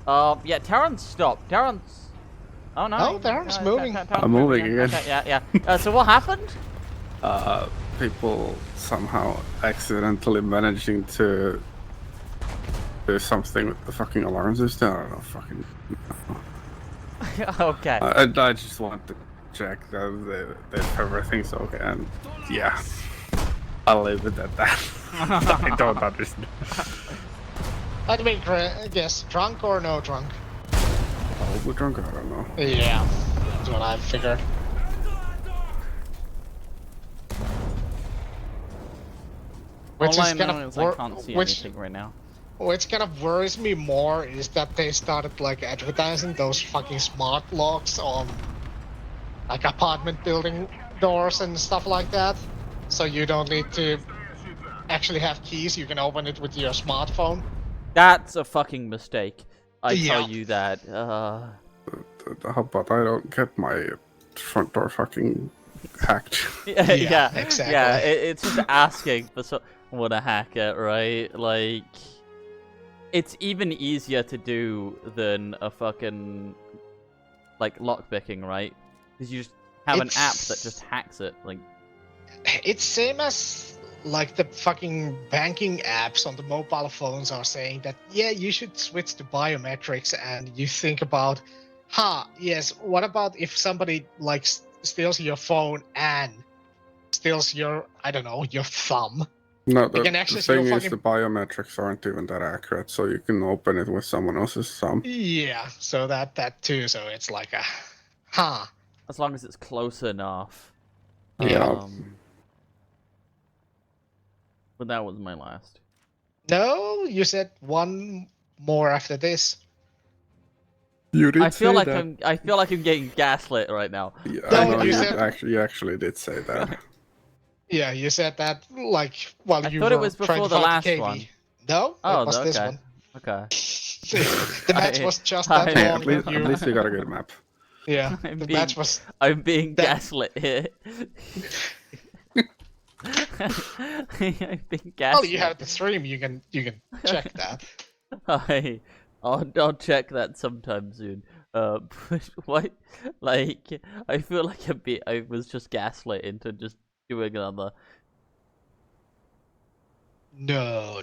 Yeah, Terrence stopped. Terrence. Oh no. Oh, Terrence moving. I'm moving again. Okay, yeah. So what happened? People somehow accidentally managing to do something with the fucking alarm system. I don't know, fucking. Okay. I just want to check that everything's okay, and yeah, I'll leave it at that. I don't understand. I'd be guess drunk or no drunk. Probably drunk. I don't know. Yeah, that's what I figured. Which All is I kind know of is I can't see anything right now. Which kind of worries me more is that they started like advertising those fucking smart locks on like apartment building doors and stuff like that. So you don't need to actually have keys. You can open it with your smartphone. That's a fucking mistake. I Yeah. tell you that. How about I don't get my front door fucking hacked? Yeah, exactly. Yeah, it's just asking for someone to hack it, right? Like, it's even easier to do than a fucking like lockpicking, right? Because you just have an app that just hacks it. Like, it's same as like the fucking banking apps on the mobile phones are saying that, yeah, you should switch to biometrics, and you think about, yes, what about if somebody like steals your phone and steals your, I don't know, your thumb? No, They the can access thing your is the biometrics aren't even that accurate, so you can open it with someone else's thumb. Yeah, so that too, so it's like a, as long as it's close enough. Yeah. But that was my last. No, you said one more after this. You did I feel say like that. I feel like I'm getting gaslit right now. Yeah, No, I know you you said- actually did say that. Yeah, you said that like while I you thought were it was trying before to the find last KV. one. No, Oh, it was this okay. one. Okay. The match was just that Hey, long. at least you got a good map. Yeah, I'm the being, match was. I'm being that- gaslit here. I'm being gaslit. Well, you have the stream. You can check that. I'll check that sometime soon. What? Like, I feel like I was just gaslit into just doing another. No.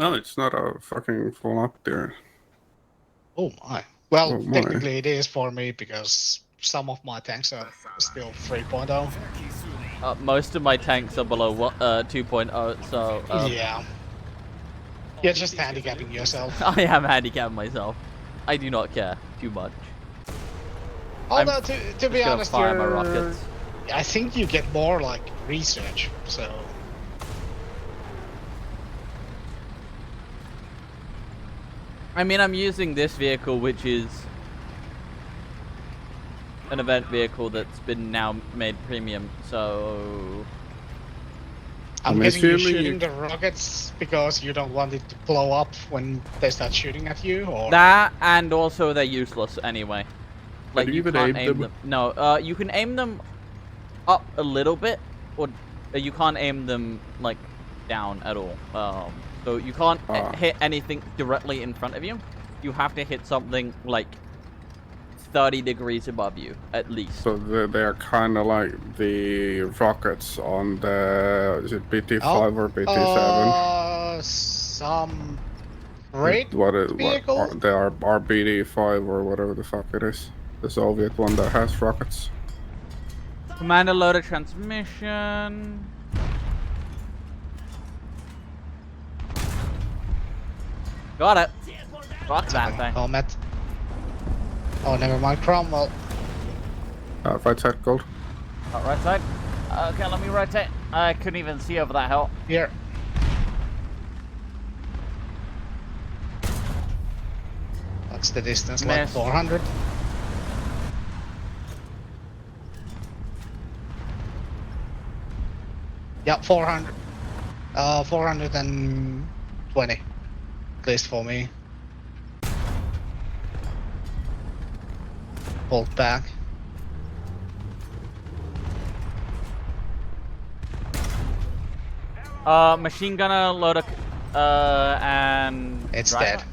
No, it's not a fucking full up there. Oh my. Well, Oh my. technically it is for me because some of my tanks are still 3.0. Most of my tanks are below 2.0, so Yeah. You're just handicapping yourself. I am handicapping myself. I do not care too much. Although to be gonna honest, fire my you're... rockets. I think you get more like research. So I mean, I'm using this vehicle, which is an event vehicle that's been now made premium, so... I'm guessing you're shooting the rockets because you don't want it to blow up when they start shooting at you, or... That, and also they're useless anyway. Like, do you you even can't aim aim them? them. No, you can aim them up a little bit, or you can't aim them, like, down at all. So you can't hit anything directly in front of you. You have to hit something, like, 30 degrees above you, at least. So they're kind of like the rockets on the, is it BT5 or BT7? Some freight What vehicle? they are RBD5 or whatever the fuck it is. The Soviet one that has rockets. Commander loader transmission. Got it. Fuck that thing. Helmet. Oh, never mind. Cromwell. Right side gold. Right side. Okay, let me rotate. I couldn't even see over that hill. Here. That's the distance, like Miss. 400. Yeah, 400. 420. At least for me. Hold back. Machine gunner, loader, and... It's driver? dead.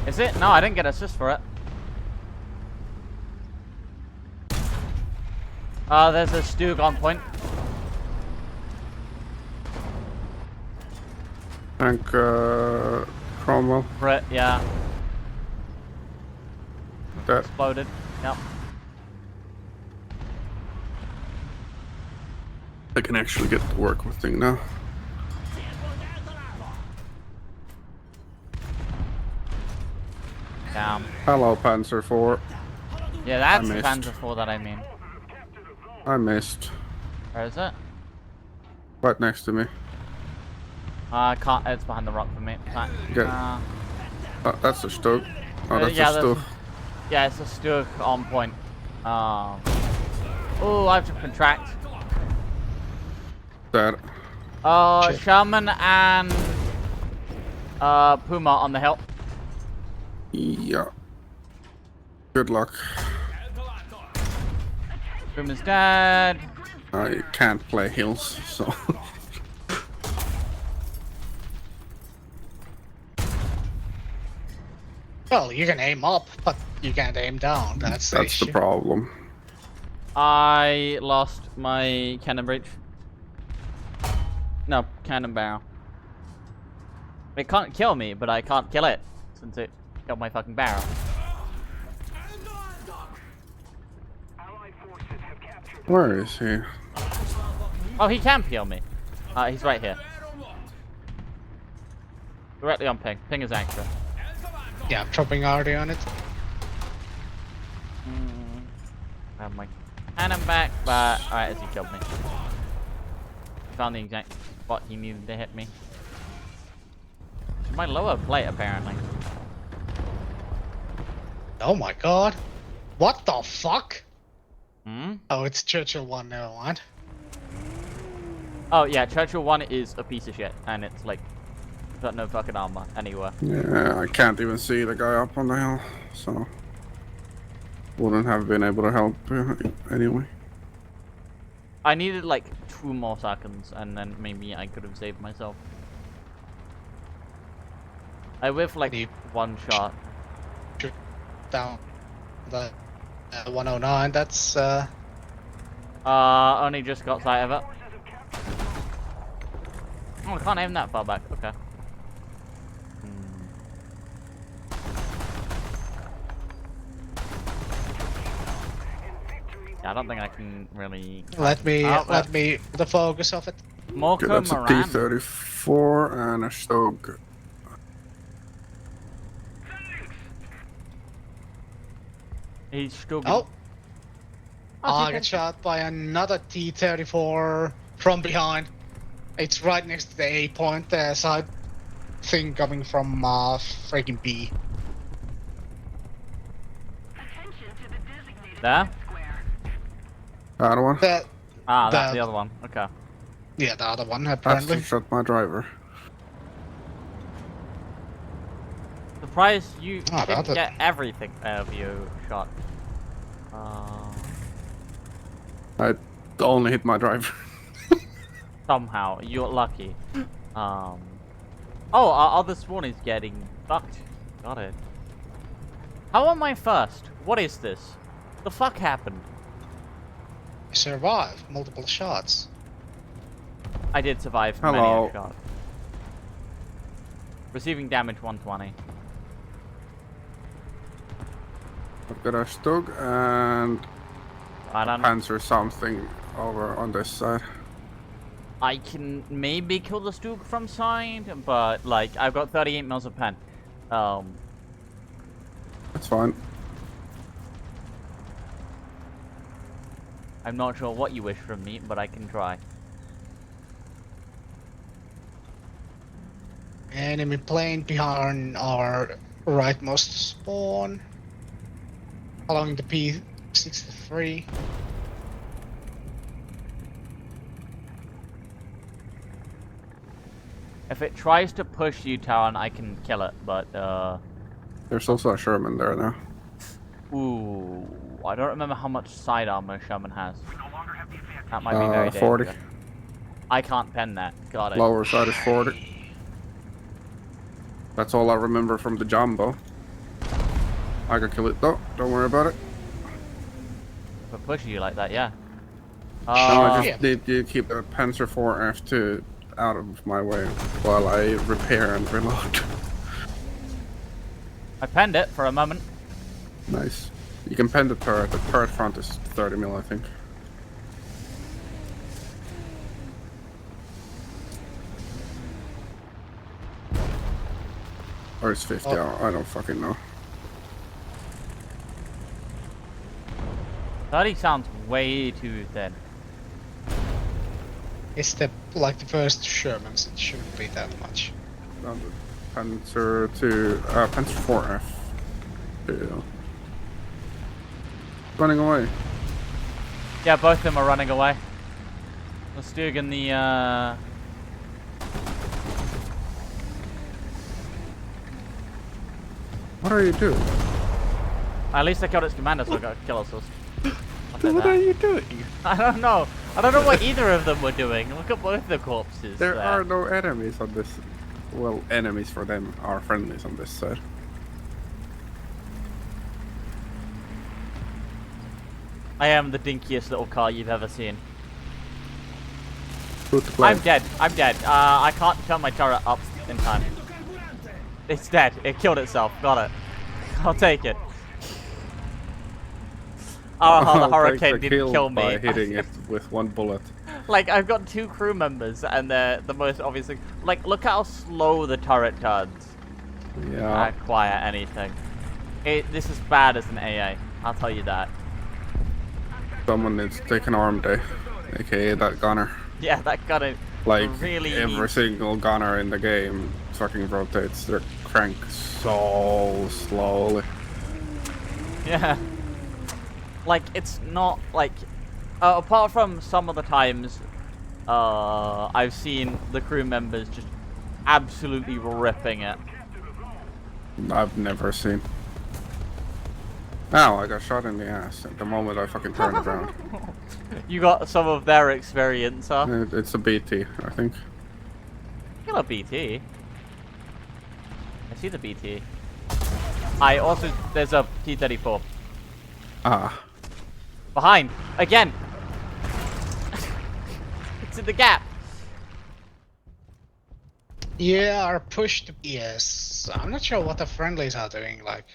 Is it? No, I didn't get assist for it. There's a Stug on point. Tank Cromwell. Brett, yeah. Dead. Exploded. Yep. I can actually get to work with thing now. Damn. Hello, Panzer 4. Yeah, that's I the missed. Panzer 4 that I mean. I missed. Where is it? Right next to me. I can't. It's behind the rock for me. Can't, Yeah. That's a Stug. Oh, that's yeah, a Stug. Yeah, it's a Stug on point. Oh, I've just been tracked. That. Shaman and Puma on the hill. Yeah. Good luck. Puma's dead. I can't play hills, so. Well, you can aim up, but you can't aim down. That's the issue. The problem. I lost my cannon breach. No, cannon barrel. It can't kill me, but I can't kill it since it killed my fucking barrel. Where is he? Oh, he can kill me. He's right here. Directly on ping. Ping is anchor. Yeah, I'm dropping RD on it. I have my cannon back, but alright, as he killed me. Found the exact spot he needed to hit me. My lower plate, apparently. Oh my god. What the fuck? Hmm? Oh, it's Churchill 1, never mind. Oh yeah, Churchill 1 is a piece of shit, and it's like, got no fucking armor anywhere. Yeah, I can't even see the guy up on the hill, so. Wouldn't have been able to help anyway. I needed like 2 more seconds, and then maybe I could have saved myself. I whiffed like 1 shot. Down the 109, that's only just got sight of it. Oh, I can't aim that far back, okay. Yeah, I don't think I can really... let me the focus of it. Okay, that's a P-34 and a Stog. He's still... Oh! I got shot by another T-34 from behind. It's right next to the A point. There's a thing coming from freaking B. There? The other one? That's the other one. Okay. Yeah, the other one, That's apparently. to shot my Surprised you didn't that- get everything out of your shot. I only hit my driver. Somehow, you're lucky. Oh, our other spawn is getting fucked. Got it. How am I first? What is this? The fuck happened? Survived multiple shots. I did survive many Hello. a shot. Receiving damage 120. I've got a Stug and I don't Panzer something over on this side. I can maybe kill the Stug from side, but like I've got 38 mils of pen. That's fine. I'm not sure what you wish from me, but I can try. Enemy plane behind our rightmost spawn. Along the P-63. If it tries to push you, Talon, I can kill it, but There's also a Sherman there now. ooh, I don't remember how much side armor Shaman has. That might be very 40. dangerous. I can't pen that. Got it. Lower side is 40. That's all I remember from the Jumbo. I can kill it though, don't worry about it. If it pushes you like that, yeah. No, I just need to keep the Panzer IV F2 out of my way while I repair and reload. I penned it for a moment. Nice. You can pen the turret. The turret front is 30 mil, I think. Or it's 50, I don't fucking know. 30 sounds way too thin. It's the first Shermans. It shouldn't be that much. Panzer 2, Panzer 4F. Yeah. Running away. Yeah, both of them are running away. The Stug and the What are you doing? At least I killed its commander, so I got a kill assist. What are you doing? I don't know. I don't know what either of them were doing. Look at both the corpses. There are no enemies on this. Well, enemies for them are friendlies on this side. I am the dinkiest little car you've ever seen. I'm dead. I'm dead. I can't turn my turret up in time. It's dead. It killed itself. Got it. I'll take it. Oh, how the hurricane didn't kill me. By hitting it with one bullet. Like, I've got 2 crew members, and they're the most obvious thing. Like, look how slow the turret turns. Yeah. Acquire anything. This is bad as an AA. I'll tell you that. Someone needs to take an arm day, aka that gunner. Yeah, that gunner. Like really every single gunner in the game fucking rotates their crank so slowly. Yeah. Like, it's not like apart from some of the times I've seen the crew members just absolutely ripping it. I've never seen. Ow, I got shot in the ass at the moment I fucking turned around. You got some of their experience, huh? It's a BT, I think. Kill a BT. I see the BT. I also, there's a T-34. Ah. Behind! Again! It's in the gap! Yeah, are pushed. Yes. I'm not sure what the friendlies are doing, like.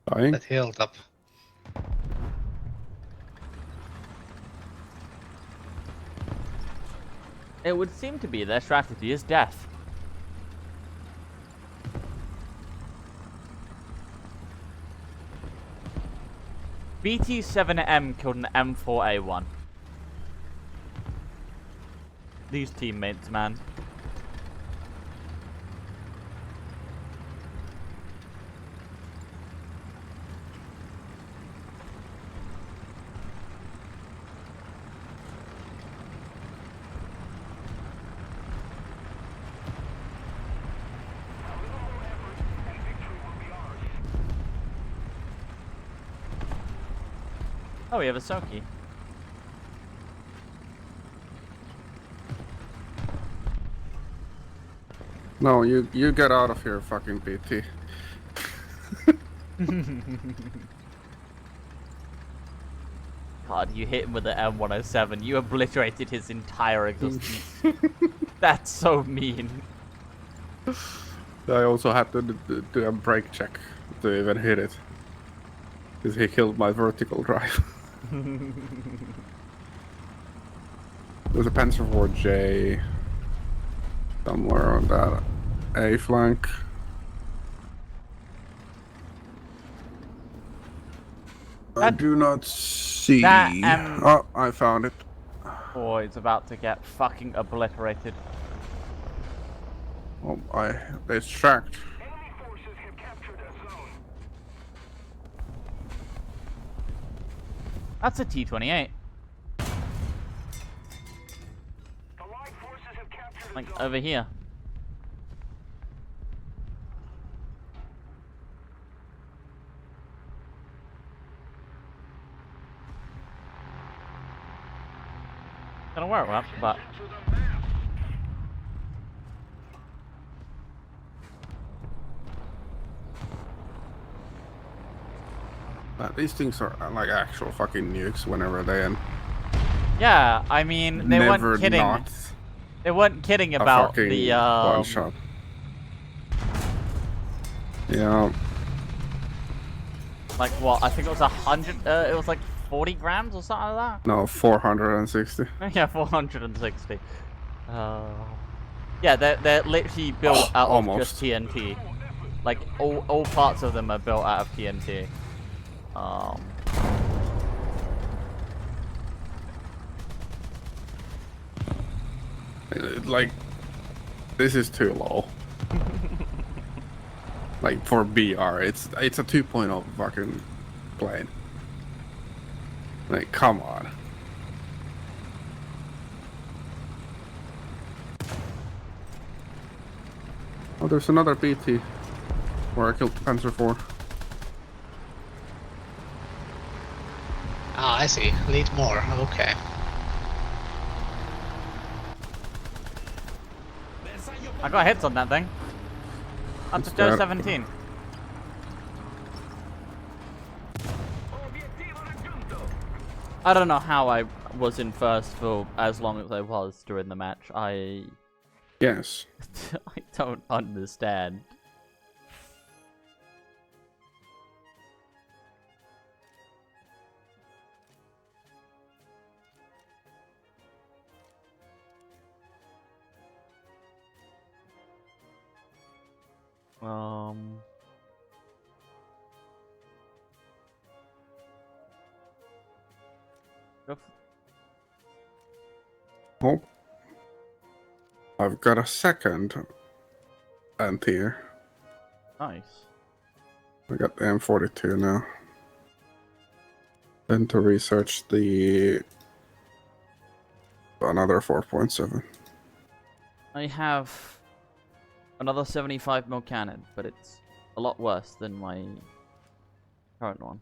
Dying? That hilltop. It would seem to be their strategy is death. BT-7M killed an M4A1. These teammates, man. Oh, we have a Soki. No, you get out of here, fucking BT. God, you hit him with the M107. You obliterated his entire existence. That's so mean. I also had to do a brake check to even hit it. Because he killed my vertical drive. There's a Panzer IV J somewhere on that A flank. I do not see. That, oh, I found it. Oh, it's about to get fucking obliterated. Oh, it's tracked. That's a T-28. Like, over here. Don't know where it went, but... These things are like actual fucking nukes whenever they end. Yeah, I mean, they weren't kidding. Not they weren't kidding about the one shot. Yeah. Like what? I think it was 100. It was like 40 grams or something like that. No, 460. Yeah, 460. Yeah, they're literally built out of just TNT. Like all parts of them are built out of TNT. Like, this is too low. Like for BR, it's a 2.0 fucking plane. Like, come on. Oh, there's another BT where I killed Panzer IV. Ah, I see. Lead more. Okay. I got hits on that thing. Up to Joe 17. I don't know how I was in first for as long as I was during the match. Yes. I don't understand. Oh. I've got a second anti-air. Nice. I got the M42 now. Then to research the another 4.7. I have another 75mm cannon, but it's a lot worse than my current one.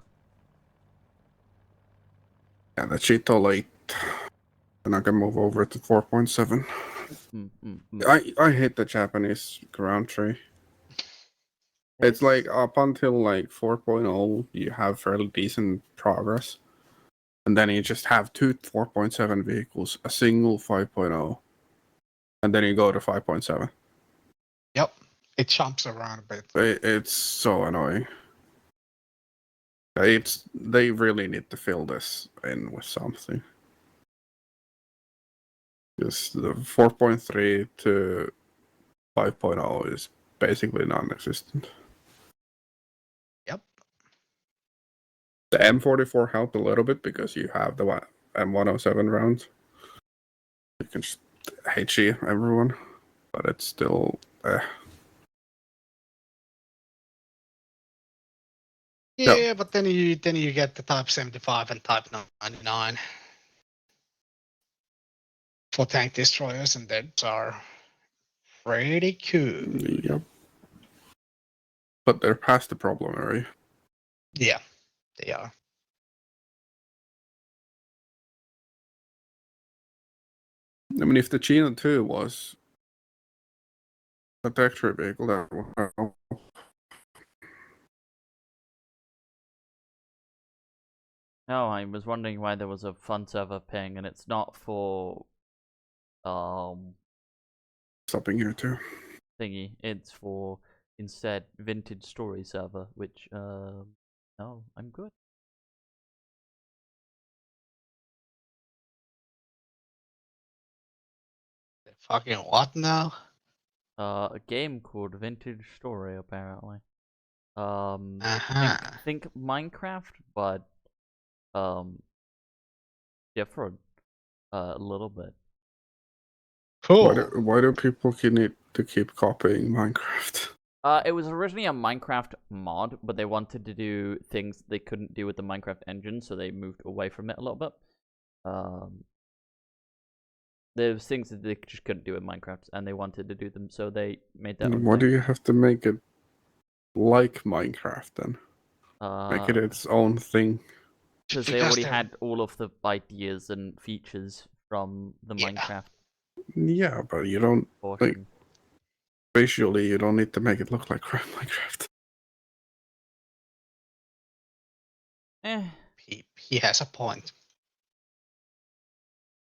Yeah, the Cheeto late. And I can move over to 4.7. I hate the Japanese ground tree. It's like up until like 4.0, you have fairly decent progress. And then you just have two 4.7 vehicles, a single 5.0. And then you go to 5.7. Yep. It jumps around a bit. It's so annoying. They really need to fill this in with something. Just the 4.3 to 5.0 is basically non-existent. Yep. The M44 helped a little bit because you have the M107 rounds. You can just HE everyone, but it's still Yeah, but then you get the Type 75 and Type 99 for tank destroyers, and those are pretty cool. Yep. But they're past the problem area. Yeah, they are. I mean, if the Chino 2 was a tactory vehicle, that would help. No, I was wondering why there was a fun server ping, and it's not for something here too. Thingy. It's for instead vintage story server, which no, I'm good. Fucking what now? A game called Vintage Story, apparently. Think Minecraft, but different a little bit. Cool. Why do people need to keep copying Minecraft? It was originally a Minecraft mod, but they wanted to do things they couldn't do with the Minecraft engine, so they moved away from it a little bit. There's things that they just couldn't do in Minecraft, and they wanted to do them, so they made that. Why do you have to make it like Minecraft then? Make it its own thing. Because they already had all of the ideas and features from the Minecraft. Yeah, but you don't like visually. You don't need to make it look like Minecraft. He has a point.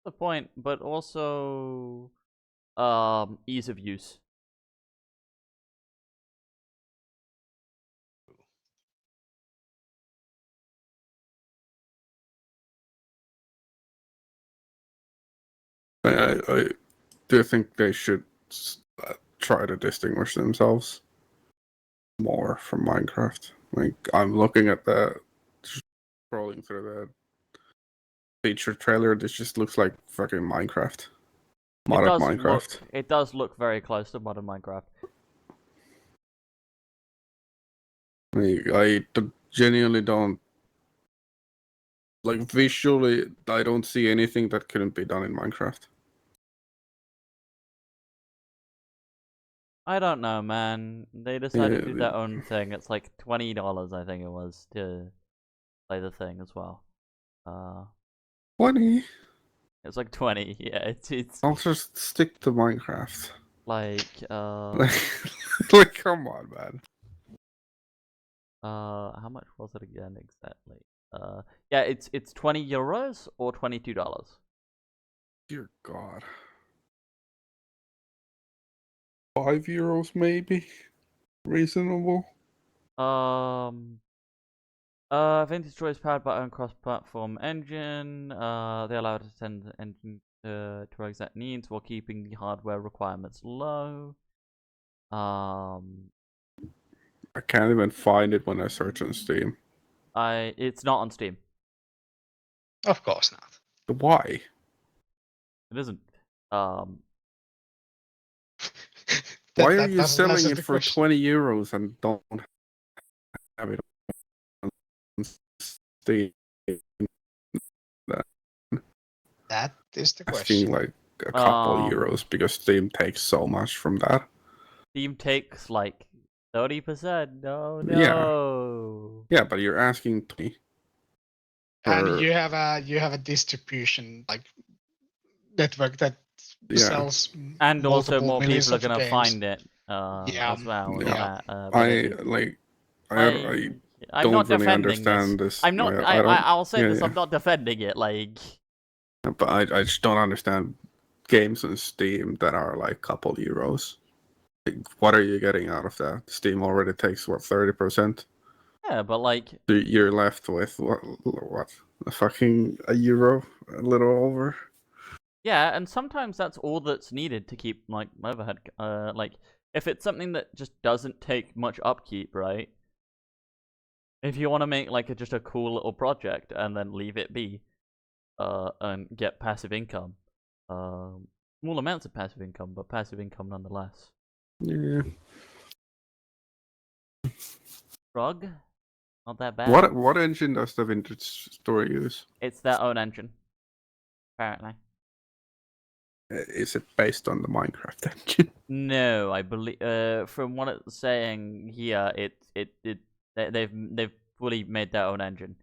The point, but also ease of use. I do think they should try to distinguish themselves more from Minecraft. Like, I'm looking at scrolling through the feature trailer. This just looks like fucking Minecraft. Modded Minecraft. It does look very close to modern Minecraft. I genuinely don't like visually. I don't see anything that couldn't be done in Minecraft. I don't know, man. They decided to do their own thing. It's like $20, I think it was, to play the thing as well. 20. It's like 20. Yeah, it's. I'll just stick to Minecraft. Like like, come on, man. How much was it again exactly? Yeah, it's €20 or $22. Dear God. €5 maybe? Reasonable? Vintage Joy is powered by own cross-platform engine. They allow it to send the engine to our exact needs while keeping the hardware requirements low. I can't even find it when I search on Steam. It's not on Steam. Of course not. Why? It isn't. Why are you selling it for €20 and don't have it on Steam? That is the Asking question. like a couple euros because Steam takes so much from that. Steam takes like 30%. No. Yeah, but you're asking me. And you have a distribution like network that sells and also more millions people are of gonna games. find it as well. Yeah. I'm don't not really defending understand this. I'm not. I'll say this. I'm not defending it. Like, but I just don't understand games on Steam that are like couple euros. Like, what are you getting out of that? Steam already takes what 30%. Yeah, but like so you're left with what a fucking €1, a little over. Yeah, and sometimes that's all that's needed to keep like overhead. Like if it's something that just doesn't take much upkeep, right? If you want to make like just a cool little project and then leave it be, and get passive income, small amounts of passive income, but passive income nonetheless. Yeah. Rug, not that bad. What engine does the Vintage Story use? It's their own engine, apparently. Is it based on the Minecraft engine? No, I believe. From what it's saying here, they've fully made their own engine.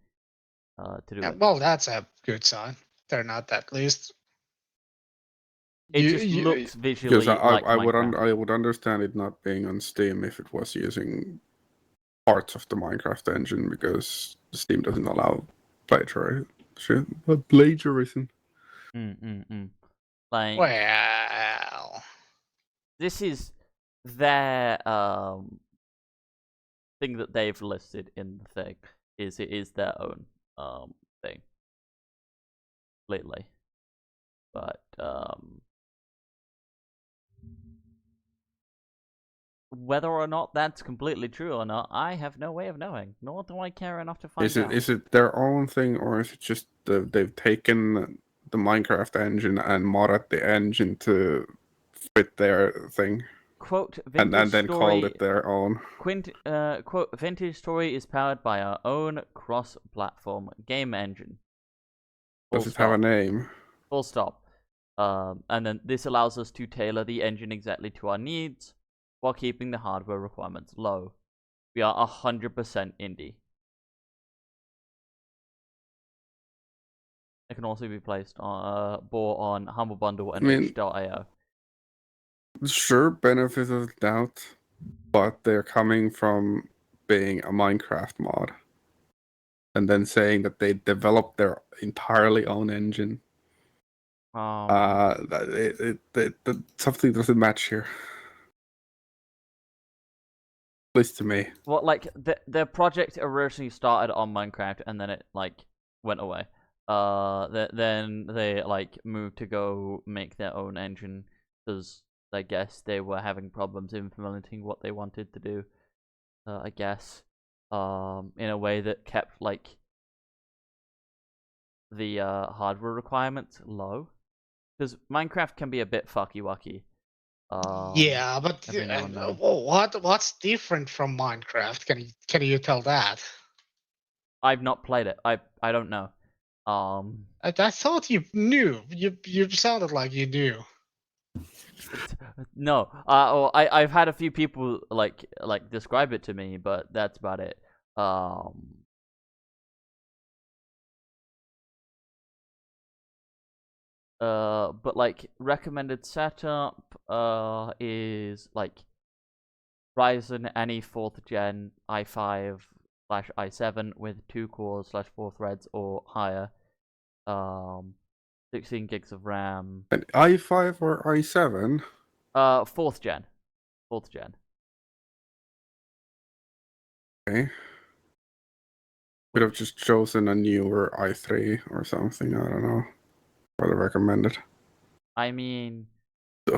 To do it. Well, that's a good sign. They're not at least. It just looks visually because like I Minecraft. would understand it not being on Steam if it was using parts of the Minecraft engine because Steam doesn't allow plagiarism. Like, well, this is their thing that they've listed in the thing. It is their own thing. Lately, but whether or not that's completely true or not, I have no way of knowing. Nor do I care enough to find out. Is it their own thing, or is it just they've taken the Minecraft engine and modded the engine to fit their thing? Quote, and then called it their own. Quote, Vintage Story is powered by our own cross-platform game engine. Does it have a name? Full stop. And then this allows us to tailor the engine exactly to our needs while keeping the hardware requirements low. We are 100% indie. It can also be placed on bought on Humble Bundle and itch.io. Sure, benefit of the doubt, but they're coming from being a Minecraft mod and then saying that they developed their entirely own engine. Something doesn't match here. At least to me. Well, like the project originally started on Minecraft and then it like went away. Then they like moved to go make their own engine because I guess they were having problems implementing what they wanted to do. I guess in a way that kept like the hardware requirements low, because Minecraft can be a bit fucky-wucky. Yeah, but what's different from Minecraft? Can you tell that? I've not played it. I don't know. I thought you knew. You sounded like you knew. No, well, I've had a few people like describe it to me, but that's about it. But like recommended setup is like Ryzen any 4th gen i5/i7 with 2 cores/4 threads or higher. 16 gigs of RAM. An i5 or i7? 4th gen. 4th gen. Okay. Could have just chosen a newer i3 or something. I don't know. For the recommended. I mean,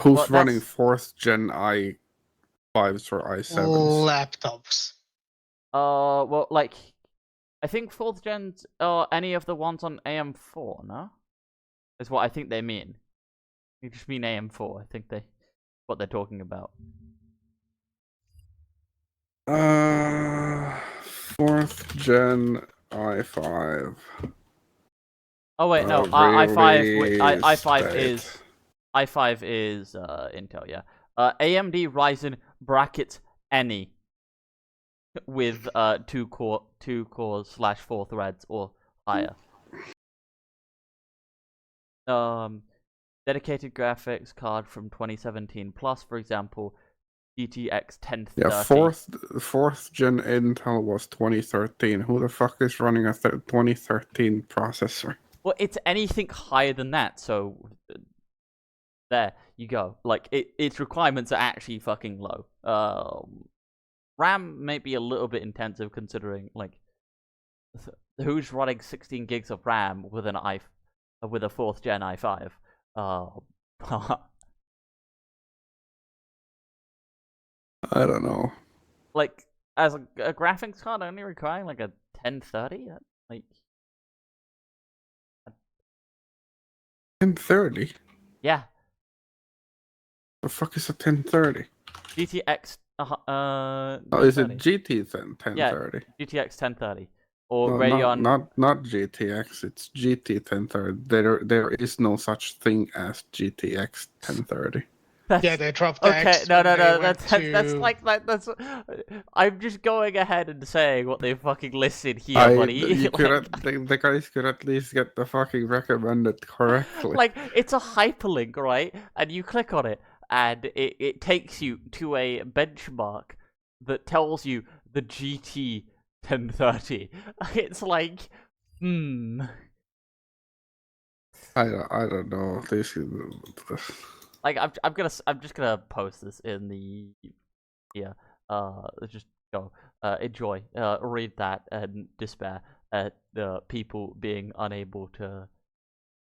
who's running 4th gen i5s or i7s? Laptops. Well, like, I think 4th gens are any of the ones on AM4, no? Is what I think they mean. They just mean AM4. I think what they're talking about. 4th gen i5. Oh wait, no. i5 is Intel. Yeah. AMD Ryzen brackets any with 2 cores/4 threads or higher. Dedicated graphics card from 2017 plus, for example, GTX 1030. Yeah, 4th gen Intel was 2013. Who the fuck is running a 2013 processor? Well, it's anything higher than that, so there you go. Like, its requirements are actually fucking low. RAM may be a little bit intensive considering, like, who's running 16 gigs of RAM with a 4th gen i5? I don't know. Like, as a graphics card only requiring like a 1030, like 1030. Yeah. The fuck is a 1030? GTX. Is it GT 1030? Yeah, GTX 1030 or no, Radeon. Not GTX. It's GT 1030. There is no such thing as GTX 1030. Yeah, they dropped the Okay, X no, when they that's went like that's. I'm just going ahead and saying what they fucking listed here, buddy. The guys could at least get the fucking recommended correctly. Like, it's a hyperlink, right? And you click on it, and it takes you to a benchmark that tells you the GT 1030. It's like, I don't know. Like, I'm just gonna post this in the just go enjoy read that and despair at the people being unable to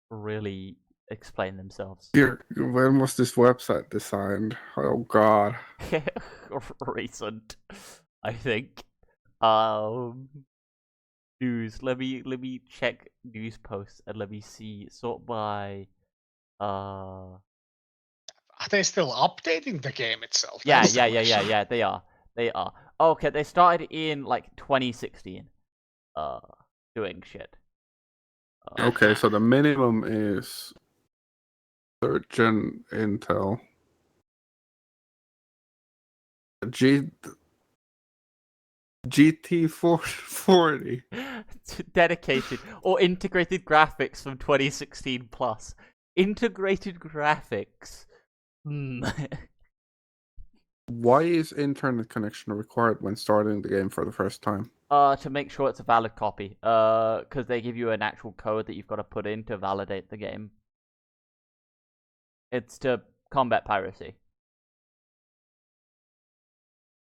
really explain themselves. When was this website designed? Oh god. Recent, I think. News. Let me check news posts and let me see. Sort by Are they still updating the game itself? Yeah, That's the yeah. They are. Okay, they started in like 2016. Doing shit. Okay, so the minimum is 3rd gen Intel. GT40. Dedicated or integrated graphics from 2016 plus. Integrated graphics. Why is internet connection required when starting the game for the first time? To make sure it's a valid copy. Because they give you an actual code that you've got to put in to validate the game. It's to combat piracy.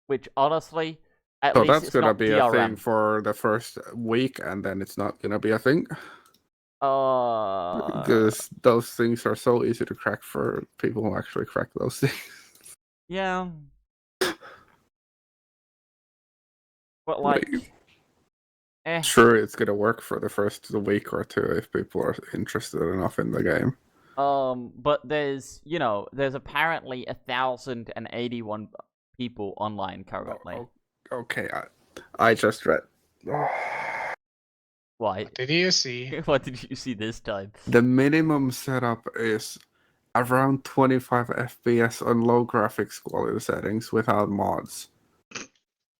Which, honestly, at least that's it's gonna not be DRM. a thing for the first week, and then it's not gonna be a thing. Because those things are so easy to crack for people who actually crack those things. Yeah. But like, sure, it's gonna work for the first week or two if people are interested enough in the game. But there's apparently 1,081 people online currently. Okay, I just read. Why? What did you see? What did you see this time? The minimum setup is around 25 FPS on low graphics quality settings without mods.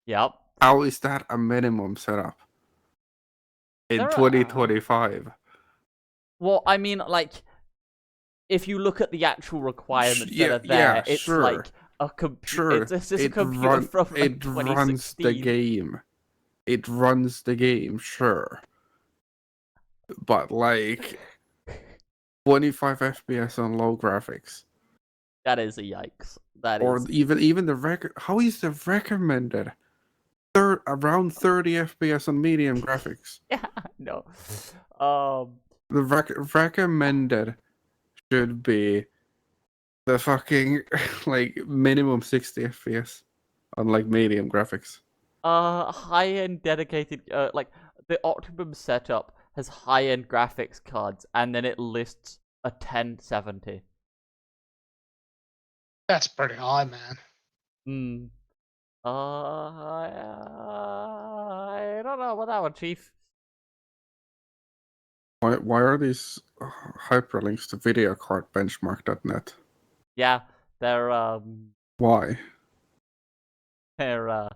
Yep. How is that a minimum setup in 2025? Well, I mean, like, if you look at the actual requirements that are there, it's sure. like a computer. Sure, It's just a computer from like it 2016. runs the game. It runs the game, sure. But like 25 FPS on low graphics. That is a yikes. That or is. even the record. How is the recommended? Around 30 FPS on medium graphics. Yeah, no. The recommended should be the fucking like minimum 60 FPS on like medium graphics. High-end dedicated, like the Optimum setup has high-end graphics cards, and then it lists a 1070. That's pretty high, man. I don't know about that one, Chief. Why are these hyperlinks to videocardbenchmark.net? Yeah, they're Why? they're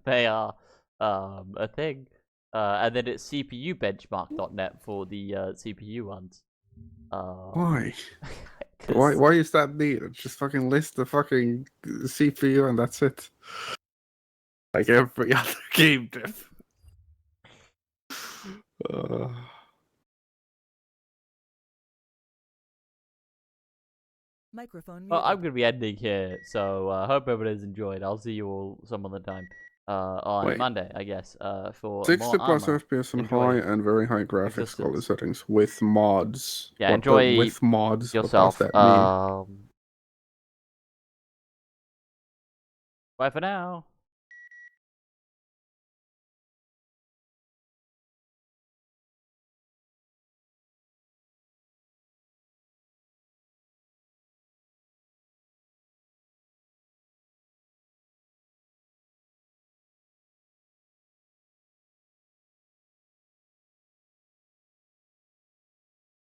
they are a thing. And then it's CPUbenchmark.net for the CPU ones. Why? Why is that needed? Just fucking list the fucking CPU and that's it. Like every other game diff. Microphone Well, muted. I'm gonna be ending here, so hope everybody's enjoyed. I'll see you all some other time. On Wait. Monday, I guess. For 60 more plus Arma. FPS on Enjoy high and very high graphics quality existence. settings with mods. Yeah, What enjoy with mods. yourself. What does that mean? Bye for now.